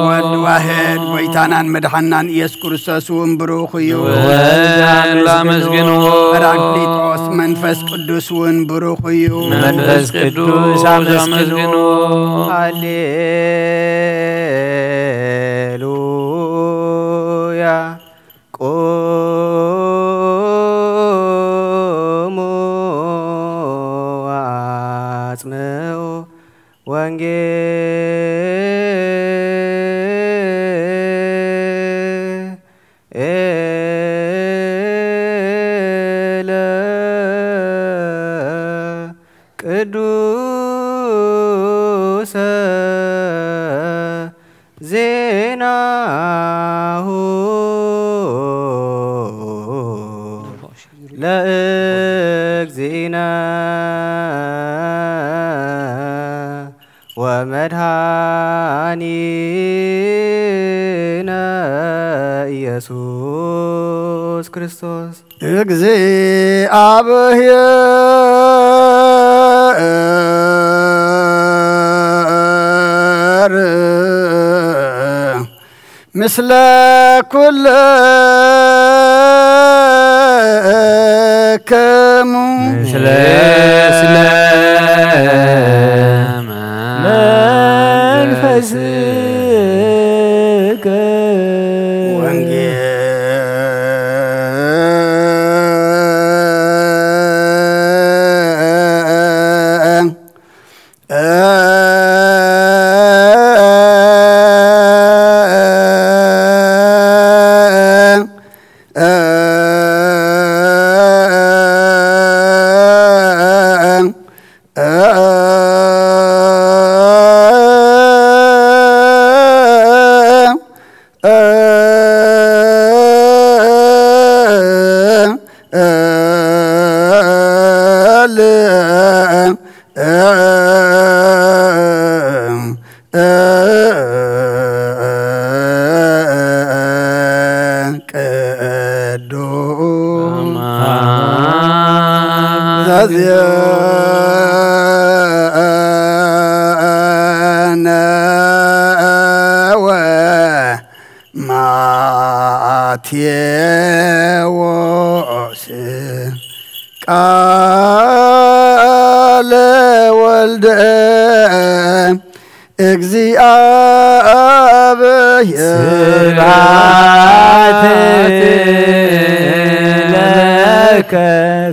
ወልድ ዋሕድ ጎይታናን መድኃናን ኢየሱስ ክርስቶስ እውን ብሩኽ እዩ ወልድን ላመስግኑ ጰራቅሊጦስ መንፈስ ቅዱስ እውን ብሩኽ እዩ መንፈስ ቅዱስ አመስግኑ ሃሌሉያ ቅዱሰ ዜናሁ ለእግዚእነ ወመድኃኒነ ኢየሱስ ክርስቶስ እግዚአብሔር ምስለ ኩልክሙ ምስለ መንፈስከ ማቴዎስ ቃለ ወልደ እግዚአብሔር ስብሐት ለከ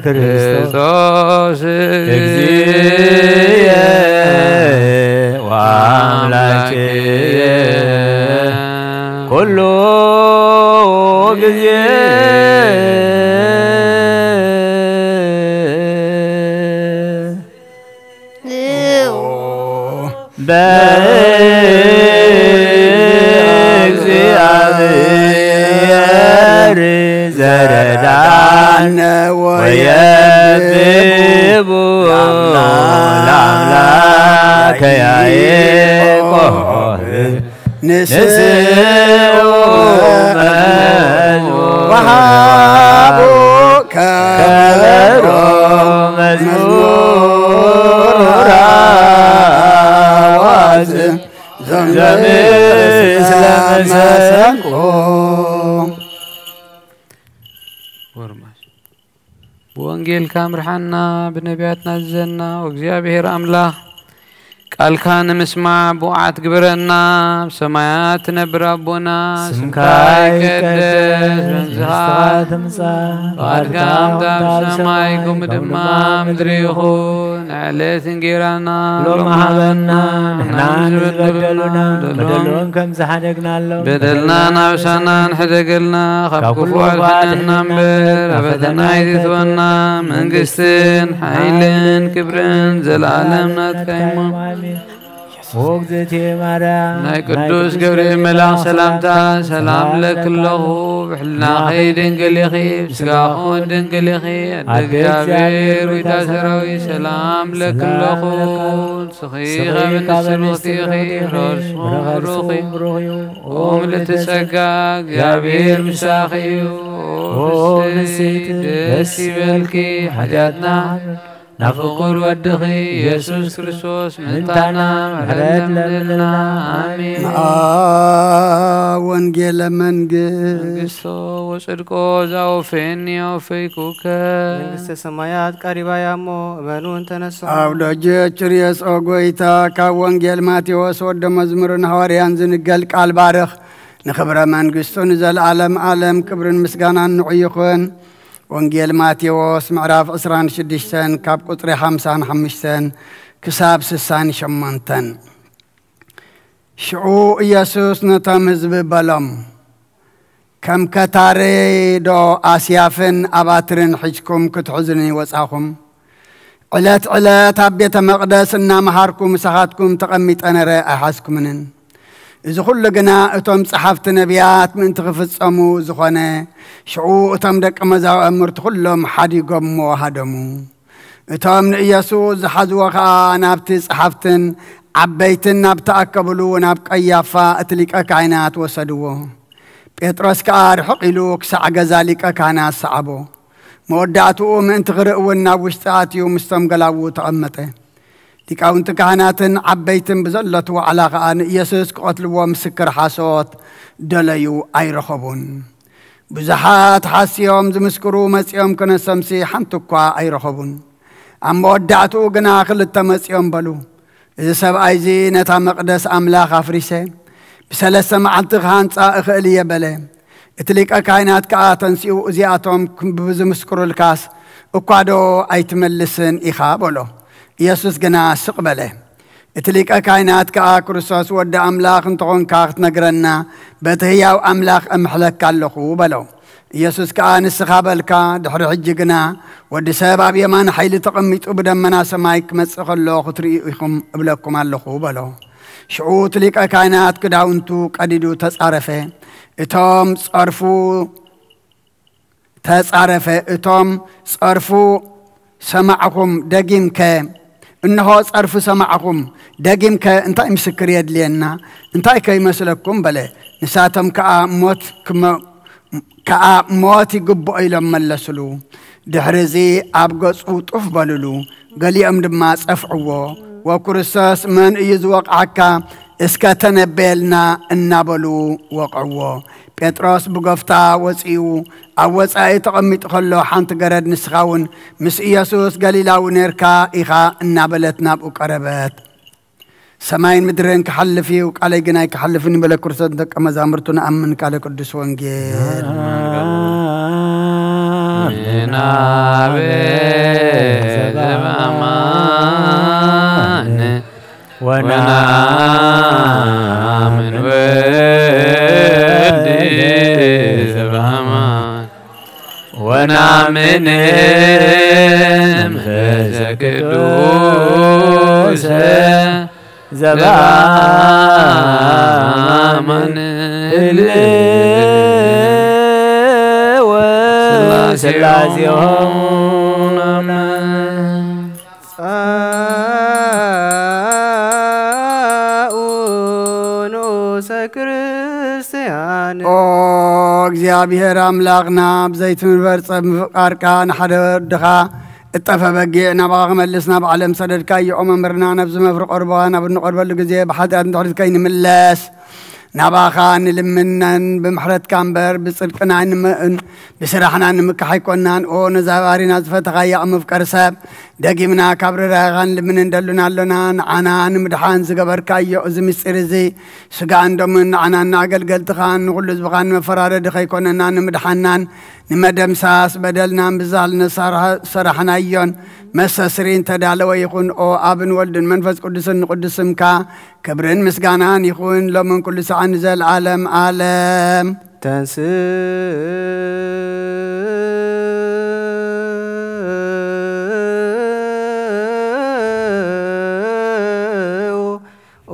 ክርስቶስ እግዚእ ወአምላክየ ኩሉ ጊዜ በእግዚአብሔር ዘረዳነ ወየብቡ ለአምላከ ያዕቆብ ንስኡ ወሃቡ ከበሮ መዝሙር አዋዝ ዘምስለ መሰንቆ በወንጌል ካምርሐና በነቢያትና ዘና ወእግዚአብሔር አምላክ ቃልካ ንምስማዕ ብውዓት ግብረና ብሰማያት ትነብር አቦና ስምካ ይቀደስ ወንዝኻ ትምጻእ ፈቃድካ ምታብ ሰማይ ከምኡ ድማ ምድሪ ይኹን ዕለት እንጀራና ሎሚ ሃበና ንሕና ዝበደሉና በደሎን ከም ዝሓደግናሎ በደልና ናብሳና ንሕደገልና ካብ ኩሉ ኣድሕነና እምበር ኣብ ፈተና ኣይትእትወና መንግስትን ሓይልን ክብርን ዘለዓለም ናትካ እዩ وقتي مريم ناي قدوس جبريل ملاك سلامتا سلام لك الله بحلنا خير دنقليخي بسقاخون دنقليخي الدقابير ويتاسروي سلام لك الله سخيخة من السلوطيخي رسخون بروخي وملتسقاق جابير مساخيو ونسيت دسي بالكي حاجاتنا نفقر ودخي يسوس كريستوس منتانا محرد لنا آمين وانجيل منجستو وصدقو زاو فيني وفيكوك መንግሥተ ሰማያት ቀሪባ ያሞ እመኑን ተነሱ አውሎጀ ጭሪየስ ኦጎይታ ካብ ወንጌል ማቴዎስ ወደ መዝሙርን ሐዋርያን ዝንገል ቃል ባርኽ ንኽብረ መንግሥቱን ዘለዓለም ዓለም ክብርን ምስጋናን ንዑይኹን ወንጌል ማቴዎስ ምዕራፍ 26 ካብ ቁጥሪ 55 ክሳብ 68 ሽዑ ኢየሱስ ነቶም ህዝቢ በሎም ከም ከታሬዶ ኣስያፍን ኣባትርን ሒዝኩም ክትሕዝኒ ወጻኹም ዕለት ዕለት ኣብ ቤተ መቕደስ እናመሃርኩም ምሳኻትኩም ተቐሚጠ ነረ ኣይሓስኩምንን እዚ ኩሉ ግና እቶም ጸሓፍቲ ነቢያት ምእንቲ ክፍጸሙ ዝኾነ ሽዑ እቶም ደቀ መዛሙርቲ ኩሎም ሓዲጎሞ ሃደሙ እቶም ንኢየሱስ ዝሓዝዎ ኸዓ ናብቲ ጸሓፍትን ዓበይትን ናብ ተኣከብሉ ናብ ቀያፋ እቲ ሊቀ ካህናት ወሰድዎ ጴጥሮስ ከዓ ርሑቕ ኢሉ ክሳዕ ገዛ ሊቀ ካህናት ሰዓቦ መወዳእትኡ ምእንቲ ክርእውን ናብ ውሽጢ ኣትዩ ምስቶም ገላዉ ተቐመጠ ሊቃውንቲ ካህናትን ዓበይትን ብዘለቱ ዋዕላ ከዓ ንኢየሱስ ክቐትልዎ ምስክር ሓሶት ደለዩ ኣይረኸቡን ብዙሓት ሓስዮም ዝምስክሩ መጺኦም ክነሰምሲ ሓንቲ እኳ ኣይረኸቡን ኣብ መወዳእትኡ ግና ክልተ መጺኦም በሉ እዚ ሰብኣይ እዚ ነታ መቕደስ ኣምላኽ ኣፍሪሰ ብሰለስተ መዓልቲ ክሃንፃ እኽእል እየ በለ እቲ ሊቀ ካህናት ከዓ ተንሲኡ እዚኣቶም ብዝምስክሩልካስ እኳ ዶ ኣይትመልስን ኢኻ በሎ ኢየሱስ ግና ስቕ በለ እቲ ሊቀ ካህናት ከዓ ክርስቶስ ወዲ ኣምላኽ እንተኾንካ ክትነግረና በቲ ህያው ኣምላኽ እምሕለካ ኣለኹ በለው ኢየሱስ ከዓ ንስኻ በልካ ድሕሪ ሕጂ ግና ወዲ ሰብ ኣብ የማን ሓይሊ ተቐሚጡ ብደመና ሰማይ ክመጽእ ከሎ ክትርእዩ ኢኹም እብለኩም ኣለኹ በሎ ሽዑ እቲ ሊቀ ካህናት ክዳውንቱ ቀዲዱ ተጻረፈ እቶም ጸርፉ ሰማዕኹም ደጊምከ እንሆ ጸርፉ ሰማዕኹም ደጊምከ እንታይ ምስክር የድልየና እንታይ ከይመስለኩም በለ ንሳቶም ከዓ ሞት ይግብኦ ኢሎም መለስሉ ድሕሪዚ ኣብ ገጹ ጡፍ በልሉ ገሊኦም ድማ ጸፍዕዎ ወክርስቶስ መን እዩ ዝወቕዓካ እስከ ተነበየልና እናበሉ ወቕዕዎ ጴጥሮስ ብጎፍታ ወፂኡ ኣብ ወፃኢ ተቐሚጡ ከሎ ሓንቲ ገረድ ንስኻ እውን ምስ ኢየሱስ ገሊላዊ ነርካ ኢኻ እናበለት ናብኡ ቀረበት ሰማይን ምድርን ክሓልፍ እዩ ቃለይ ግን ኣይክሓልፍን በለ ክርስቶስ ደቀ መዛሙርቱ ንኣምን ካለ ቅዱስ ወንጌል ናቤ ዘበአማን ወናምን ወልድ ዘበአማን ወናምን መንፈስ ቅዱስ ዘበአማን ስላሴሆን ክርስቲያን እግዚአብሔር አምላክና ብዘይት ምንበር ጸብ ምፍቃርካ ንሓደ ወድኻ እጠፈ በጊዕ ናባኻ ክመልስ ናብ ዓለም ሰደድካ እዮኦም መምህርና ነብዚ መፍሪ ቆርቦ ናብ እንቆርበሉ ግዜ ብሓጢኣት እንድሕሪት ከይንምለስ ናባኻ ንልምነን ብምሕረትካ እምበር ብጽድቅና ብስራሕና ንምክሕ ኣይኮናን ኦ ነዛባሪና ዝፈተኻያ ምፍቀር ሰብ ደጊምና ካብ ርራኻን ልምን እንደሉና ኣሎና ንዓና ንምድሓን ዝገበርካዮ እዚ ምስጢር እዚ ስጋን ደምን ንዓና እናገልገልትኻን ንኩሉ ህዝብኻን ንመፈራረዲ ከይኮነና ንምድሓናን ንመደምሳስ በደልናን ብዛል ሰራሕናዮን መሰስሪን ተዳለወ ይኹን ኦ ኣብን ወልድን መንፈስ ቅዱስን ንቅዱስምካ ክብርን ምስጋናን ይኹን ሎምን ኩሉ ሰዓን ዘለዓለም ዓለም ተንስ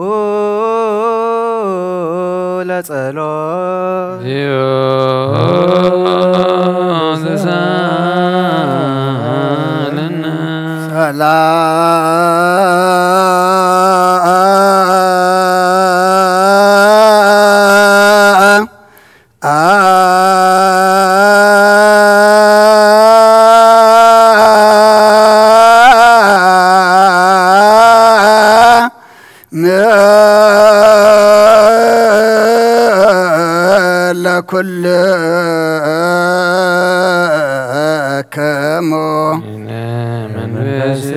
ኦ ለጸሎት لكل كمو من بسك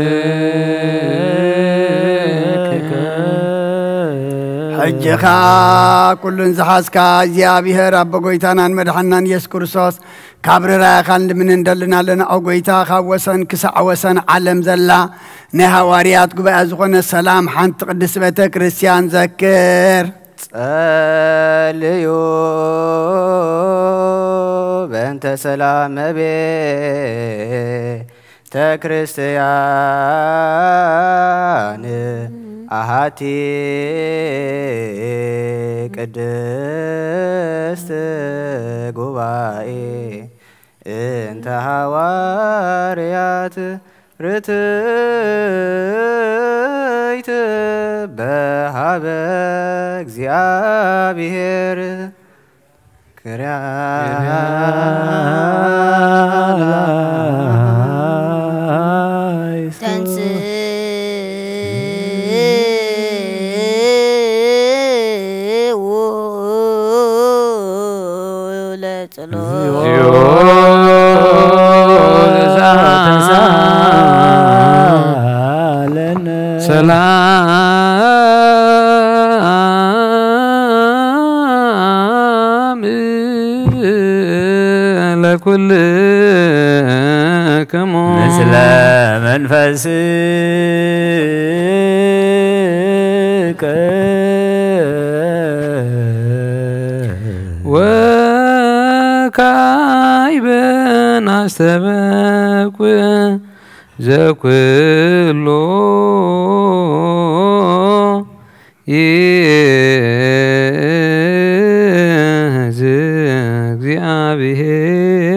حجخا كل زحاسكا زيابيهر أبو قويتانا مدحنان يسكرسوس كابر رايخان من اندلنا لنا أو قويتا خاوسان كسع وسان علم زلا نهواريات قبع أزغن السلام حانت قدس بيت كريستيان ذكر ጸልዩ በእንተ ሰላም ቤተ ክርስቲያን አሃቲ ቅድስት ጉባኤ እንተ ሐዋርያት ርትዕት በሃበ እግዚአብሔር ክርያ ሰላም ለኩልክሙ ምስለ መንፈስከ ወካዕበ ናስተበኩ ዘኩሎ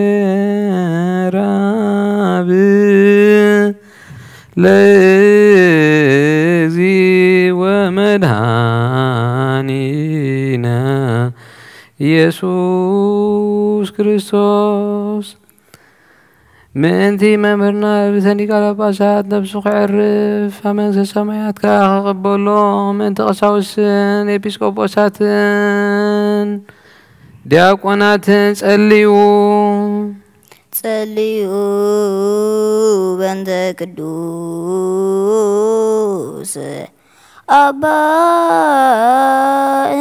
እግዚአብሔር አብ ለእግዚእ ወመድኃኒነ ኢየሱስ ክርስቶስ ምእንቲ መምህርና ብተኒ ቃለ ጳጳሳት ነብሱ ክዕርፍ ኣብ መንግስተ ሰማያት ክቕበሎ ምእንቲ ቀሳውስትን ኤጲስቆጶሳትን ዲያቆናትን ጸልዩ በእንተ ቅዱስ አባ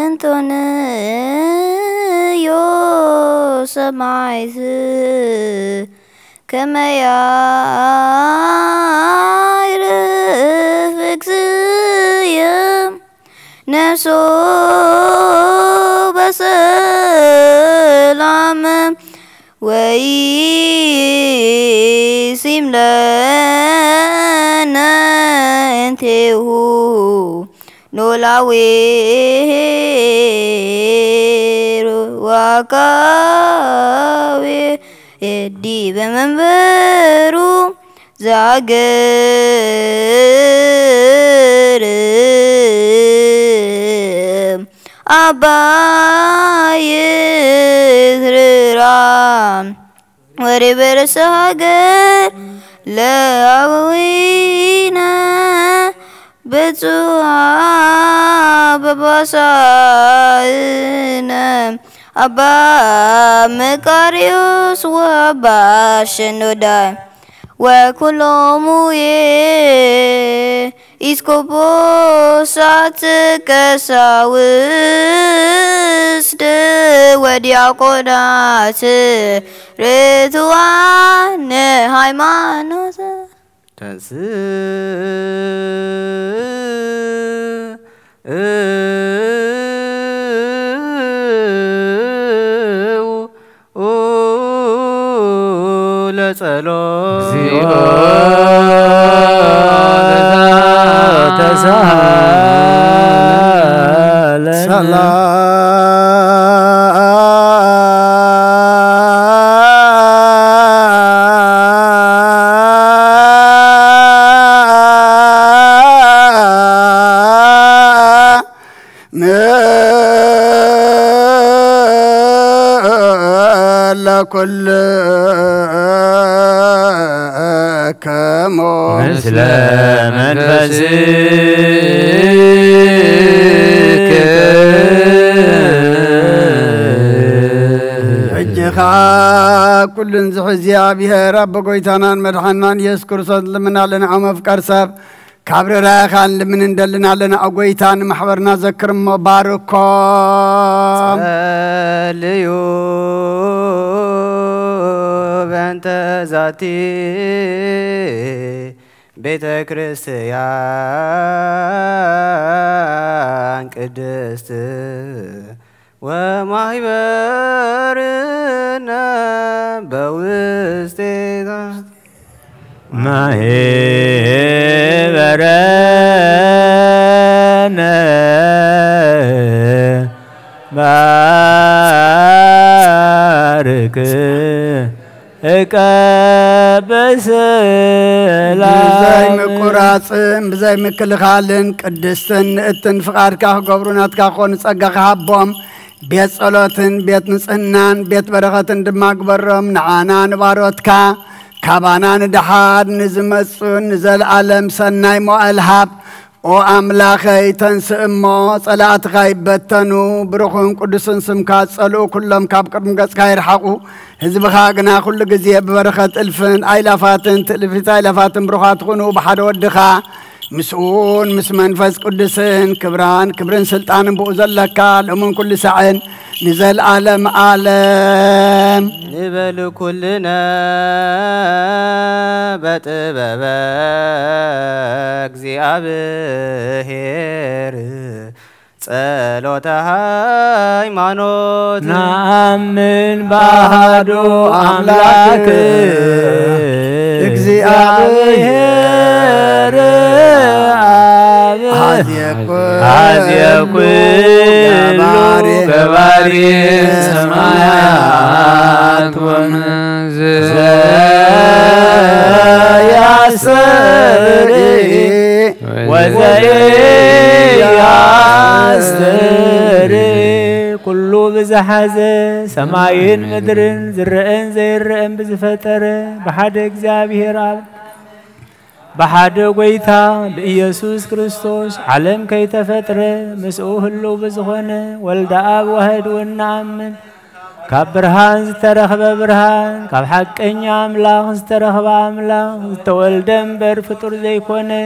እንጦንዮ ሰማዕት كما يعرف اكسيم نفسه بسلام ويسيم لنا انتهو نولاوير وكاوي يدي بمنبرو زاقر أبا يثررام وربر ساقر لأوينا بتوعى ببصائنا أبا مكاريوس وأبا شنوداي وكلهم إسكوبوسات كساوسد ودياقونات رتوان هايمانوس ሰላም كل كمو مثل منفسك حجخا كل زحزيا بها رب قويتانا مدحنان يسكر صد لمنا لنا عم افكار ساب كابر راخان لمن ندلنا لنا قويتان محورنا ذكر مباركم ليو بنت ذاتي بيت كريستيان قدست ومحبرنا بوستينا محبرنا بارك بزاي مقراصن بزاي مكلخالن قدستن اتن فقاركا غبروناتكا خون صقق حبوم بيت صلوتن بيت نصنان بيت بركتن دماغبرم نعانا نباروتكا كابانا ندحاد نزمصن نزل عالم سناي مؤلهاب او املاخي تنسمو صلات غيبتنو بروخون قدسن سمكا صلو كلهم كاب قدم قص كايرحقو حزبخا غنا كل غزي ببركت الفن ايلافاتن تلفيت ايلافاتن بروخات خونو بحد ودخا مسؤول مس منفس قدسن كبرن سلطان بو زلكا لمن كل ساعن نزل عالم عالم نبل كلنا بطبب እግዚአብሔር ጸሎተ ሃይማኖት ናምን ባዶ አምላክ እግዚአብሔር አዝየኩሉ ገባሬ ሰማያት ወምድር ያሰሪ وزياستري كل بزحز سماين مدرن زرئن زيرئن بزفتر بحد እግዚአብሔር አብ بحد قويتا بإيسوس كريستوس علم كي تفتر مسؤوه اللو بزخونه ولد آب وهد والنعمن كاب برهان زترخب برهان كاب حقين عملاق زترخب عملاق زتولدن بر فطور زيكونه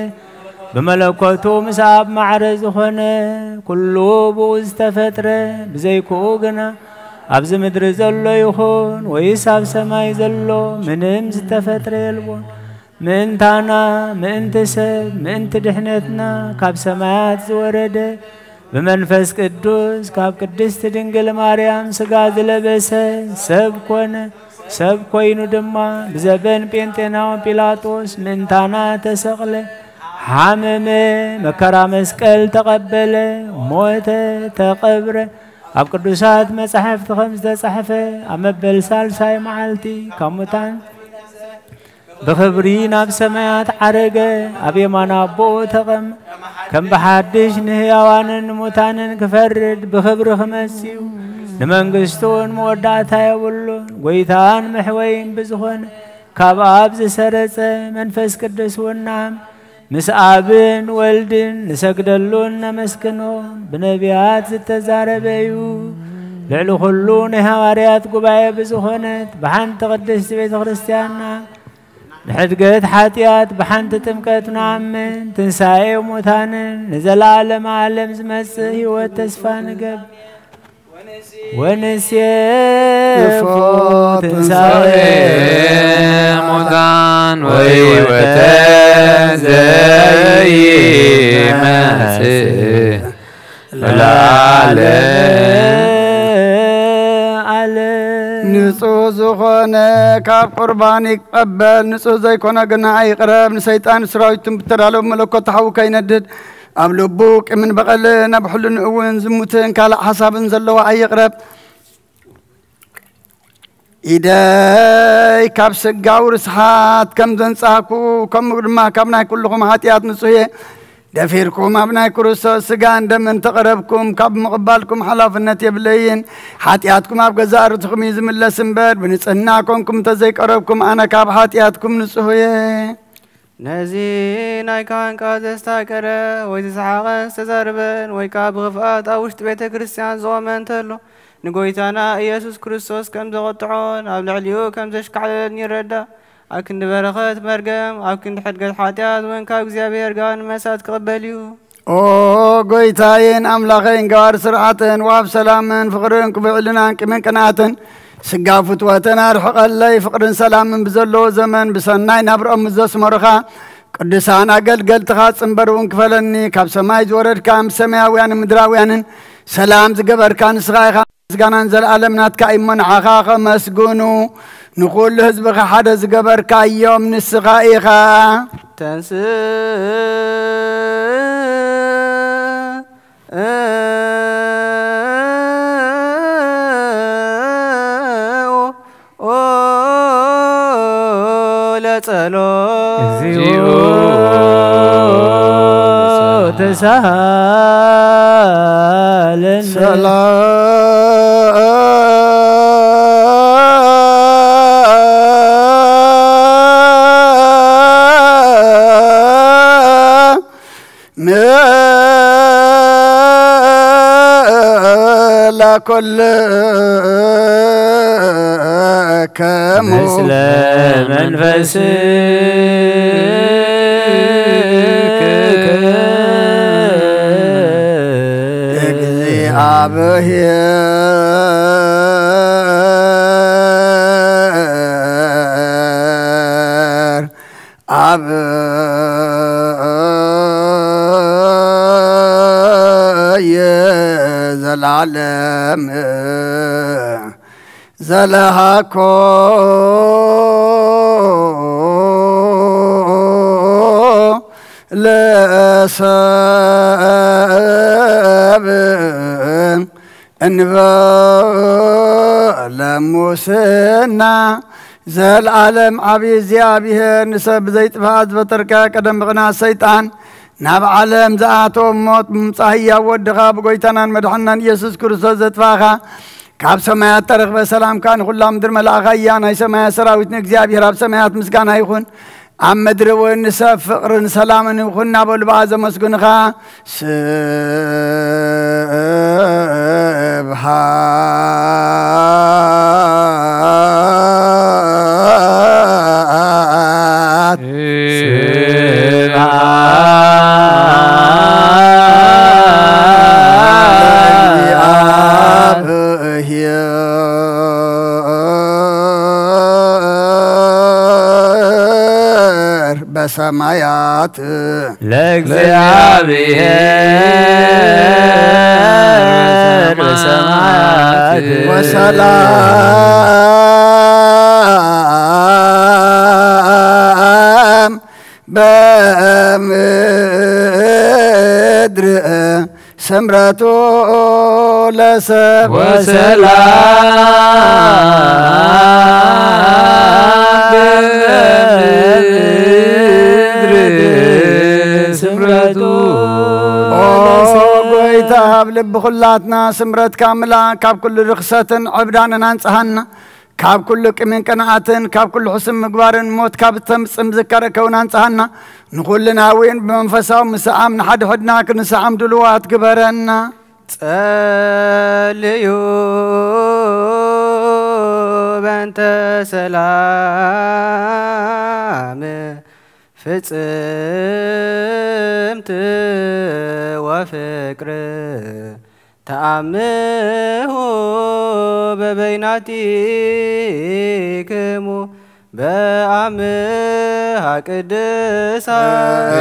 بملكوتو مساب معرز خونه كله بوز تفتر بزيكو غنا ابز مدر زلو يخون ويساب سماي زلو منم زتفتر يلبون من تانا من تسب من تدحنتنا كاب سمايات زورد بمنفس قدوس كاب قدست دنگل مريم سغاز لبس سب كونه سب كوينو دما بزبن بنتنا بيلاطوس من تانا تسقله حامم مكرا مسقل تقبل موت تقبر اب قدوسات مصحف خمس تصحفه امبل سالساي معلتي كمتان بخبرين اب سمايات عرقه اب يمانا بو تقم كم بحدش نهيوانن موتانن كفرد بخبر خمسيو نمنغستون موداتا يولون غويتان محوين بزخون كاب اب زسرص منفس قدوس ونعم مسابن ولدن نسجدلون نمسكنون بنبيات زتزاربيو لعلو خلون هواريات قبايا بزخونت بحانت قدست بيت كريستيانا نحدقت حاتيات بحانت تمكت نعمن تنساي وموتانن نزل عالم عالم زمسه وتسفان قب ونسيفو تنساي موتان ويوتزي مسيح نصو زخونه كاب قربان يقبل نصو زي كونه غنا يقرب سيطان سراويتم بترالو ملكوت حو كيندد أبلبوك من بقل نبحل نقون زموتن كالا حساب زلوا أي قرب إيداي كاب سجاور سحات كم زنساكو كم ما كمنا كلكم هاتيات نسوية دفيركم أبناء كروسو سجان دمن تقربكم كاب مقبالكم حلاف النتي بلين هاتياتكم أبغى زارتكم يزم الله سنبر بنسألناكم كم تزيك قربكم أنا كاب هاتياتكم نسوية نزين أيكان كازستاكرة ويتسحقن استزربن ويكاب غفات أوشت بيت كريستيان زومن تلو نقويتانا إيسوس كريستوس كم زغطعون أبلع عليو كم زشكعلني ردا أكن برخات مرقم أكن حد قد حاتيات وين كاب زيابير قان مسات قبليو قويتاين أملاخين قوار سرعتين واب سلامن فقرين كبعلنا كمين كناتن سقافت واتنا رحق الله فقرن سلام بزلو زمن بسناي نبر أم زس مرخا قدسانا قل تخاص انبرون كفلني كاب سماي زورد كام سماويان مدراويان سلام زقبر كان صغايخا سقانا نزل عالمنات كايمن عخاخا مسقونو نقول لهزبخ حدا زقبر كايوم نسغايخا تنسي እግዚኦ ተሳሃለን كل كم مثل منفسك እግዚአብሔር አብ የዘላለም ዘለሃኮ ለሰብ እንበለ ሙስና ዘልዓለም ዓብይ እግዚአብሔር ንሰብ ዘይጥፋት በተርካ ቀደም ብቕና ሰይጣን ናብ ዓለም ዝኣቶም ሞት ምምፃህያ ወድኻ ብጎይታናን መድሓናን ኢየሱስ ክርስቶስ ዘጥፋኻ ካብ ሰማያት ተረኽበ ሰላምካ ንኹላ ምድር መልኣኻ እያ ናይ ሰማያት ሰራዊት ንእግዚአብሔር ኣብ ሰማያት ምስጋና ይኹን ኣብ ምድሪ እውን ንሰብ ፍቕርን ሰላምን ይኹን እናበሉ በኣ ዘመስግኑኻ ስብሓት በሰማያት ለእግዚአብሔር በሰማያት ወሰላም በምድር ስምረቱ ለሰብ ጎይታ ልብ ኩላትና ስምረት ካምላ ካብ ኩሉ ርክሰትን ዕብዳንን አንጽሃና ካብ ኩሉ ቅምን ቀናአትን ካብ ኩሉ ሕስም ምግባርን ሞት ካብ ተምጽም ዝከረከውን አንጽሃና ንኩልና ወይን በመንፈሳዊ ምስዓም ንሓደ ሕድና ክንስዓም ድልዋት ግበረና ጸልዩ በእንተ ሰላም ፍጽምት ወፍቅር ተአምሁ በበይናቲክሙ በአምሃ ቅድሳን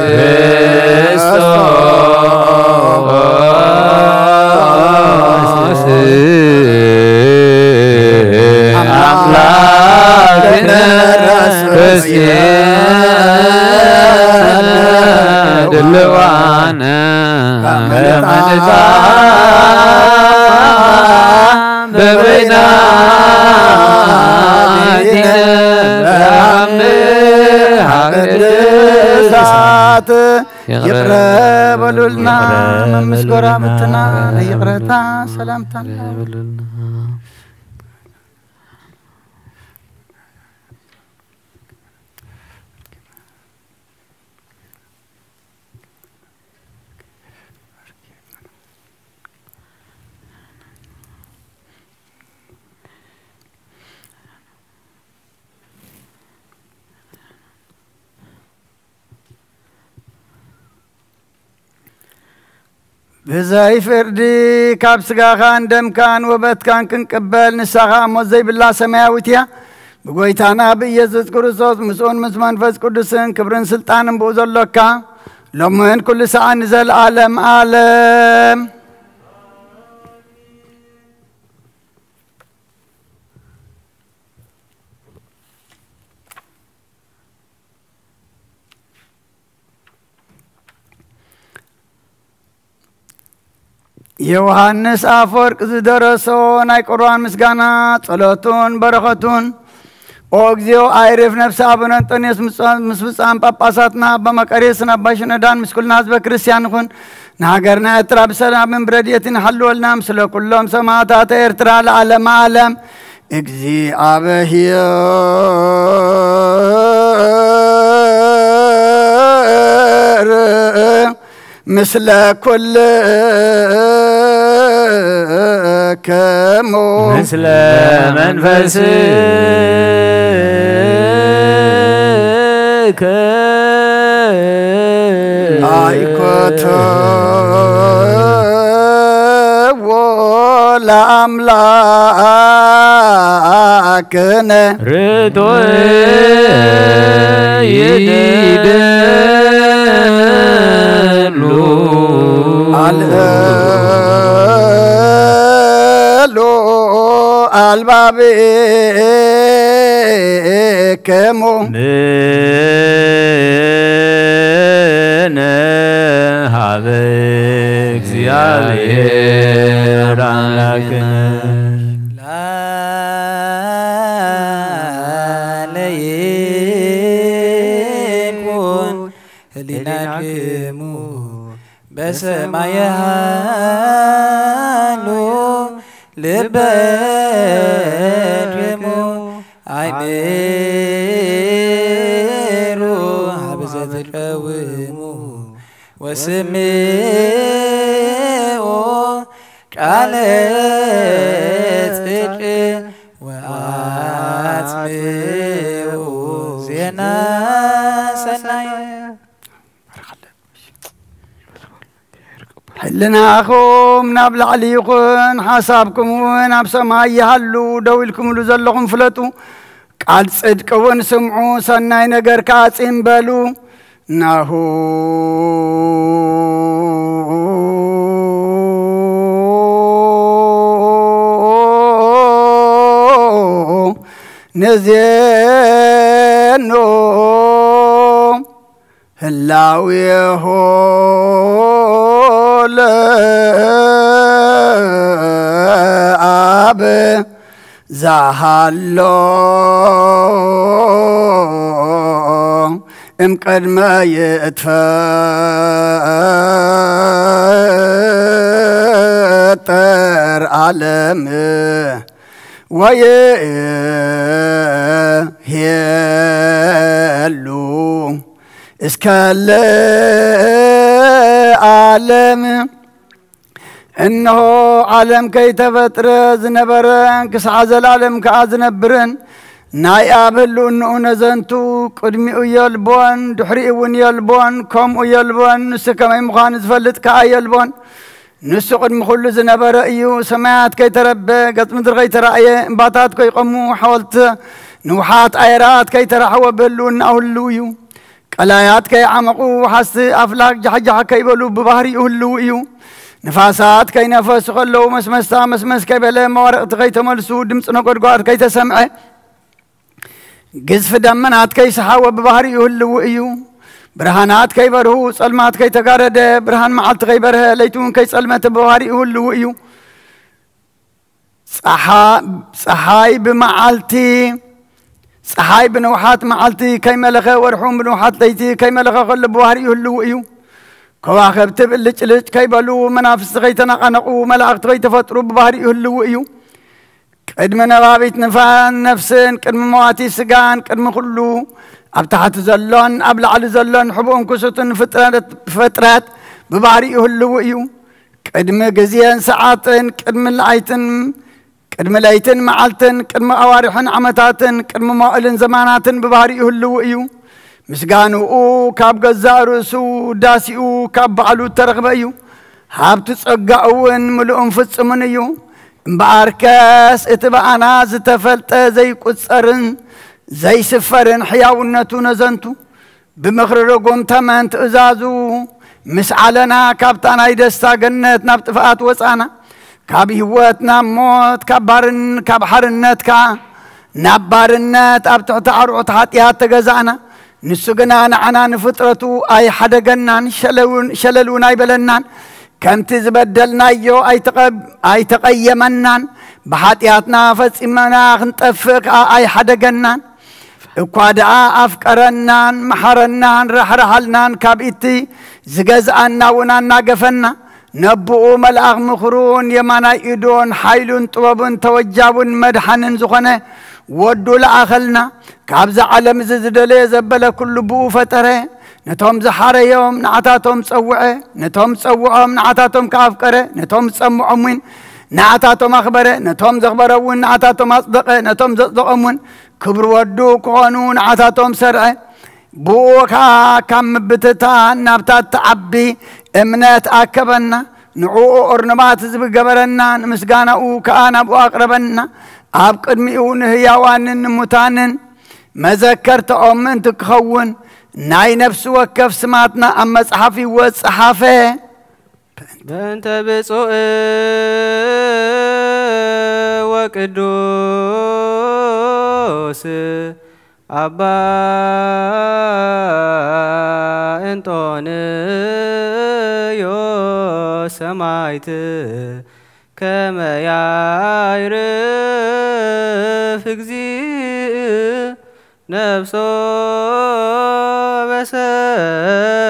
ክርስቶስ አምላክነ ክርስቲያን ድልዋነ يقرب لنا مسكرة متنا يقرتا سلامتنا بزاي فردي كابسقا خان دم كان وبت كان كنقبل نسخا موزي بالله سماويتيا بقويتانا بيزوس كريستوس مسؤول مسمان فز قدسن كبرن سلطان بوزلوكا لمن كل ساعة نزل عالم عالم يوحنس أفورك زدرسون أي قرآن مسجانا صلاتون بركاتون أوجزيو عارف نفس أبونا أنطونيوس مسوسان باباساتنا بمكاريسنا باشنا دان مسكول ناس بكريستيان خون ناقرنا اتراب سلام من برديتين حلو النام سلو كلهم سماعات ارترا العالم عالم اجزي أبهير مثل كل كمو مثل منفسك أيكوتو ولا أملاكنا ردو يدلو البابي كمو هابك زيادة عنك لا يكون هليناكمو بسمايا لبرمو عينيرو حبزة القومو وسميو قالت فجر وعاتميو زينا سنايا حلنا أخوم نابل عليكم حسابكم وناب سماي هلو دويلكم لزلكم فلتو قال صدق ونسمعوا سناي نجر كاتين بلو ناهو نزينو هلاويه أب زهلو قدم يتفتر عالم ويهلو اسكال عالم إنه عالم كي تفتر زنبرن كسعز العالم كعزنبرن ناي أبلو إنه نزنتو قدمي يلبون دحري ون يلبون كم يلبون نسو كما مخانز فلت كأي يلبون نسو قدم خل زنبر إيو سماعات كي تربى قد مدر غي ترأي انباتات كي قمو حولت نوحات أيرات كي ترحوا بلو نأولو قلايات كي عمقو حس أفلاق جحجح كي بلو ببهري أهلو نفاسات كي نفس خلو مسمس كي بلا مورق كي تملسو دمس نقر قوار كي تسمع قزف دمنات كي سحاوة ببهري أهلو برهانات كي برهو سلمات كي تقارد برهان معلت كي برها ليتون كي سلمات ببهري أهلو صحاي بمعلتي صحاي بنوحات معلتي كي ملغا ورحوم بنوحات ليتي كي ملغا غلب بوهري أهلو كواخبت باللج كيبلو منافس كيتنقنقوا ملائكة كيتفطروا ببهري يهلوا إيو قدم نبابيت نفان نفسن قدم مواتي سجان قدم كله أبتحت زلون أبلع زلون حبون كسوتن فترات ببهري يهلوا إيو قدم جزيان ساعاتن قدم العيتن قدم ليتن معلتن قدم أوارحن عمتاتن قدم مائلن زماناتن ببهري يهلوا إيو مسجانو كاب جزارسو داسيو كاب بعلو ترغبيو هابت تصقعون ملؤن فتصمنيو باركاس اتبعنا زتفلت زي قصرن زي سفرن حياونتو نزنتو بمخرجهم تمن تأزازو مسعلنا كابتانا يدستا جنت نبتفقات وصانا كاب هواتنا موت كبارن كاب حرنت كا نبارنت ابتعت عروت حاتيات تجزانا نسجنا عنا نفطرتو اي حدا جنان شللون اي بلنان كم تزبدلنا يو اي تقيمنان بحاتياتنا فصمنا نطفق اي حدا جنان اقوادع افكرنان محرنان رحرحلنان كابيتي زغزانا ونانا قفنا نبؤوا ملأغ مخرون يمانا ايدون حيلون طببون توجابون مدحنن زخنه ودو لأخلنا كابز علم زدلي زبلا كل بو فتره نتهم زحاره يوم نعتاتهم صوعه نتهم صوعهم نعتاتهم كافكره نتهم صمعهم نعتاتهم اخبره نتهم زخبرون نعتاتهم اصدقه نتهم زصدقهم كبر ودو كونون نعتاتهم سرعه بوكا كم بتتا نبتات تعبي امنات اكبنا نعو ارنبات زب قبرنا مسقانا كانا بو اقربنا أب قدميون هياوان متانن ما ذكرت أمن تكخون ناي نفس وكف سماتنا أما صحافي وصحافة بنت بسوء وقدوس أبا انتون يو سمايت كما يعرف جزي نفسه بسلام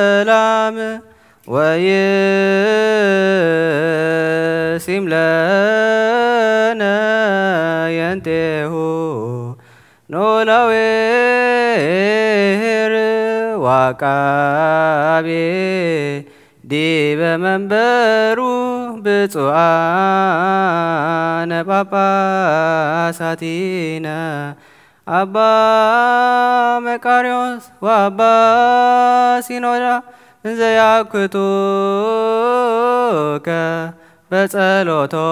ويسيم لنا ينتهو نولوير وكابي دي بمنبرو بتوان بابا ساتينا أبا مكاريوس وأبا سينورا زياكتوك بسألوتومو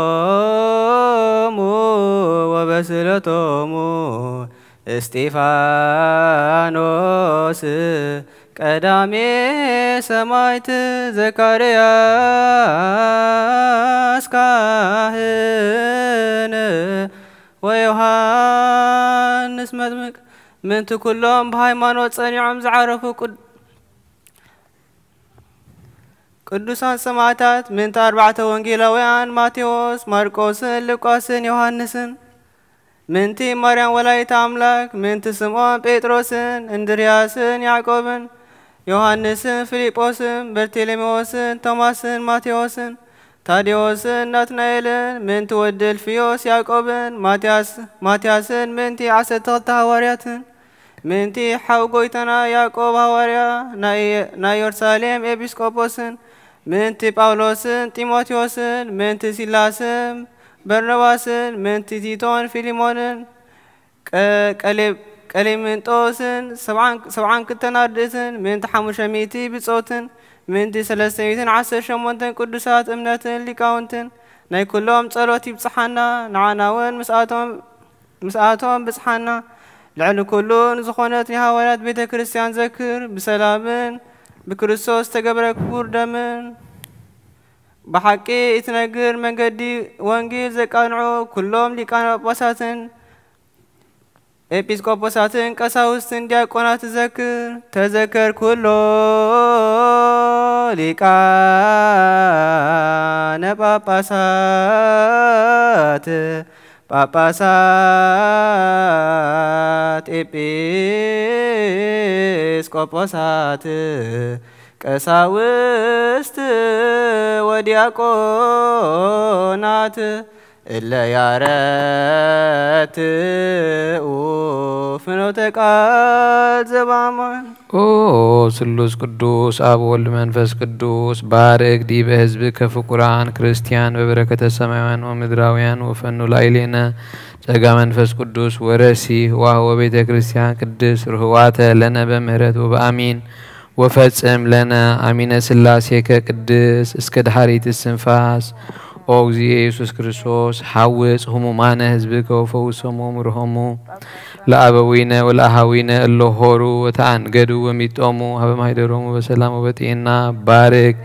وبسلوتومو استيفانوس قدامي سمايت زكرياس كاهن ويوحنس مدمك من كلهم بهايمانوت صنيعهم زعرفوا قدوسان سماعتات من 4 وانجيلاويان ماتيوس ماركوس لوقاس يوحنس من تي مريم ولايت أملاك من تسمعون بيتروس اندرياس يعقوب يوحنس فيليبوس برتيليموس توماس ماتيوس تاديوس ناتنايل من تودل فيوس يعقوب ماتياس من تي 10 حواريات من تي حوغويتنا يعقوب حواريا نا يرساليم إبسكوبوس من تي باولوس تيموتيوس من تي سيلاس برناباس من تي تيتون فيليمون كليمنطوسن سبعان كتناردسن من تحمشميتي بصوتن من تي 310 قدسات امنتن ليقاونتن ناي كلهم صلوتي بصحنا نعاناون مساعتهم بصحنا لعل كلون زخونت هاولات بيت كريستيان ذكر بسلامن بكريستوس تقبر كبور دمن بحقي اتنقر من قدي وانجيل زكانعو كلهم لكان بساتن إبسكوبوساتن كساوستن دياقونات تذكر كله لكان باباسات Papasat episkoposat ቀሳውስት ወዲያቆናት እለ ያረትኡ ፍኖተ ቃል ዘበአማን ኦ ስሉስ ቅዱስ አብ ወልድ መንፈስ ቅዱስ ባርክ ዲበ ሕዝብከ ፍቁራን ክርስቲያን በበረከተ ሰማያውያን ወምድራውያን ወፈኑ ላዕሌነ ጸጋ መንፈስ ቅዱስ ወረሲ ወህወ ቤተ ክርስቲያን ቅድስ ርህዋተ ለነ በምህረት ወበአሚን ወፈጽም ለነ አሚነ ሥላሴከ ቅድስ እስከ ድኃሪት እስትንፋስ ኦ እግዚእ ኢየሱስ ክርስቶስ ሐውፅ ህሙማነ ሕዝብከ ወፈውሶሙ ምርሆሙ ለአበዊነ ወለአሃዊነ እለ ሆሩ ወተአንገዱ ወሚጦሙ ሀበ ማኅደሮሙ በሰላም ወበጤና ባርክ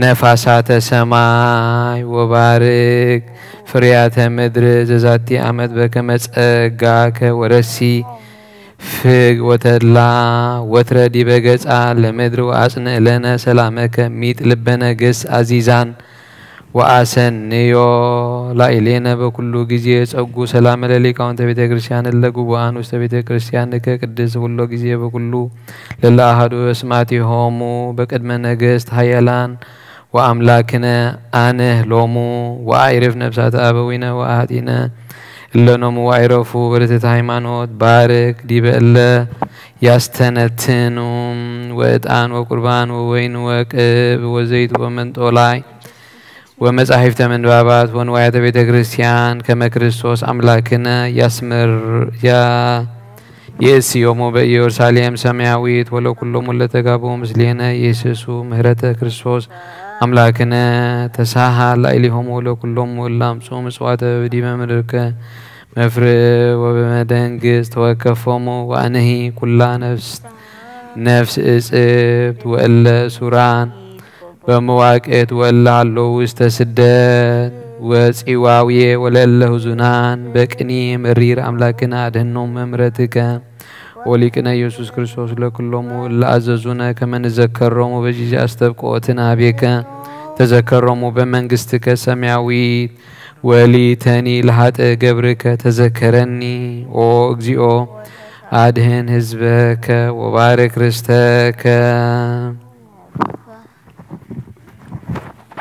ነፋሳተ ሰማይ ወባርክ ፍሬያተ ምድር ዘዛቲ ዓመት በከመ ጸጋከ ወረሲ ፍግ ወተድላ ወትረ ዲበ ገጻ ለምድር ወአጽንዕ ለነ ሰላመከ ሚጥ ልበነ ግስ አዚዛን ወአሰንዮ ላዕሌነ በኩሉ ጊዜ ጸጉ ሰላም ለሊቃውንተ ቤተ ክርስቲያን ለጉባኤን ውስተ ቤተ ክርስቲያን ከቅድስ ሁሉ ጊዜ በኩሉ ለለአሐዱ እስማቲሆሙ በቅድመ ነገሥት ኃያላን ወአምላክነ አንህ ሎሙ ወአዕርፍ ነፍሳተ አበዊነ ወአሐቲነ እለኖሙ ወአዕረፉ በርትዕተ ሃይማኖት ባርክ ዲበ እለ ያስተነትኑ ወዕጣን ወቁርባን ወወይን ወቅብ ወዘይት ወመንጦላይ ወመጻሕፍተ ምንባባት ወንዋያተ ቤተ ክርስቲያን ከመ ክርስቶስ አምላክነ ያስምር የእስዮሙ በኢየሩሳሌም ሰማያዊት ወለኩሎሙ ለተጋቡ ምስሌነ ኢየሱስ ምህረተ ክርስቶስ አምላክነ ተሳሃል ላዕሌሆሙ ወለኩሎሙ ወላምጹ ምጽዋተ በዲበ ምድርከ መፍር ወበመደንግዝ ተወከፎሙ ወአነሂ ኩላ ነፍስ እጽብት ወእለ ሱራን በመዋቅት ወእለ ሃለዉ ውስተ ስደት ወፂዋውየ ወለለ ሕዙናን በቅኒ መሪር አምላክነ አድኅኖሙ በምሕረትከ ወሊቅነ ኢየሱስ ክርስቶስ ለኩሎሙ ለአዘዙነ ከመ ንዘከሮሙ በጊዜ አስተብቆትነ ኀቤከ ተዘከሮሙ በመንግሥትከ ሰማያዊት ወሊተኒ ለኃጥእ ገብርከ ተዘከረኒ ኦ እግዚኦ አድኅን ሕዝበከ ወባርክ ርስተከ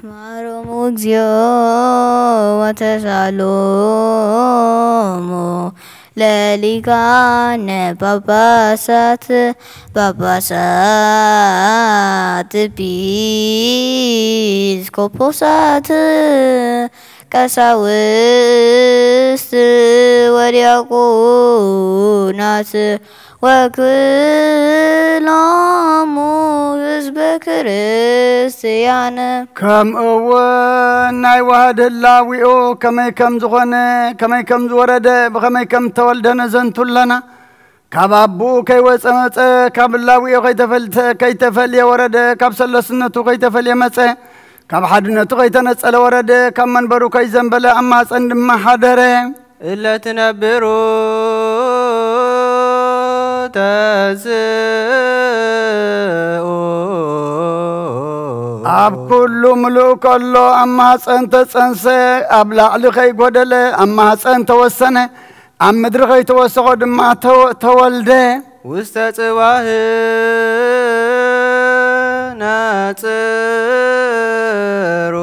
ማሮሙ እግዚኦ ወተሳሎሙ ለሊቃነ ጳጳሳት ኤጲስቆጶሳት ቀሳውስት ወዲያቆናት ወኩሎሙ ሕዝበ ክርስቲያን ከምኡውን ናይ ዋህድ ህላዊኡ ከመይ ከም ዝኾነ ከመይ ከም ዝወረደ ብኸመይ ከም ተወልደ ነዘንቱለና ካብ ኣቡኡ ከይወፀ መፀ ካብ ህላዊኡ ከይተፈልየ ወረደ ካብ ሰለስነቱ ከይተፈልየ መፀ ካብ ሓድነቱ ከይተነፀለ ወረደ ካብ መንበሩ ከይዘንበለ ኣማፀን ድማ ሓደረ እለ ትነብሩ ተስኡ ኣብ ኩሉ ምሉእ ከሎ ኣማፀን ተፀንሰ ኣብ ላዕሊ ከይጎደለ ኣማፀን ተወሰነ ኣብ ምድሪ ከይተወሰኾ ድማ ተወልደ ውስተ ጽባህ ናጽሩ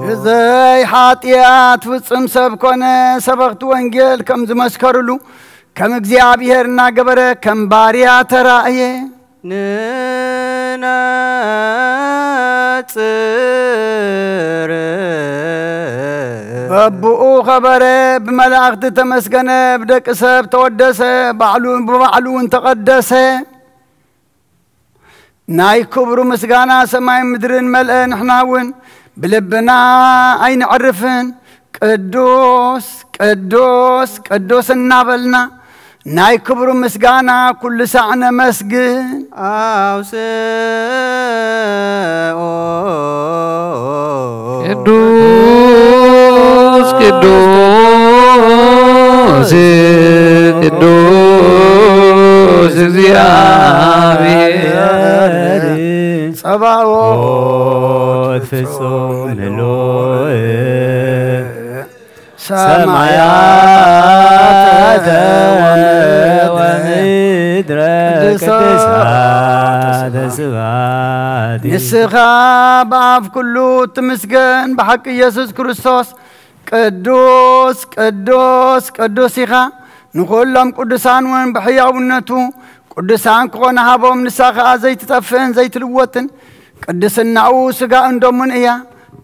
ብዘይ ሓጢኣት ፍጽም ሰብ ኮነ ሰበኽቲ ወንጌል ከም ዝመስከርሉ ከም እግዚኣብሔር እናገበረ ከም ባርያ ተራእየ ንናጽር በብኡ ኸበረ ብመላእኽቲ ተመስገነ ብደቂ ሰብ ተወደሰ ብባዕሉ እውን ተቐደሰ ናይ ክብሩ ምስጋና ሰማይ ምድርን መልአ ንሕና እውን ብልብና ኣይንዕርፍን ቅዱስ ቅዱስ ቅዱስ እናበልና ናይ ክብሩ ምስጋና ኩሉ ሳዕ ነመስግን አውስኦ ቅዱስ ቅዱስ ቅዱስ እግዚአብሔር ጸባኦት ፍጹም ምሉእ ሰማያት ወምድረ ቅድሳት نسخا باب كله تمسكن بحق يسوع كريستوس قدوس قدوس قدوس يخا نقولهم قدسان وين بحياونته قدسان كون هابهم نسخا زيت تفن زيت الوطن قدسنا او سغا اندومن ايا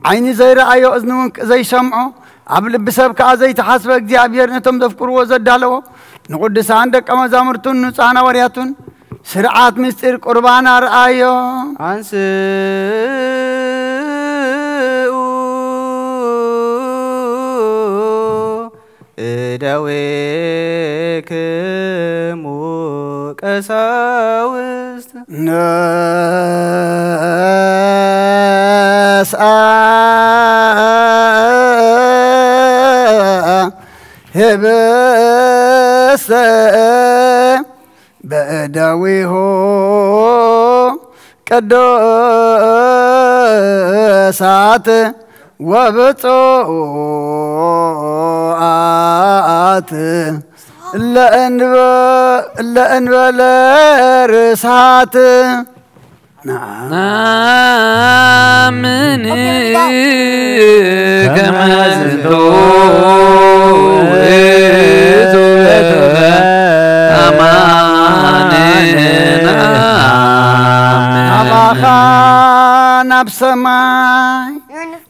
عيني زي رأيو اذنون زي شمعو عبل بسبك زي تحسب እግዚአብሔር ነቶም ደፍቅርዎ ዘዳለው ንቅዱሳን ደቀ መዛሙርቱን ንጻና ወሪያቱን ስርዓት ምስጢር ቁርባን አርአዮ አንስኡ እደዌክሙ ቀሳውስት ነስአ هبس بأدويه قدسات وبطاعات لأنبل رسات نامن كما زنتو نبسماي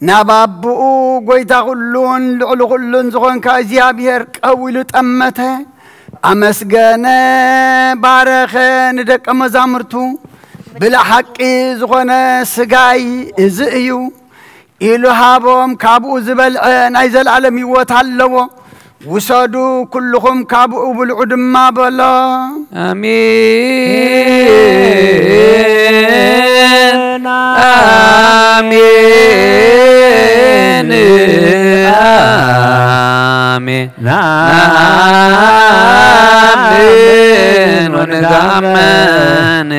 نبابو قويتا غلون لعلو غلون زغون كازيابير قويلو تأمته أمسغانة بارخن دك مزامرتو بلا حقي زغونة سقاي إزئيو إلو هابهم كابو زبلعن عايزال عالم يوتعلو وصادو كلهم كابو بالعدم ما بلا آمين آمين آمين آمين ونغمن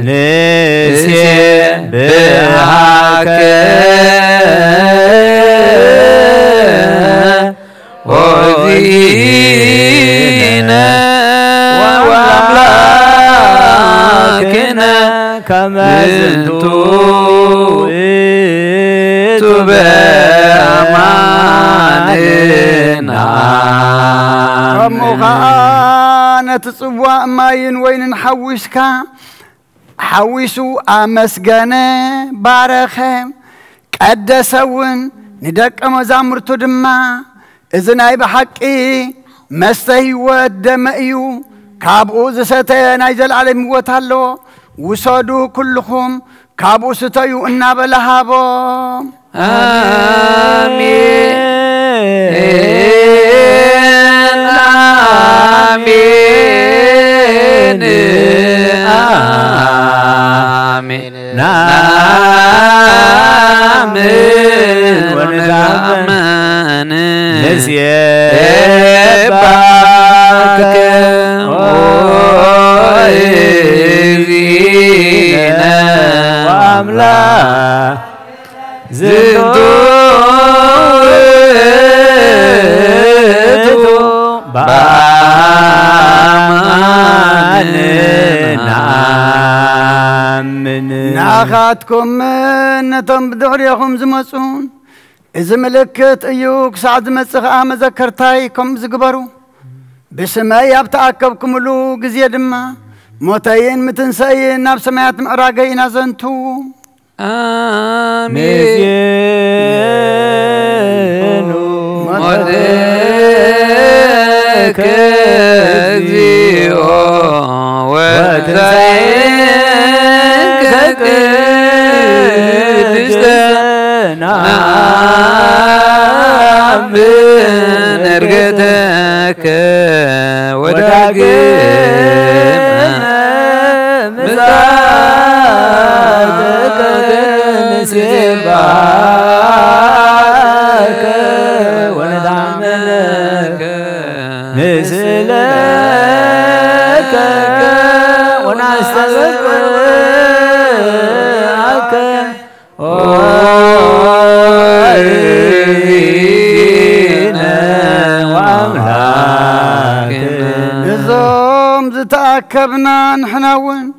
نسيه بحق ودينا وأملاكنا كما زنتو بأماننا ومغانة صبواء ماين وين نحوشك حوشو أمسجنة بارخم قدسون ندك مزامرتو دما إذن أي بحقي مستهي ودمئيو كابو زستين عايزال علم وتهلو وصادو كلهم كابو ستيو إنا بلهابو آمين آمين آمين آمين ونغمن نسيبك وإذينا وأملاك زنتو بأماننا ناخاتكم نتم بدعريكم زمسون إذا ملكت أيوك سعد مسخ مذكرتايكم زقبرو بسماي أبتعكبكم لو قزيد ما موتين متنسين ناب سمايات مقراقين زنتو آمين مدك زيو وتزيك قدستنا من ارقتك وداقم مزادك نسيبك وندعمك نسلك ونستغفرك وإذينا وأملاكنا إذا تأكبنا نحنون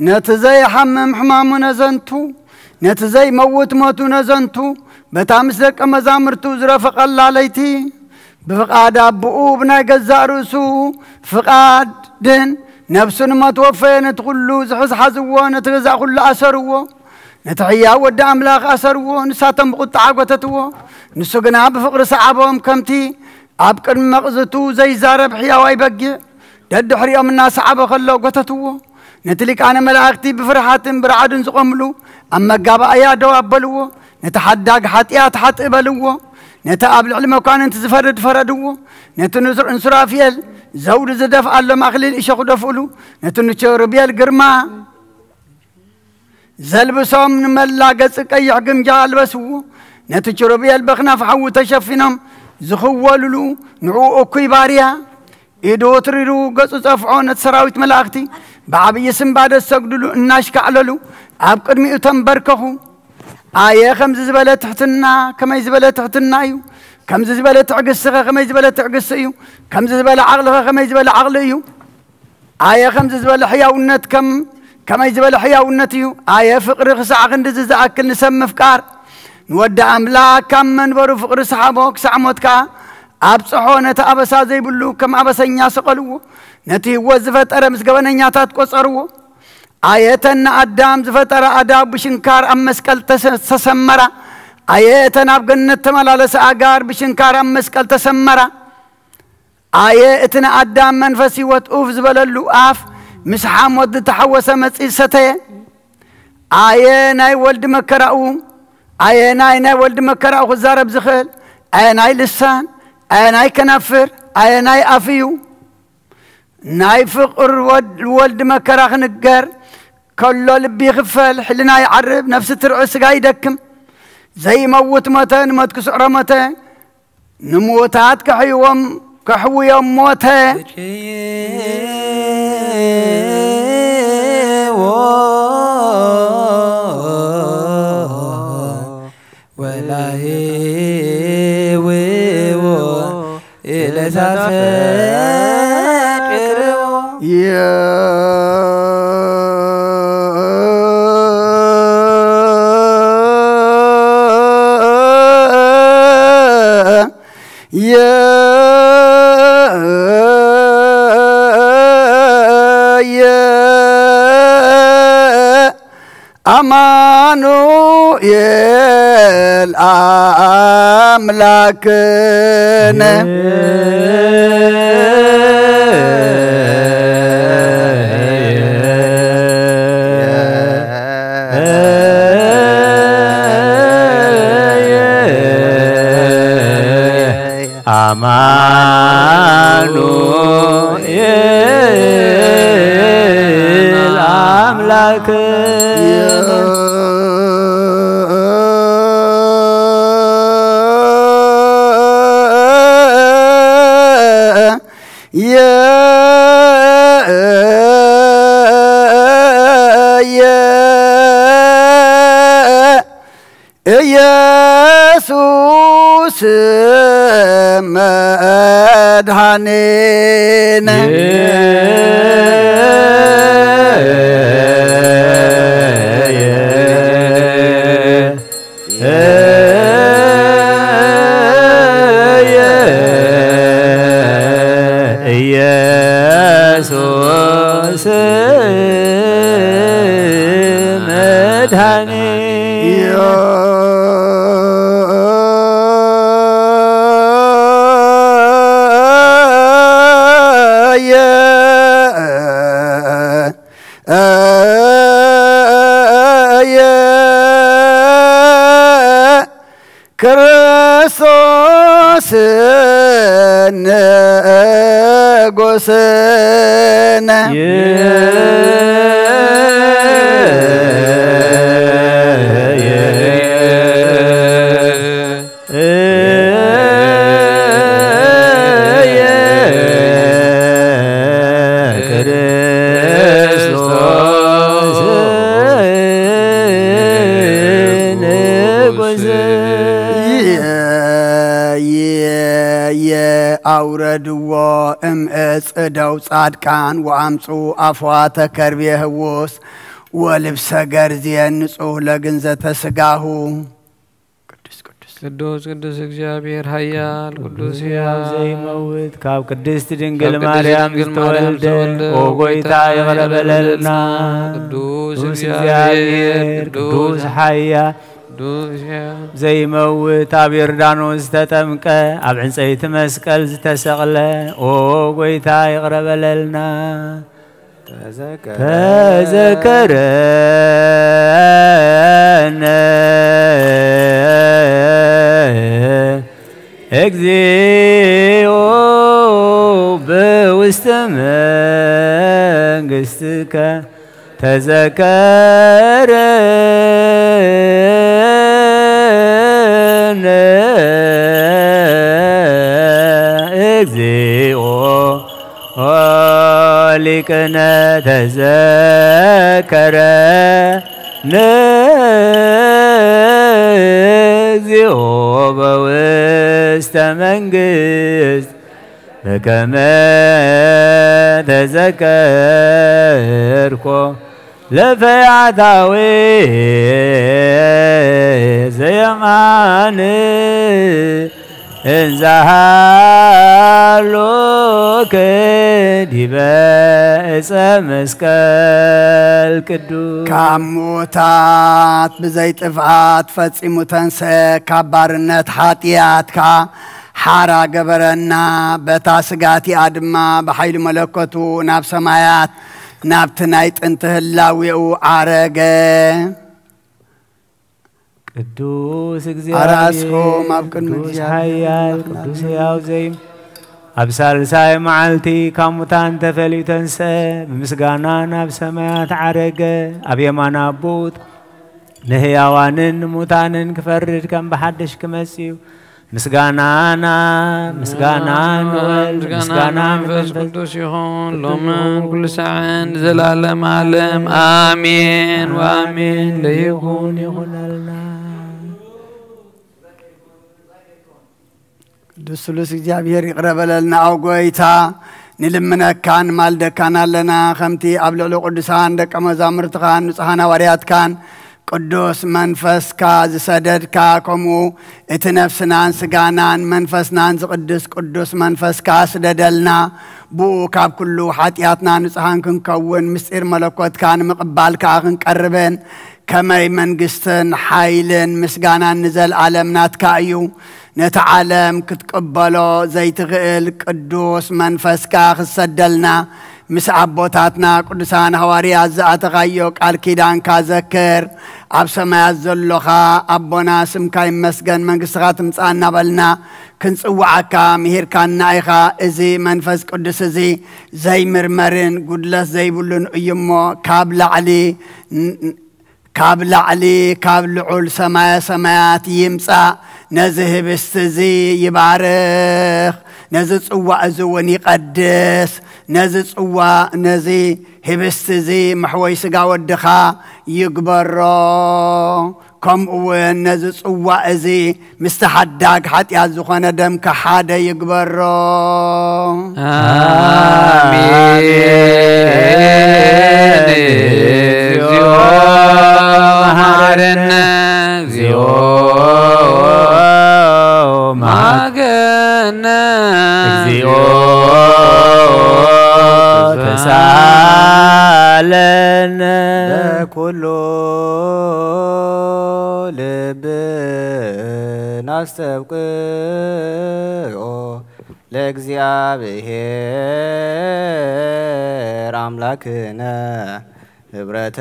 نتزي حمم حمام نزنتو نتزي موت موتو نزنتو بتامسك مزامرتو زرفق الله عليتي بفقاد أبوه بنا جزارسو فقاد دن نفسنا ما توفى نتقولو زحز حزوه نتغزا كل أسروه نتحيا ود أملاك أسروه نساتم بقط عقوتتوه نسقنا بفقر صعبهم كمتي أبكر مغزتو زي زارب حيا ويبقي دد حريا من الناس صعبه خلوا قتتوه نتلك أنا ملاكتي بفرحات برعد زقملو أما جاب أيادو أبلوه نتحدق حتيات حت إبلوه نتقابل علم وكان انت زفرد فردوه نتنزر انسرافيل زود زدف على مخلل إيش خدفولو نتنشر بيال قرما زلبسهم من ملاقة أي حكم جال بسوه نتشر بيال بخنا فحو تشفنهم زخوللو نعو أكوي باريا إدو تريرو قصص أفعون سراويت ملاختي بعبي اسم بعد السجدلو الناش كعللو أبقر مئتم بركهو آية خمس زبالة تحتنا كما يزبالة تحتنا أيو كم زبالة تعقسها كما يزبالة تعقس أيو كم زبالة عقلها كما يزبالة عقل أيو آية خمس زبالة حياة ونت كما يزبالة حياة ونت أيو آية فقر خساع خندز زاكل نسم فكار نودع أملاك كم من برو فقر صحابوك سعموتك أبصحونة أبسا زي بلو كم أبسا نياس قلوه نتي وزفت أرمس قوانا نياتات قصروه آياتنا أدام زفتر أداب بشنكار أمسكال تسمرا آياتنا بقنة تملالس أقار بشنكار أمسكال تسمرا آياتنا أدام منفسي وتؤف زبللو آف مسحام ود تحوس مسئستي آياناي ولد مكراو آياناي ولد مكراو خزارب زخل آياناي لسان آياناي كنافر آياناي أفيو ناي فقر ولد مكراخ نقر كله لبي خفل حلنا يعرب نفس ترعس قاي يدكم زي موت متى نموت كسعر متى نموتات كحوي يوم موتى ولا هي إلى زفاف يا أمانوئيل أملاكنا أمانوئيل أملاكنا ኢየሱስ መድኃኒነ ኢየሱስ መድኃኒነ ክርስቶስ ንጉሥነ أوردوا أمس أدو صادقان وأمسوا أفوات كربيه ووس ولبس جرزيان نصوه لجنزة سجاه قدوس قدوس እግዚአብሔር ኃያል ቅዱስ ያው ዘይመውት ካብ ቅድስት ድንግል ማርያም ዝተወልደ ኦ ጎይታ ይቅረበለልና ቅዱስ እግዚአብሔር ቅዱስ ኃያል ቅዱስ ዘይመውት ኣብ ዮርዳኖስ ተጠምቀ ኣብ ዕንፀይቲ መስቀል ዝተሰቕለ ኦ ጎይታ ይቅረበለልና ተዘከረነ እግዚኦ በውስተ መንግሥትከ ተዘከረነ እግዚኦ ሊቅነ ተዘከረነ እግዚኦ በውስተ መንግሥት በከመ ተዘከርኮ ለፈያታዊ ዘየማን እንዛሃሎከ ዲበ ዕፀ መስቀል ቅዱስ ካሞታት ብዘይ ጥፍአት ፈጺሙ ተንሰ ካብ ባርነት ኃጢአትካ ሓራ ገበረና በታ ስጋቲኣ ድማ ብሓይሉ መለኮቱ ናብ ሰማያት ናብቲ ናይ ጥንቲ ህላዊኡ ዓረገ ቅዱስ እግዚአብሔር ቅዱስ ኃያል ቅዱስ ሕያው ዘይም ኣብ ሳልሳይ መዓልቲ ካብ ሙታን ተፈልዩ ተንሰ ብምስጋና ናብ ሰማያት ዓረገ ኣብ የማነ ኣቦት ንህያዋንን ሙታንን ክፈርድ ከም ብሓድሽ ክመጽእ እዩ ምስጋናና ምስጋና ንወልድ ምስጋና መንፈስ ቅዱስ ይኹን ሎምን ኩሉ ሰዓን ዘላለም ዓለም አሜን ወአሜን ለይኩን ይኹነልና ቅዱስ ሥሉስ እግዚአብሔር ይቅረበለልና አው ጎይታ ንልምነካን ማልደካን ኣለና ከምቲ ኣብ ልዕሊ ቅዱሳን ደቀ መዛሙርትካን ንጹሓን ሐዋርያትካን ቅዱስ መንፈስካ ዝሰደድካ ከምኡ እቲ ነፍስናን ስጋናን መንፈስናን ዝቅድስ ቅዱስ መንፈስካ ስደደልና ብኡ ካብ ኩሉ ኃጢአትና ንጹሓን ክንከውን ምስጢር መለኮትካ ንምቕባልካ ክንቀርበን ከመይ መንግስትን ሓይልን ምስጋናን ንዘለዓለም ናትካ እዩ ነቲ ዓለም ክትቅበሎ ዘይትኽእል ቅዱስ መንፈስካ ክሰደልና ምስ ኣቦታትና ቅዱሳን ሐዋርያት ዝኣተኻዮ ቃል ኪዳንካ ዘክር ኣብ ሰማያት ዘሎኻ ኣቦና ስምካ ይመስገን መንግሥትኻ ትምጻእ እናበልና ክንጽዋዓካ ምሂርካና ኢኻ እዚ መንፈስ ቅዱስ እዚ ዘይምርመርን ጉድለት ዘይብሉን እዩ እሞ ካብ ላዕሊ ካብ ልዑል ሰማየ ሰማያት ይምጻእ ነዚ ህብስት እዚ ይባርኽ ነዚ ጽዋዕ እዚ እውን ይቐድስ ነዚ ጽዋዕ ነዚ ህብስት እዚ መሕወይ ስጋ ወድኻ ይግበሮ ከምኡ እውን ነዚ ጽዋዕ እዚ ምስቲ ሓዳግ ኃጢአት ዝኾነ ደምካ ሓደ ይግበሮ አሜን እግዚኦ መሐረነ እግዚኦ ማገነ እግዚኦ ተሳለነ በኩሉ ልብን አስተብቅኦ ለእግዚአብሔር አምላክነ ህብረተ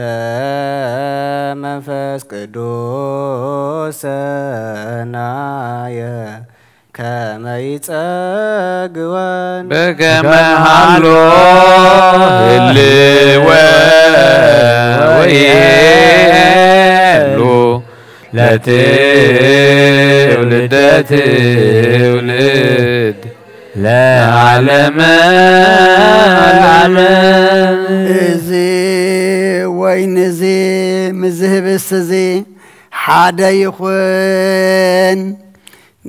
መንፈስ ቅዱስ ሰናየ ከመ ይጸግወን በከመ ሃሎ ህልወ ወየሉ ለትውልደ ትውልድ ለዓለመ ዓለም እዚ ወይን እዚ ምዝህብስ እዚ ሓደ ይኹን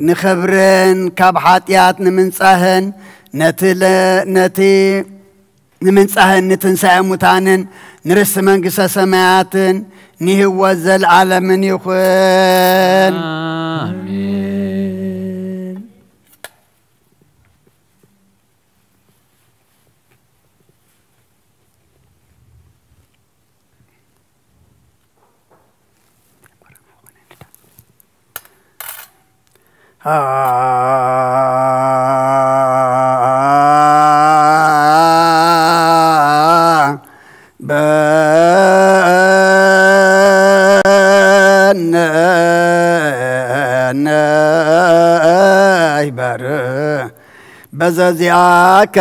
ንኽብርን ካብ ኃጢአት ንምንጻህን ነቲ ንምንጻህን ንትንሣኤ ሙታንን نرس منقص سماعات نهو العالم يخون آمين بزازيعك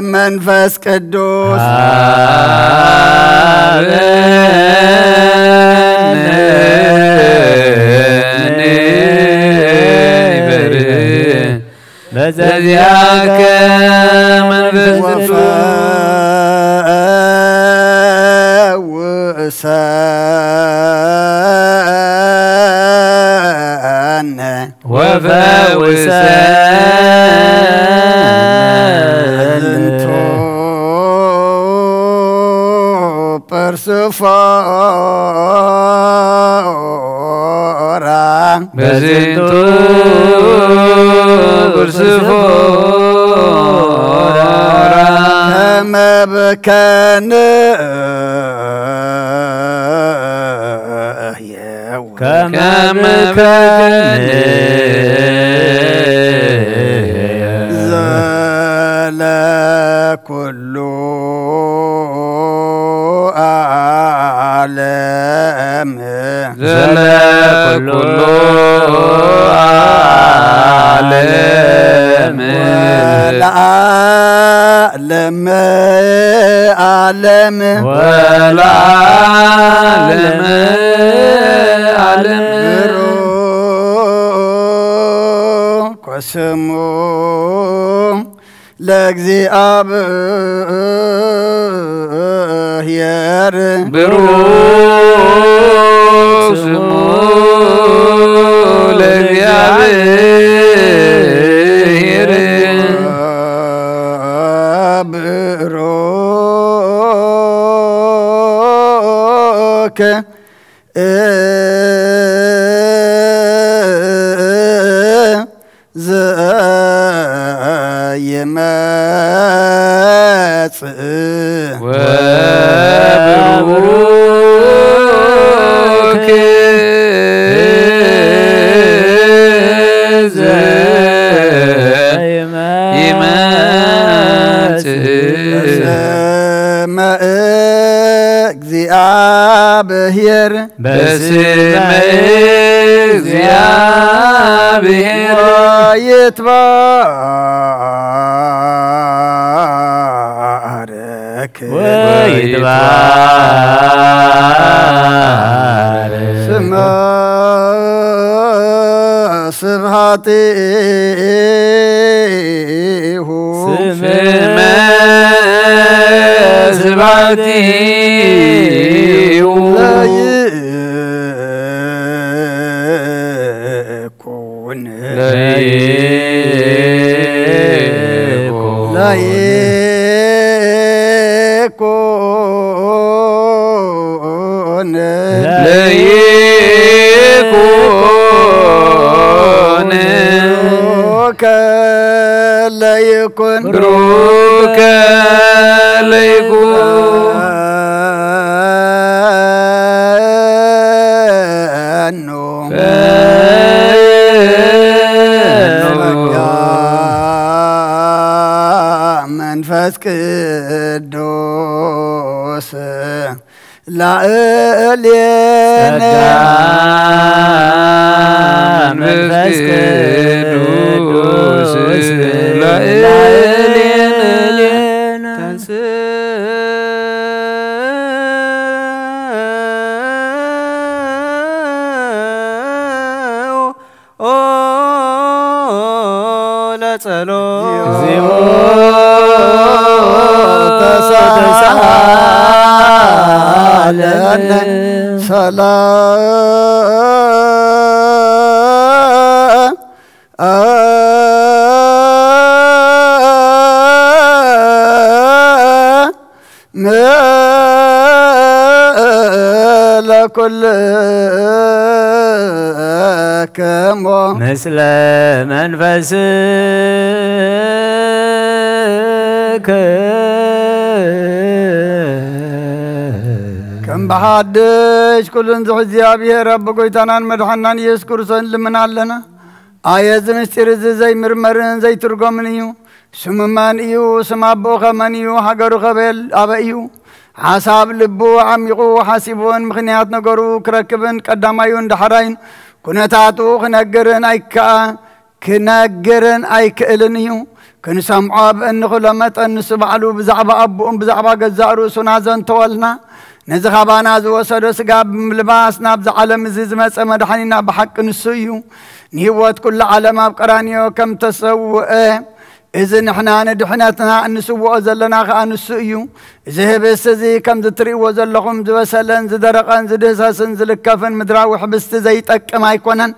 منفس قدوس بزازيعك منفس قدوس persufora bezintu persufora kama bekana kama bekana zala kullu عالم زلا كل عالم والعالم عالم والعالم عالم قسمو لأግዚአብሔር ብሩክ ስሙ ለእግዚአብሔር ብሩክ يماثل وبروك يماثل እግዚአብሔር በስመ እግዚአብሔር ይትባረክ ወይትባረክ ስመ ስብሐቲሁ ስመ ስብሐቲሁ ለይኩን ليكن بروك ليكن መንፈስ ቅዱስ ላዕሌነ መንፈስ ቅዱስ ላዕሌነ ሰላም كل مثل منفسك كم بحدش كل انزح الزيابيه رب قويتانان مدحنان يذكر سن لمن لنا آية مستر زي مرمرن زي ترجمنيو سممانيو سمابو خمانيو حجر خبل أبيو حساب لبو عميقو حاسبون مخنيات نجارو كركبن قدامايون دحراين كنتاتو خنجرن أيكا كنجرن أيك إلنيو كنسمع بأن خلمت أن سبعلو بزعبا أبوهم بزعبا جزارو سنازن تولنا نزخبانا زو سدس قاب لباس نابز عالم زيز مسمد حنينا بحق نسيو نيوت كل عالم بقرانيو كم تسوء إذن إحنا ندحنتنا أن نسوء زلنا خان السيو زهب السزي كم تتري وزلهم زبسلن زدرقن زدهسسن زلكفن مدراوح بستزيتك ما يكونن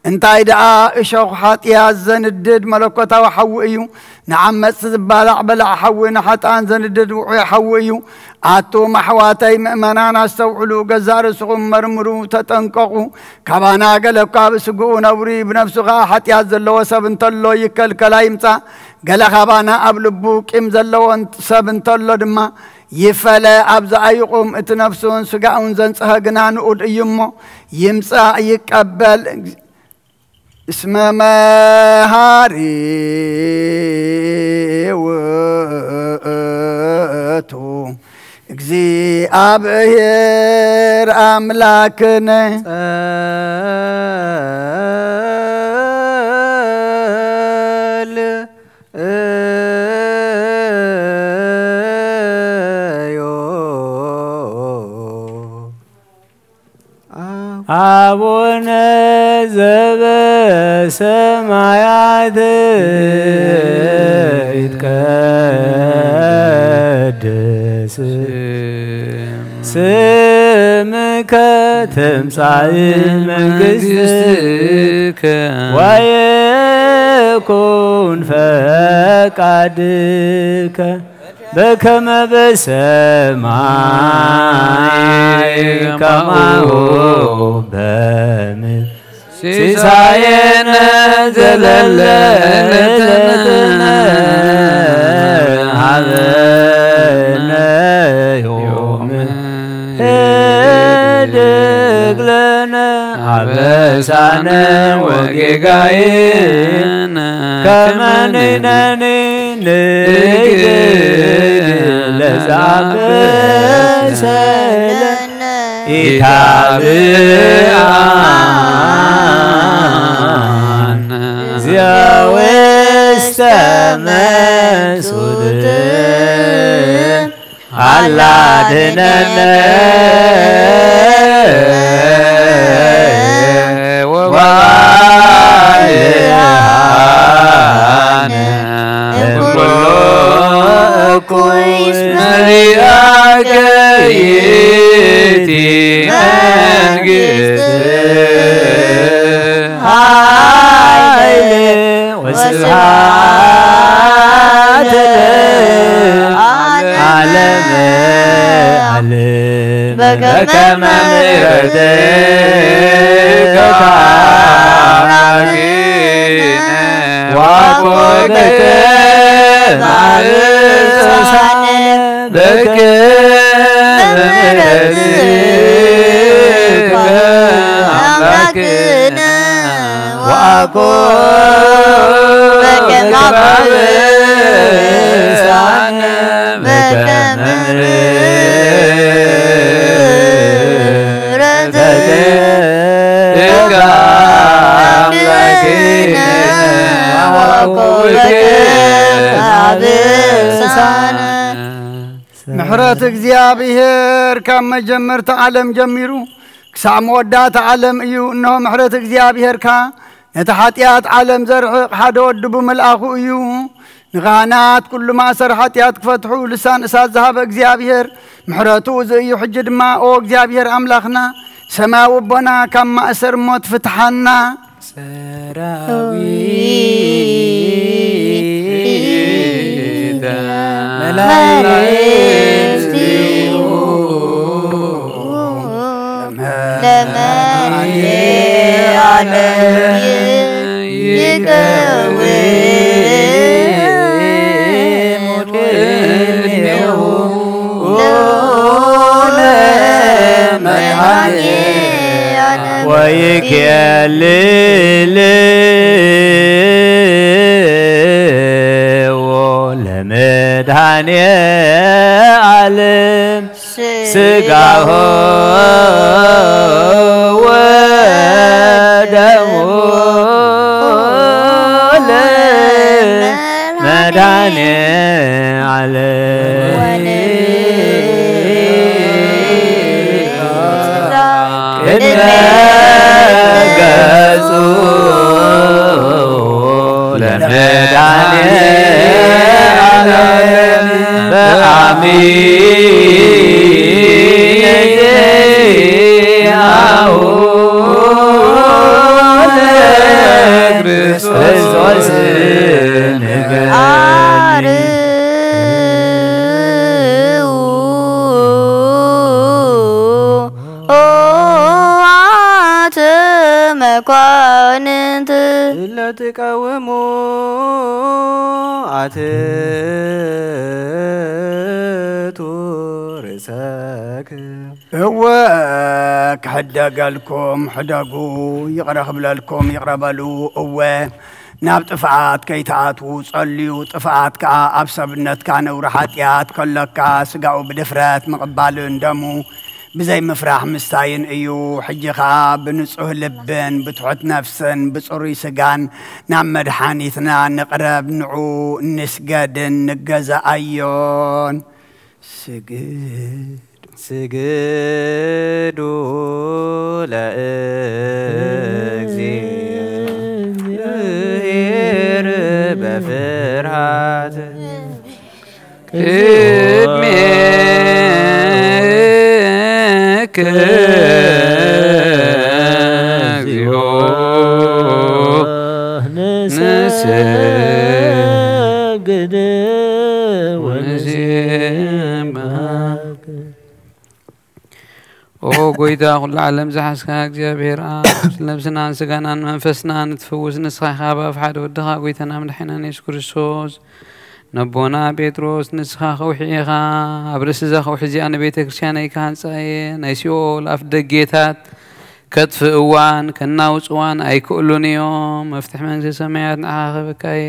انت ايدعاء اشوخ حاتيا زندد ملكوتا وحوئيو نعم متزبالع بلع حوي نحتان زندد وحوئيو آتو محواتي مأمنان استوعلو قزار سغم مرمرو تتنققو كبانا قلقا بسقو نوري بنفسها حاتيا زلو سبنتلو يكل كلايمتا قل خبانا أبلبو كم زلو سبنتلو دما يفلا أبزا يقوم اتنفسون سقاون زنسها قنان قد يمو يمسا يكبل اسم مهاري وتو اكزي أبهر أملاكنا أبونا زب سمايات يتقدس سمك تمسع منجستك ويكون فقدك بكما بسماي كما هو بمن سيساينا زللتنا عذنا يوم هدق لنا عبسانا وقيقاينا كما نيناني لزعب سلنا إتابعان زياوست مسودن على دننا كويس مرياك يتي منجس هاي وسعات عالم بكما مردك عاقين وقودك بك أملاكنا وأقول بك مبسانا بك مردك أملاكنا وأقول بك مبسانا محرتك زيابيهر كما جمرت عالم جميرو كسام ودات عالم ايو انه محرتك زيابيهر كا نتحاتيات عالم زرع حدو دبو ملأخو ايو نغانات كل ما سر حاتيات فتحو لسان اساس ذهب اكزيابيهر محرتو زي حجد ما او اكزيابيهر املاخنا سما وبنا كما اسر موت فتحنا سراوي ويكلل ولمدهاني عالم سقاه ودمه لمدهاني عالم መኳንንት ለተቃወሙ አትቱ ርእሰክ هو كحدقلكم حدقوا يقرأ بلالكم يقربلوا هو ناب طفعات كيتات وصليوا طفعات كا أبسبنت كان ورحاتيات كلك سقعوا بدفرات مقبال اندمو بزي مفرح مستاين ايو حجخا بنصوه لبن بتحط نفسن بصوري سقان نعم مدحانيثنا نقرب نعو نسقد نقز ايون سجدوا لأግዚአብሔር بفرحات ቅድሜክ እግዚኦ ንሰግድ ወንዜማክ ኦ ጎይታ ኩሉ ዓለም ዝሓስካ እግዚአብሔር ነብስና ስጋናን መንፈስና ንትፈውስ ንስኻ ካብ ሓደ ወድኻ ጎይታና መድሓኒና ኢየሱስ ክርስቶስ ነቦና ጴጥሮስ ንስኻ ኸውሒኻ ኣብ ርእሲ እዛ ኸውሒ እዚኣ ንቤተ ክርስቲያነይ ካህንፃየ ናይ ሲኦል ኣፍ ደጌታት ከጥፍእዋን ከናውፅዋን ኣይክእሉን እዮም መፍትሒ መንግስቲ ሰማያት ንዓኻ ኸበካየ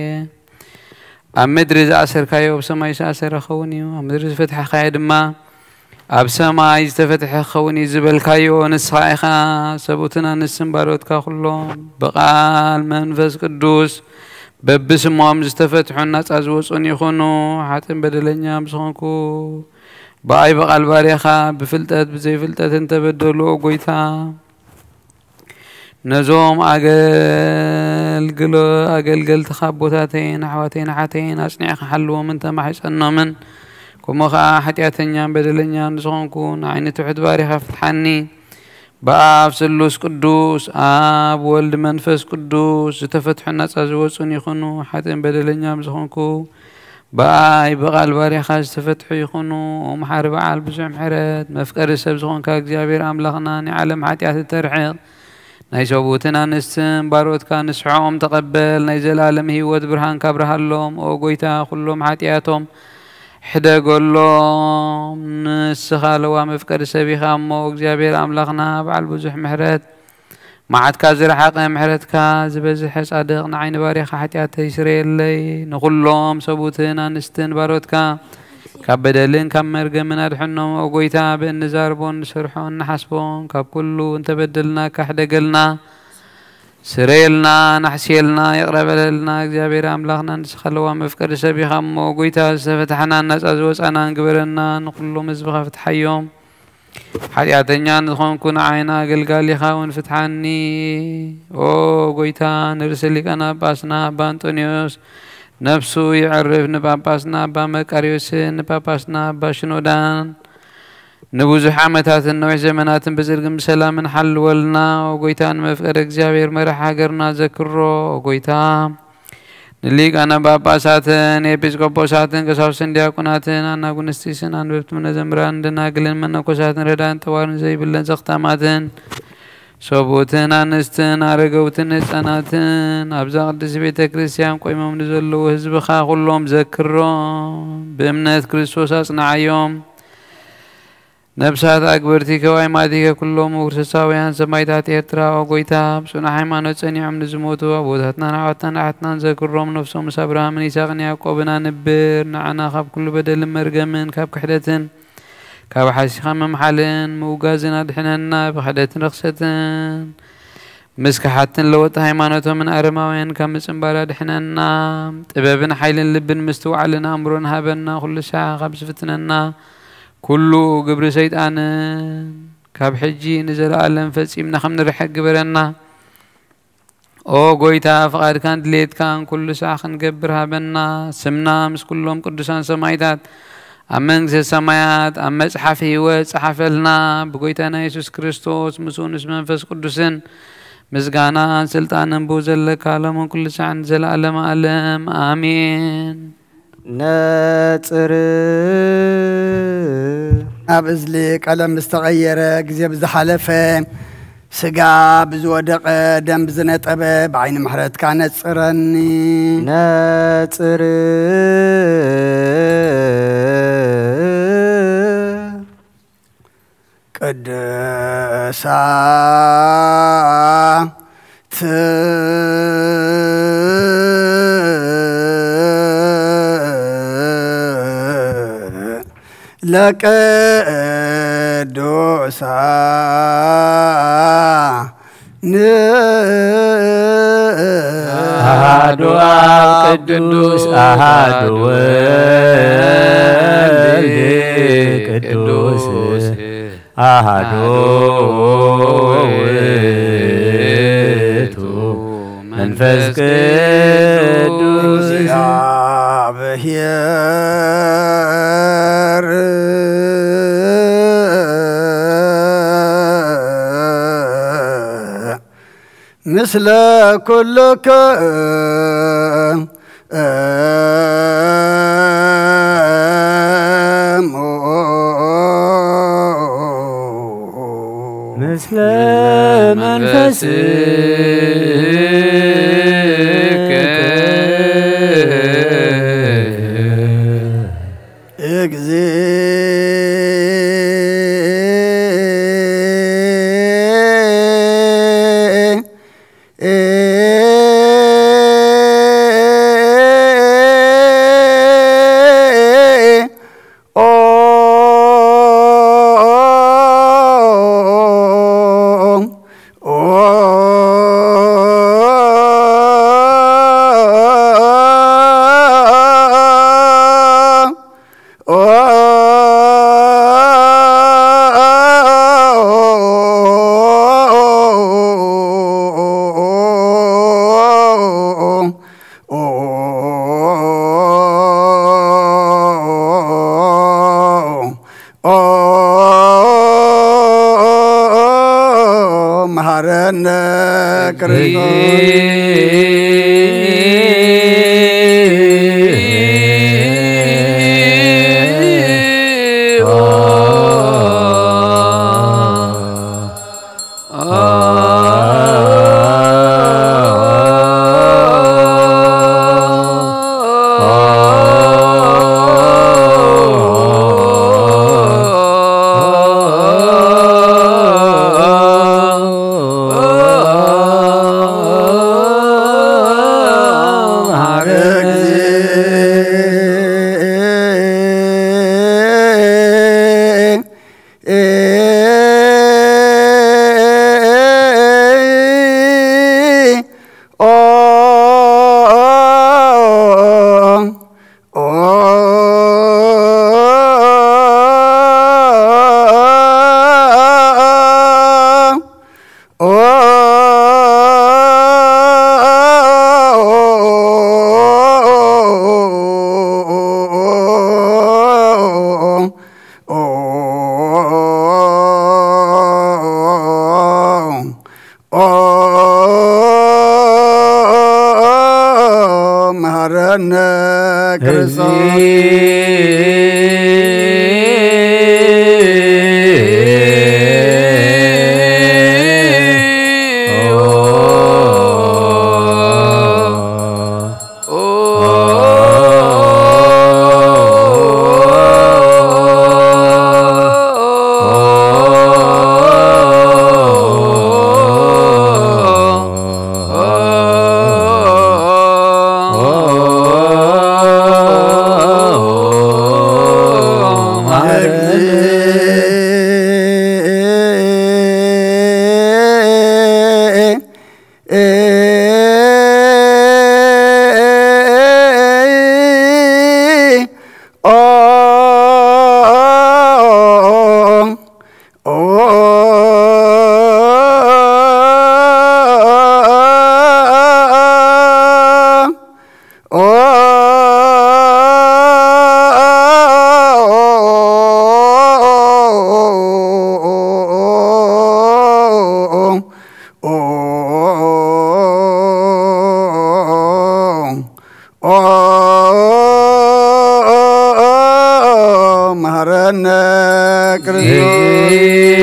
ኣብ ምድሪ ዝኣሰርካዮ ኣብ ሰማይ ዝኣሰረ ኸውን እዩ ኣብ ምድሪ ዝፈትሐካዮ ድማ ኣብ ሰማይ ዝተፈትሐ ኸውን እዩ ዝበልካዮ ንስኻ ኢኻ ሰቡትና ንስን ባሮትካ ኩሎም ብቓል መንፈስ ቅዱስ በብስሞም ዝተፈትሑን ናፃ ዝወፁን ይኹኑ ሓጥን በደለኛ ምስኾንኩ ብኣይ በቓል ባርያኻ ብፍልጠት ብዘይፍልጠት እንተበደሉ ጎይታ ነዞም ኣገልገልትኻ ቦታተይን ኣሕዋተይን ሓተይን ኣጽኒዕኻ ሓልዎም እንተማሒፀኖምን كما حتياتنيا بدلنيا نسونكون عين تحت باريخا فتحني باب سلوس قدوس اب ولد منفس قدوس تفتح الناس ازوصون يخونو حتى بدلنيا نسونكو باي بقال باريخا تفتح يخونو ومحارب على بزع محرات مفكر سب زونكا اغزابير املاخنا عالم حتيات الترحيق نايشوبوتنا نسم باروت كان نسعوم تقبل نايزل عالم هيوت برهان كبرهالهم او قويتا كلهم حتياتهم حدا قولهم نسخالوا مفكر سبيخا مو اغزابير املاخنا بعل بزح محرات ما عاد كازر حقا محرات كاز بزح صادقنا عين باريخا حتيات يسري لي نقولهم سبوتنا نستن باروت كابدلين كم مرقمنا دحنهم وقويتا بنزاربون نشرحون نحسبون كاب كله انت بدلنا كحدا قلنا سريلنا نحسيلنا يقرب لنا اغزابير املاخنا نسخلوا مفكر سبيخا وقويتا فتحنا الناس ازوز انا نقبرنا نقولهم مزبخا فتحيهم حياتنا نخون كون عينا قلقالي خاون فتحاني او قويتا نرسلك انا باسنا بانطونيوس نفسه يعرف نباباسنا بامكاريوس نباباسنا باشنودان نبوزح عمتات النوع زمنات بزرقم سلام حل ولنا وقويتان مفقر اغزابير مرح هاقرنا ذكرو وقويتان نليق انا باباساتن ايبسكوبوساتن كساوسن دياقوناتن انا قنستيسن انببت من زمران دناقلن من نقوساتن ردان توارن زي بلن زختاماتن ሰቦትን አንስትን አረገውትን ህፃናትን አብዛ ቅዱስ ቤተ ክርስቲያን ቆይሞም ንዘለው ህዝብኻ ሁሎም ዘክሮም በእምነት ክርስቶስ አጽናዕዮም ነብሳት አግበርቲ ከዋይ ማዲከ ኩሎም ክርስቲያውያን ሰማይታት ኤርትራ ጎይታ ብጽና ሃይማኖት ጸኒዖም ንዝሞቱ አቦታትና ናዓትና ናዓትና ዘክሮም ነፍሶም አብርሃምን ይስሐቅን ያዕቆብን አንብር ናዓና ካብ ኩሉ በደል መርገምን ካብ ክሕደትን ካብ ሓሲኻ መምሓልን ምውጋዝን አድሕነና ብክሕደትን ረክሰትን مسكحتن لوت هيمانوتهم من أرماوين كم سنبالا دحننا طبابن حيلن لبن مستوعلنا أمرون هابنا كل ساعة خبز فتننا كله قبر سيدان كاب حجي نزل عالم فسيمنا خمن رحق قبرنا او قويتا فقاد كان دليت كان كل ساعة خنقبرها بنا سمنا مس كلهم قدسان سمايتات أمنز السمايات أمس حفي وصحف لنا بقويتنا يسوس كريستوس مسونس منفس قدسن مسغانا سلطان بوزل كالم كل ساعة نزل عالم عالم آمين ناصر أبزلي قلم مستغير جزيب زحلفة سقا بزودق دم بزنة أبب عين محرت كانت صرني ناصر قدسا لك دوسا أهدو قدوس أهدو قدوس أهدو منفس قدوس يا بهير مثل كلك مثل منفسك مهرنا كريستوس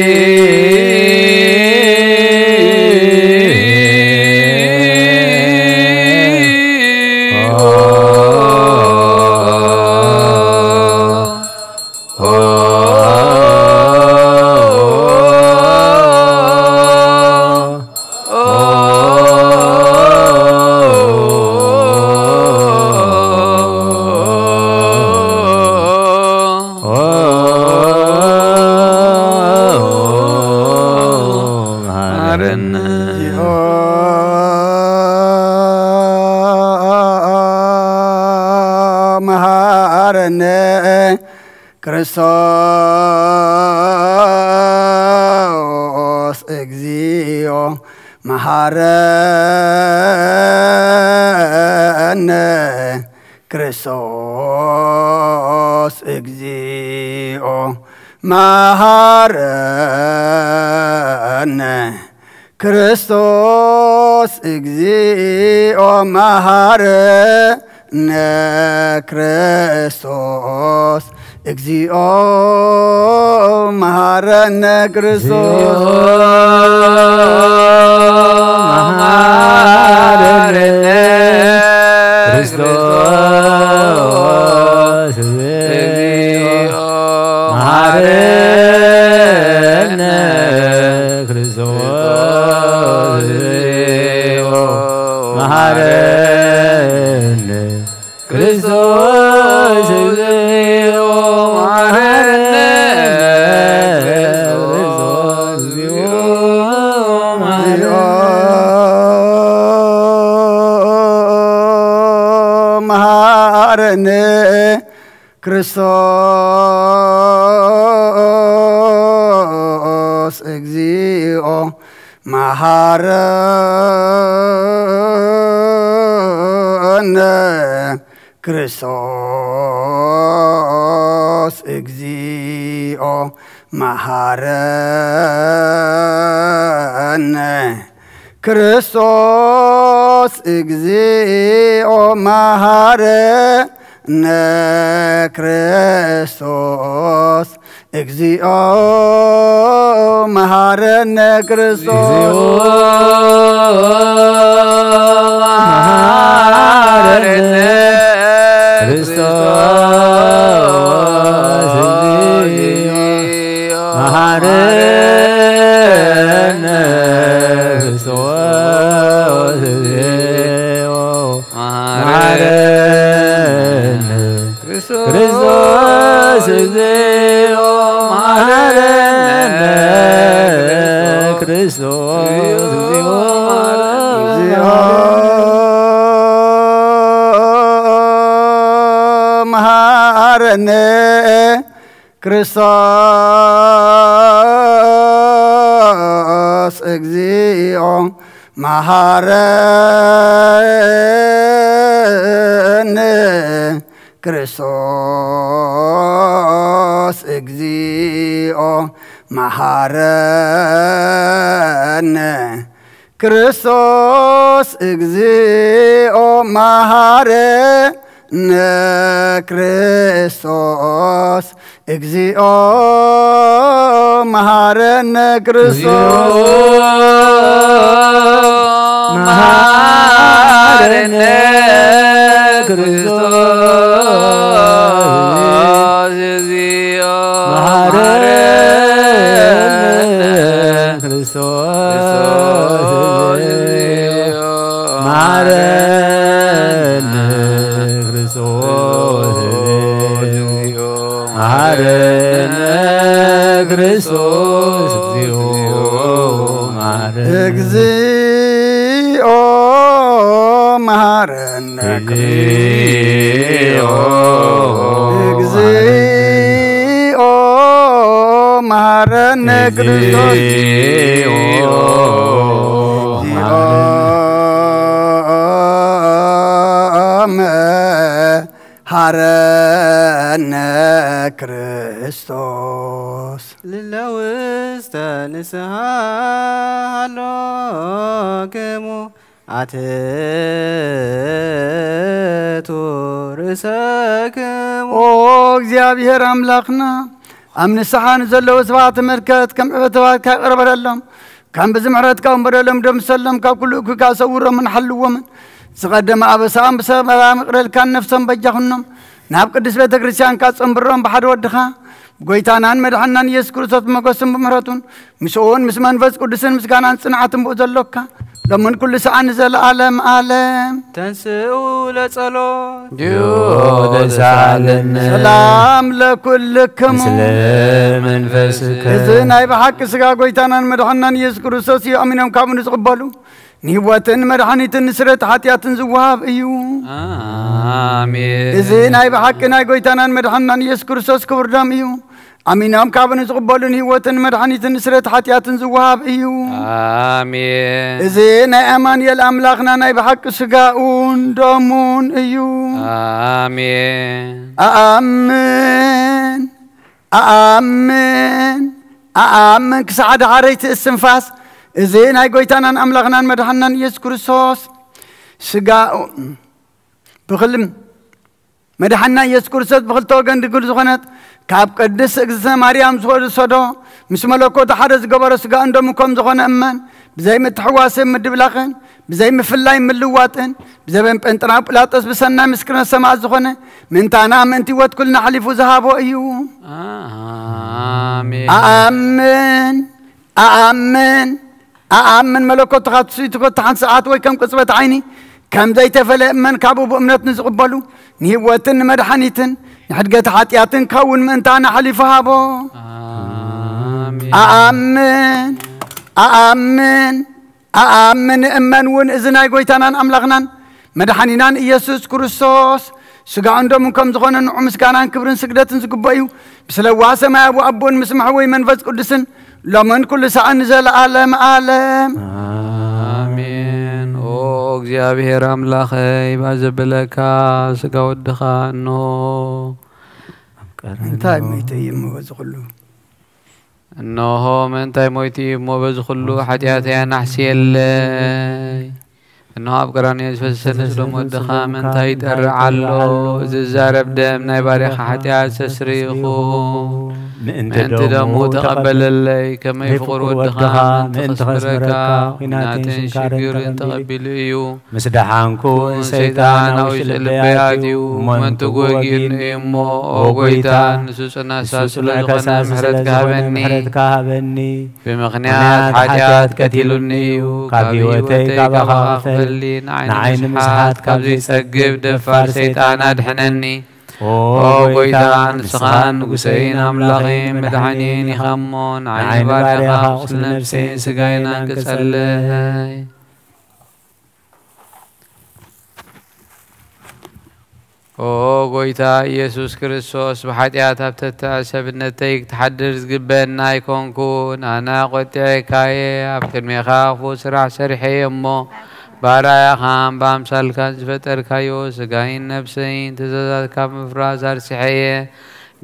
ክርስቶስ እግዚኦ መሐረነ ክርስቶስ እግዚኦ መሐረነ ክርስቶስ እግዚኦ መሐረነ ክርስቶስ እግዚኦ መሐረነ ክርስቶስ መሐረነ ክርስቶስ እግዚኦ መሐረነ ክርስቶስ እግዚኦ መሐረነ ክርስቶስ እግዚኦ መሐረነ ክርስቶስ እግዚኦ መሐረነ ክርስቶስ እግዚኦ መሐረነ ክርስቶስ እግዚኦ መሐረነ ክርስቶስ እግዚኦ መሐረነ ክርስቶስ መሐረነ ክርስቶስ እግዚኦ መሐረነ ክርስቶስ እግዚኦ መሐረነ ክርስቶስ እግዚኦ መሐረነ ክርስቶስ እግዚኦ መሐረነ ክርስቶስ እግዚኦ መሐረነ ክርስቶስ እግዚኦ መሐረነ ክርስቶስ እግዚኦ መሐረነ ክርስቶስ እግዚኦ መሐረነ ክርስቶስ መሐረነ ክርስቶስ እግዚኦ መሐረነ ክርስቶስ እግዚኦ መሐረነ ክርስቶስ እግዚኦ መሐረነ ክርስቶስ እግዚኦ እግዚኦ መሐረነ እግዚኦ መሐረነ ክርስቶስ መሐረነ ክርስቶስ للوسط نسهالكم أتيت نساكم እግዚአብሔር አምላክና أمن السحان زلوا سبعة مركات كم عبتوات كقرب لهم كم بزمعرات كم بدلهم دم سلم ككل كاسور من حل ومن سقدم أبسام بسبب مقرل كان نفسهم بجهنم ناب قدس بيت كريستيان كاسم برام بحد ودخا قويتانان مدحنان يسكر صوت مقسم بمراتون مسؤون مسمان فز قدسن مسكانان صنعة بوزلوكا لمن كل ساعة نزل عالم عالم تنسوا لصلوت جود سالنا سلام لكلكم سلام منفسك إذن أي بحق سقا قويتانان مدحنان يسكر صوت يؤمنهم كامل يقبلوا نيواتن مدحنيتن نسرت حتياتن زواب ايو آمين إذن أي بحقنا قويتانان مدحنان يسكر صوت كبر دام ايو أمينهم كابن يقبلوا نيواتن مدحنيتن نسرت حتياتن زواب ايو آمين إذن أمان يالأملاخنا أي بحق سقاون دامون ايو آمين آمين آمين آمين كسعد عريت السنفاس إذن هاي قويتانا أملاغنا مدحنا يذكر الصوص سقاء بخلم مدحنا يذكر الصوص بخل توقن دقل زغنات كاب قدس اقزنا مريم زغر الصدو مش ملوكو تحرز قبر سقاء اندومكم زغن أمان بزي متحواسين مدبلاخن بزي مفلاي ملواتن بزي بنتنا بلاتس بسنا مسكنا السماء زغنة من تانا من تيوات كلنا حليفو زهابو ايو آمين آمين آمين آمن ملكوت تغطسي تغط عن ساعات ويكم قصبة عيني كم زي تفلأ من كابو بأمنات نزقبلو نهوتن مدحنيتن نحد قد حاتياتن كون من تانا حليفها بو آمين آمين آمين آمين إمن ون إذن أي قويتانان أملغنان مدحنينان إيسوس كريستوس سقا عندهم كم زغنن ومس كانان كبرن سقدتن سقبايو بسلوا سما أبو أبون مسمحوي منفذ قدسن لمن كل ساعة نزل عالم عالم آمين أو እግዚአብሔር አምላኸይ ባዘበለካ ስጋ ወድኻ እንሆ እንታይ መይተይ እምበዝኹሉ እንሆ ምንታይ ሞይቲ እሞ በዝኹሉ ሓጢአተያ ናሕስየለይ እንሆ ኣብ ቀራንዮ ዝፈሰሰ ስሎም ወድኻ ምንታይ ይጠርዕ ኣሎ ዝዛረብ ደም ናይ ባሪኻ ሓጢአት ተስሪኹ ምእንቲ ደሙ ተቐበለለይ ከመይ ፍቑር ወድኻ ምእንቲ ኸስብረካ ኩናትን ሽግርን ተቐቢሉ እዩ ምስ ደሓንኩ ሰይጣናዊ ስልበያትዩ መንቲ ጎጊን እዩ እሞ ኦ ጐይታ ንሱ ጽናሳ ስለ ዝኾነ ምሕረት ሃበኒ ብምኽንያት ሓጢአት ቀቲሉኒ እዩ ካብ ህይወተይ ካባኻ ክፈሊ ንዓይኒ ምስሓት ካብ ዘይጸግብ ደፋር ሰይጣን ኣድሕነኒ ኦ ጐይታ ንስኻን ንጉሰይን ኣምላኸይን መድሓኒን ኢኻ እሞ ንዓይኒ ባርያኻ ቁስሊ ነፍሰይን ስጋይን አንቅጸለይ ኦ ጐይታ ኢየሱስ ክርስቶስ ብሓጢአት ኣብ ተተኣሰብነተይ ክትሓድር ዝግበአና ኣይኮንኩን ኣነ ቈጢዐካየ ኣብ ቅድሜኻ ክፉእ ስራሕ ሰሪሐየ እሞ ባርያኻን በኣምሳልካን ዝፈጠርካዮ ስጋይን ነፍሰይን ትእዛዛትካ ምፍራስ ኣርሲሐየ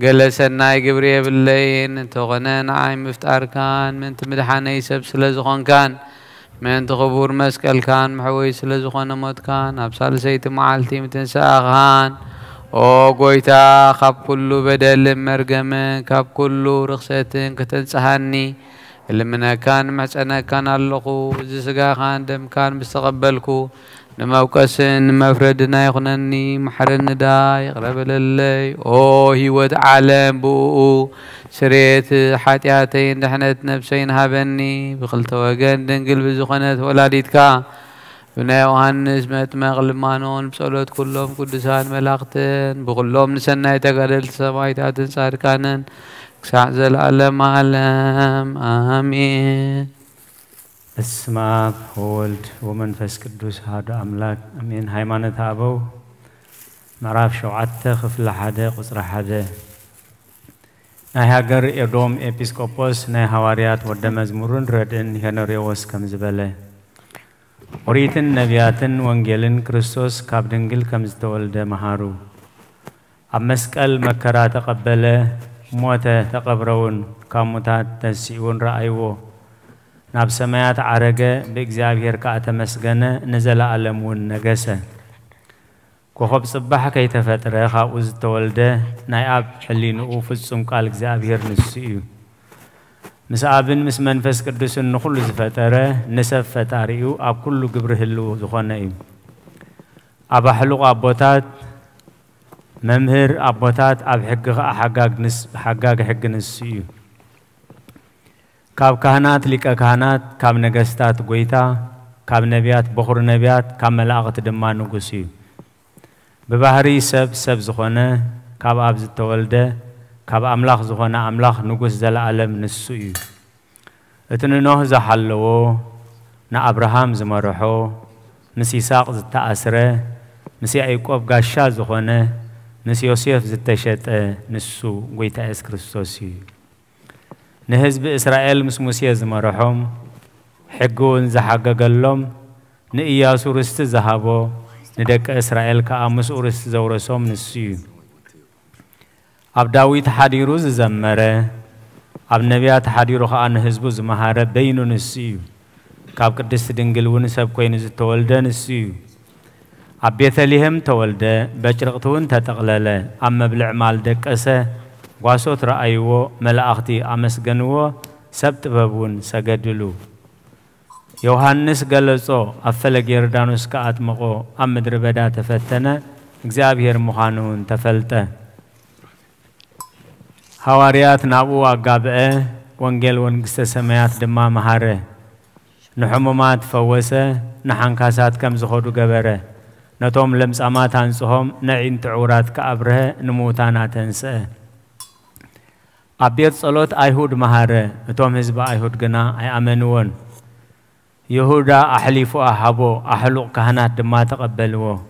ገለ ሰናይ ግብሪ የብለይን እንተኾነ ንዓይ ምፍጣርካን ምንቲ ምድሓነይ ሰብ ስለ ዝኾንካን ምንቲ ክቡር መስቀልካን መሕወይ ስለ ዝኾነ ሞትካን ኣብ ሳልሰይቲ መዓልቲ ምትንስኣኻን ኦ ጐይታ ካብ ኩሉ በደልን መርገምን ካብ ኩሉ ርኽሰትን ከተንጽሃኒ እልምነካን መሕፀነካን ኣለኹ እዚ ስጋኻን ደምካን ምስ ተቐበልኩ ንመውቀስን ንመፍረድና ይኹነኒ ማሕረኒ ዳ ይቕረበለለይ ኦ ህይወት ዓለም ብኡ ስርየት ሓጢአተይን ድሕነት ነፍሰይን ሃበኒ ብክልተ ወገን ድንግል ብዝኾነት ወላዲትካ ብናይ ዮሃንስ መጥመቕ ልማኖን ብጸሎት ኩሎም ቅዱሳን መላእኽትን ብኩሎም ንሰናይ ተጋደልቲ ሰማዕታትን ጻድቃንን ክሳዕ ዘለዓለም ዓለም አሜን። በስመ አብ ወወልድ ወመንፈስ ቅዱስ አሐዱ አምላክ አሜን። ሃይማኖተ አበው ምዕራፍ 7 ክፍሊ 1 ቁጽሪ 1 ናይ ሃገር ኤዶም ኤጲስቆጶስ ናይ ሐዋርያት ወደ መዝሙርን ረድእን ሄኖሬዎስ ከም ዝበለ ኦሪትን ነቢያትን ወንጌልን ክርስቶስ ካብ ድንግል ከም ዝተወልደ መሃሩ ኣብ መስቀል መከራ ተቐበለ ሞተ ተቐብረውን ካብ ሙታት ተንሲኡን ረአይዎ ናብ ሰማያት ዓረገ ብእግዚአብሔር ከዓ ተመስገነ ንዘለዓለም እውን ነገሰ كوخب صباح كي تفتره خاوز تولده ناياب حلينو فصم قال እግዚአብሔር نسيو مسابن مس منفس قدس نخل زفتره نسف فتاريو اب كل ግብር ህልው ዝኾነ እዩ اب حلق ابوتات ممهر ابوتات اب حقاق حق نسيو كاب كهنات لك كهنات كاب نغستات غويتا كاب نبيات بخور نبيات كاب ملاقت دما نغسيو ببحري سب زخونه كاب اب زتولده كاب املاخ زخونه املاخ نغس زلعالم نسيو اتننوه زحلو نا ابراهام زمرحو نس يساق زتاسره نس يعقوب غاشا زخونه نس يوسف زتشط نسو غويتا اس كريستوسي نحزب اسرائيل مس موسى زمرحوم حقون زحققلهم نإياسو رست زهابو ندك اسرائيل كامس ورست زورسوم نسيو اب داويد حديرو زمره اب نبيات حديرو خان حزبو زمهاره بينو نسيو كاب قدست دنگل ون سب كوين زتولده نسيو اب بيتلهم تولده بچرقتون تتقلله ام مبلع مال دقسه واسوت رأيو ملائختي امسغنو سبت بابون سجدلو يوحنس قالصو افلق يردانوس كاتمقو ام مدر بدا تفتنه እግዚአብሔር مخانون تفلته حواريات نابو اقابئ وانجيل ونقست سميات دما مهاره نحمومات فوسه نحنكاسات كم زخودو قبره نتوم لمسامات انصهم نعين تعورات كابره نموتانا تنسه أبيت صلوت أيهود مهاره نتوم حزب أيهود جنا أي أمنون يهودا أحلفو أحبو أحلق كهنات دما تقبلوه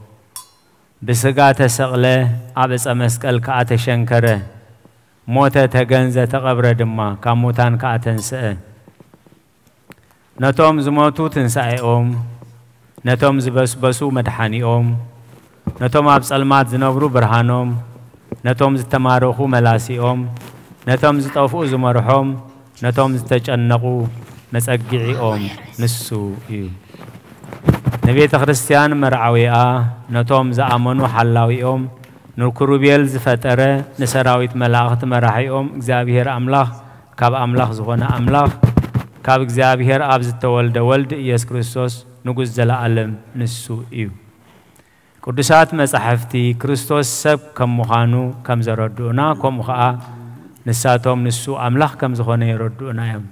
بسقات سقله أبس أمسكال كأتشنكره موتة تجنزة تقبر دما كموتان كأتنسأ نتوم زموتو تنسأ نتوم زبسبسو مدحاني نتوم أبس المات زنبرو برهانوم نتوم زتماروخو ملاسي نتوم زتوفو زمرحوم نتوم زتجنقو مسأجعي نسو إيو نبيت خريستيان مرعوية نتوم زأمنو حلاوي نركروبيل زفتره نسراويت ملاقت مراحي እግዚአብሔር አምላክ ካብ አምላክ ዝኾነ አምላክ ካብ እግዚአብሔር አብ ዝተወልደ ወልድ ኢየሱስ ክርስቶስ ንጉስ ዘለዓለም ንሱ እዩ ቅዱሳት መጻሕፍቲ ክርስቶስ ሰብ ከም ምዃኑ ከም ዘረድኡና ከምኡ ከዓ ንሳቶም ንሱ አምላክ ከም ዝኾነ ይረድኡና እዮም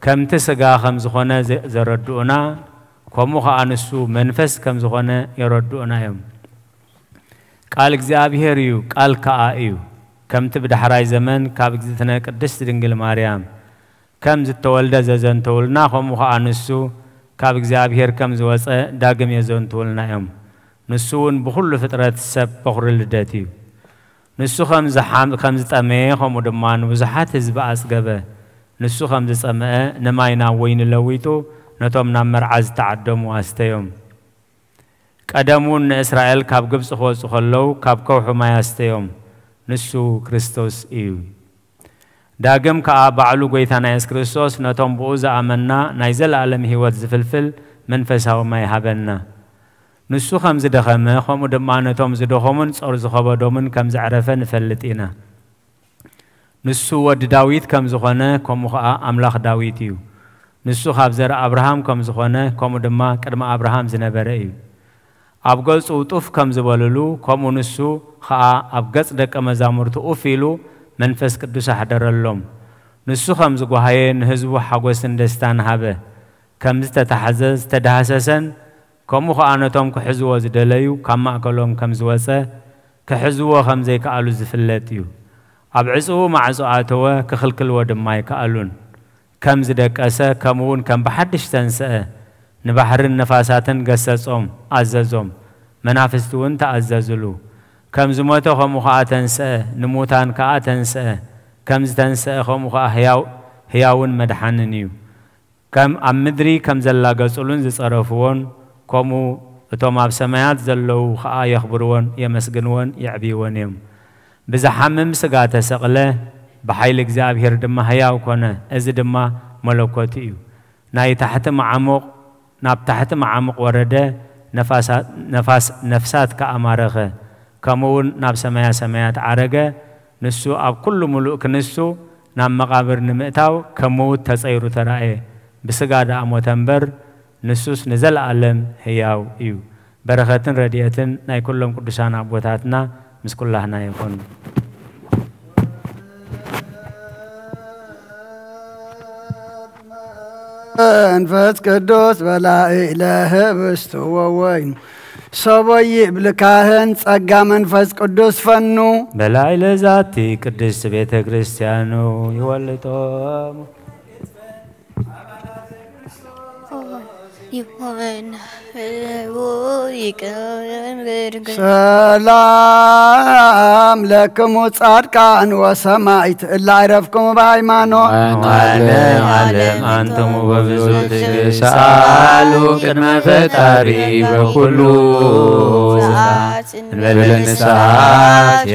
ከምቲ ስጋ ከም ዝኾነ ዘረድኡና ከምኡ ከዓ ንሱ መንፈስ ከም ዝኾነ ይረድኡና እዮም قال እግዚአብሔር እዩ ቃል ከዓ እዩ ከምቲ ብድሕራይ ዘመን ካብ እግዝእትነ ቅድስት ድንግል ማርያም ከም ዝተወልደ ዘዘንተውልና ከምኡ ከዓ ንሱ ካብ እግዚአብሔር ከም ዝወፀ ዳግም የዘንተውልና እዮም ንሱ እውን ብኩሉ ፍጥረት ሰብ በኩሪ ልደት እዩ ንሱ ከም ዝጠመየ ከምኡ ድማ ንብዙሓት ህዝቢ ኣፅገበ ንሱ ከም ዝፀምአ ንማይ ናብ ወይኒ ለዊጡ ነቶም ናብ መርዓ ዝተዓደሙ ኣስተዮም ቀደሙን እስራኤል ካብ ግብጽ ኾጽ ኸለው ካብ ከውሑ ማያስተዮም ንሱ ክርስቶስ እዩ ዳግም ከዓ ባዕሉ ጎይታና ኢየሱስ ክርስቶስ ነቶም ብኡ ዝኣመና ናይ ዘለዓለም ህይወት ዝፍልፍል መንፈሳዊ ማይ ሃበና ንሱ ከም ዝደኸመ ከምኡ ድማ ነቶም ዝደኸሙን ጾር ዝኸበዶምን ከም ዝዕረፈ ንፈልጥ ኢና ንሱ ወዲ ዳዊት ከም ዝኾነ ከምኡ ከዓ ኣምላኽ ዳዊት እዩ ንሱ ካብ ዘር አብርሃም ከም ዝኾነ ከምኡ ድማ ቅድመ አብርሃም ዝነበረ እዩ ኣብ ገጹ ጡፍ ከም ዝበለሉ ከምኡ ንሱ ከዓ ኣብ ገጽ ደቀ መዛሙርቱ ኡፍ ኢሉ መንፈስ ቅዱስ ኣሕደረሎም ንሱ ከም ዝጓሃየ ንህዝቡ ሓጎስን ደስታን ሃበ ከም ዝተታሕዘ ዝተዳሃሰሰን ከምኡ ከዓ ነቶም ክሕዝዎ ዝደለዩ ካብ ማእከሎም ከም ዝወፀ ክሕዝዎ ከም ዘይከኣሉ ዝፍለጥ እዩ ኣብ ዕፁቡ ማዕፆ ኣተወ ክኽልክልዎ ድማ ይከኣሉን ከም ዝደቀሰ ከምኡውን ከም ብሓድሽ ተንስአ نبحرن نفاساتن قصصهم عززهم منافستون تعززلو كم زموتو خموخا تنسى نموتان كا تنسى كم تنسى خموخا هياون مدحننيو كم أمدري كم زلا قصولون زصرفون كمو توما بسمايات زلو خا يخبرون يمسجنون يعبيون يوم بزحمم سقاته سقله بحيل እግዚአብሔር دم هياو كونه از دم ملكوتيو ناي تحت معمق ناب تحت معمق ورده ነፍሳት ከአማረኸ ከምውን ናብ ሰማያ ሰማያት ዓረገ ንሱ ኣብ ኩሉ ሙሉእ ክንሱ ናብ መቃብር ንምእታው ከምውት ተጸይሩ ተራእየ ብስጋ ዳእሞተ እምበር ንሱስ ንዘለዓለም ህያው እዩ በረኸትን ረድኤትን ናይ ኩሎም ቅዱሳን ኣቦታትና ምስ ኩላህና ይኹን መንፈስ ቅዱስ በላኢ ለህብስቱ ወወይኑ ሰቦይ ብልካህን ጸጋ መንፈስ ቅዱስ ፈኑ በላኢ ለዛቲ ቅድስት ቤተ ክርስቲያኑ ይወልጦሙ ሰላም ለክሙ ጻድቃን ወሰማዕት እለ አይረፍክሙ በሃይማኖት ዓለም አንትሙ በብዙ ትዕግስት ሰአሉ ቅድመ ፈጣሪ በኩሉ እንበለ ንስሓት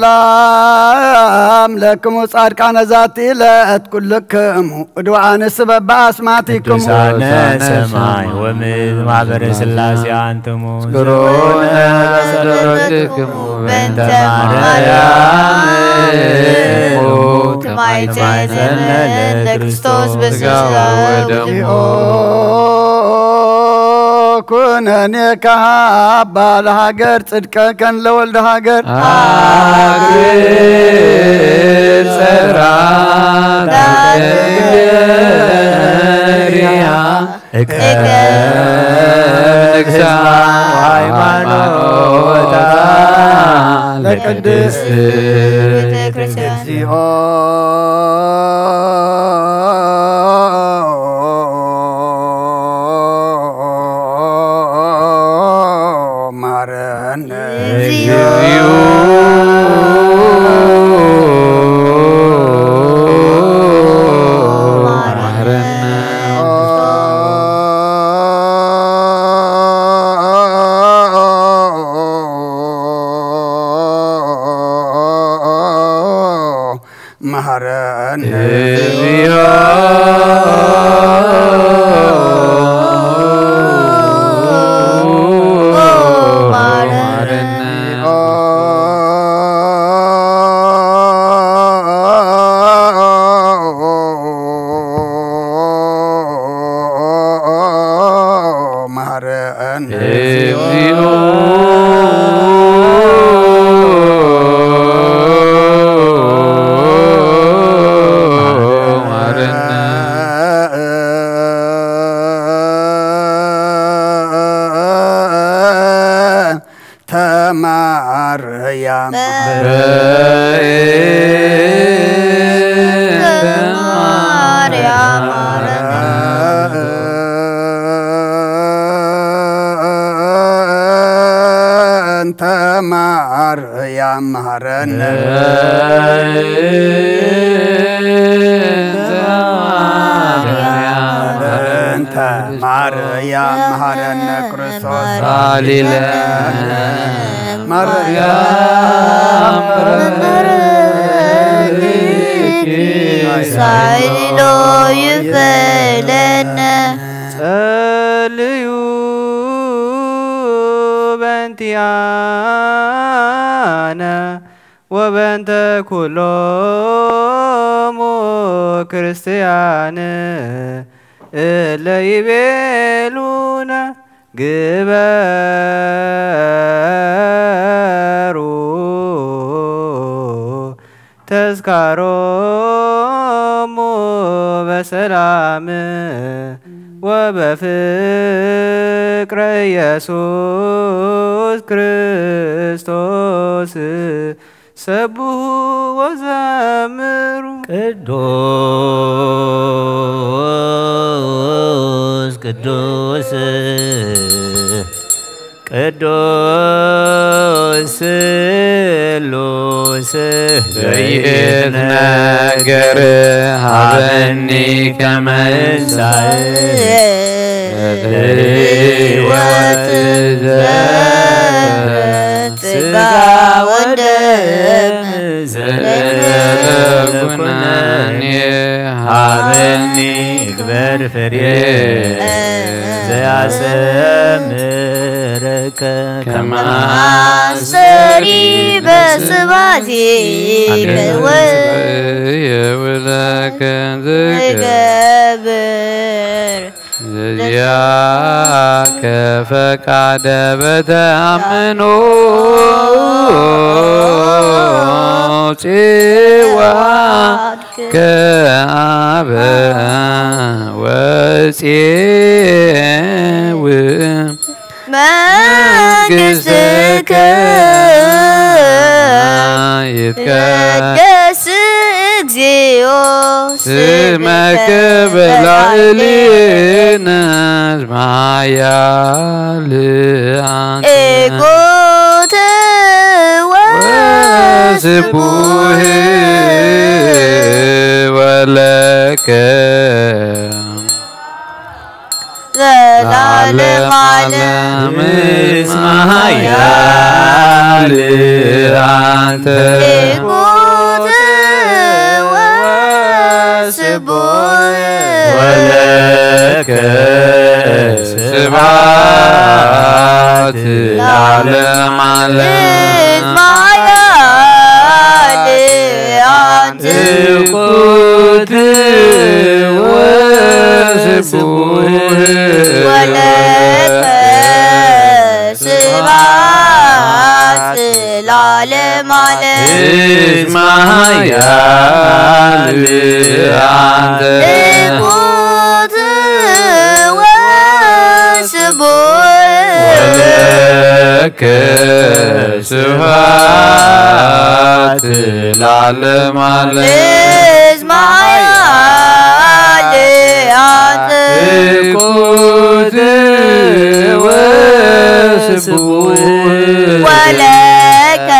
ሰላም ለክሙ ጻድቃነ ዛቲ ዕለት ኩልክሙ እድዋአንስ በበአስማቲክሙ ቅዱሳነ ሰማይ ወምድር ማኅበረ ሥላሴ አንትሙ ዝክሩነ በጸሎትክሙ በእንተ ማርያም ተማይተነ ለክርስቶስ ሥጋው ወደሙ ኩነኔ ከአባ ለሀገር ጽድቀከን ለወልደ ሀገር አግር ጸራ ዳግሪያ እቅንግሳ ሃይማኖታ ለቅድስት እግዚኦ ማረነ ማረነ ተማርያም ተማርያም ማረነ ማርያም ማረነ ክርስቶስ ሳሊለነ ማርያም ሳይሎ ይበለነ ጸልዩ በእንቲአነ ወበእንተ ኩሎሙ ክርስቲያን እለ ይቤሉነ ግበሩ ተዝካሮሙ በሰላም ወበፍቅረ ኢየሱስ ክርስቶስ ሰብሑ ወዘምሩ ቅዱስ ቅዱስ ቅዱስ ስሉስ ዘይትነገር ሀበኒ ከመ ሕይወት ሥጋ ወደም ዘለኩነኒ ሀበኒ ግበር ፍሬ زياسمرك كما سري بسباتك ولك ذكر زياك فقعد بتأمنو سواك أبا وسيو መንግሥትከ ይትቀደስ እግዚኦ ስመከ በላዕሌነ ማያልአንተ ኤጎተ ወስቡህ ወለከ ዘላለም ዓለም ማያልአንተ ኤጎተ ወስቡህ ወለከ ስብሐት ለዓለም ዓለም ማያልአንተ እኩት ወስቡህ ወለከ ስብሐት ለዓለም ዓለም ማያልአንተ እኩት ወስቡህ ወለከ ስብሐት ለዓለም ዓለም ማያልአንተ እኩት ወስቡህ ወለከ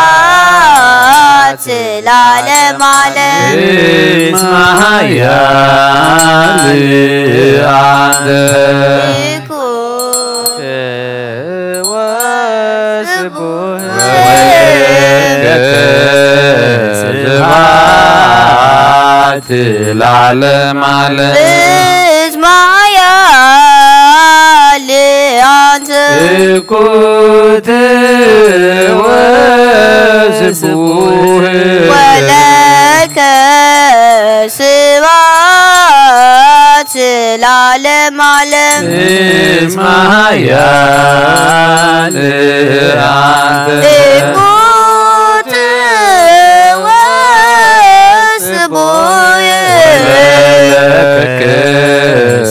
ስብሐት ለዓለም ዓለም ማያልአንተ እኩት ወስቡህ ወለከ ስብሐት ለዓለም ዓለም ማያልአንተ እኩት ወስቡህ ወለከ ስብሐት ለዓለም ዓለም ማያልአንተ እኩት ወስቡህ ወለከ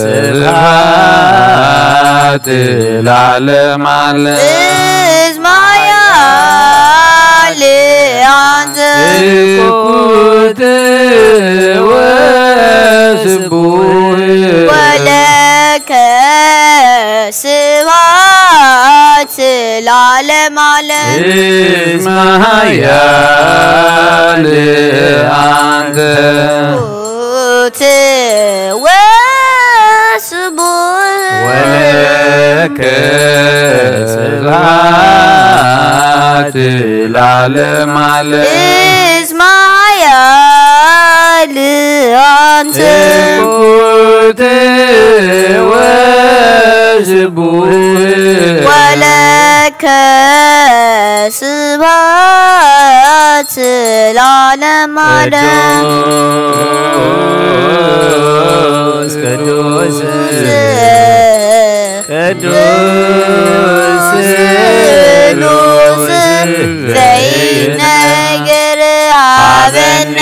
ስብሐት ለዓለም ዓለም ማያልአንተ እኩት ወስቡህ ወለከ ስብሐት ለዓለም ዓለም ማያልአንተ እኩት ወስቡህ ወለከ ስብሐት ለዓለም ዓለም ማያልአንተ እኩት ወስቡህ ወለከ ስብሐት ለዓለም ዓለም ቅዱስ ቅዱስ ዘይነግር ሀበነ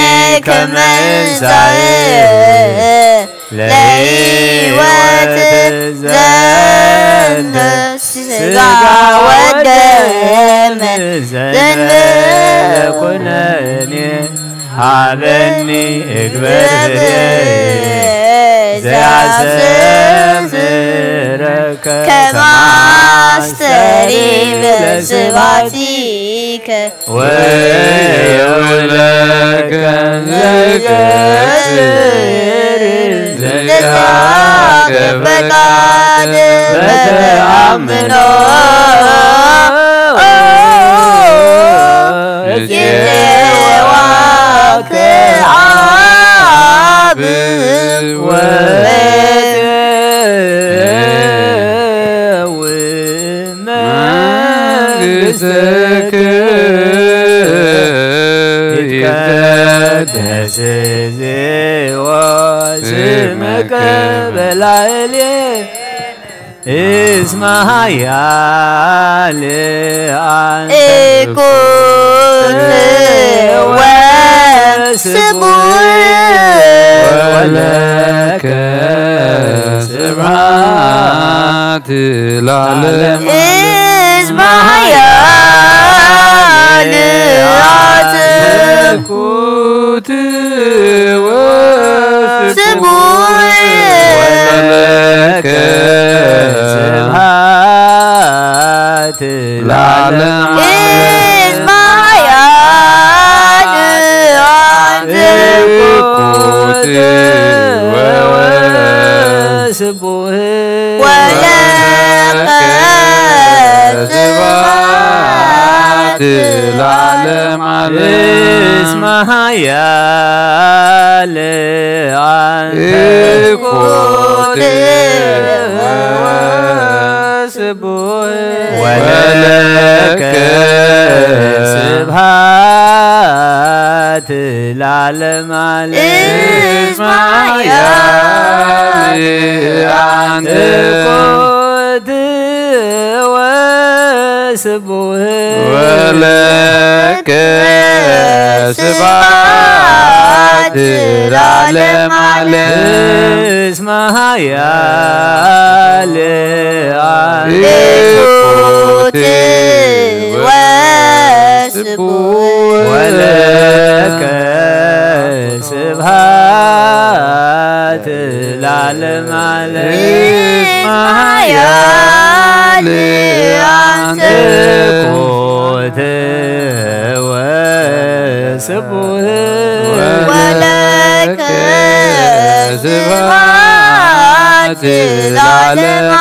ከመ እንሣእ ለሕይወት ዘንተ ሥጋ ወደም ዘንበለኩነኔ ሀበኒ እግበር ዘያሰምረከ ከማስተሪ በስብሐቲከ ወየውለከ ዘከ ፈቃድ በተአምኖ የዋክ አብ ይትቀደስ ስምከ በላዕሌነ እስመ ኃያል አንተ ወለከ ስብሐት ለዓለመ እስመ ኃያል አንተ ኩት ወለከ ስብሐት ለዓለመ እስመ ኃያል አንተ ኩት ስቡሕ ወለከ ስብሐት ለዓለመ እስመ ኃያል አንተ ኩት ስቡሕ ወለከ ስብሐት ለዓለመ እስመ ኃያል አንተ ኩት ወስቡሕ ወለከ ስብሐት ለዓለመ እስመ ኃያል አንተ ኩት ወስቡሕ ወለከ ስብሐት ለዓለመ እስመ ኃያል አንተ ኩት ወስቡሕ ወለከ ስብሐት ለዓለመ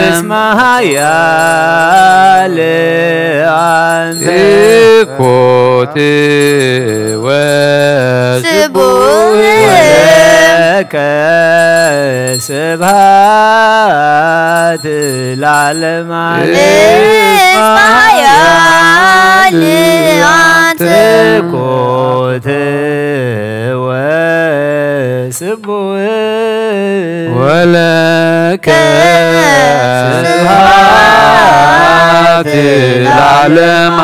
እስመ ኃያል አንተ ኩት ስቡሕ ወለከ ስብሐት ለዓለመ እስመ ኃያል አንተ ኩት ወስቡሕ ወለከ ስብሐት ለዓለመ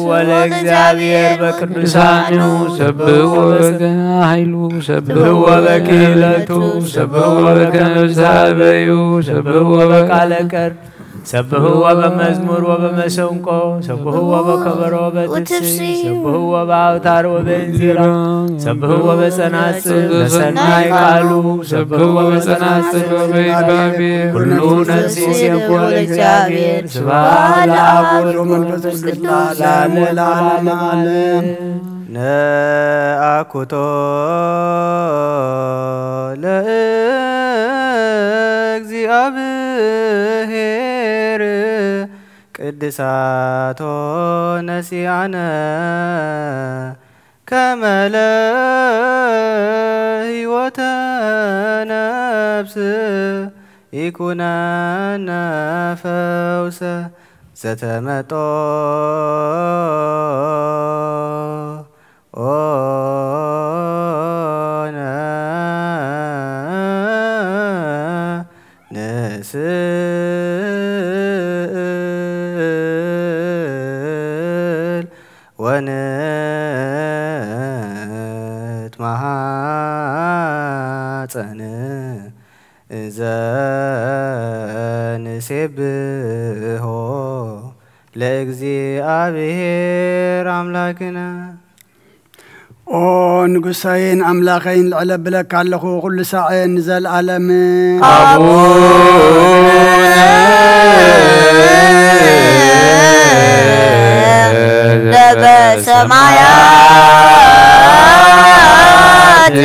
ወለእግዚአብሔር በቅዱሳኑ ሰብሕዎ በኃይሉ ሰብሕዎ በክህለቱ ሰብሕዎ በከመዛበዩ ሰብሕዎ በቃለ ቀር ሰብሕዎ በመዝሙር ወበመሰንቆ ሰብሕዎ በከበሮ በትስብእት ሰብሕዎ በአውታር ወበእንዚራ ሰብሕዎ በጸናጽል በሰናይ ቃሉ ሰብሕዎ በጸናጽል ወበይባቤ ኩሉ ነፍስ ይሴብሖ ለእግዚአብሔር ስብሐት ለአብ ወወልድ ወመንፈስ ቅዱስ ለዓለመ ዓለም። ነአኩቶ ለእግዚአብሔር ቅድሳቶ ነሲአነ ከመ ለሕይወተ ነፍስ ይኩነነ ፈውሰ ዘተመጦ ኦነ ንስእል ወንትማሐፀን ዘንሴብሖ ለእግዚአብሔር አምላክነ። ኦ ንጉሳይን አምላኸይን ልዕለ ብለካ ኣለኹ ኩሉ ሳዕን ዘለዓለም በሰማያት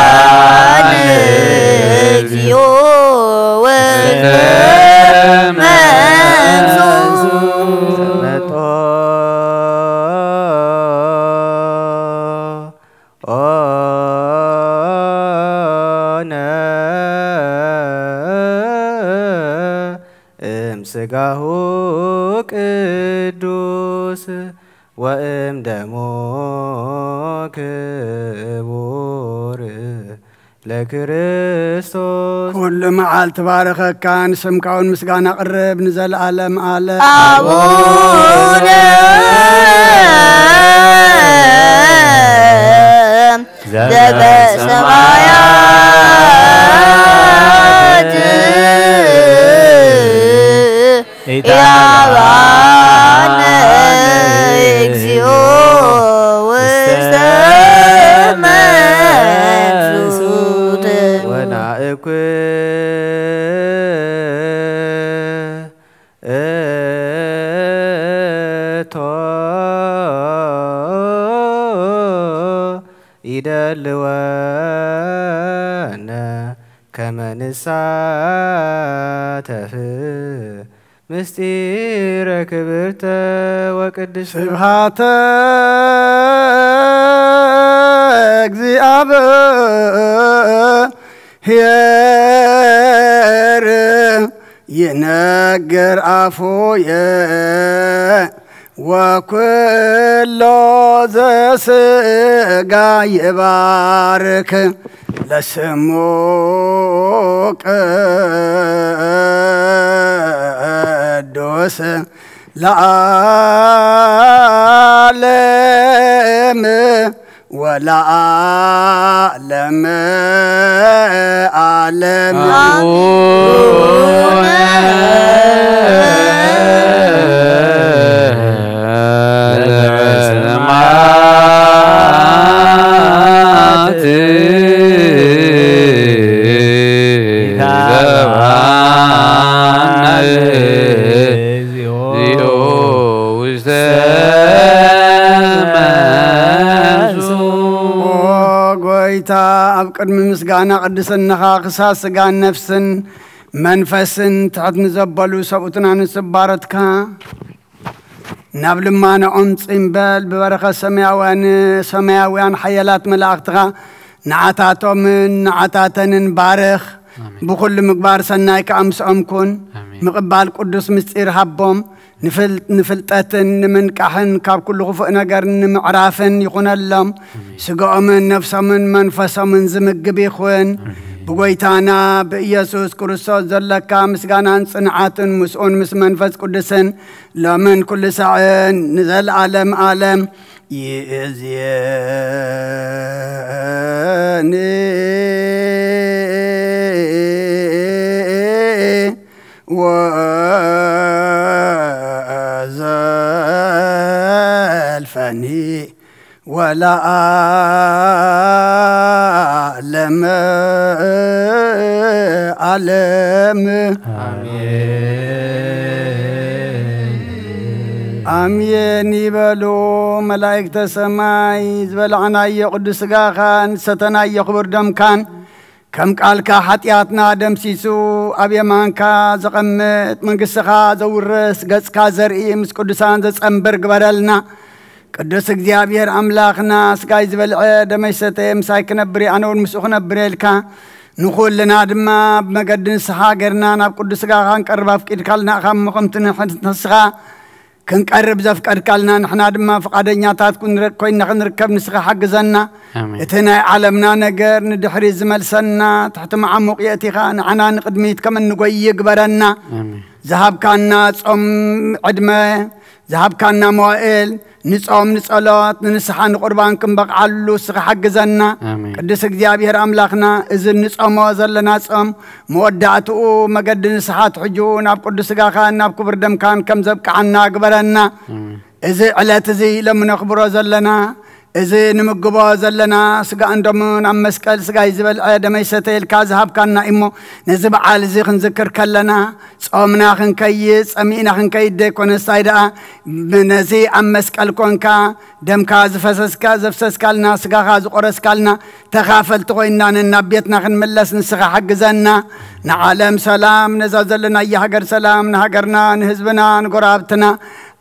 ኢታን እግዚኦ መጦ ኦነ ስጋሁ ቅዱስ ወእም ደሞ ክቡር ለክርስቶስ كل معال تبارك كان سمكاون مسقانا قرب نزل عالم عالم أبونا ذب سمايات يا بانا اكسيو واستمت ونائك يدلوانا كما نساتف مستير كبرت وقدس سبحات እግዚአብሔር ينقر عفويا وكل زسقا يبارك لسموك قدوس لعالم ولا عالم عالم قدم مسقانا قدسنها قصاص سقان نفسن منفسن تحت نزبلو سبوتنا نسبارتك نابل ما نعنص إنبال ببركة سماوان حيالات ملاقتها نعتاتو من نعتاتن بارخ بكل مقبار سنايك أمس أمكن مقبال قدس مستير حبهم نفلتاتن من كحن كاب كل غفق نقر نمعرافن يكون اللهم سقا من نفس من منفس من زمق بيخوين بقويتانا بإيسوس كرسوس زلكا مسقانا صنعاتن مسؤون مس منفس قدسن لمن كل ساعة نزل عالم عالم يزياني وزلفني ولا أعلم علم آمين يبلو ملائكة السماء زبلعنا يقدس خان ستنا يقبر دم كان كم قالك حتياتنا دم سيسو أبي مانكا زقمت من قصخا زورس قصكا زرئي مس قدسان زس أمبرق برلنا قدس እግዚአብሔር አምላክና ስጋይ ዝበልዐ ደመሰተ ምሳይ ከነብሪ አነውን ምስኡ ከነብረልካ ንኹልና ድማ በመገድን ሰሃገርና ናብ ቅዱስ ጋር ካንቀርብ አፍቂድ ካልና ከምኹምትን ንስኻ ክንቀርብ ዘፍቀድ ካልና ንሕና ድማ ፈቃደኛታት ኮይና ክንርከብ ንስኻ ሓግዘና እቲ ናይ ዓለምና ነገር ንድሕሪ ዝመልሰና ትሕቲ መዓሙቕ የእቲኻ ንዓና ንቅድሚት ከም እንጎይ ይግበረና ዝሃብካና ጾም ዕድመ ዝሃብካና መዋእል نصوم نصلات ننسحان قربان كم بقعلو سخ حجزنا قدس እግዚአብሔር አምላክና እዝን ንጾም ዘለና ጾም መወዳእቱ መገድ ንስሓት ሕጁን ኣብ ቅዱስ ጋኻ ናብ ክብር ደምካን ከም ዘብቃዓና ግበረና እዚ ዕለት እዚ ለምንኽብሮ ዘለና እዚ ንምግቦ ዘለና ስጋ እንደምን ኣብ መስቀል ስጋ ይዝበልዐ ደመይ ሰተይልካ ዝሃብካና እሞ ነዚ በዓል እዚ ክንዝክር ከለና ጾምና ክንከይድ ጸሚእና ክንከይድ ደይኮነስ ኣይደኣ ነዚ ኣብ መስቀል ኮንካ ደምካ ዘፍሰስካልና ስጋኻ ዝቆረስካልና ተኻፈልቲ ኮይና ናብ ቤትና ክንመለስ ንስኻ ሓግዘና ንዓለም ሰላም ነዛ ዘለና የሃገር ሰላም ንሃገርና ንህዝብና ንጎራብትና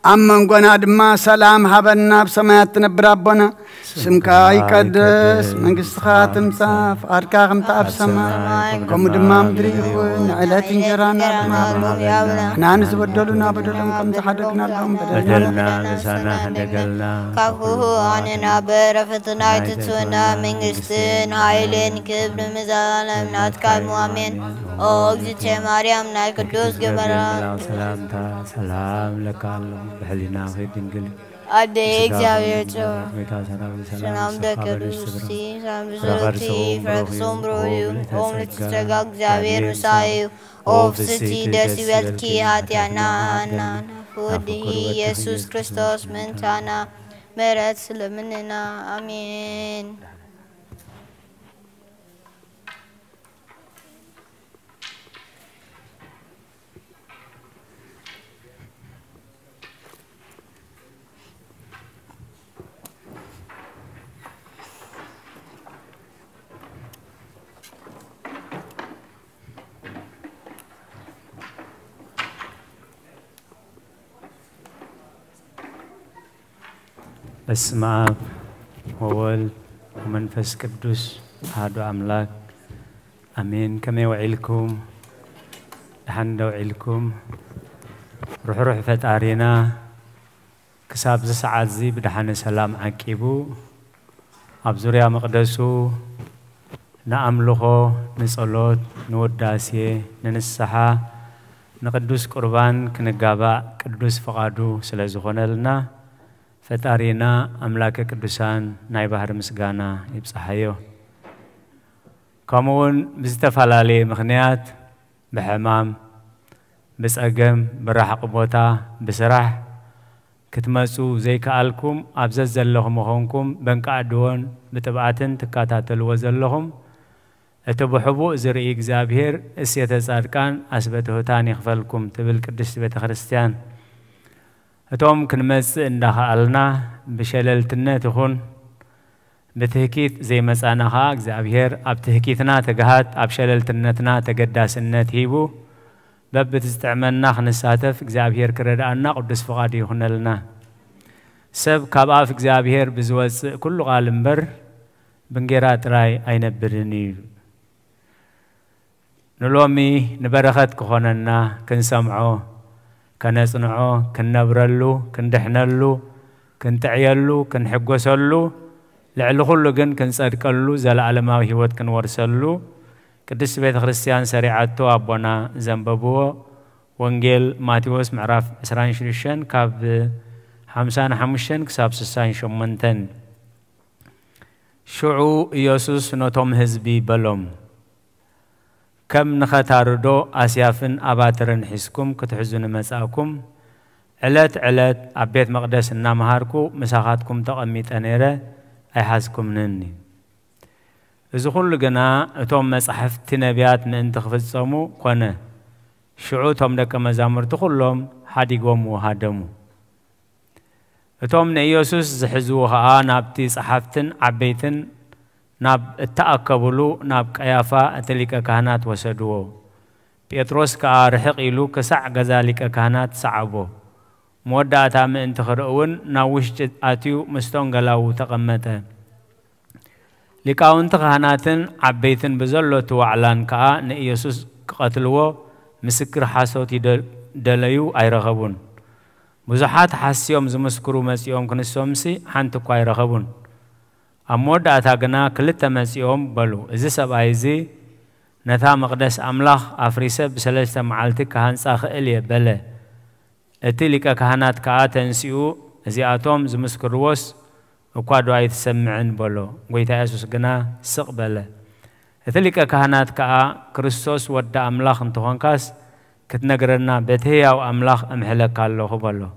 أمن قنا دما سلام هبنا بسمايات تنبر ربنا سمكا يقدس من قص خاتم صاف أركا غمتا بسماء كم دما مدري علات انجرانا احنا نزبدلنا بدلهم كم تحدقنا لهم بدلنا لسانا هدقلنا كفوه عننا برفتنا يتسونا من قصتين هايلين كبر مزالم ناتكال مؤمن أوكزيت مريم ناي قدوس قبران سلام لك الله بحلنا في دنقل أدي إكزابير سلام دكروسي سلام بزرتي فرقصون برويو أم لتسترقى إكزابير وسايو أوفستي دسي والكي هاتيانا فوده يسوس كريستوس من تانا مرات سلمنا آمين بسم الله وولد ومنفس قدوس هادو أملاك أمين كما يوعيلكم لحن دوعيلكم روح فتارينا كساب ساعات زي بدحن سلام عكيبو أبزوريا مقدسو نأملخو نصلوت نوداسي ننسحا نقدس قربان كنقابا قدوس فقادو سلازخونا لنا فتارينا أملاك قدسان ناي بحر مسغانا يبصحيو كمون بزتفلالي مخنيات بحمام بسأقم براح قبوتا بسرح كتمسو زي كالكم أبزز لهم وخونكم بنقعدون بتبعاتن تكاتاتل وزلهم اتبحبو زرئي اكزابير اسية صادقان أسبته تاني خفلكم تبل قدس بيت خريستيان اتوم كنمس اندخالنا بشللتنا تخون بتهكيت زي مسانها اكزابير اب تهكيتنا تقهات اب شللتنتنا تقداسنت هيبو باب تستعملنا خنساتف اكزابير كردانا قدس فقادي يخون لنا سب كاباف اكزابير بزوز كل غالمبر بنجيرات راي اينبرني نلومي نبرخت كخوننا كنسمعو كنصنعو كنبرلو كندحنلو كنتعيلو كنحقوسلو لعل كله جن كنصدقلو زلالماوي هيوت كنورسلو قدس بيت خريستيان سريعتو ابونا زنببو وانجيل ماتيوس معراف 25 كاب 55 كساب 68 شعو يسوس نوتم حزبي بلوم كم نختاردو اسيافن اباترن حسكم كتحزن مساكم علات ابيت مقدس نامهاركو مساخاتكم تقميت انيره اي حاسكم نني اذا كل جنا اتوم مصحفت نبيات من تخفصمو كونه شعوتهم دك مزامرت كلهم حديقوم وهادمو اتوم نيسوس زحزوها نابتي صحفتن عبيتن ناب التأكبلو ناب قيافا اتلك كهنات وسدوو بيتروس كارحق إلو كسع غزالك كهنات صعبو موداتا من انتخرؤون ناوش آتيو مستونغلاو تقمتا لكاون تقهناتن عبيتن بزلو توعلان كا نيسوس قتلوو مسكر حاسوتي دليو اي رغبون بزحات حاسيوم زمسكرو مسيوم كنسومسي حانتكو اي رغبون أمود أتاقنا كلتا مسيوم بلو إذا سبايزي نتا مقدس أملاخ أفريسة بسلسة معالتك كهان ساخ إليه بلا اتلك كهانات كآتنسيو زي آتوم زمسكروس وقادوا أي تسمعن بلو ويتا يسوس قنا سق بلا اتلك كهانات كآ كريستوس ودا أملاخ انتوانكاس كتنقرنا بتهيا وأملاخ أمحلك الله بلو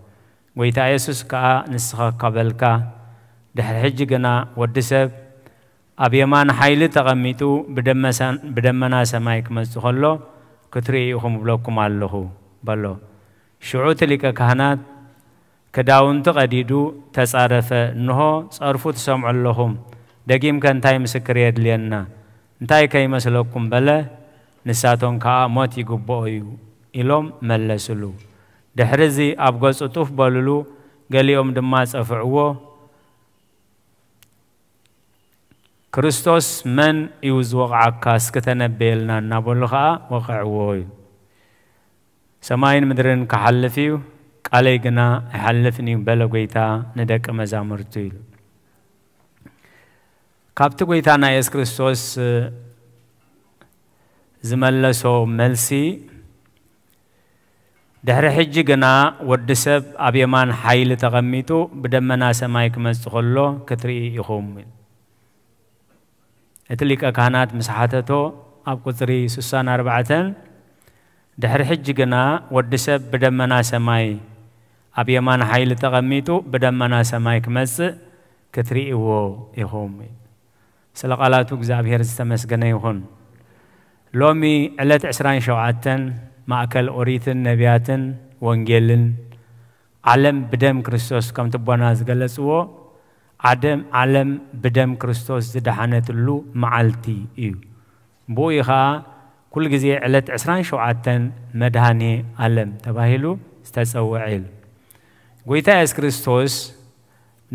ويتا يسوس كآ نسخة قبلك دحر حجنا ودسب أبيمان حيل تغميتو بدمنا سمايك مزخلو كتريهم بلوكم الله بلو شعوت لك كهنات كداون تقديدو تصارف انه صرفو تسمع لهم دقيم كان تاي مسكر يد لينا انتاي كاي مسلوكم بلا نساتون كا موت يقبو إلوم ملسلو دحرزي أبغى صوتوف باللو قال يوم دماس أفعوه كريستوس من يوز وقع كاس كتنبيلنا نابلغا وقعوه سماين مدرن كحلفيو قالي جنا حلفني بلغيتا ندك مزامرتيل كابتو غيتانا يس كريستوس زملسو ملسي دحر حج جنا ودسب ابيمان حيل تغميتو بدمنا سمايك مستخلو كتري يخوم اتليك كانت مسحاتتو اب قطري 64 دحر حج جنا ودسب بدمنا سماي ابيمان حيل تغميتو بدمنا سمايك مس كتري يخوم سلقالاتو እግዚአብሔር ዝተመስገነ ይሁን ሎሚ ዕለት 27 ማእከል ኦሪትን ነቢያትን ወንጌልን ዓለም ብደም ክርስቶስ ከም ትቦና ዝገለጽዎ ዓለም ብደም ክርስቶስ ዝደሓነትሉ መዓልቲ እዩ ቦይኻ ኩል ግዜ ዕለት 27 መድሃኔ ዓለም ተባሂሉ ዝተጸውዕ ኢሉ ጎይታ ኢየሱስ ክርስቶስ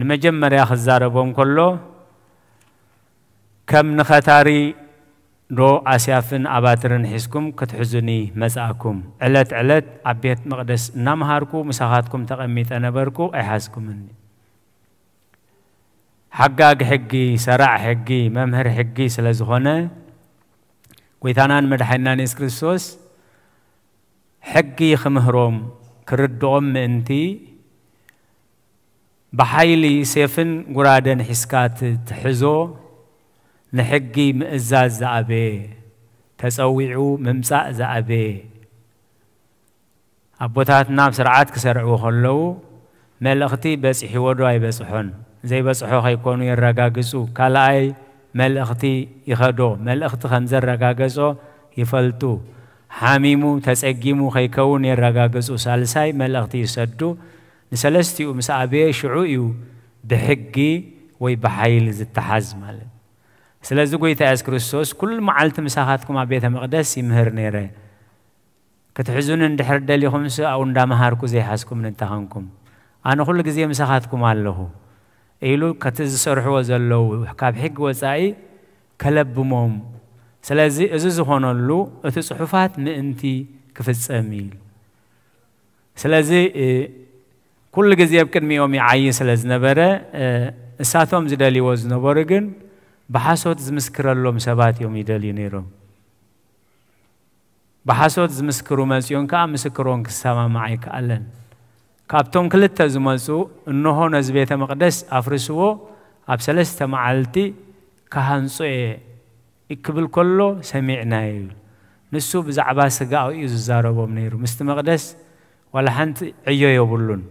ንመጀመርያ ክዛረቦም ከሎ كم نختاري دو أسيافن أباترن حسكم كتحزني مساكم علت أبيت مقدس نمهاركو مساحاتكم تقميت أنا بركو أحاسكم مني حقاق حقي سرع حقي ممهر حقي سلازخونا ويتانان مدحينا نيس كريستوس حقي خمهروم كردوم انتي بحيلي سيفن قرادن حسكات تحزو نحقي مئزاز زعبي تسويعو ممساء زعبي أبوتاتنا بسرعات كسرعو خلو ملأختي بس حيودو أي بسحون زي بسحو خيكونو يرقاقسو كالاي ملأختي يخدو ملأخت خمزر رقاقسو يفلتو حاميمو تسأقيمو خيكون يرقاقسو سالساي ملأختي يسدو نسلستيو مسعبي شعوئيو بحقي ويبحيل زتحز مالي سلازو قويتا إيسوس كريستوس كل معلت مساحاتكم عبيت مقدس يمهر نيره كتحزون اندحر دالي خمسة أو اندامهاركو زي حاسكم من انتهانكم أنا كل جزية مساحاتكم علىه إيلو كتز سرحو وزلو حكاب حق وزاي كلب موم سلازي إزوز هونولو اتصحفات مئنتي كفز أميل سلازي كل جزية بكرمي يومي عاي سلاز نبرة ساتهم زدالي وزن برجن بحاسوت زمسكر اللهم سبات يوم يدلي نيرو بحاسوت زمسكرو مزيون كام مسكرون كسامة معي كألن كابتون كلتا زمزو إنه نزبيت مقدس أفرسوه أبسلست معلتي كهانسو إكبل كله سمعنا يقول نسو بزعباس قاو إيزو زاربو منيرو مستمقدس ولا حنت عيو يبولون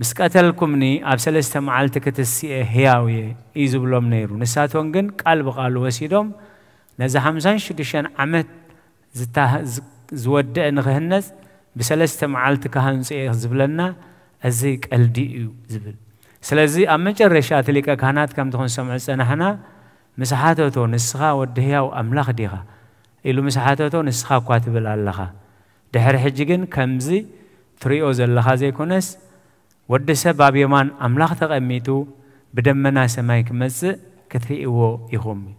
مسكاتلكمني أبسلست معلتك تسيء هياوية إيزو بلوم نيرو نساتون جن قلب قالوا وسيدهم نزا حمزان شدشان عمت زود نغهنز بسلست معلتك هنسيء زبلنا أزيك الديو زبل سلازي أما جرشات لك كانت كم تكون سمع سنحنا مساحاته نسخة ودهيا وأملاخ ديها إلو مساحاته نسخة كاتب الله دحر حجين كمزي تريو زلها زي كونس ود سبب يمان أملاخ تقميتو بدمنا سمايك مز كثري يخومي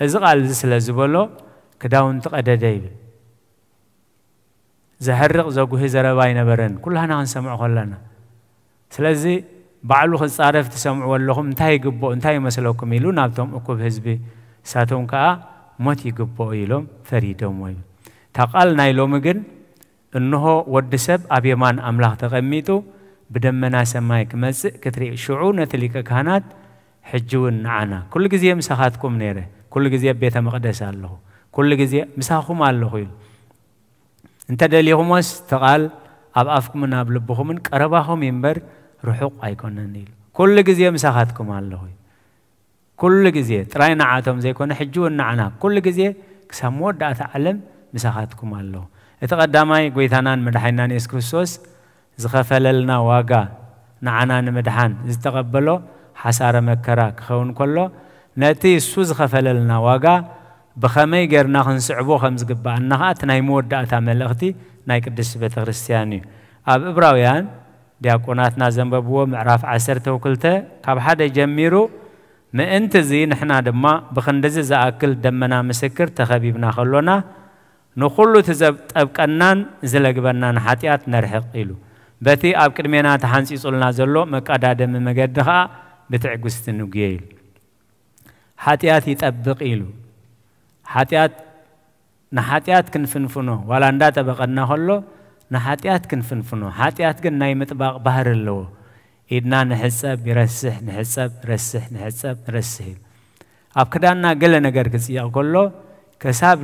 إذا قال زسلازبولو كداون تقددايب زهرق زوجه زرباين برن كلها نسمع خلنا سلازي بعلو خصارف تسمعوا لهم انتهي قبو انتهي مسلوكم يلو نابتهم أكوب حزبي ساتهم كا موت يقبو يلوم فريدهم ويل تقال نايلوم جن إنه ود سبب أبيمان أملاخ تقميتو بدمنا سمايك مز كثري شعورنا تلك كهانات حجون عنا كل جزية مساحاتكم نيره كل جزية بيت مقدس الله كل جزية مساحكم الله انت دليهم تقال أبقافكم من أبلبهم من قرباهم ينبر رحوق أيكون النيل كل جزية مساحاتكم الله كل جزية تراينا عاتهم زي كون حجون عنا كل جزية كسمود دا تعلم مساحاتكم الله اتقدامي قويتانان مدحينان إيسوس كريستوس زخفل لنا واقع نعنا نمدحان زتقبلو حسار مكراك خون كله ناتي سوز خفل لنا واقع بخمي غيرنا خنسعبو خمس قبا انها تناي مود دا تعمل اختي ناي قدس بيت كريستياني أب إبراويان دياقوناتنا زنببوه معراف عسرته وكلته كاب حدا جميرو ما أنت زي نحنا دما بخندز زاكل دمنا مسكر تخبيبنا خلونا نخلو تزبط أبقنان زلقبنان حتيات نرحق إلو بتي أب كرمينا تحنسي صلنا زلو مقادا دم مقدخا بتعقست النقيل حتيات يتأبق إلو حتيات نحاتيات كنفنفنو ولا ندات بقنا خلو نحاتيات كنفنفنو حاتيات كن يمطبق بحر اللو إدنا نحسب يرسح نحسب رسح نحسب رسح أبكدانا قل نجار كسيا كله كساب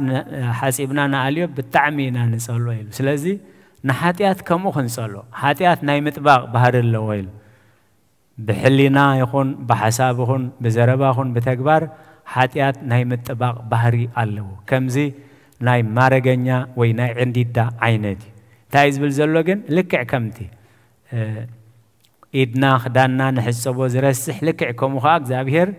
حاسبنا نعليو بالتعمينا نسألو إلو سلازي نحاتيات كمو خنسألو حاتيات نيمطبق بحر اللو إلو بحلنا يكون بحسابهن بزربهن بتكبر حاتيات نيمطبق بحري اللو كمزي ناي مارغنيا وي ناي عندي دا عينتي تايز بالزلوغن لكع كمتي إدنا خدانا نحسبو زرسح لكع كومخا اغزابير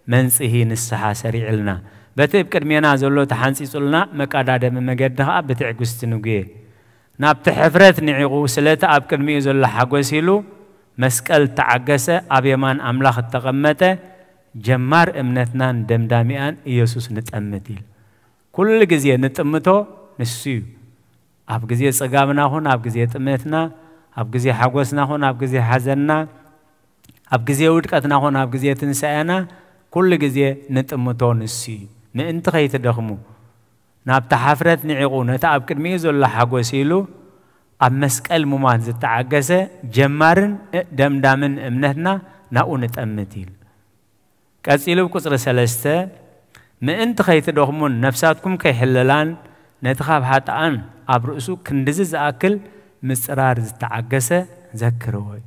منصحي نسحا سريع لنا بتب قدمينا زلو تحنسي صلنا مقادا دم مگدها بتعغستنوغي ناب تحفرت نعيقو سلتا اب قدمي زلو حغوسيلو مسقل تعغسه ابيمان املاح تقمته جمار امنتنا دمداميان يسوس نتأمتيل كل جزية نتأمته نسيو أب جزية صقامنا هون أب جزية تأمتنا أب جزية حقوسنا هون أب جزية حزننا أب جزية ودكتنا هون أب جزية تنسأنا كل جزية نتأمته نسيو نأنت خيت دخمو ناب تحفرت نعيقون نتأب كرميز ولا حقوسيلو أب مسكال ممانز تعجزة جمارن دمدامن امنتنا ناو نتأمتيل كاسيلو كسر سلسته ما أنت خيت دخمون نفساتكم كي حللان نتخاب حتى أن أبرؤسو كندزز أكل مسرار تعجسه ذكروي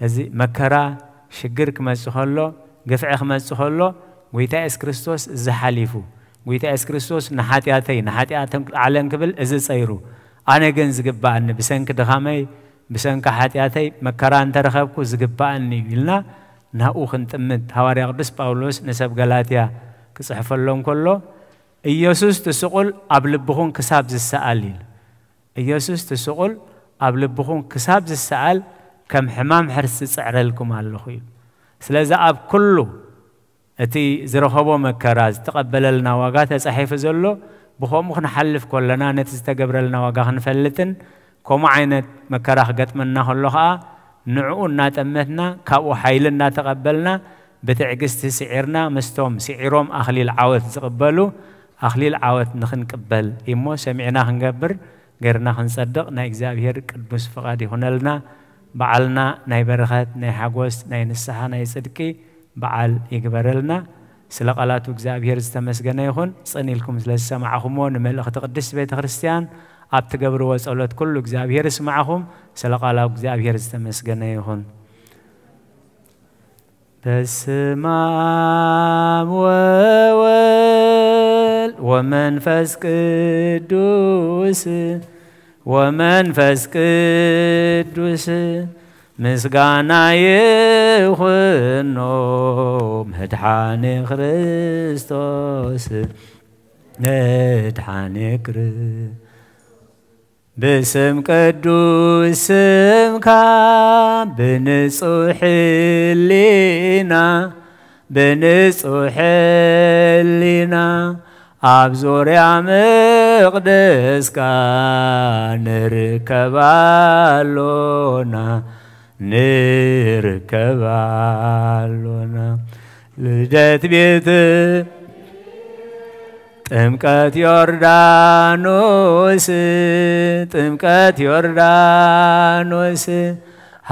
هذي مكرا شجرك ما سخلو قفعك ما سخلو ويتا إس كريستوس زحليفو ويتا إس كريستوس نحاتياتهم على قبل إز صيرو أنا جن زجبان بسنك دخامي بسنك حاتياتي مكرا أنت رخبكو زجباني قلنا نهو خنتمت هواري قدس باولوس نسب غلاطيا كصحف اللهم كله إيسوس تسقل أبلبخون كساب السائل إيسوس تسقل أبلبخون كساب السائل كم حمام حرس سعر لكم على الخيل سلازا أب كله أتي زرخبو مكراز تقبل لنا واقات صحيف زلو بخوم نحلف كلنا نتستقبل لنا واقات نفلتن كوم عينت مكراخ قد منا خلوها نعونا تمتنا كاو حيلنا تقبلنا بتعجست سعرنا مستوم سعرهم أخلي العوث تقبلوا أخلي العوث نخنقبل إمو سمعنا خنقبر غيرنا خنصدق ناي إغزابير قدوس فقادي هنا لنا بعلنا ناي برخات ناي حقوس ناي نسحا ناي صدقي بعل يقبر لنا سلقالاتو إغزابير استمسقنا يخون صنيلكم سلسمعكمون ملأخ تقدس بيت خريستيان أبتقبروا وصولات كله إغزابير اسمعهم سلقالاتو إغزابير استمسقنا يخون بسمام وول ومنفس قدوس ومنفس قدوس مسقانا يخنو مدحاني خريستوس مدحاني كريستوس بسم قدوس سمكا بنصح لنا بنصح لنا أبزور يا مقدس كان نركبالونا لدت بيت تمكت يوردانوس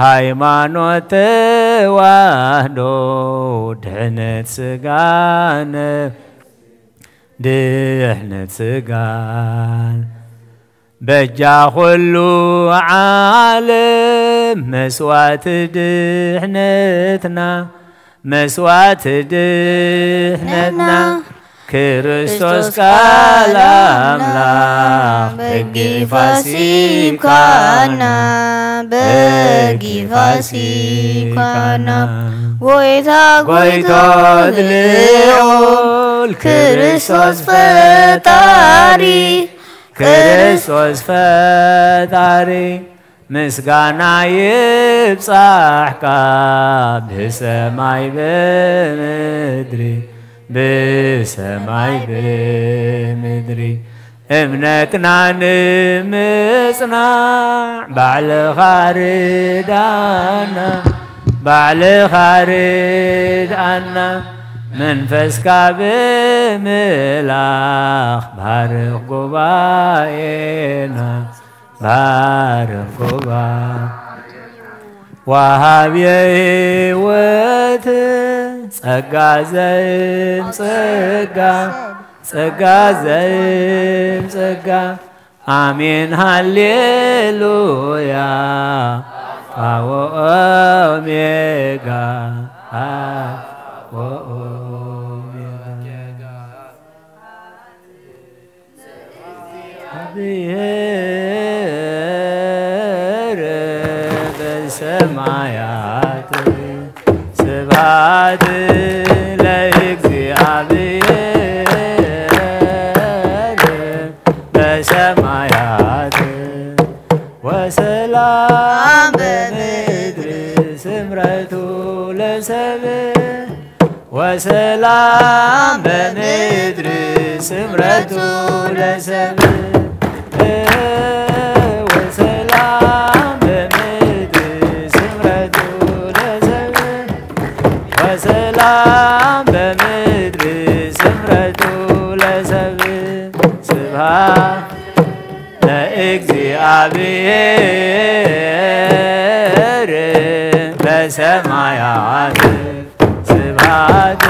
ሃይማኖት ተዋህዶ ድህነት ስጋን በጃ ሁሉ ዓለም መስዋዕት ድህነትና ክርስቶስ ቃል አምላክ በጊፋሲካና ጎይቶት ልዑል ክርስቶስ ፈጣሪ مسغانا يبصحك بسماي بمدري بسماي بمدري امنتنا نمصنع بعل خاردانا بعل خاردانا منفسك بملاخ بارك قبائنا بارك قبائنا وهاب يهوت ጸጋ ዘይም ጸጋ ጸጋ ዘይም ጸጋ አሜን ሃሌሉያ አዎ ኦሜጋ ኦሜጋ አብሔር በሰማያት ስብሐት ለእግዚአብሔር በሰማያት ወሰላም በምድር ስምረቱ ለሰብእ ወሰላም በምድር ስምረቱ ለሰብእ ወሰላም በምድር ስምረቱ ለሰብእ ወሰላም በምድር ስምረቱ ለሰብእ ስብሐት ለእግዚአብሔር በሰማያት ስብሐት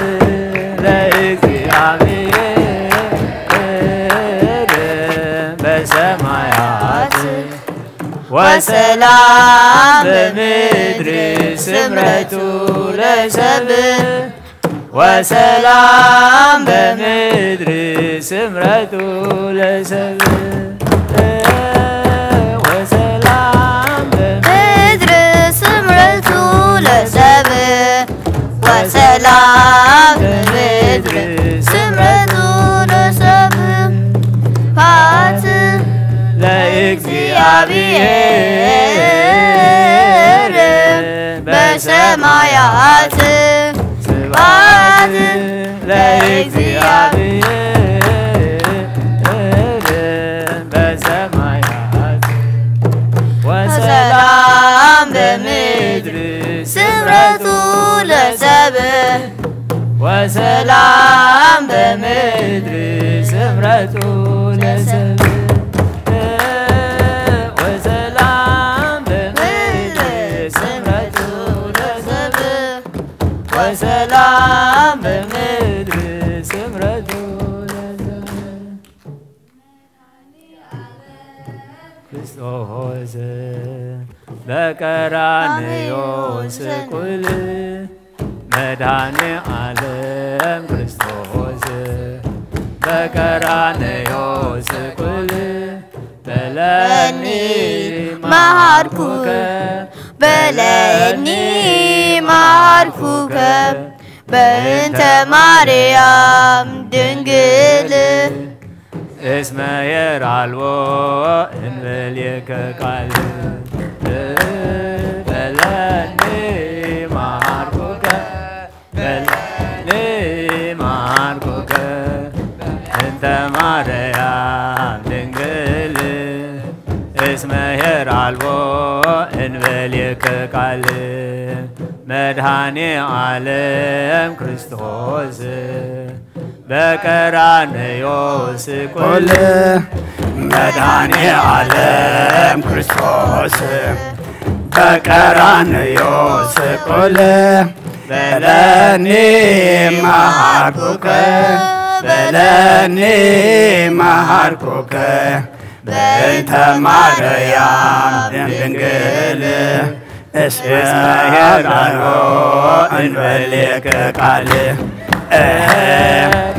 ለእግዚአብሔር በሰማያት ወሰላም በምድር ስምረቱ ለሰብእ ወሰላም በምድር ስምረቱ ለሰብእ ወሰላም በምድር ስምረቱ ለሰብእ ወሰላም በምድር ስምረቱ ለሰብእ ፓት ለእግዚአብሔር በሰማያት ስብሐት ለእግዚአብሔር በሰማያት ወሰላም በምድር ስምረቱ ለሰብእ ወሰላም በምድር ስምረቱ ለሰብእ ወሰላም በምድር ስምረቱ ለሰብእ ወሰላም በምድር ስምረቱ ለሰብእ ክርስቶስ በቀራንዮ ስቁል መድኃኔ ዓለም ክርስቶስ በቀራንዮ ስቁል በለኒ መሃርኩከ በለኒ መሃርኩከ በእንተ ማርያም ድንግል እስመ የራልዎ እንበልየከ ቃል በለኒ መሃርኩከ በለኒ መሃርኩከ እንተ ማርያም ድንግል እስመ የራልዎ እንበልየከ ቃል መድኃኔ ዓለም ክርስቶስ በቀራንዮ ስቁል መድኃኔ ዓለም ክርስቶስ በቀራንዮ ስቁል በለኒ መሃርኩከ በለኒ መሃርኩከ በእንተ ማርያም ድንግል እስመ የራልዎ እንበልየከ ቃል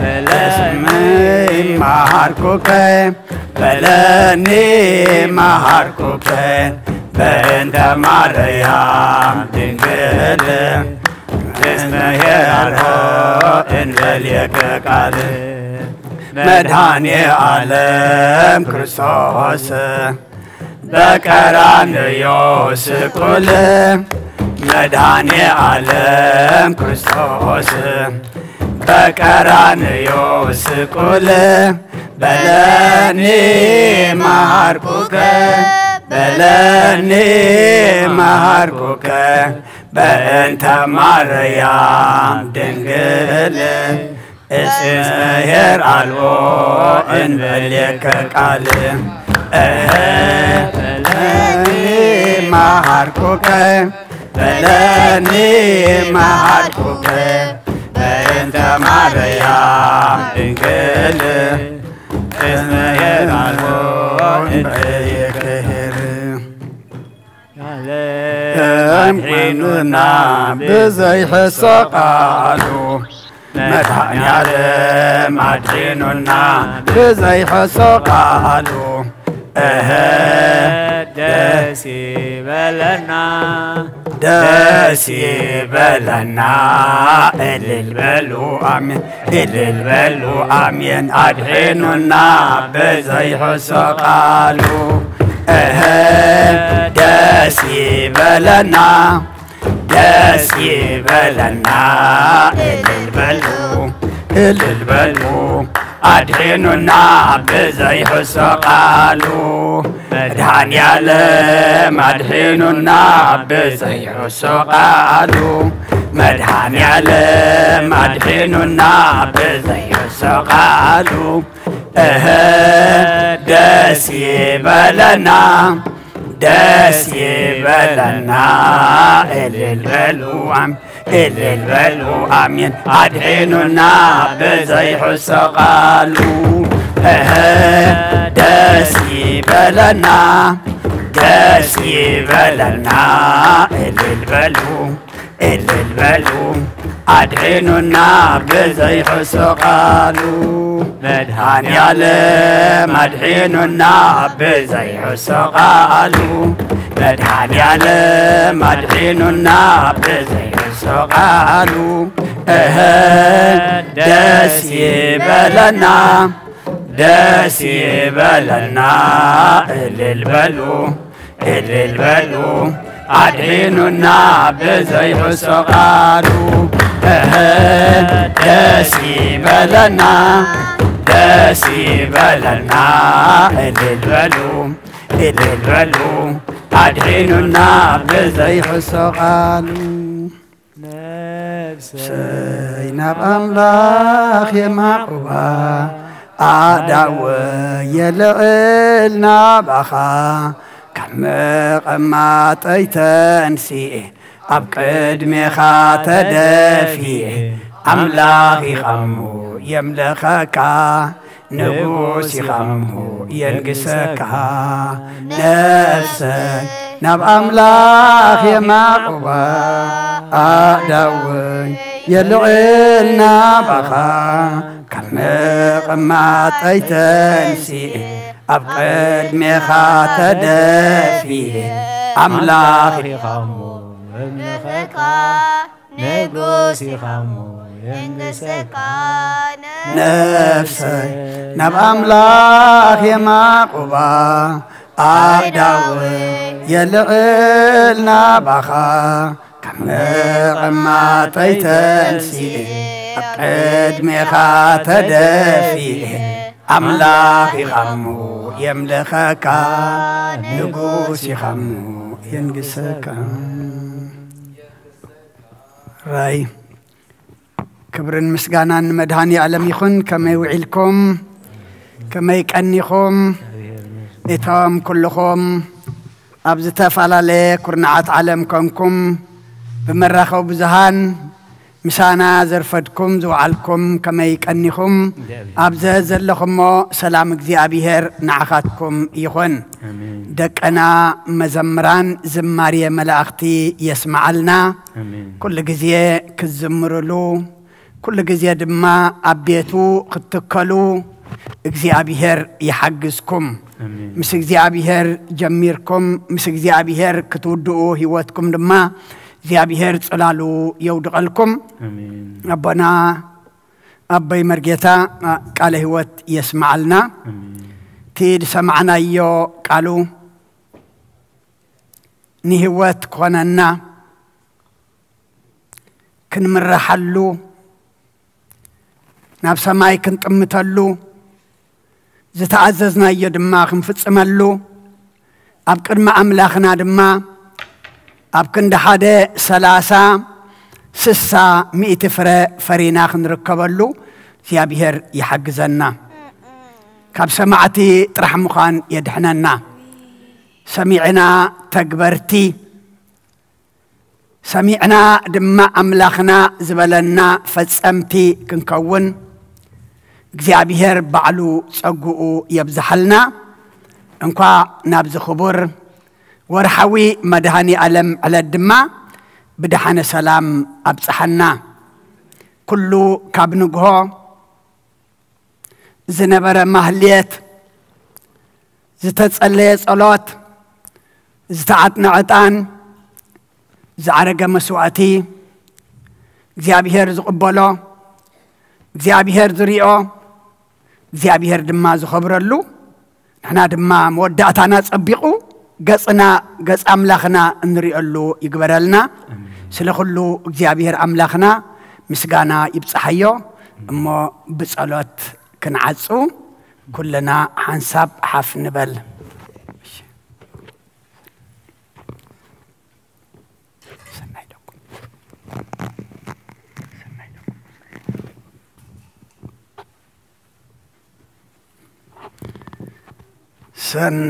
በለኒ መሃርኩከ በለኒ መሃርኩከ በእንተ ማርያም ድንግል እስመ የራልዎ እንበልየከ ቃል መድኃኔ ዓለም ክርስቶስ بقرانيو سقول مداني عالم كريستوس بقرانيو سقول بلاني مهاركوك بلاني مهاركوك بأنت مريم دنقل اسهر علو ان بليك قال بلاني مهاركوك بلاني مهاركوك بأنت مريم دنقل اسهر علو ان بليك حيننا بزي حسقالو مدحن يعلم عدحيننا بزي حسقالو داسي بلنا داسي بلنا البلو امين البلو امين عدحيننا بزي حسقالو داسي بلنا داسي بلنا البلو أدهننا بزي حسقالو مدحن يعلم أدهننا بزي حسقالو مدحن يعلم أدهننا بزي حسقالو داسي بلنا داسي بلنا البلو امين عدحيننا بزي حسقالو داسي بلنا داسي بلنا البلو عدحيننا بزي حسقالو مدحن يعلم مدحيننا بزي حسقالو مدحن يعلم مدحيننا بزي حسقالو داسي بلنا داسي بلنا البلو عدحيننا بزي حسقالو داسي بلنا داسي بلنا البلو عدحيننا بزي حسقالو سيناب أملاخ يمعقبا عداوة يلعلنا بخا كما تيتنسي أبقد تدفي أملاخي خمو يملخك نبوسي خمو ينقسك نفسك ناب أملاخ يمعقبا أدوي يلعلنا بخا كما تيتنسي أبقد تدفي أملاخي خمو يملخك نبوسي خمو ينقسك نفسي ناب أملاخ يمعقبا أدوي يلعلنا بخا كما تيتنسي أبقد تدفي أملاخي خمو يملخك نقوسي خمو ينقسك راي كبر مسقانا مدهاني علم يخن كما يوعيلكم كما يكأنيكم إتام كلكم أبزتف على لي كرنعات علم كنكم بمرخو بزهان مسانا زرفدكم زوعلكم كما يكأنيكم أبزهزل لكم سلام እግዚአብሔር نعخاتكم يخن دكنا مزمران زماري ملاختي يسمعلنا كل جزية كزمرلو كل جزية دما أبيتو ختكلو እግዚአብሔር يحجزكم مس እግዚአብሔር جميركم مس እግዚአብሔር كتودو هيوتكم دما እግዚአብሔር صلالو يودقلكم ربنا أبي مرجتا قال هيوت يسمعلنا تيد سمعنا يو قالوا نهوت كوننا كن مرحلو ناب سماي كنت أمتلو زتعززنا يدما خنفتصملو أبكر ما أملاخنا دما أبكن دحادة 360 فرينا خنركبلو سيابير يحجزنا كاب سمعتي طرح مخان يدحننا سمعنا تكبرتي سمعنا دما أملاخنا زبلنا فتصمتي كنكون እግዚአብሔር ባዕሉ ጸጉኡ يبزحلنا እንኳ ናብዝ خبر ወርሐዊ መድሃኒ ዓለም على الدما بدحነ ሰላም أبصحنا كل كابنغو زنبر مهليت زتتصلي صلوت زتعطنا عطان زعرق مسوعتي እግዚአብሔር ዝقبلو እግዚአብሔር ዝሪኦ እግዚአብሔር ድማ ዝخبرሉ نحنا ድማ مودعتنا صبيقو ገጽና ገጽ አምላኽና እንሪአሉ ይግበረልና ስለኹሉ እግዚአብሔር አምላኽና ምስጋና ይብጽሐዮ እሞ ብጸሎት ክንዓጹ ኩለና ሓንሳብ ሓፍ ንበል سناي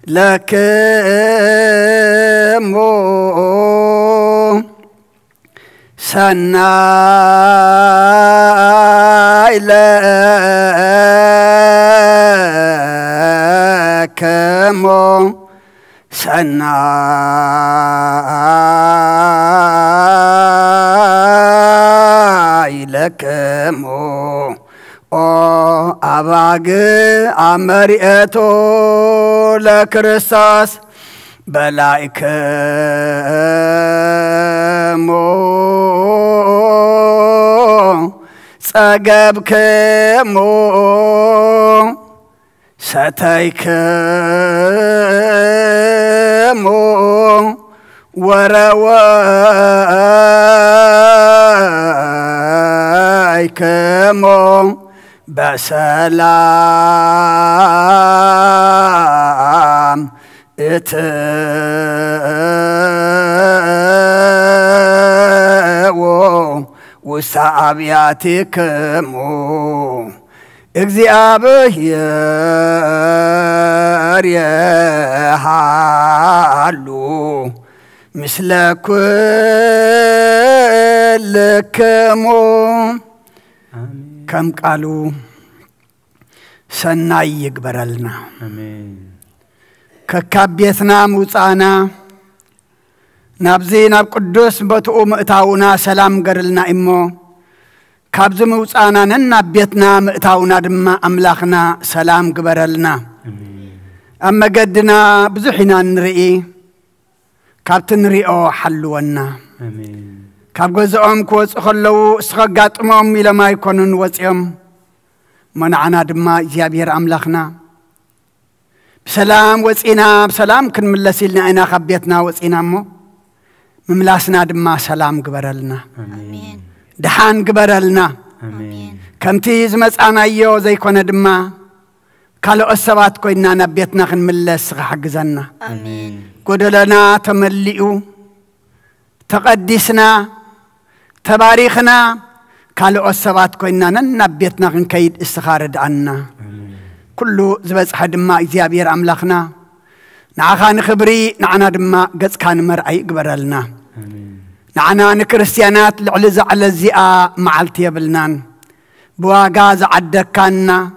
لكمو سناي لكمو سناي لكمو او اباغ امرئتو لكريستوس بلايكمو صغبكمو ستايكمو وروايكمو بسلام اتو وسابياتكمو እግዚአብሔር የሃሉ ምስለ ኩልክሙ ከም ቃሉ ሰናይ ይግበረልና አሜን ከካቤትና ሙጻና ናብዚ ናብ ቅዱስ በትኡ ምእታውና ሰላም ገርልና እሞ ካብዝ ምውጻና ነና ቤትና ምእታውና ድማ አምላኽና ሰላም ግበረልና አመገድና ብዙሒና ንርኢ ካብቲ ንሪኦ ሓልወና ካብ ገዝኦም ክወፅእ ከለዉ እስኸጋጥሞም ኢሎም ኣይኮኑን ወፂኦም መንዓና ድማ እግዚኣብሔር ኣምላኽና ብሰላም ወፂና ብሰላም ክንምለስ ኢልና ኢና ካብ ቤትና ወፂና እሞ ምምላስና ድማ ሰላም ግበረልና አሜን دحان قبرلنا آمين كمتي زمصانا يو زي كونه دما كالو السبات كوينا نبيتنا خنملس حقزنا آمين قدلنا تملئو تقدسنا تباريخنا كالو السبات كوينا نبيتنا خنكيد استخارد عنا كله زبز حدما إزيابير أملاخنا نعخان خبري نعنا دما قز كان مرأي قبرلنا نعنا نكريستيانات لعلز على الزئاء معلتي بلنان بواقاز عدكانا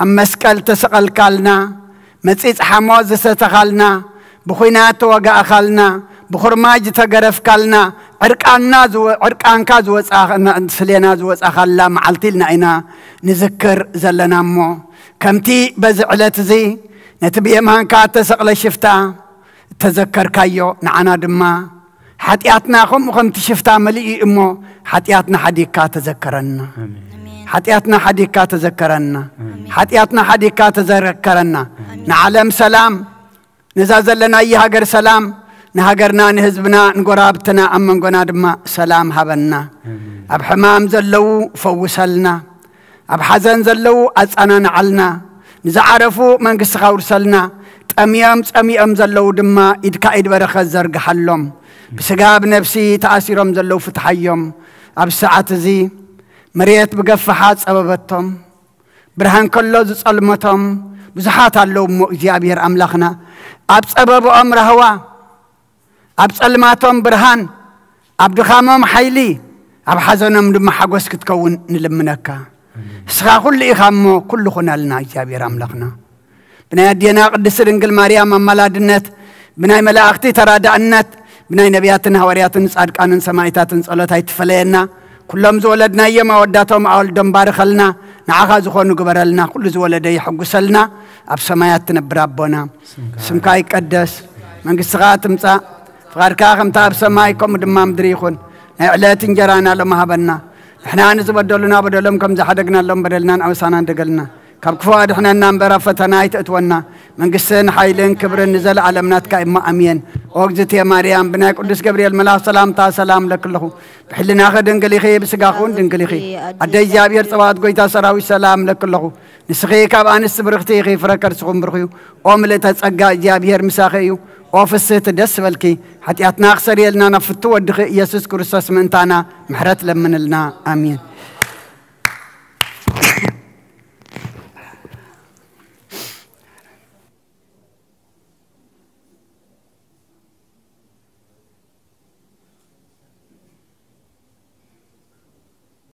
أمسكال تسقل كالنا متسيس حموز ستخالنا بخوينات وقا أخالنا بخرماج تقرف كالنا عرقان كاز سلينا زوز أخالا معلتي لنا إنا نذكر زلنا مو كمتي بزعلت زي نتبيه مان كات تسقل شفتا تذكر كايو نعنا دما حتياتنا خم تشفتا ملئ إمو حتياتنا حديكا تذكرنا حتياتنا حديكا تذكرنا حتياتنا حديكا تذكرنا نعلم سلام نزازل لنا أي هاجر سلام نهاجرنا نهزبنا نقرابتنا أمن قنا دما سلام هبنا أب حمام زلو فوسلنا أب حزن زلو أزأنا نعلنا نزعرفو من قصة ورسلنا أميام زلو دما إدكا إد برخة زرق حلهم بسقاب نفسي تأثيرهم زلو فتحيهم أب ساعة زي مريت بقفحات سببتهم برهان كله ظلمتهم بزحات اللوم إجابير أملاخنا أب سبب أمر هوا أب سلماتهم برهان أب دخامهم حيلي أب حزنهم دم حقوس كتكون نلمنك سخا كل إخامو كل خنا لنا إجابير أملاخنا بناي دينا قدس رنقل مريم ملادنت بناي ملاختي ترادى النت بناي نبياتنا هورياتنا صادقانن سمايتاتن صلوتاي تفلينا كلهم زولدنا يما وداتهم أول دنبار خلنا نعاها زخون قبرلنا كل زولده يحقسلنا أب سماياتنا برابنا سمكاي قدس من قصغات مصا فغاركا خمتا أب سمايكم دمام دريخون نعلات انجرانا لما هبنا احنا نزبدلنا بدلهم كم زحدقنا لهم بدلنا أوسانا دقلنا كم كفواد احنا ننبرا فتنايت اتونا من قسن حيلين كبر نزل علمنات كإما أمين وقزت يا مريم بناك قدس جبريل ملاك سلام تا سلام لك له بحلنا خد دنقلي خي بسقاخون دنقلي خي أدي جابير صوات قويتا سراوي سلام لك له نسخي كابان السبرختي خي فركر سخون برخيو وملت تسقى جابير مساخيو وفسيت دس بالكي حتى أتناخ سريلنا نفتو ودخي يسوس كرسوس منتانا محرت لمن لنا آمين